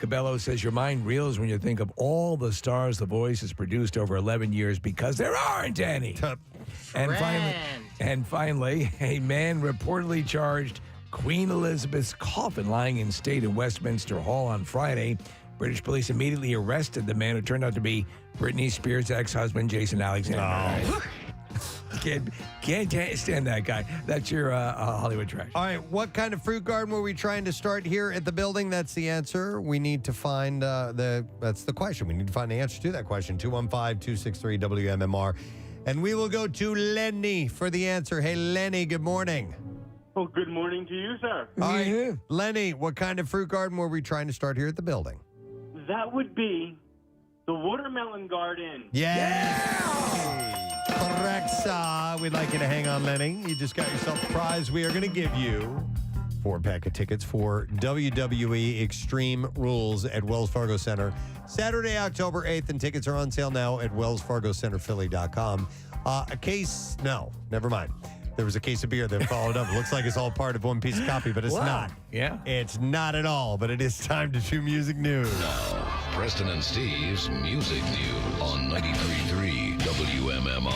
Cabello says your mind reels when you think of all the stars The Voice has produced over 11 years because there aren't any. And finally, a man reportedly charged Queen Elizabeth's coffin lying in state in Westminster Hall on Friday. British police immediately arrested the man who turned out to be Britney Spears' ex-husband, Jason Alexander. Oh. Can't stand that guy. That's your Hollywood trash. All right, what kind of fruit garden were we trying to start here at the building? That's the answer. We need to find that's the question. We need to find the answer to that question. 215-263-WMMR. And we will go to Lenny for the answer. Hey, Lenny, good morning. Oh, good morning to you, sir. All right, Lenny, what kind of fruit garden were we trying to start here at the building? That would be the watermelon garden. Yeah! Correct, sir. We'd like you to hang on, Lenny. You just got yourself a prize. We are going to give you 4-pack of tickets for WWE Extreme Rules at Wells Fargo Center, Saturday, October 8th, and tickets are on sale now at wellsfargocenterphilly.com. Never mind. There was a case of beer that followed up. It looks like it's all part of one piece of copy, but it's not. Yeah. It's not at all, but it is time to do music news. Now, Preston and Steve's Music News on 93.3 WMMR.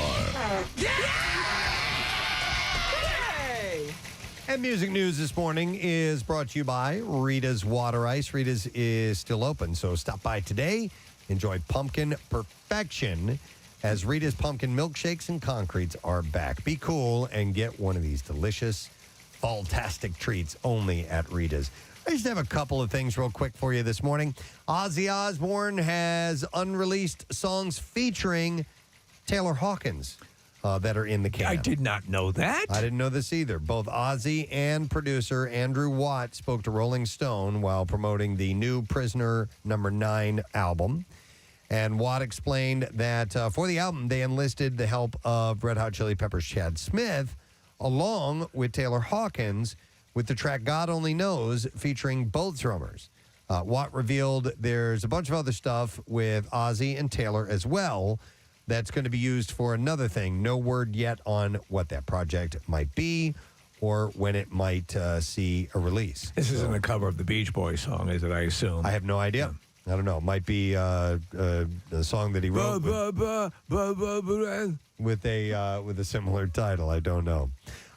And music news this morning is brought to you by Rita's Water Ice. Rita's is still open, so stop by today. Enjoy pumpkin perfection as Rita's pumpkin milkshakes and concretes are back. Be cool and get one of these delicious fall-tastic treats only at Rita's. I just have a couple of things real quick for you this morning. Ozzy Osbourne has unreleased songs featuring Taylor Hawkins that are in the can. I did not know that. I didn't know this either. Both Ozzy and producer Andrew Watt spoke to Rolling Stone while promoting the new Prisoner No. 9 album. And Watt explained that for the album, they enlisted the help of Red Hot Chili Peppers' Chad Smith, along with Taylor Hawkins, with the track God Only Knows, featuring both drummers. Watt revealed there's a bunch of other stuff with Ozzy and Taylor as well that's going to be used for another thing. No word yet on what that project might be or when it might see a release. This isn't a cover of the Beach Boys song, is it, I assume? I have no idea. I don't know. It might be a song that he wrote with a similar title. I don't know.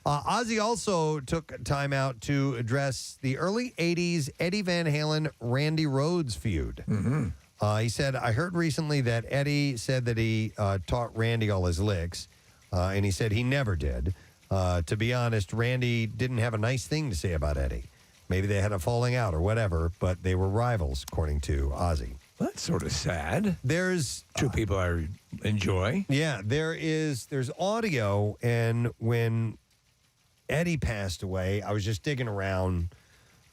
Ozzy also took time out to address the early 80s Eddie Van Halen-Randy Rhoads feud. He said, I heard recently that Eddie said that he taught Randy all his licks, and he said he never did. To be honest, Randy didn't have a nice thing to say about Eddie. Maybe they had a falling out or whatever, but they were rivals, according to Ozzy. Well, that's sort of sad. There's two people I enjoy. Yeah, there's audio, and when Eddie passed away, I was just digging around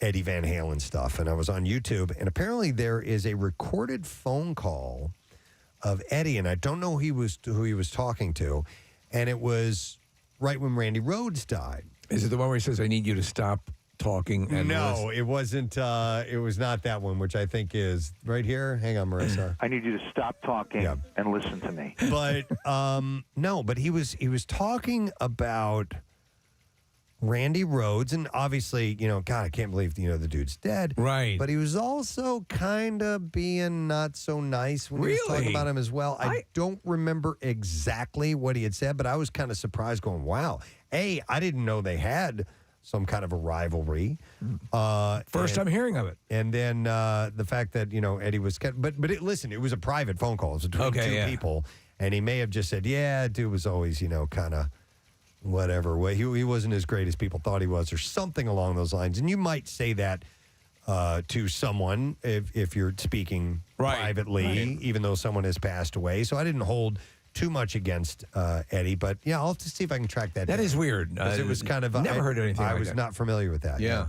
Eddie Van Halen stuff, and I was on YouTube, and apparently there is a recorded phone call of Eddie, and I don't know who he was talking to, and it was right when Randy Rhoads died. Is it the one where he says, I need you to stop talking? And No, it wasn't. It was not that one, which I think is right here. Hang on, Marissa. I need you to stop talking and listen to me. But no, but he was talking about Randy Rhoads, and obviously, God, I can't believe the dude's dead. Right. But he was also kind of being not so nice when he was talking about him as well. I don't remember exactly what he had said, but I was kind of surprised, going, "Wow, I didn't know they had some kind of a rivalry." First time hearing of it. And then the fact that Eddie was, but listen, it was a private phone call. It was between two people, and he may have just said, "Yeah, dude was always kind of." Whatever way he wasn't as great as people thought he was, or something along those lines. And you might say that to someone if you're speaking privately, even though someone has passed away. So I didn't hold too much against Eddie, but yeah, I'll have to see if I can track that. That down. is weird. 'Cause it was kind of never heard anything. I like was that. not familiar with that. Yeah.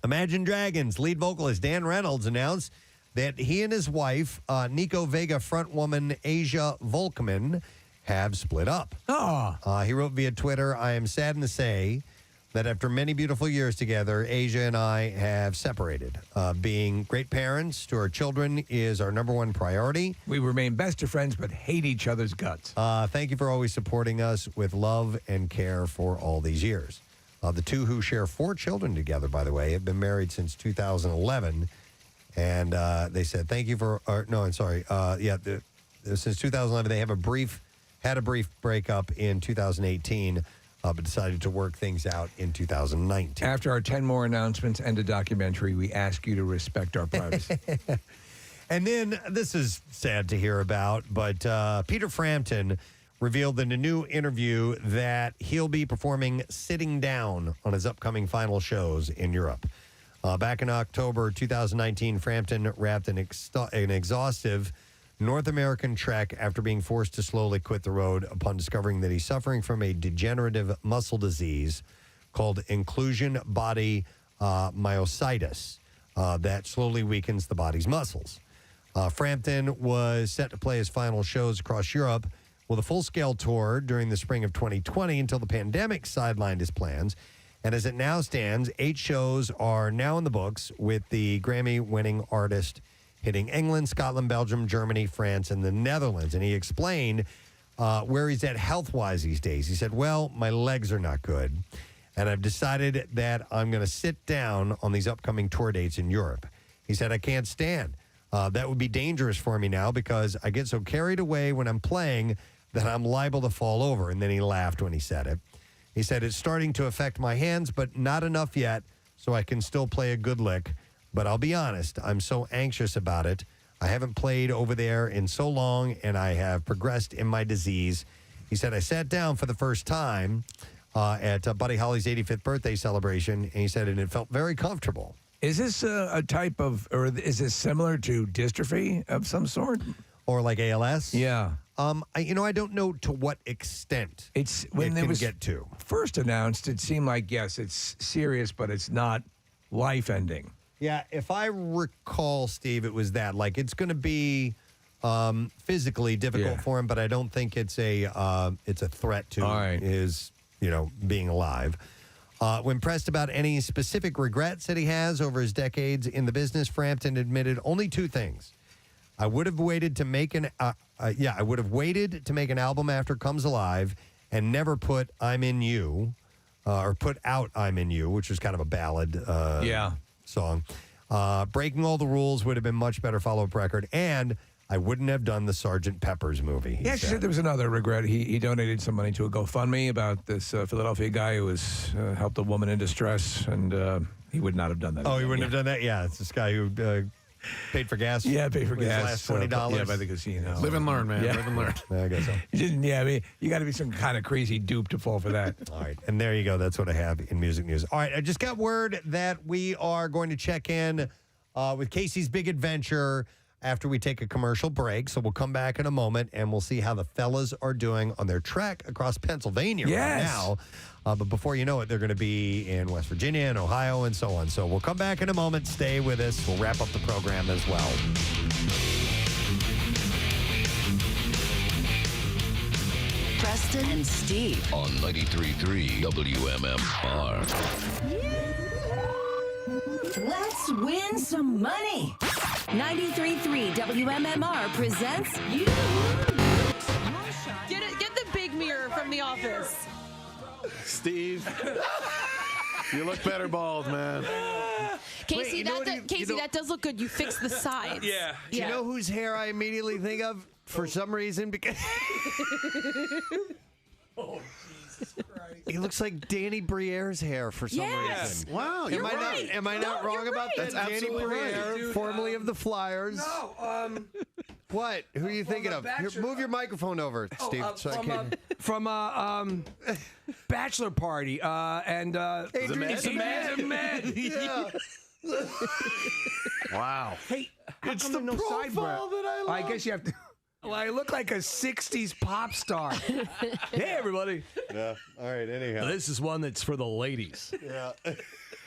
Imagine Dragons lead vocalist Dan Reynolds announced that he and his wife, Nico Vega frontwoman Asia Volkman, have split up. He wrote via Twitter, I am saddened to say that after many beautiful years together, Asia and I have separated. Being great parents to our children is our number one priority. We remain best of friends, but hate each other's guts. Thank you for always supporting us with love and care for all these years. The two, who share 4 children together, by the way, have been married since 2011. And they said, thank you for, since 2011, they have had a brief breakup in 2018, but decided to work things out in 2019. After our 10 more announcements and a documentary, we ask you to respect our privacy. And then, this is sad to hear about, but Peter Frampton revealed in a new interview that he'll be performing sitting down on his upcoming final shows in Europe. Back in October 2019, Frampton wrapped an exhaustive North American trek after being forced to slowly quit the road upon discovering that he's suffering from a degenerative muscle disease called inclusion body myositis that slowly weakens the body's muscles. Frampton was set to play his final shows across Europe with a full-scale tour during the spring of 2020 until the pandemic sidelined his plans. And as it now stands, 8 shows are now in the books, with the Grammy-winning artist hitting England, Scotland, Belgium, Germany, France, and the Netherlands. And he explained where he's at health-wise these days. He said, well, my legs are not good, and I've decided that I'm going to sit down on these upcoming tour dates in Europe. He said, I can't stand. That would be dangerous for me now because I get so carried away when I'm playing that I'm liable to fall over. And then he laughed when he said it. He said, it's starting to affect my hands, but not enough yet, so I can still play a good lick. But I'll be honest, I'm so anxious about it. I haven't played over there in so long, and I have progressed in my disease. He said, I sat down for the first time at Buddy Holly's 85th birthday celebration, and he said, and it felt very comfortable. Is this a type of, or is this similar to dystrophy of some sort? Or like ALS? Yeah. I don't know to what extent it's when it it was get to. First announced, it seemed like, yes, it's serious, but it's not life-ending. Yeah, if I recall, Steve, it was that. Like, it's going to be physically difficult for him, but I don't think it's a threat to his being alive. When pressed about any specific regrets that he has over his decades in the business, Frampton admitted only two things. I would have waited to make an album after Comes Alive and never put I'm in You or put out I'm in You, which was kind of a ballad song. Breaking All the Rules would have been much better follow-up record, and I wouldn't have done the Sgt. Pepper's movie. Yeah, she said there was another regret. He donated some money to a GoFundMe about this Philadelphia guy who was helped a woman in distress, and he would not have done that. Oh, he wouldn't have done that? Yeah, it's this guy who paid for gas. Yeah, paid for gas. Last $20. Yeah, by the casino. Live and learn, man. Live and learn. I guess so. I mean, you got to be some kind of crazy dupe to fall for that. All right, and there you go. That's what I have in music news. All right, I just got word that we are going to check in with Casey's Big Adventure after we take a commercial break. So we'll come back in a moment, and we'll see how the fellas are doing on their trek across Pennsylvania right now. But before you know it, they're going to be in West Virginia and Ohio and so on. So we'll come back in a moment. Stay with us. We'll wrap up the program as well. Preston and Steve on 93.3 WMMR. Let's win some money. 93.3 WMMR presents you. Get the big mirror from The Office. Steve, you look better bald, man. Casey, that does look good. You fixed the sides. Yeah. Do you know whose hair I immediately think of for some reason? Because Oh, Jesus Christ. he looks like Danny Briere's hair for some reason. Wow, Am I not wrong about that? That's Danny absolutely Briere, right. Dude, formerly of the Flyers. No, What? Who are you thinking of? Here, move your microphone over, Steve. So I can... from bachelor party and Adrian Med. Yeah. Wow. Hey, how It's come the no side profile that I love. I guess you have to. Well, I look like a '60s pop star. Hey, everybody. Yeah. All right. Anyhow. This is one that's for the ladies. Yeah.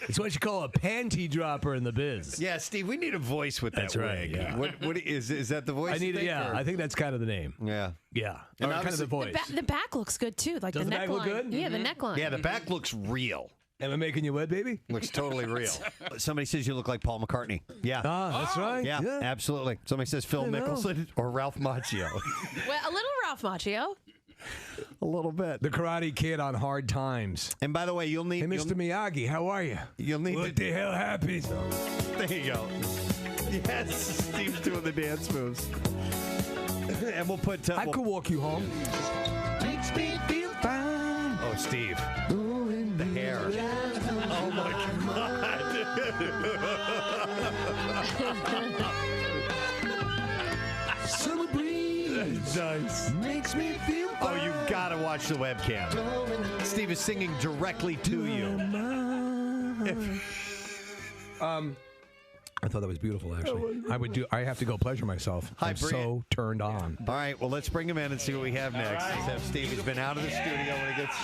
It's what you call a panty dropper in the biz. Yeah, Steve, we need a voice with that That's right, wig. yeah. What is that the voice? I need you it. think, Yeah, or- I think that's kind of the name. Yeah. Yeah, And or kind of the voice. The back looks good too, like Does the the neckline. back look good? Yeah, the neckline. Yeah, the back looks real. Am I making you wet, baby? Looks totally real. Somebody says you look like Paul McCartney. Yeah. Ah, that's right. Yeah, absolutely. Somebody says Phil I know. Mickelson or Ralph Macchio. Well, a little Ralph Macchio. A little bit. The Karate Kid on Hard Times. And by the way, you'll need. Hey, Mr. Miyagi, how are you? You'll need. What the hell happened? There you go. Yes, Steve's doing the dance moves. And we'll put. I could walk you home. Makes me feel fine. Oh, Steve. The hair. Oh my God. Summer breeze. Nice. Makes me feel Oh, fine. you've got to watch the webcam. Steve is singing directly to you. I thought that was beautiful, actually. I have to go pleasure myself. Hi, I'm Bri- so turned on. All right, well, let's bring him in and see what we have next. Let's have Steve. He's been out of the studio when he gets.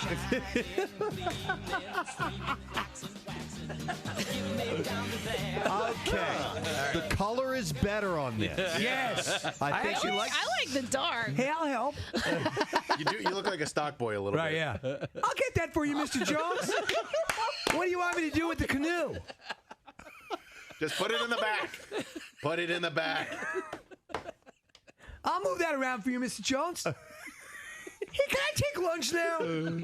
Okay. The color is better on this. Yes. I think actually like. I like the dark. Hey, I'll help. You look like a stock boy a little Right, bit. yeah. I'll get that for you, Mr. Jones. What do you want me to do with the canoe? Just put it in the back. Put it in the back. I'll move that around for you, Mr. Jones. Hey, can I take lunch now?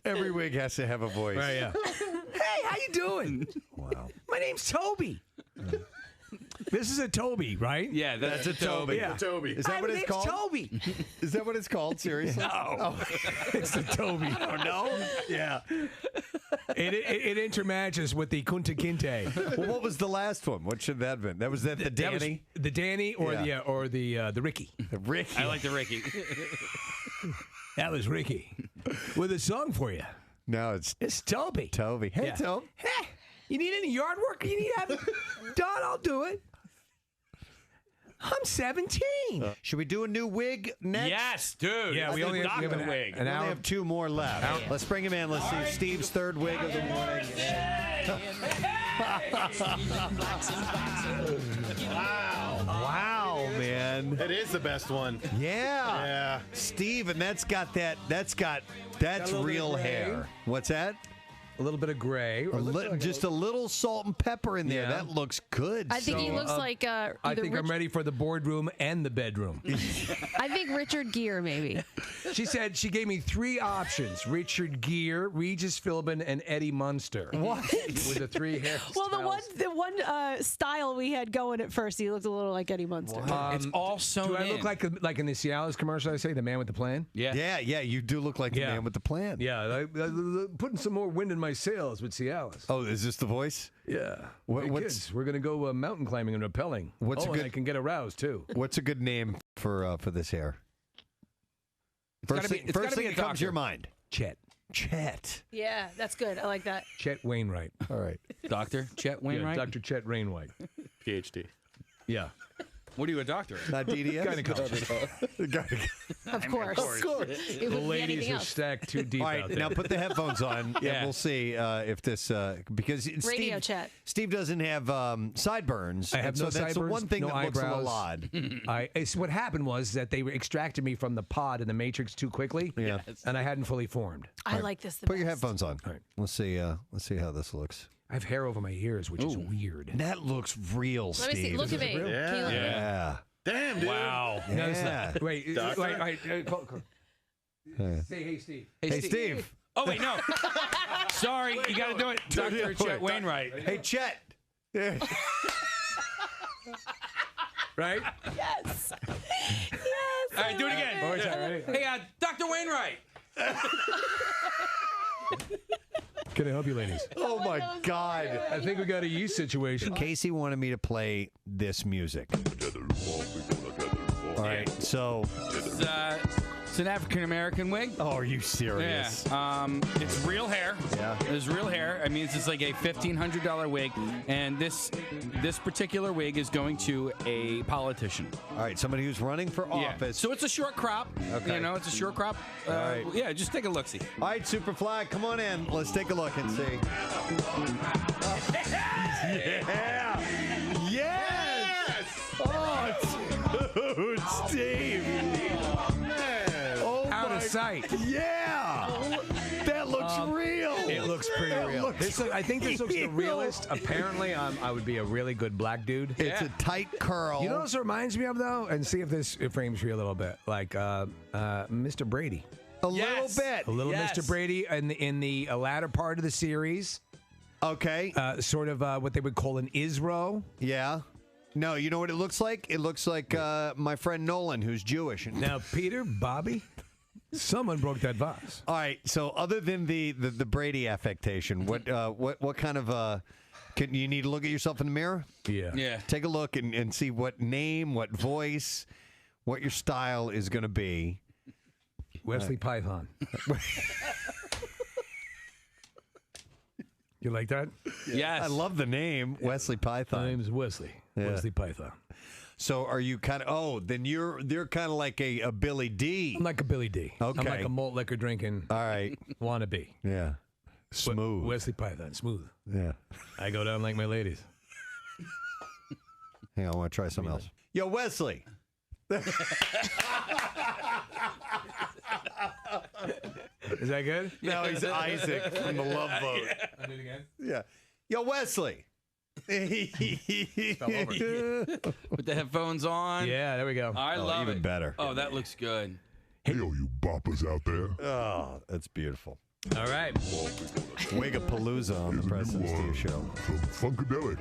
Every wig has to have a voice. Right, yeah. Hey, how you doing? Wow. My name's Toby. This is a Toby, right? Yeah, that's a Toby. Yeah. Toby. Is that Hi, what my it's name's called? Toby. Is that what it's called? Seriously? No. It's the Toby. Oh, no? Yeah. It intermatches with the Kunta Kinte. Well, what was the last one? What should that have been? That was the Danny? The Danny or the Ricky. The Ricky. I like the Ricky. That was Ricky. With a song for you. No, it's Toby. Toby. Hey, Yeah. Toby. Hey, you need any yard work you need have done? I'll do it. I'm 17. Should we do a new wig next? Yes, dude. Yeah, we only have a wig. We only have 2 more left. Let's bring him in. Let's see Steve's third wig of the morning. Wow, man. It is the best one. Yeah. Steve, and that's real hair. What's that? A little bit of gray. Just a little salt and pepper in there. Yeah. That looks good. I think he looks like I think I'm ready for the boardroom and the bedroom. I think Richard Gere, maybe. She said she gave me 3 options: Richard Gere, Regis Philbin, and Eddie Munster. What? With the 3 hairstyles. Well, the one style we had going at first, he looked a little like Eddie Munster. It's all sewn Do I in. look like in the Cialis commercial? I say the man with the plan. Yeah. You do look like the man with the plan. Yeah, putting some more wind in my sails with Cialis. Oh, is this the voice? Yeah. What's Kids, we're gonna go mountain climbing and rappelling. And I can get aroused too. What's a good name for this hair? First thing that comes to your mind. Chet. Yeah, that's good. I like that. Chet Wainwright. All right. Dr. Chet Wainwright? Yeah, Dr. Chet Wainwright. PhD. Yeah. What are you, a doctor? Not DDS? Gynecologist. Of course. It The would be ladies anything are else. stacked too deep All out right, there. now put the headphones on, and we'll see if this because Radio chat. Steve doesn't have sideburns. I have and no so that's the sideburns, one thing no that looks a little eyebrows. odd. What happened was that they extracted me from the pod in the Matrix too quickly, and I hadn't fully formed. I like this the Put your best. headphones on. All right. Let's see how this looks. I have hair over my ears, which is weird. That looks real, Let me see. Steve. Look at me. Can you look at me? Yeah. Damn, dude. Wow. Yeah. No, it's not. Wait. Call. Say, hey, Steve. Hey, Steve. Oh, wait, no. Sorry, you got to do it. Dr. Chet Wainwright. Hey, Chet. Right? Yes. All right, do it again. One more time, ready? Hey, Dr. Wainwright. Can I help you, ladies? Oh my God. I think we got a yeast situation. Casey wanted me to play this music. All right, so It's an African American wig. Oh, are you serious? Yeah. It's real hair. Yeah. It's real hair. I mean, it's like a $1,500 wig, and this particular wig is going to a politician. All right, somebody who's running for office. So it's a short crop. Okay. You know, it's a short crop. All right. Yeah, just take a look. See. All right, Superfly, come on in. Let's take a look and see. Yeah. Yes. Oh, dude, Steve. Man. Oh, Out of sight. Yeah. That looks real. It looks pretty real. I think this looks the realest. Apparently, I would be a really good black dude. It's a tight curl. You know what this reminds me of, though? And see if this frames for you a little bit. Like Mr. Brady. A little bit. A little Mr. Brady in the latter part of the series. Okay. Sort of what they would call an Isro. Yeah. No, you know what it looks like? It looks like my friend Nolan, who's Jewish. Now, Peter, Bobby, someone broke that vase. All right. So, other than the Brady affectation, what kind of can you need to look at yourself in the mirror? Yeah. Yeah. Take a look and see what name, what voice, what your style is going to be. Wesley Python. You like that? Yes. I love the name, Wesley Python. My name's Wesley. Yeah. Wesley Python. So are you kind of? Oh, then they're kind of like a Billy D. I'm like a Billy D. Okay. I'm like a malt liquor drinking. All right. Wannabe. Yeah. Smooth. Wesley Python. Smooth. Yeah. I go down like my ladies. Hang on, I want to try something else. Yo, Wesley. Is that good? No, he's Isaac from the Love Boat. I'll do it again. Yeah. Yo, Wesley. Fell over. With the headphones on. Yeah, there we go. I love even it. better. Oh, that looks good. Hey, all you boppers out there. Oh, that's beautiful. All right. Wigapalooza on the Preston Steve Show. From Funkadelic.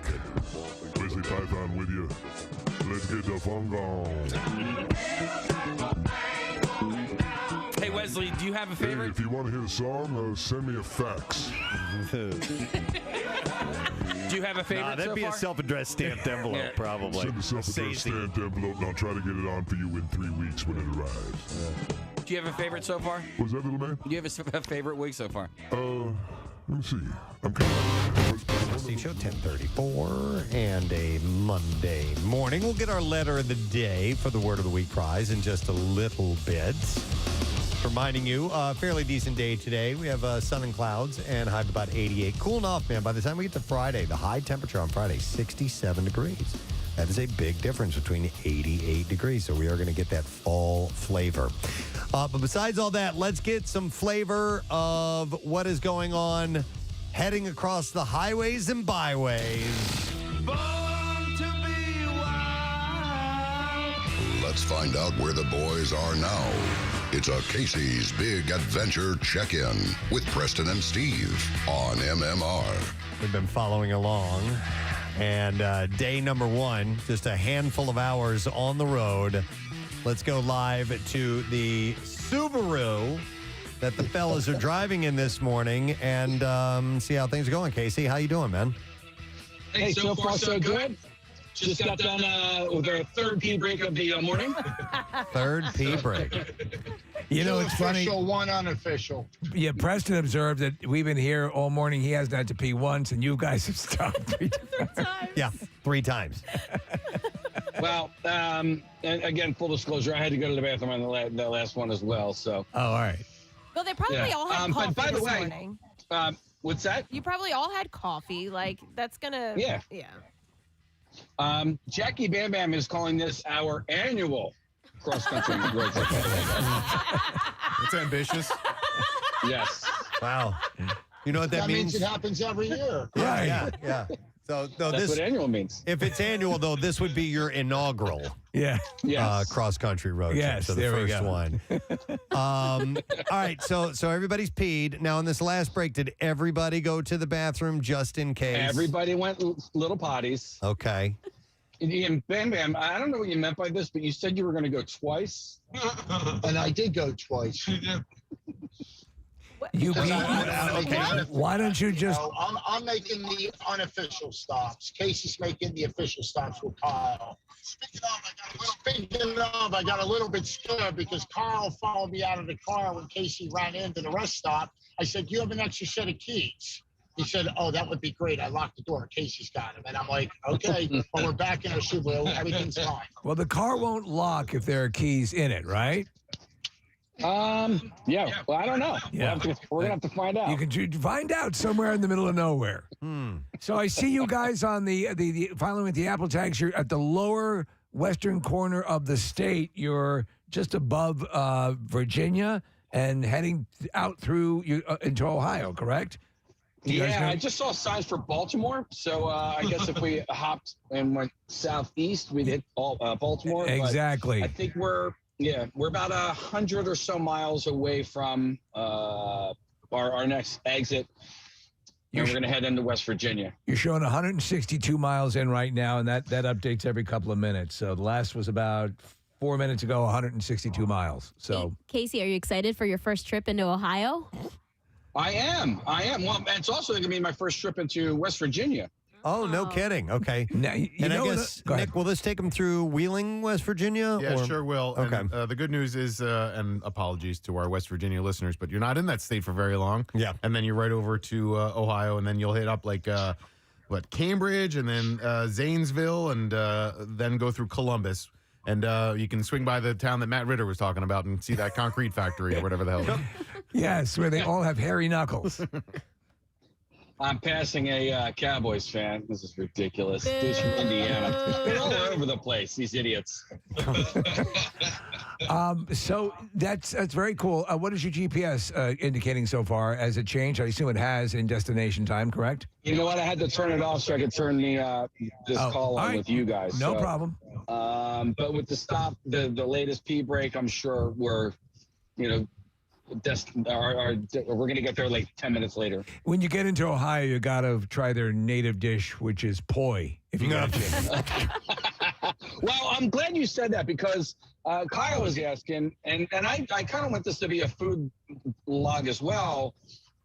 Wesley Python with you. Let's get the funk on. Hey, Wesley, do you have a Hey, favorite? if you want to hear the song, send me a fax. Do you have a favorite That'd so be far? a self-addressed stamped envelope, Yeah. probably. Send a self-addressed stamped envelope, and I'll try to get it on for you in 3 weeks when it arrives. Do you have a favorite so far? What's that, little man? Do you have a favorite wig so far? Let me see. Steve Show 1034 and a Monday morning. We'll get our letter of the day for the Word of the Week prize in just a little bit. Reminding you, fairly decent day today. We have sun and clouds and high of about 88. Cooling off, man. By the time we get to Friday, the high temperature on Friday, 67 degrees. That is a big difference between 88 degrees. So we are going to get that fall flavor. But besides all that, let's get some flavor of what is going on heading across the highways and byways. Let's find out where the boys are now. It's a Casey's Big Adventure Check-In with Preston and Steve on MMR. We've been following along. And day number 1, just a handful of hours on the road. Let's go live to the Subaru that the fellas are driving in this morning and see how things are going. Casey, how you doing, man? Hey, so far so good. Just got done with our third pee break of the morning. Third pee break. You know, it's funny. Official, one unofficial. Yeah, Preston observed that we've been here all morning. He hasn't had to pee once, and you guys have stopped 3 times. Yeah, 3 times. Well, and again, full disclosure, I had to go to the bathroom on the last one as well. So. Oh, all right. Well, they probably all had coffee but by the this way, morning. What's that? You probably all had coffee. Like, that's going to... Yeah. Jackie Bam Bam is calling this our annual cross-country road trip. It's ambitious. Yes. Wow. You know what that means? It happens every year. Yeah. So that's what annual means. If it's annual, though, this would be your inaugural cross-country road trip. Yes, So the there we first go. one. All right, so everybody's peed. Now, in this last break, did everybody go to the bathroom just in case? Everybody went little potties. Okay. And Bam Bam, I don't know what you meant by this, but you said you were going to go twice. And I did go twice. You Because pee. I'm Why don't you just? I'm making the unofficial stops. Casey's making the official stops with Kyle. Speaking of, I got a little bit scared because Kyle followed me out of the car when Casey ran into the rest stop. I said, "Do you have an extra set of keys?" He said, "Oh, that would be great. I locked the door. Casey's got him." And I'm like, "Okay, but we're back in our Subaru. Everything's fine." Well, the car won't lock if there are keys in it, right? Yeah. Well, I don't know. Yeah. We're gonna have to find out. You can find out somewhere in the middle of nowhere. So I see you guys on the finally with the Apple tags. You're at the lower western corner of the state. You're just above Virginia and heading out through into Ohio, correct? Yeah, I just saw signs for Baltimore. So I guess if we hopped and went southeast, we'd hit Baltimore. But Exactly. I think we're about 100 or so miles away from our next exit. And we're going to head into West Virginia. You're showing 162 miles in right now, and that updates every couple of minutes. So the last was about 4 minutes ago, 162 miles. So Casey, are you excited for your first trip into Ohio? I am. Well, it's also going to be my first trip into West Virginia. Oh, no kidding. Okay. Now, And I guess, Nick, will this take them through Wheeling, West Virginia? Yeah, or? sure will. Okay. And, the good news is, and apologies to our West Virginia listeners, but you're not in that state for very long. Yeah. And then you're right over to Ohio, and then you'll hit up Cambridge, and then Zanesville, and then go through Columbus. And you can swing by the town that Matt Ritter was talking about and see that concrete factory or whatever the hell. Yes, where they all have hairy knuckles. I'm passing a Cowboys fan. This is ridiculous. Dude's from Indiana. They're all over the place, these idiots. So that's very cool. What is your GPS indicating so far? Has it changed? I assume it has in destination time, correct? You know what? I had to turn it off so I could turn this call on with you guys. No So, problem. But with the stop, the latest pee break, I'm sure we're, we're going to get there like 10 minutes later. When you get into Ohio, you got to try their native dish, which is poi, if you got a chance. Well, I'm glad you said that because Kyle was asking, and I kind of want this to be a food log as well.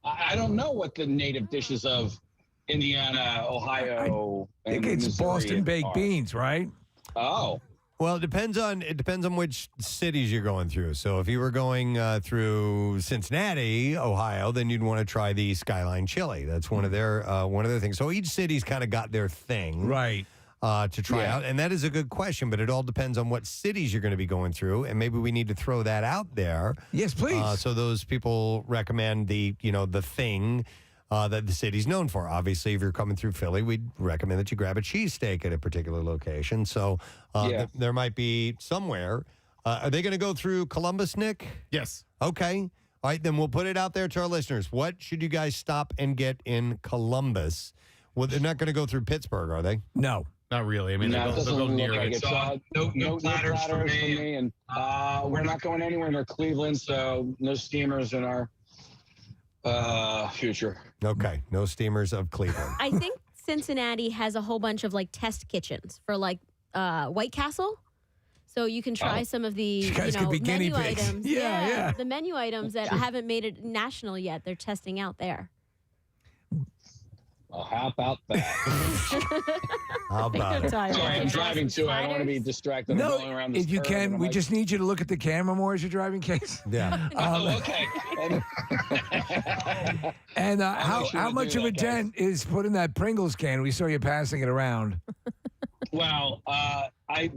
I don't know what the native dishes of Indiana, Ohio, I think it's Missouri Boston baked are. beans, right? Oh. Well, it depends on which cities you're going through. So if you were going through Cincinnati, Ohio, then you'd want to try the Skyline Chili. That's one of their things. So each city's kind of got their thing, right? To try out, and that is a good question. But it all depends on what cities you're going to be going through, and maybe we need to throw that out there. Yes, please. So those people recommend the thing. That the city's known for. Obviously, if you're coming through Philly, we'd recommend that you grab a cheesesteak at a particular location. So there might be somewhere. Are they going to go through Columbus, Nick? Yes. Okay. All right, then we'll put it out there to our listeners. What should you guys stop and get in Columbus? Well, they're not going to go through Pittsburgh, are they? No. Not really. I mean, No, it they'll doesn't go look near like it. it's, no platters for me. And we're not going anywhere near Cleveland, so no steamers in our future. Okay, no steamers of Cleveland. I think Cincinnati has a whole bunch of like test kitchens for like White Castle. So you can try some of the You guys could be guinea menu pigs. items. Yeah. The menu items that haven't made it national yet. They're testing out there. Well, how about that? How about it? Sorry, I'm driving too. I don't want to be distracted. I'm going around this if you curve, can, and I'm we like, just need you to look at the camera more as you're driving, Case. Yeah. okay. And I'll make sure how to much do of a that, guys. dent is put in that Pringles can? We saw you passing it around. Well, I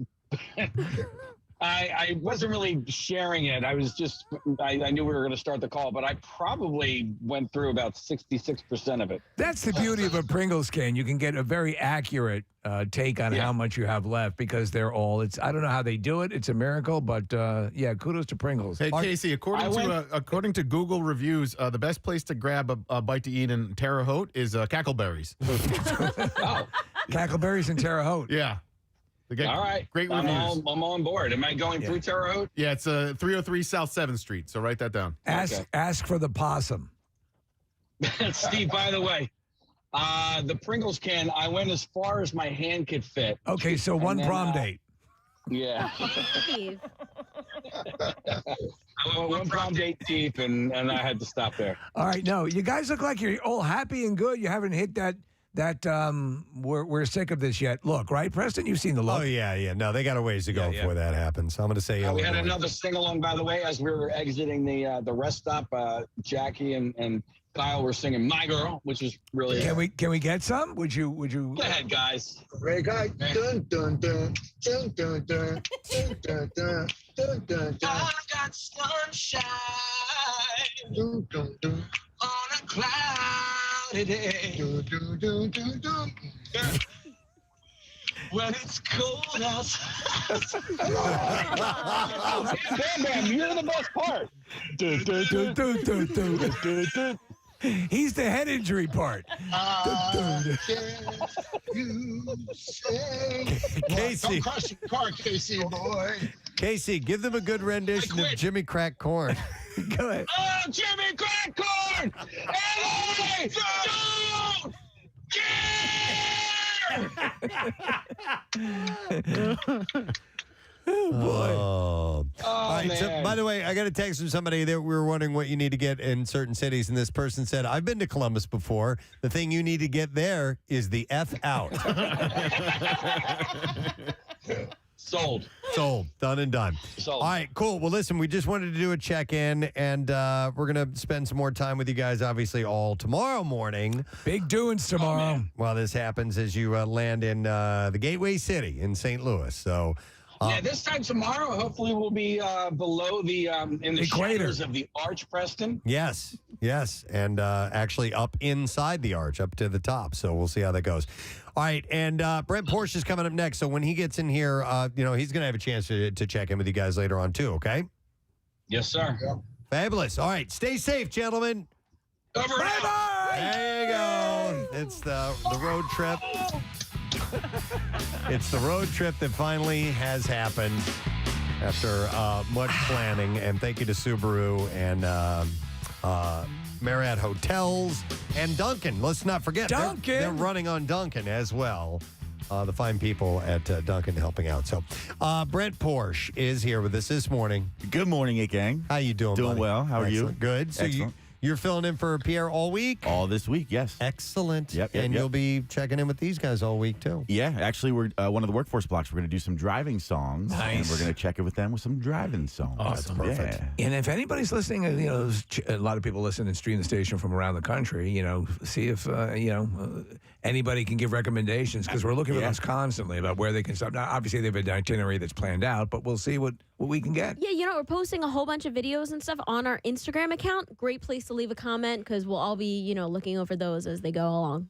wasn't really sharing it. I was just, I knew we were going to start the call, but I probably went through about 66% of it. That's the beauty of a Pringles can. You can get a very accurate take on how much you have left because they're all, I don't know how they do it. It's a miracle, but kudos to Pringles. Hey, Casey, according to Google reviews, the best place to grab a bite to eat in Terre Haute is Cackleberries. Cackleberries and Terre Haute. Yeah. All right. Great I'm reviews. on board. Am I going through Terre Haute? Yeah, it's 303 South 7th Street, so write that down. Ask for the possum. Steve, by the way, the Pringles can, I went as far as my hand could fit. Okay, so one prom date. Yeah. Steve. I went one prom date deep, and I had to stop there. All right, no, you guys look like you're all happy and good. You haven't hit that we're sick of this yet. Look, right, Preston? You've seen the look. Oh, yeah. No, they got a ways to go before that happens. So I'm going to say We had Illinois. another sing-along, by the way, as we were exiting the rest stop. Jackie and Kyle were singing "My Girl," which is really. Can we get some? Would you? Go ahead, guys. Ray guy, dun dun dun dun dun dun dun dun dun dun dun. I got sunshine dun, dun, dun, on a cloudy day. Dun, dun, dun, dun, dun. When it's cold outside. Bam, you're the best part. Dun, dun, dun, dun, dun, dun, dun, dun. He's the head injury part. Casey. Don't crush your car, Casey, boy. Casey, give them a good rendition of Jimmy Crack Corn. Go ahead. Oh, Jimmy Crack Corn! Hey, don't Oh, boy. All right. man. So, by the way, I got a text from somebody that we were wondering what you need to get in certain cities, and this person said, "I've been to Columbus before. The thing you need to get there is the F out." Sold. Done and done. Sold. All right, cool. Well, listen, we just wanted to do a check-in, and we're going to spend some more time with you guys, obviously, all tomorrow morning. Big doings tomorrow. While this happens as you land in the Gateway City in St. Louis. So, Yeah, this time tomorrow, hopefully we'll be below the in the Equator. shadows of the arch, Preston. yes, and actually up inside the arch, up to the top. So we'll see how that goes. All right, and Brent Porsche is coming up next. So when he gets in here, he's going to have a chance to check in with you guys later on too. Okay. Yes, sir. Fabulous. All right, stay safe, gentlemen. Over and out. There you go. It's the road trip. It's the road trip that finally has happened after much planning. And thank you to Subaru and Marriott Hotels and Duncan. Let's not forget, Duncan. They're running on Duncan as well. The fine people at Duncan helping out. So Brent Porsche is here with us this morning. Good morning, gang. How you doing, Doing buddy? well. How are you? Excellent. Good. So Excellent. You're filling in for Pierre all week? All this week, yes. Excellent. Yep, and you'll be checking in with these guys all week, too. Yeah, actually, we're one of the workforce blocks. We're going to do some driving songs. Nice. And we're going to check in with them with some driving songs. Awesome. That's perfect. And if anybody's listening, there's a lot of people listen and stream the station from around the country. See if anybody can give recommendations, because we're looking for those constantly about where they can stop. Now, obviously, they have an itinerary that's planned out, but we'll see what we can get. Yeah, we're posting a whole bunch of videos and stuff on our Instagram account. Great place to leave a comment, because we'll all be, looking over those as they go along.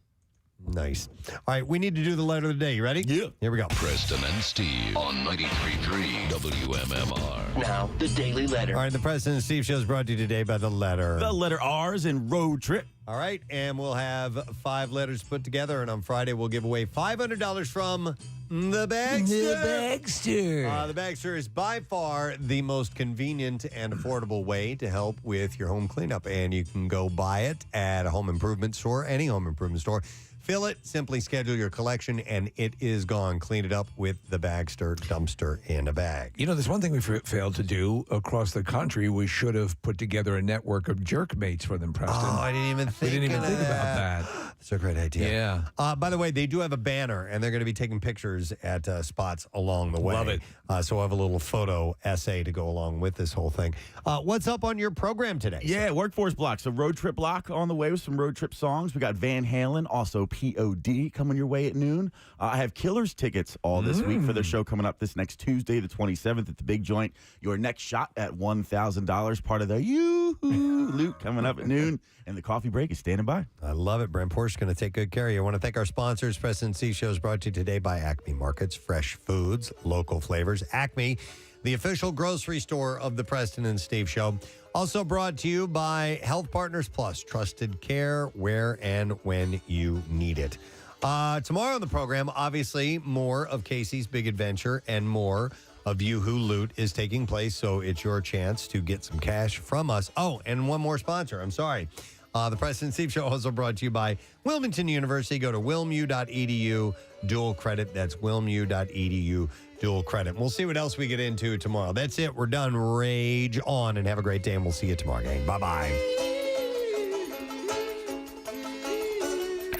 Nice. All right, we need to do the letter of the day. You ready? Yeah. Here we go. Preston and Steve on 93.3 WMMR. Now, the Daily Letter. All right, the Preston and Steve Show is brought to you today by the letter. The letter R is in road trip. All right, and we'll have 5 letters put together, and on Friday we'll give away $500 from the Bagster. The Bagster. The Bagster is by far the most convenient and affordable way to help with your home cleanup, and you can go buy it at a home improvement store, any home improvement store. Fill it, simply schedule your collection, and it is gone. Clean it up with the Bagster dumpster in a bag. There's one thing we failed to do across the country. We should have put together a network of jerk mates for them, Preston. Oh, I didn't even think We didn't even think about that. That's a great idea. Yeah. By the way, they do have a banner, and they're going to be taking pictures at spots along the way. Love it. So we'll have a little photo essay to go along with this whole thing. What's up on your program today? Yeah, workforce block. So road trip block on the way with some road trip songs. We got Van Halen, also POD coming your way at noon. I have Killers tickets all this week for their show coming up this next Tuesday, the 27th at the Big Joint. Your next shot at $1,000, part of the Yoo-hoo loot coming up at noon. And the coffee break is standing by. I love it. Brent Porsche is going to take good care of you. I want to thank our sponsors. Preston C Show is brought to you today by Acme Markets, fresh foods, local flavors. Acme, the official grocery store of the Preston and Steve Show. Also brought to you by Health Partners Plus, trusted care where and when you need it. Tomorrow on the program, obviously, more of Casey's Big Adventure and more of Yoo-Hoo Loot is taking place, so it's your chance to get some cash from us. Oh, and one more sponsor. I'm sorry. The Preston and Steve Show also brought to you by Wilmington University. Go to wilmu.edu, dual credit. That's wilmu.edu, dual credit. We'll see what else we get into tomorrow. That's it. We're done. Rage on and have a great day, and we'll see you tomorrow, gang. Bye-bye.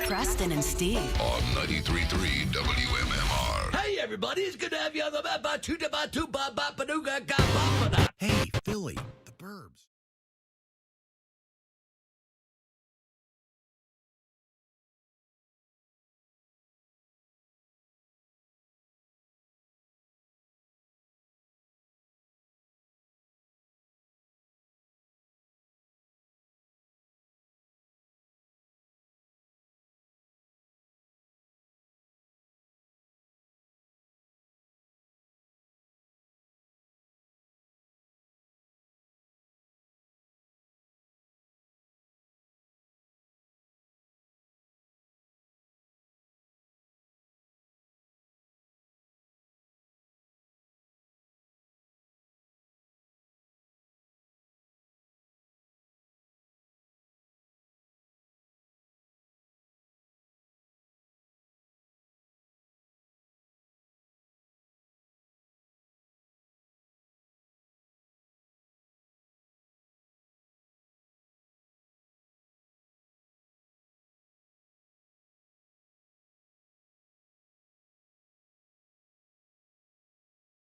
Preston and Steve. On 93.3 WMMR. Hey, everybody, it's good to have you on the map. Hey, Philly, the Burbs.